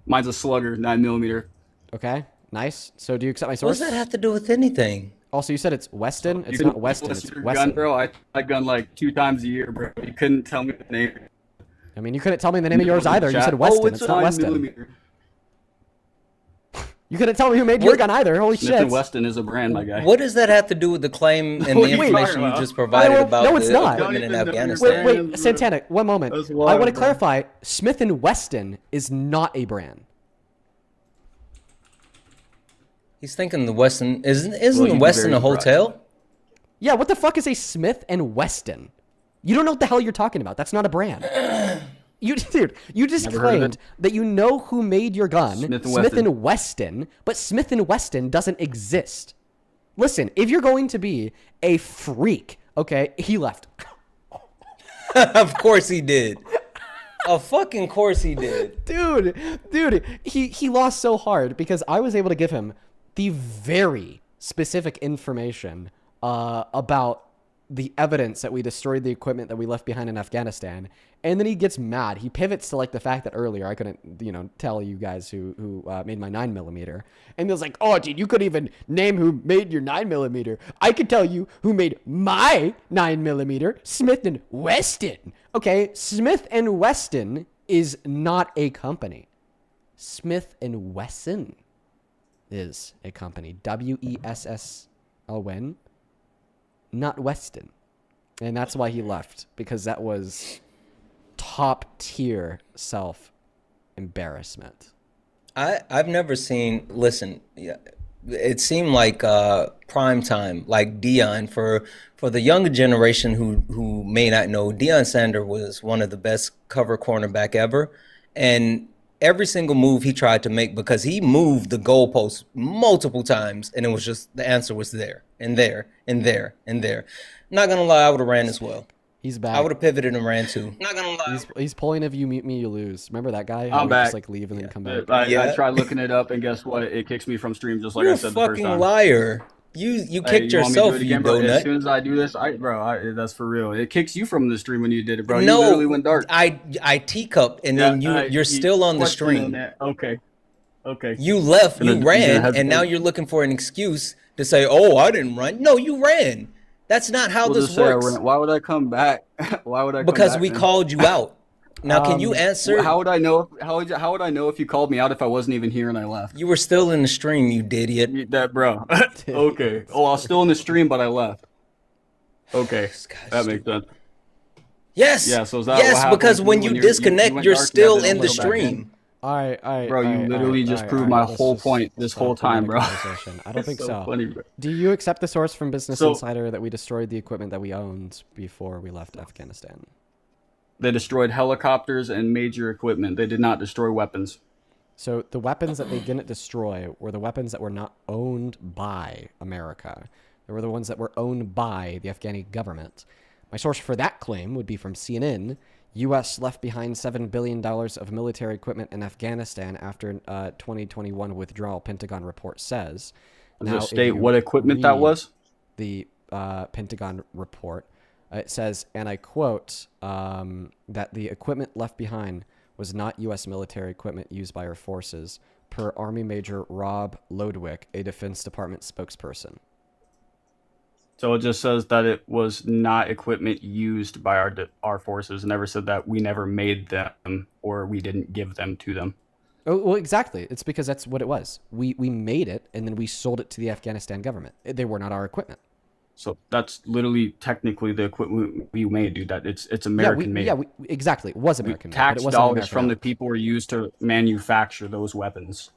Mine's a Slugger 9 millimeter. Okay. Nice. So do you accept my What source? does that have to do with anything? Also, you said it's Weston. It's You not can Weston. list It's your Weston. gun, bro. I gun like 2 times a year, bro. You couldn't tell me the name. I mean, you couldn't tell me the name of yours either. You said Oh, Weston. it's It's not 9 Weston. millimeter. You couldn't tell me who made your gun either. Holy Smith shit. and Weston is a brand, my guy. What does that have to do with the claim and What the are you information talking you about? just provided about no, it's the not. equipment in Don't even know your Afghanistan? Wait, Santana, one moment. That's I wild, want to bro. clarify. Smith and Weston is not a brand. He's thinking the Weston isn't Well, the you'd be Weston very a hotel? Yeah, what the fuck is a Smith and Weston? You don't know what the hell you're talking about. That's not a brand. Dude, you just Never heard of claimed it. that you know who made your gun, Smith and Weston, but Smith and Weston doesn't exist. Listen, if you're going to be a freak, okay, he left. Of course he did. Of fucking course he did. Dude, he lost so hard because I was able to give him the very specific information about the evidence that we destroyed the equipment that we left behind in Afghanistan. And then he gets mad. He pivots to like the fact that earlier I couldn't, tell you guys who made my 9 millimeter. And he was like, oh, dude, you couldn't even name who made your 9 millimeter. I could tell you who made my 9 millimeter, Smith and Weston. Okay, Smith and Weston is not a company. Smith and Wesson is a company. Wesson, not Weston. And that's why he left, because that was top tier self embarrassment. I've never seen. Listen, yeah, it seemed like prime time, like Deion for the younger generation who may not know. Deion Sanders was one of the best cover cornerback ever, and every single move he tried to make, because he moved the goalpost multiple times, and it was just the answer was there and there and there and there. Not gonna lie, I would have ran as well. He's back. I would have pivoted and ran too. Not gonna lie. He's pulling if you mute me, you lose. Remember that guy? How I'm he back. Just like leave and then come back. I tried looking it up, and guess what? It kicks me from stream just like You're I a said the first fucking time. liar. You kicked you want me to do yourself, it you again, bro? As donut. soon as I do this, that's for real. It kicks you from the stream when you did it, bro. You No, literally went dark. I teacup, and then you're still on the stream. Okay. You left, Gonna- you you're ran, gonna and now hesitate? you're looking for an excuse to say, "Oh, I didn't run." No, you ran. That's not how We'll this just say I works. ran. Why would I come back? Why would I? Come Because back, we man? called you out. Now, can you answer? How would I know? How would I know if you called me out if I wasn't even here and I left? You were still in the stream, you idiot. That bro. Okay. Oh, I was still in the stream, but I left. Okay, that makes sense. Yes. Yeah. So is that yes, what happened because to when you you went disconnect, dark, you're you had still to in the go back in? stream. All right. Bro, you literally just proved my whole point this whole time, bro. I don't think so. Funny, bro. Do you accept the source from Business So- Insider that we destroyed the equipment that we owned before we left Afghanistan? They destroyed helicopters and major equipment. They did not destroy weapons. So the weapons that they didn't destroy were the weapons that were not owned by America. They were the ones that were owned by the Afghani government. My source for that claim would be from CNN. U.S. left behind $7 billion of military equipment in Afghanistan after 2021 withdrawal, Pentagon report says. Does it if state you what equipment that read was? The Pentagon report. It says, and I quote, that the equipment left behind was not U.S. military equipment used by our forces, per Army Major Rob Lodwick, a Defense Department spokesperson. So it just says that it was not equipment used by our forces. It never said that we never made them or we didn't give them to them. Oh, well, exactly. It's because that's what it was. We made it and then we sold it to the Afghanistan government. They were not our equipment. So that's literally technically the equipment we made, dude. That it's American made. Yeah, exactly. It was American made. Tax but it wasn't dollars American from the owned. people were used to manufacture those weapons.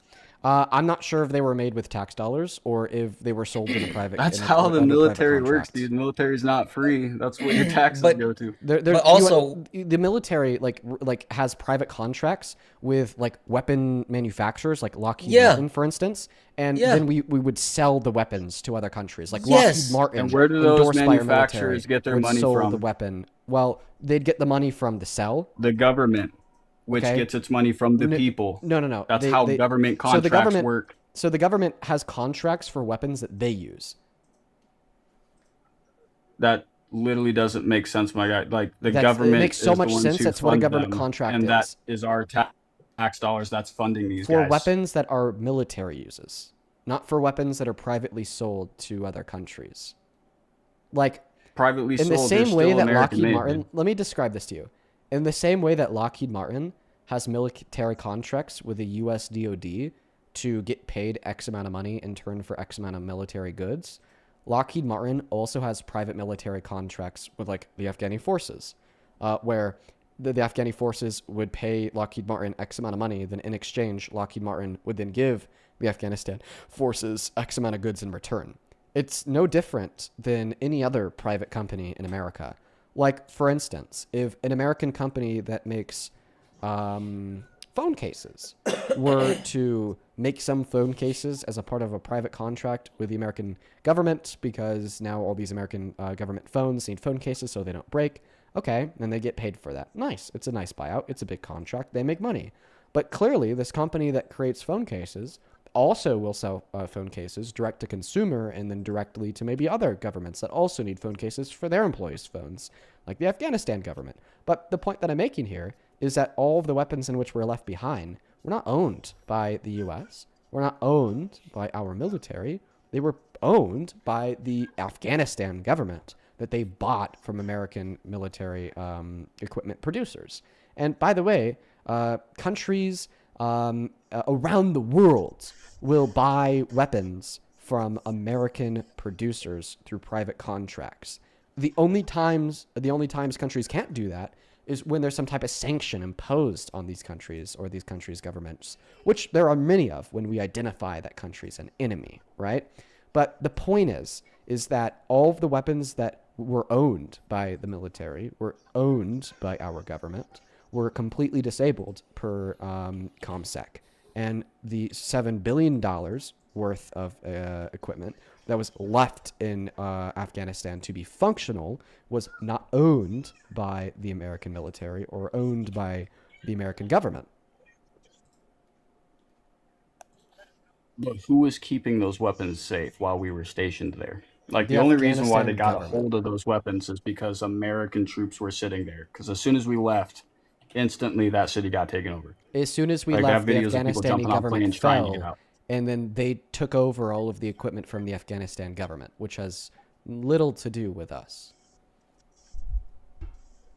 I'm not sure if they were made with tax dollars or if they were sold in a private. That's in a, how the under military private works, contract. dude. The military's not free. That's what your taxes go to. But also, the military like has private contracts with like weapon manufacturers, like Lockheed Martin, for instance, and then we would sell the weapons to other countries, like Lockheed Martin. And where do those endorsed by our manufacturers military, get their would money sold from? the weapon. Well, they'd get the money from the sell. The government, which gets its money from the people. No. That's how government so the contracts work. So the government has contracts for weapons that they use. That literally doesn't make sense, my guy. Like the It government makes so is much the ones sense. who That's what a fund government them, contract and is. that is our tax dollars that's funding these For guys. weapons that our military uses, not for weapons that are privately sold to other countries. Like privately in the sold, they're same way still that American Lockheed made, Martin. dude. Let me describe this to you. In the same way that Lockheed Martin has military contracts with the U.S. DoD to get paid X amount of money in turn for X amount of military goods, Lockheed Martin also has private military contracts with like the Afghani forces, where the Afghani forces would pay Lockheed Martin X amount of money, then in exchange, Lockheed Martin would then give the Afghanistan forces X amount of goods in return. It's no different than any other private company in America. Like, for instance, if an American company that makes phone cases were to make some phone cases as a part of a private contract with the American government, because now all these American government phones need phone cases so they don't break. Okay, and they get paid for that. Nice. It's a nice buyout. It's a big contract. They make money. But clearly, this company that creates phone cases also will sell phone cases direct to consumer and then directly to maybe other governments that also need phone cases for their employees' phones, like the Afghanistan government. But the point that I'm making here is that all of the weapons in which we're left behind were not owned by the U.S. Were not owned by our military. They were owned by the Afghanistan government that they bought from American military equipment producers. And by the way, countries around the world will buy weapons from American producers through private contracts. The only times countries can't do that is when there's some type of sanction imposed on these countries or these countries' governments, which there are many of when we identify that country's an enemy, right? But the point is that all of the weapons that were owned by the military, were owned by our government, were completely disabled per ComSec. And the $7 billion worth of equipment that was left in Afghanistan to be functional was not owned by the American military or owned by the American government. But who was keeping those weapons safe while we were stationed there? Like, The the only reason why they Afghanistan got a hold of those weapons is because American troops were sitting there. Because as soon as we left, instantly that city got taken over. As soon as we Like, I have left, the videos of people Afghanistani jumping off government planes trying to get fell, out. and then they took over all of the equipment from the Afghanistan government, which has little to do with us.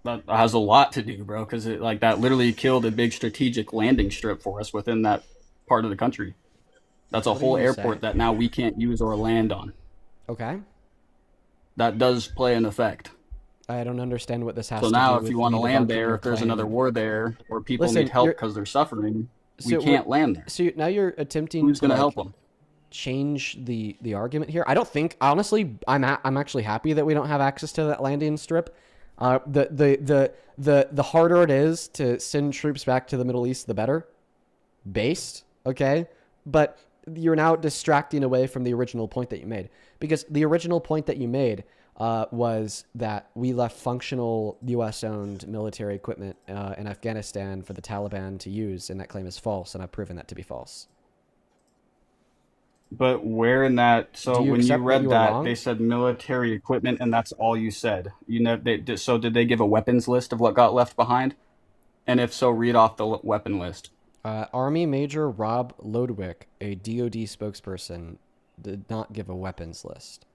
That has a lot to do, bro, because that literally killed a big strategic landing strip for us within that part of the country. That's a What are whole you airport saying? that now we can't use or land on. Okay. That does play an effect. I don't understand what this has So to now do if with you want to me land debunking there, your if there's claim. another war there, or people Listen, need help you're- because they're suffering, we So can't land there. So now you're attempting Who's to going to like, help them? change the argument here. I don't think, honestly, I'm actually happy that we don't have access to that landing strip. The harder it is to send troops back to the Middle East, the better. Based, okay? But you're now distracting away from the original point that you made. Because the original point that you made was that we left functional U.S.-owned military equipment in Afghanistan for the Taliban to use, and that claim is false, and I've proven that to be false. But where in that? So Do you when you accept that read you were that, wrong? they said military equipment, and that's all you said. You know, so did they give a weapons list of what got left behind? And if so, read off the weapon list. Army Major Rob Lodwick, a DoD spokesperson, did not give a weapons list.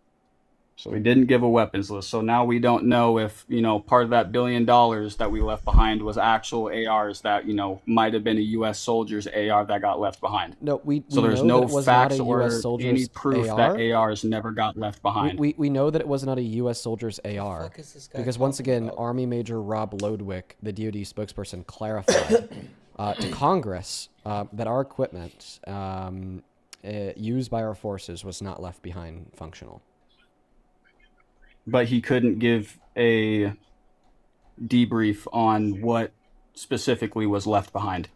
So he didn't give a weapons list. So now we don't know if, part of that $1 billion that we left behind was actual ARs that, might have been a U.S. soldier's AR that got left behind. No, so there's know no that it was facts not a or US soldier's any proof AR. that ARs never got left behind. We know that it was not a U.S. soldier's AR because once again, about? Army Major Rob Lodwick, the DoD spokesperson, clarified to Congress that our equipment used by our forces was not left behind functional. But he couldn't give a debrief on what specifically was left behind.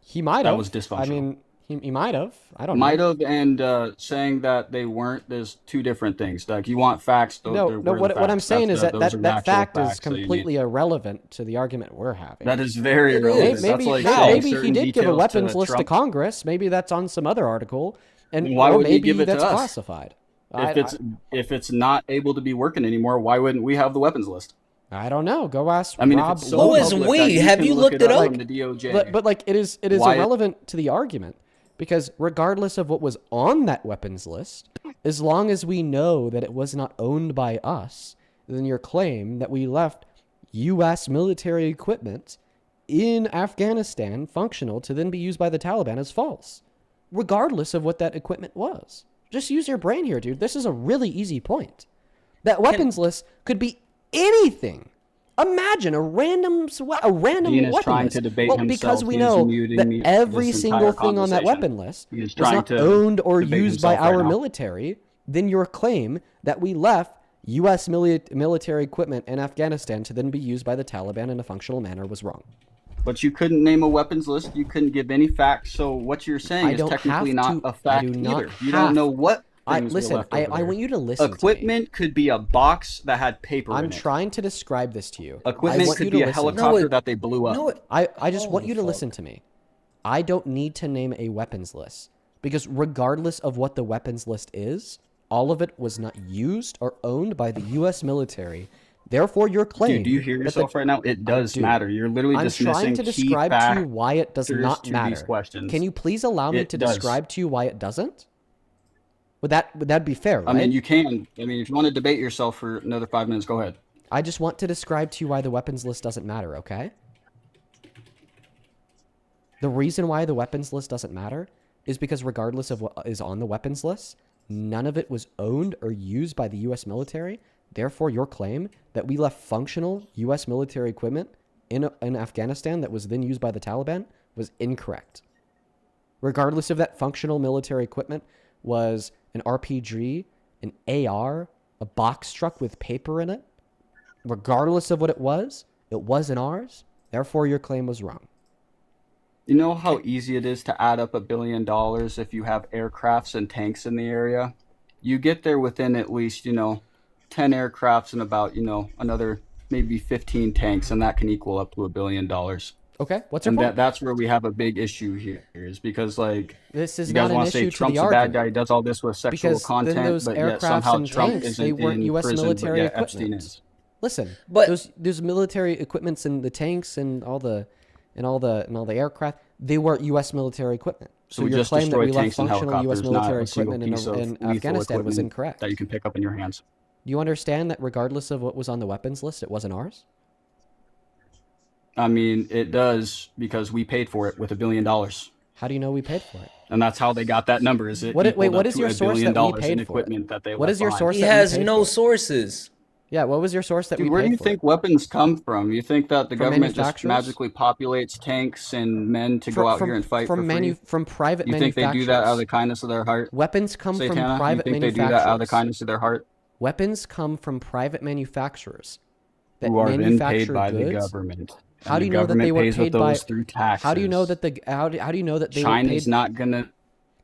He might have. That was dysfunctional. I mean, he might have. I don't know. Might have, and saying that they weren't. There's two different things. Like you want facts. No. What I'm saying is that fact is completely irrelevant to the argument we're having. That is very irrelevant. Maybe he did give a weapons list to Congress. Maybe that's on some other article, and why would maybe he give it that's to us? classified. If it's not able to be working anymore, why wouldn't we have the weapons list? I don't know. Go ask If Rob. it's so public that Have you looked it up? from the DOJ. But like it is irrelevant to the argument because regardless of what was on that weapons list, as long as we know that it was not owned by us, then your claim that we left U.S. military equipment in Afghanistan functional to then be used by the Taliban is false, regardless of what that equipment was. Just use your brain here, dude. This is a really easy point. That weapons list could be anything. Imagine a random Dean is weapon trying list. to debate Well, himself. because we He is know muting that me every this single entire thing on that conversation. weapon list He is was trying not to owned or debate used by himself right our now. military, then your claim that we left U.S. military equipment in Afghanistan to then be used by the Taliban in a functional manner was wrong. But you couldn't name a weapons list. You couldn't give any facts. So what you're saying I is don't technically have not to- a fact I do not either. You have- don't know what I things were listen. left I over there. want you to listen. Equipment could be a box that had paper I'm in it. trying to describe this to you. I Equipment want could you be to a listen. helicopter that they blew up. I just want you to listen to me. I don't need to name a weapons list because regardless of what the weapons list is, all of it was not used or owned by the U.S. military. Therefore, your claim. Dude, do you hear yourself right now? It does matter. You're literally I'm dismissing trying to key describe to you why it does factors not to matter. these questions. Can you please allow me It to does. describe to you why it doesn't? Would that be fair? Right? I mean, you can. I mean, if you want to debate yourself for another 5 minutes, go ahead. I just want to describe to you why the weapons list doesn't matter, okay? The reason why the weapons list doesn't matter is because regardless of what is on the weapons list, none of it was owned or used by the U.S. military. Therefore, your claim that we left functional U.S. military equipment in Afghanistan that was then used by the Taliban was incorrect. Regardless of that functional military equipment was an RPG, an AR, a box truck with paper in it. Regardless of what it wasn't ours. Therefore, your claim was wrong. You know how easy it is to add up $1 billion if you have aircrafts and tanks in the area? You get there within at least, 10 aircrafts and about, another maybe 15 tanks, and that can equal up to $1 billion. Okay, what's your and point? that's where we have a big issue here, is because this is you guys not an want to say issue to Trump's the a bad argument. guy, he does all this with sexual Because then content, those but yet aircrafts somehow and Trump tanks, isn't they weren't in U.S. prison, military but yet Epstein equipment. is. Listen, But those military equipments and the tanks and all the aircraft, they were U.S. military equipment. So we your just claim that we destroyed left tanks and functional U.S. helicopters, not military a single equipment piece of in lethal Afghanistan was equipment incorrect. that you can pick up in your hands. Do you understand that regardless of what was on the weapons list, it wasn't ours? I mean, it does because we paid for it with $1 billion. How do you know we paid for it? And that's how they got that number. Is it? What equaled is up to your $1 source billion that we in paid for it? equipment that they What left is your behind? source he that we has paid no for it? sources. Yeah, what was your source that Dude, we where paid do you for think it? weapons come from? You think that the From government just manufacturers? magically populates tanks and men to go out here and fight for free? From private You think they manufacturers. do that out of the kindness of their heart? Weapons come from Satana, private you think manufacturers. they do that out of the kindness of their heart? Weapons come from private manufacturers that Who are then manufacture paid by the goods. government. How And do you the know that they government were pays paid with by? those through taxes. How do you know that how do you know that they were China's paid? not gonna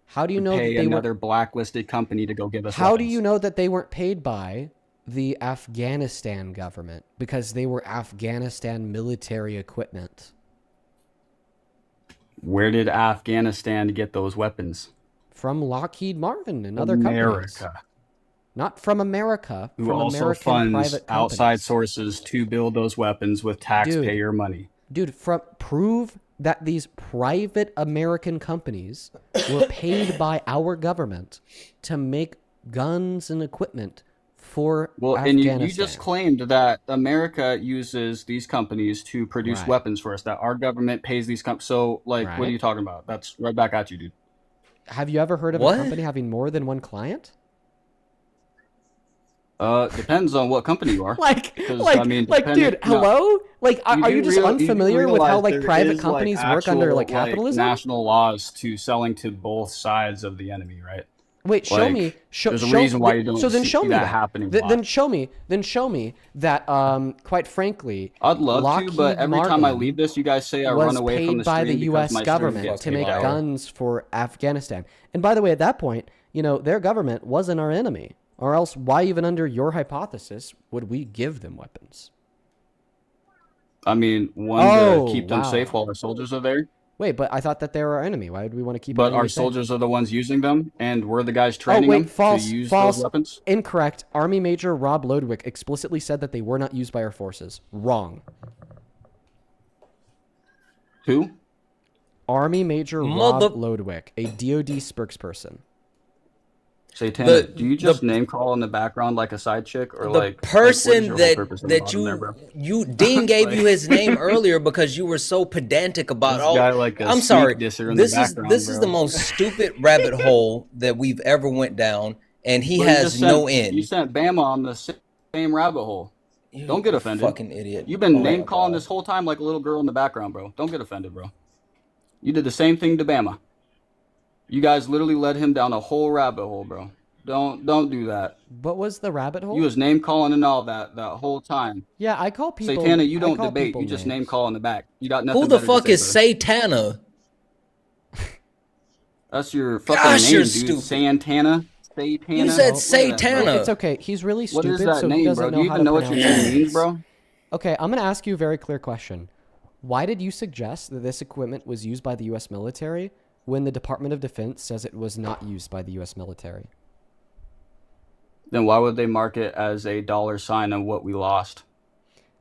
How do you know that pay they another were? blacklisted company to go give us How do weapons. you know that they weren't paid by the Afghanistan government because they were Afghanistan military equipment? Where did Afghanistan get those weapons? From Lockheed Martin and other companies. America. Not from America. Who from also American funds private outside companies. sources to build those weapons with taxpayer money. Dude, prove that these private American companies were paid by our government to make guns and equipment for Well, Afghanistan. and you just claimed that America uses these companies to produce Right. weapons for us, that our government pays these companies. So, like, what are Right. you talking about? That's right back at you, dude. Have you ever heard of What? a company having more than one client? Depends on what company you are. 'Cause, Like, I mean, dude, no. hello? Like, are you do just real- unfamiliar do with how realize like there private is, companies work under actual, like capitalism? national laws to selling to both sides of the enemy, right? Wait, show Like, me. there's a reason why you don't So then see show me that happening a lot. Then show me. Then show me that. Quite frankly, I'd love Lockheed to, but every time I Martin leave this, you guys say I was run away from paid the by the stream because U.S. my stream government gets to make paid out. guns for Afghanistan. And by the way, at that point, their government wasn't our enemy, or else why even under your hypothesis would we give them weapons? I mean, to keep them safe while our soldiers are there. Wait, but I thought that they were our enemy. Why would we want to keep? But an our enemy safe? soldiers are the ones using them, and we're the guys training them false, to use false, those weapons. Incorrect. Army Major Rob Lodwick explicitly said that they were not used by our forces. Wrong. Who? Army Major Mother- Rob Lodwick, a DoD spokesperson. Satana, do you just name call in the background like a side chick, or The like person what is your whole purpose in the that bottom there, bro? you Dean gave you Like- his name earlier because you were so pedantic about This guy like a I'm sneak sorry. disser in the This is background, this is bro. the most stupid rabbit hole that we've ever went down, and he Bro, you has just no sent- end. You sent Bama on the same rabbit hole. Don't get offended. Fucking idiot. You've been Oh my name calling this whole time like a little girl in the background, bro. Don't get offended, bro. You did the same thing to Bama. You guys literally led him down a whole rabbit hole, bro. Don't do that. What was the rabbit hole? You was name calling and all that whole time. Yeah, I call people. Satana, you I don't call debate. people You just names. name call in the back. You got nothing. Who the better to fuck say, is brother. Satana? That's your fucking Gosh, name, you're dude. stupid. Santana. Satana. You said Look at that, bro. Satana. It's okay. He's really What stupid, is that so he name, doesn't bro? know Do you how even to know what your pronounce name names. means, bro? Okay, I'm going to ask you a very clear question. Why did you suggest that this equipment was used by the U.S. military when the Department of Defense says it was not used by the U.S. military? Then why would they mark it as a dollar sign of what we lost?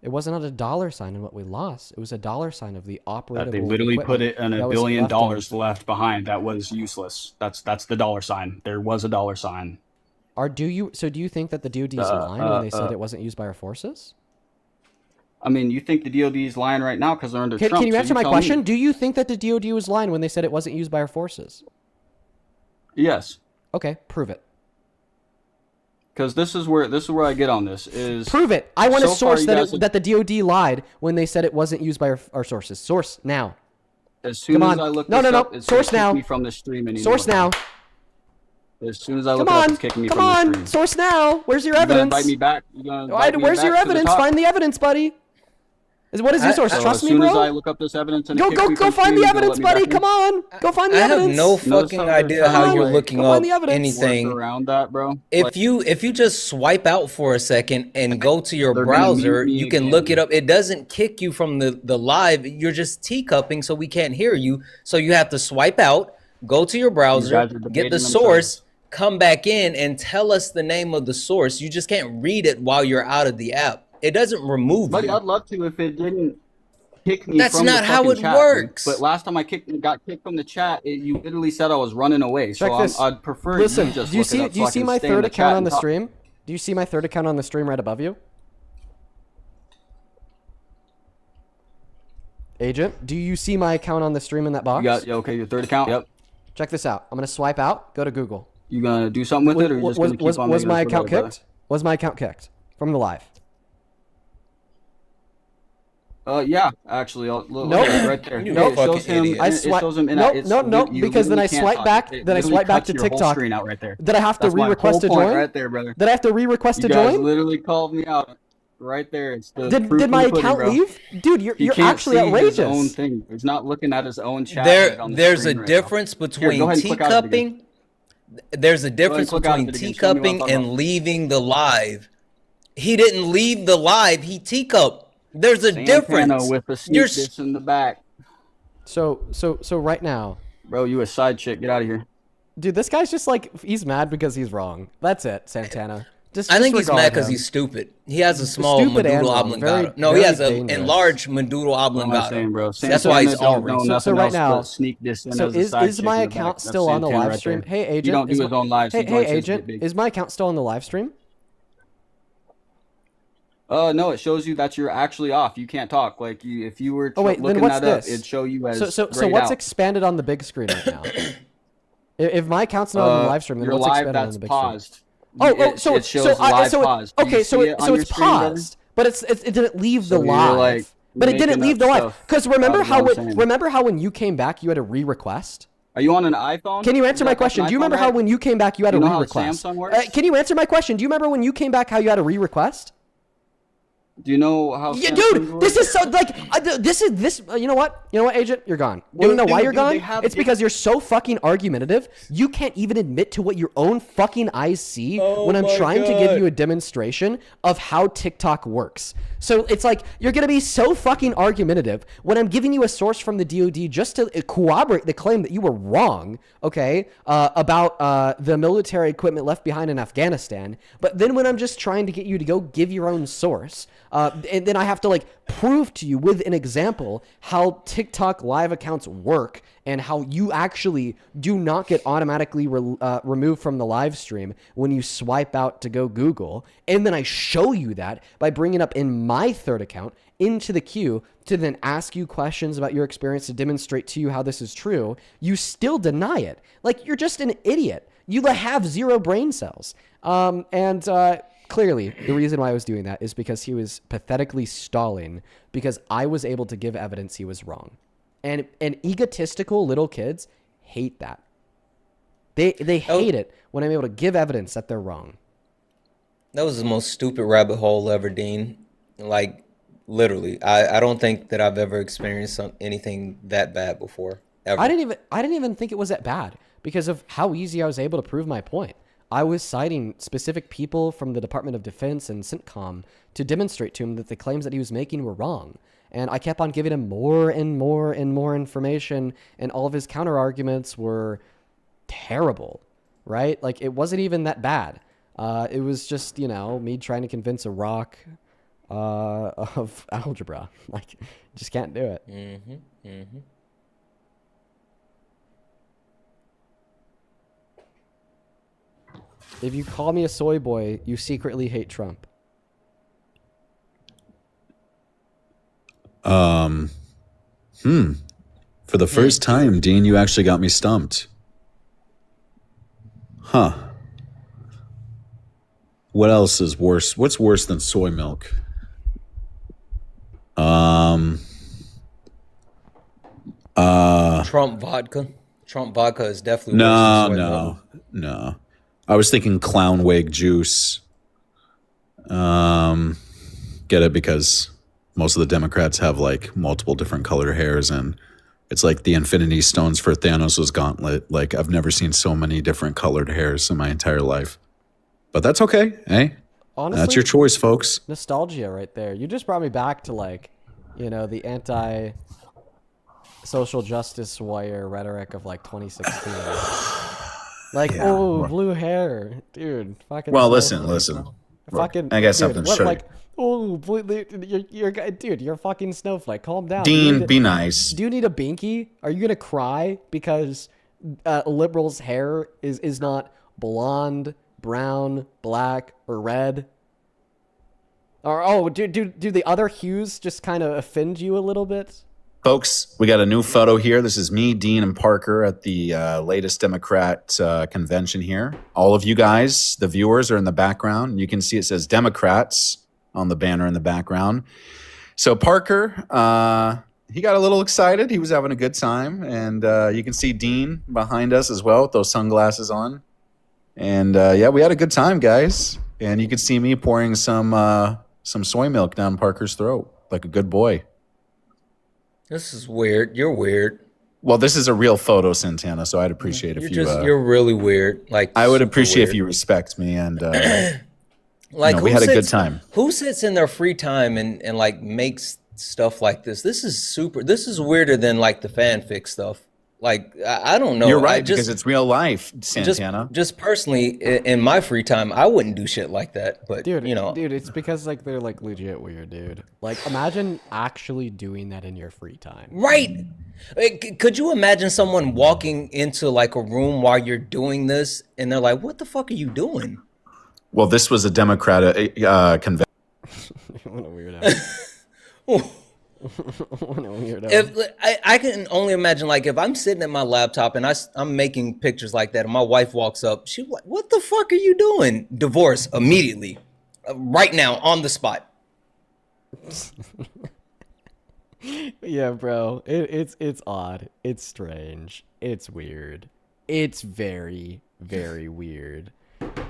It wasn't a dollar sign of what we lost. It was a dollar sign of the operatable That they literally put it in that $1 was billion left on- left behind that was useless. That's the dollar sign. There was a dollar sign. Do you think that the DoD is lying when they said it wasn't used by our forces? I mean, you think the DoD is lying right now because they're under Trump. Can you so answer my tell question? me. Do you think that the DoD was lying when they said it wasn't used by our forces? Yes. Okay, prove it. Because this is where I get on this is Prove it. I want so a far source you that guys have- that the DoD lied when they said it wasn't used by our sources. Source now. As soon Come as on. I look No, this no, up, no. it's gonna Source kick now. me from the stream anymore. Source now. As soon as I Come look it up, on. it's kicking me Come from the on. stream. Source now. Where's your You gonna evidence? invite me back? You gonna invite me Where's back your to the evidence? top? Find the evidence, buddy. What is your source? So Trust as me, soon as I bro. look up this evidence and Go it kicks me go from find stream, the you gonna let evidence, me back buddy. in? Come on. Go find the I have evidence. no Notice fucking how they're idea trying how to, you're like, looking go find up the evidence. anything. Work around that, bro. If you just swipe out for a second and go to your They're gonna mute browser, me you can again. look it up. It doesn't kick you from the live. You're just teacupping, so we can't hear you. So you have to swipe out, go to your browser, guys are get debating the themselves. source, come back in, and tell us the name of the source. You just can't read it while you're out of the app. It doesn't remove Buddy, you. I'd love to if it didn't kick me That's from not the how fucking it chat, dude. works. But last time I got kicked from the chat, you literally said I was running away. Check So this. I'd prefer Listen, you just do you look it see up do so you I see can my stay in third the account chat on and the talk. stream? Do you see my third account on the stream right above you? Agent, do you see my account on the stream in that box? You got okay, your third account. Yep. Check this out. I'm gonna swipe out. Go to Google. You gonna do something with it, or you just gonna keep on was making my us account whatever, kicked? Was my account kicked from the live? Yeah, actually, look Nope. right there. You Nope. It fucking shows him. idiot. I It swipe. shows him in Nope, it's, nope, nope. you Because then I literally can't swipe talk. back. It Then I literally swipe back cuts to your whole TikTok. screen out right there. Did I have to That's my re-request to whole point join? right there, brother. Did I have to re-request You to guys join? literally called me out right there. It's the Did proof my in the pudding, account bro. leave? Dude, you're He can't actually see his own outrageous. thing. He's not looking at his own chat. right on the There's a screen right now. difference Here, between go ahead and click out of it again. teacupping. There's a difference click out of between it again. Show me what I'm teacupping talking and about. leaving the live. He didn't leave the live. He teacup. There's a Santana difference. with the sneak You're diss in the back. So right now, Bro, you a side chick. Get out of here. dude, this guy's just like he's mad because he's wrong. That's it, Santana. I think he's mad disregard because him. he's stupid. He has a small Stupid and medulla wrong. oblongata. Very- No, he very has an dangerous. enlarged medulla What am I oblongata. saying, bro? That's why he's Santana don't know orange. nothing right else now- but sneak diss in So as a side is chick my in the back. account That's still on the Santana live right stream? there. Hey, agent. He don't do is his my- own lives. Hey, He joins his agent. big. Is my account still on the live stream? No, it shows you that you're actually off. You can't talk. Like if you were Oh wait, then looking what's that up, this? it'd show you as so grayed what's out. expanded on the big screen right now? If my account's not on the live stream, then your what's live expanded on that's the big paused. screen? It shows live paused. Do you Okay, see it on your it's screen, brother? paused, but it didn't leave the So you're, live. like, But it didn't making leave the up live. stuff Because out remember of what I'm saying. how when you came back you had a re-request? Are you on an iPhone? Can you answer Is my that question? an Do you iPhone, remember how right? when you came back you had Do a you know how re-request? Samsung works? Can you answer my question? Do you remember when you came back how you had a re-request? Do you know how? Yeah, Samsung dude, works? this is so like you know what? You know what, Agent? You're gone. You Dude, know why dude, you're dude, gone? they have- It's because you're so fucking argumentative. You can't even admit to what your own fucking eyes see when I'm my trying to give God. you a demonstration of how TikTok works. So it's like you're gonna be so fucking argumentative when I'm giving you a source from the DoD just to corroborate the claim that you were wrong, okay, about the military equipment left behind in Afghanistan. But then when I'm just trying to get you to go give your own source, and then I have to like prove to you with an example how TikTok live accounts work and how you actually do not get automatically removed from the live stream when you swipe out to go Google. And then I show you that by bringing up in my third account into the queue to then ask you questions about your experience to demonstrate to you how this is true. You still deny it. Like you're just an idiot. You have zero brain cells. Clearly, the reason why I was doing that is because he was pathetically stalling because I was able to give evidence he was wrong. And egotistical little kids hate that. They hate it when I'm able to give evidence that they're wrong. That was the most stupid rabbit hole ever, Dean. Like, literally, I don't think that I've ever experienced anything that bad before. Ever. I didn't even think it was that bad because of how easy I was able to prove my point. I was citing specific people from the Department of Defense and CENTCOM to demonstrate to him that the claims that he was making were wrong. And I kept on giving him more and more and more information, and all of his counter arguments were terrible, right? Like, it wasn't even that bad. It was just, me trying to convince a rock of algebra. Like, just can't do it. Mm-hmm. Mm-hmm. If you call me a soy boy, you secretly hate Trump. For the first time, Dean, you actually got me stumped. Huh. What else is worse? What's worse than soy milk? Trump vodka. Trump vodka is definitely worse than soy milk. No. I was thinking clown wig juice. Get it? Because most of the Democrats have like multiple different colored hairs, and it's like the Infinity Stones for Thanos' gauntlet. Like I've never seen so many different colored hairs in my entire life. But that's okay, hey? Honestly, that's your choice, folks. Nostalgia right there. You just brought me back to like, the anti-social justice warrior rhetoric of like 2016. Like, Yeah, oh, well- blue hair, dude. Fucking. Well, snowflake. listen. Fucking. I got dude, something to what, show you. like, oh, blue, dude, you're a fucking snowflake. Calm down. Dean, You need be nice. Do you need a binky? Are you gonna cry because a liberal's hair is not blonde, brown, black, or red? Or do the other hues just kind of offend you a little bit? Folks, we got a new photo here. This is me, Dean, and Parker at the latest Democrat convention here. All of you guys, the viewers, are in the background. You can see it says Democrats on the banner in the background. So Parker, he got a little excited. He was having a good time. And you can see Dean behind us as well with those sunglasses on. And yeah, we had a good time, guys. And you can see me pouring some soy milk down Parker's throat like a good boy. This is weird. You're weird. Well, this is a real photo, Santana, so I'd appreciate if you... you're really weird. Like I would super appreciate if weird. you respect me and... Like we who had a good sits- time. Who sits in their free time and like makes stuff like this? This is weirder than like the fanfic stuff. Like I don't know. You're right, I just, because it's real life, Santana. Just personally, in my free time, I wouldn't do shit like that. But Dude, you know, dude, it's because like they're like legit weird, dude. Like imagine actually doing that in your free time. right? Could you imagine someone walking into like a room while you're doing this, and they're like, "What the fuck are you doing?" Well, this was a Democratic convention. What a weirdo. What a weirdo. If I can only imagine, like, if I'm sitting at my laptop and I'm making pictures like that, and my wife walks up, she's like, "What the fuck are you doing?" Divorce immediately, right now, on the spot. Yeah, bro. It's odd. It's strange. It's weird. It's very, very weird.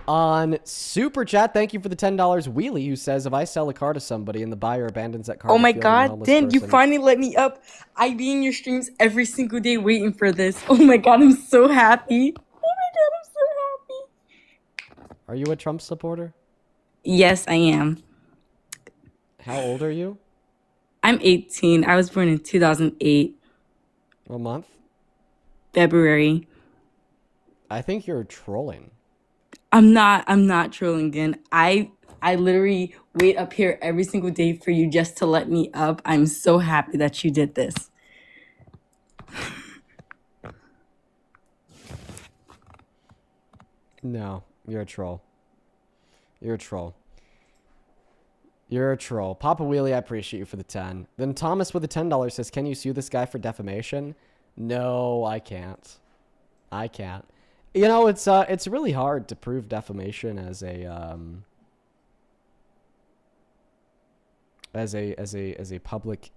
On Super Chat, thank you for the $10. Wheelie, who says, if I sell a car to somebody and the buyer abandons that car, Oh my to field I'm a god, homeless Dan, you person." finally let me up. I be in your streams every single day waiting for this. Oh my god, I'm so happy. Oh my god, I'm so happy. Are you a Trump supporter? Yes, I am. How old are you? I'm 18. I was born in 2008, What month? February. I think you're trolling. I'm not trolling, Dan. I literally wait up here every single day for you just to let me up. I'm so happy that you did this. No, you're a troll. You're a troll. You're a troll. Papa Wheelie, I appreciate you for the 10. Then Thomas with the $10 says, can you sue this guy for defamation? No, I can't. I can't. You know, it's really hard to prove defamation as a public,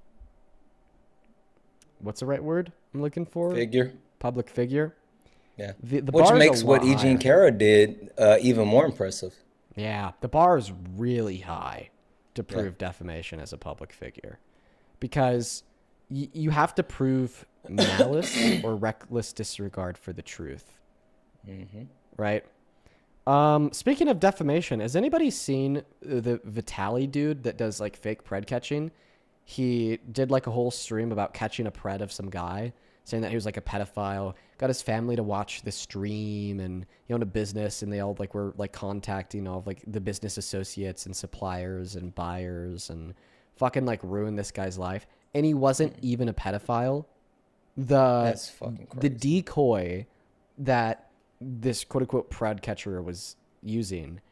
what's the right word I'm looking for? Figure. Public figure. Yeah. The Which bar's makes a what lot E.G. and higher. Kara did even more impressive. Yeah, the bar is really high to prove defamation as a public figure, because you have to prove malice or reckless disregard for the truth. Mm-hmm. Right? Speaking of defamation, has anybody seen the Vitaly dude that does like fake pred catching? He did like a whole stream about catching a pred of some guy, saying that he was like a pedophile, got his family to watch the stream, and he owned a business, and they all like were like contacting all of like the business associates and suppliers and buyers, and fucking like ruined this guy's life. And he wasn't even a pedophile. That's fucking The crazy. decoy that this quote unquote pred catcher was using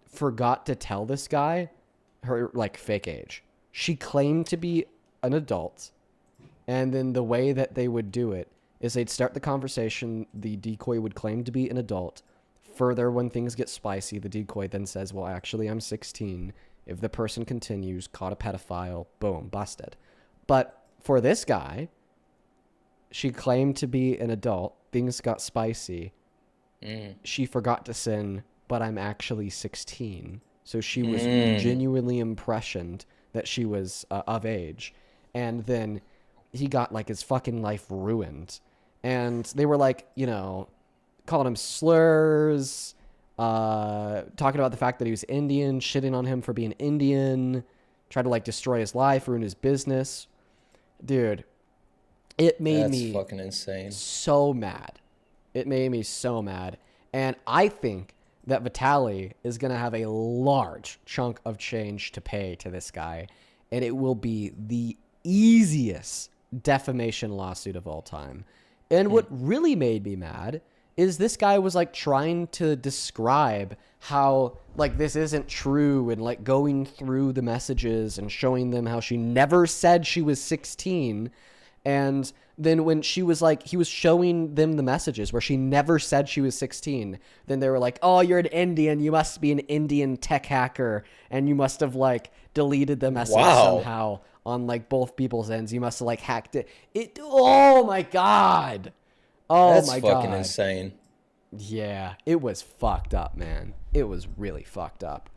forgot to tell this guy her like fake age. She claimed to be an adult, and then the way that they would do it is they'd start the conversation, the decoy would claim to be an adult. Further, when things get spicy, the decoy then says, well, actually I'm 16. If the person continues, caught a pedophile, boom, busted. But for this guy, she claimed to be an adult, things got spicy. She forgot to send, but I'm actually 16. So she was genuinely impressioned that she was of age. And then he got like his fucking life ruined. And they were like, you know, calling him slurs, talking about the fact that he was Indian, shitting on him for being Indian, tried to like destroy his life, ruin his business. Dude, it made me fucking insane. So mad. It made me so mad. And I think that Vitaly is going to have a large chunk of change to pay to this guy. And it will be the easiest defamation lawsuit of all time. And what really made me mad is this guy was like trying to describe how like this isn't true, and like going through the messages and showing them how she never said she was 16. And then when she was like, he was showing them the messages where she never said she was 16. Then they were like, oh, you're an Indian. You must be an Indian tech hacker. And you must have like deleted the message somehow on like both people's ends. You must have like hacked it. Oh my God. Oh That's my fucking God. insane. Yeah, it was fucked up, man. It was really fucked up.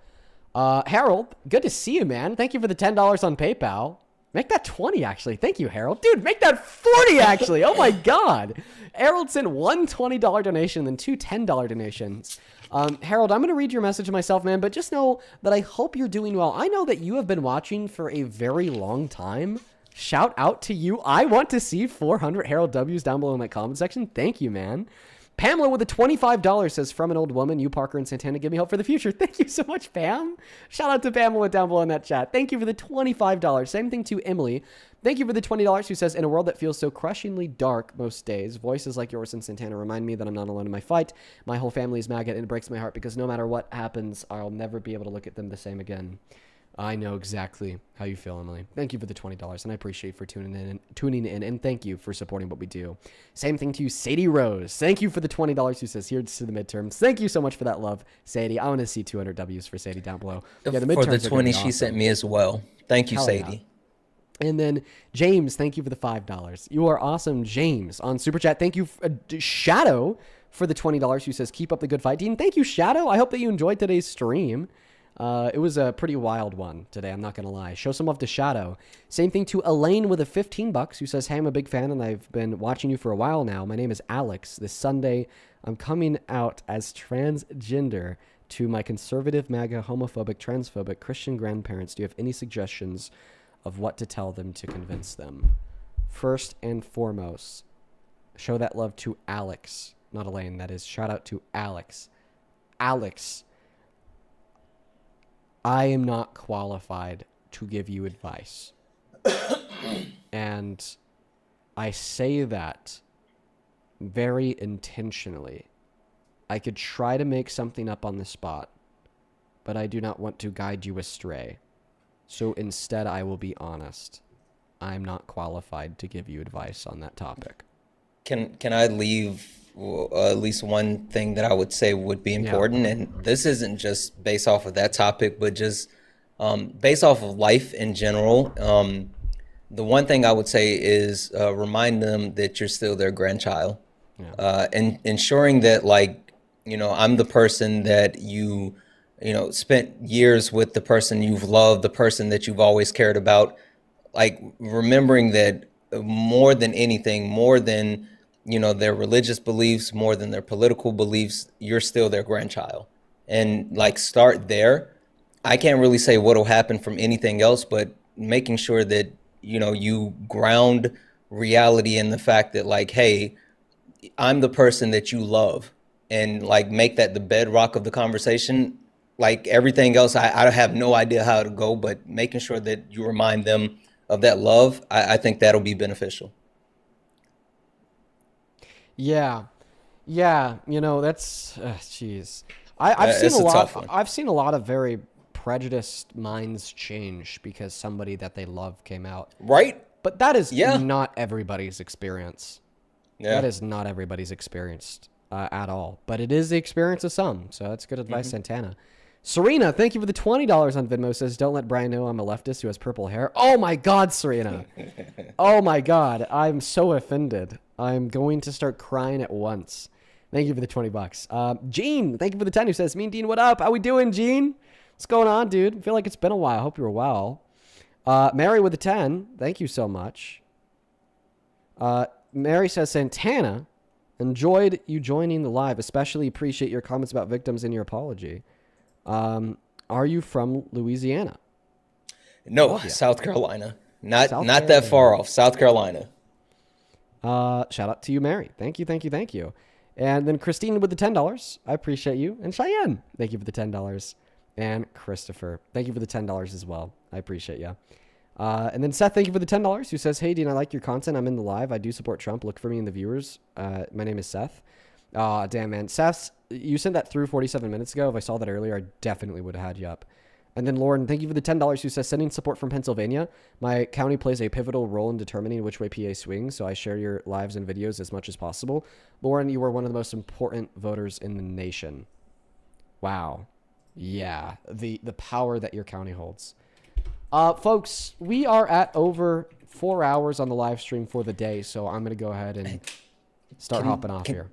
Harold, good to see you, man. Thank you for the $10 on PayPal. Make that 20, actually. Thank you, Harold. Dude, make that 40, actually. Oh, my God. Harold sent one $20 donation and two $10 donations. Harold, I'm going to read your message myself, man, but just know that I hope you're doing well. I know that you have been watching for a very long time. Shout out to you. I want to see 400 Harold W's down below in my comment section. Thank you, man. Pamela with a $25 says, from an old woman, you, Parker, and Santana give me hope for the future. Thank you so much, Pam. Shout out to Pamela down below in that chat. Thank you for the $25. Same thing to Emily. Thank you for the $20, who says, in a world that feels so crushingly dark most days, voices like yours and Santana remind me that I'm not alone in my fight. My whole family is MAGA, and it breaks my heart because no matter what happens, I'll never be able to look at them the same again. I know exactly how you feel, Emily. Thank you for the $20, and I appreciate you for tuning in, and thank you for supporting what we do. Same thing to you, Sadie Rose. Thank you for the $20 who says, here's to the midterms. Thank you so much for that love, Sadie. I want to see 200 W's for Sadie down below. Yeah, the midterms For the are gonna 20 be she awesome. sent me as well. Thank you, Hell yeah. Sadie. And then James, thank you for the $5. You are awesome, James, on Super Chat. Thank you, Shadow, for the $20 who says, keep up the good fight. Dean, thank you, Shadow. I hope that you enjoyed today's stream. It was a pretty wild one today, I'm not going to lie. Show some love to Shadow. Same thing to Elaine with a $15 who says, hey, I'm a big fan and I've been watching you for a while now. My name is Alex. This Sunday, I'm coming out as transgender to my conservative, MAGA, homophobic, transphobic Christian grandparents. Do you have any suggestions of what to tell them to convince them? First and foremost, show that love to Alex, not Elaine. That is, shout out to Alex. Alex, I am not qualified to give you advice. And I say that very intentionally. I could try to make something up on the spot, but I do not want to guide you astray. So instead, I will be honest. I'm not qualified to give you advice on that topic. Can I leave at least one thing that I would say would be important? And this isn't just based off of that topic, but just based off of life in general. The one thing I would say is remind them that you're still their grandchild. And ensuring that, like, you know, I'm the person that you know, spent years with, the person you've loved, the person that you've always cared about. Like, remembering that more than anything, more than, you know, their religious beliefs, more than their political beliefs, you're still their grandchild. And like, start there. I can't really say what'll happen from anything else, but making sure that, you know, you ground reality in the fact that, like, hey, I'm the person that you love, and like, make that the bedrock of the conversation. Like, everything else, I have no idea how to go, but making sure that you remind them of that love, I think that'll be beneficial. Yeah, you know, that's jeez. I've seen It's a a lot. tough one. I've seen a lot of very prejudiced minds change because somebody that they love came out. Right. But that is not everybody's experience. Yeah. That is not everybody's experience at all. But it is the experience of some. So that's good advice, Santana. Serena, thank you for the $20 on Venmo. Says, don't let Brian know I'm a leftist who has purple hair. Oh my God, Serena. Oh my God. I'm so offended. I'm going to start crying at once. Thank you for the $20. Gene, thank you for the 10 who says, Mean Dean, what up? How we doing, Gene? What's going on, dude? I feel like it's been a while. Hope you're well. Mary with the 10, thank you so much. Mary says, Santana, enjoyed you joining the live. Especially appreciate your comments about victims and your apology. Are you from Louisiana? No, South Carolina. Not South that Carolina. far off. South Carolina. Shout out to you, Mary. Thank you. And then Christine with the $10. I appreciate you. And Cheyenne, thank you for the $10. And Christopher, thank you for the $10 as well. I appreciate you. And then Seth, thank you for the $10, who says, hey, Dean, I like your content. I'm in the live. I do support Trump. Look for me in the viewers. My name is Seth. Damn, man. Seth, you sent that through 47 minutes ago. If I saw that earlier, I definitely would have had you up. And then Lauren, thank you for the $10, who says, sending support from Pennsylvania. My county plays a pivotal role in determining which way PA swings, so I share your lives and videos as much as possible. Lauren, you are one of the most important voters in the nation. Wow. Yeah, the power that your county holds. Folks, we are at over 4 hours on the live stream for the day, so I'm going to go ahead and start hopping off here.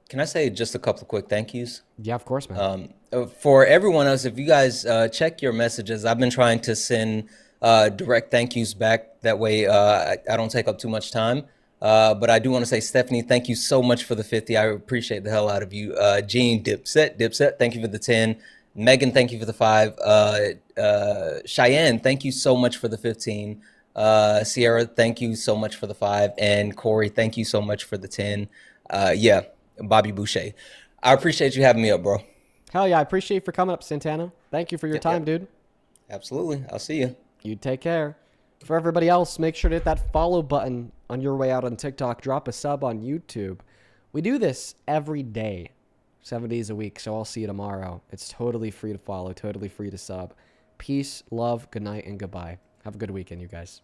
Can I say just a couple of quick thank yous? Yeah, of course, man. For everyone else, if you guys check your messages, I've been trying to send direct thank yous back. That way I don't take up too much time. But I do want to say, Stephanie, thank you so much for the 50. I appreciate the hell out of you. Jean, Dipset, thank you for the 10. Megan, thank you for the 5. Cheyenne, thank you so much for the 15. Sierra, thank you so much for the 5. And Corey, thank you so much for the 10. Yeah, Bobby Boucher. I appreciate you having me up, bro. Hell yeah, I appreciate you for coming up, Santana. Thank you for your time, dude. Absolutely. I'll see you. You take care. For everybody else, make sure to hit that follow button on your way out on TikTok. Drop a sub on YouTube. We do this every day, 7 days a week, so I'll see you tomorrow. It's totally free to follow, totally free to sub. Peace, love, good night, and goodbye. Have a good weekend, you guys.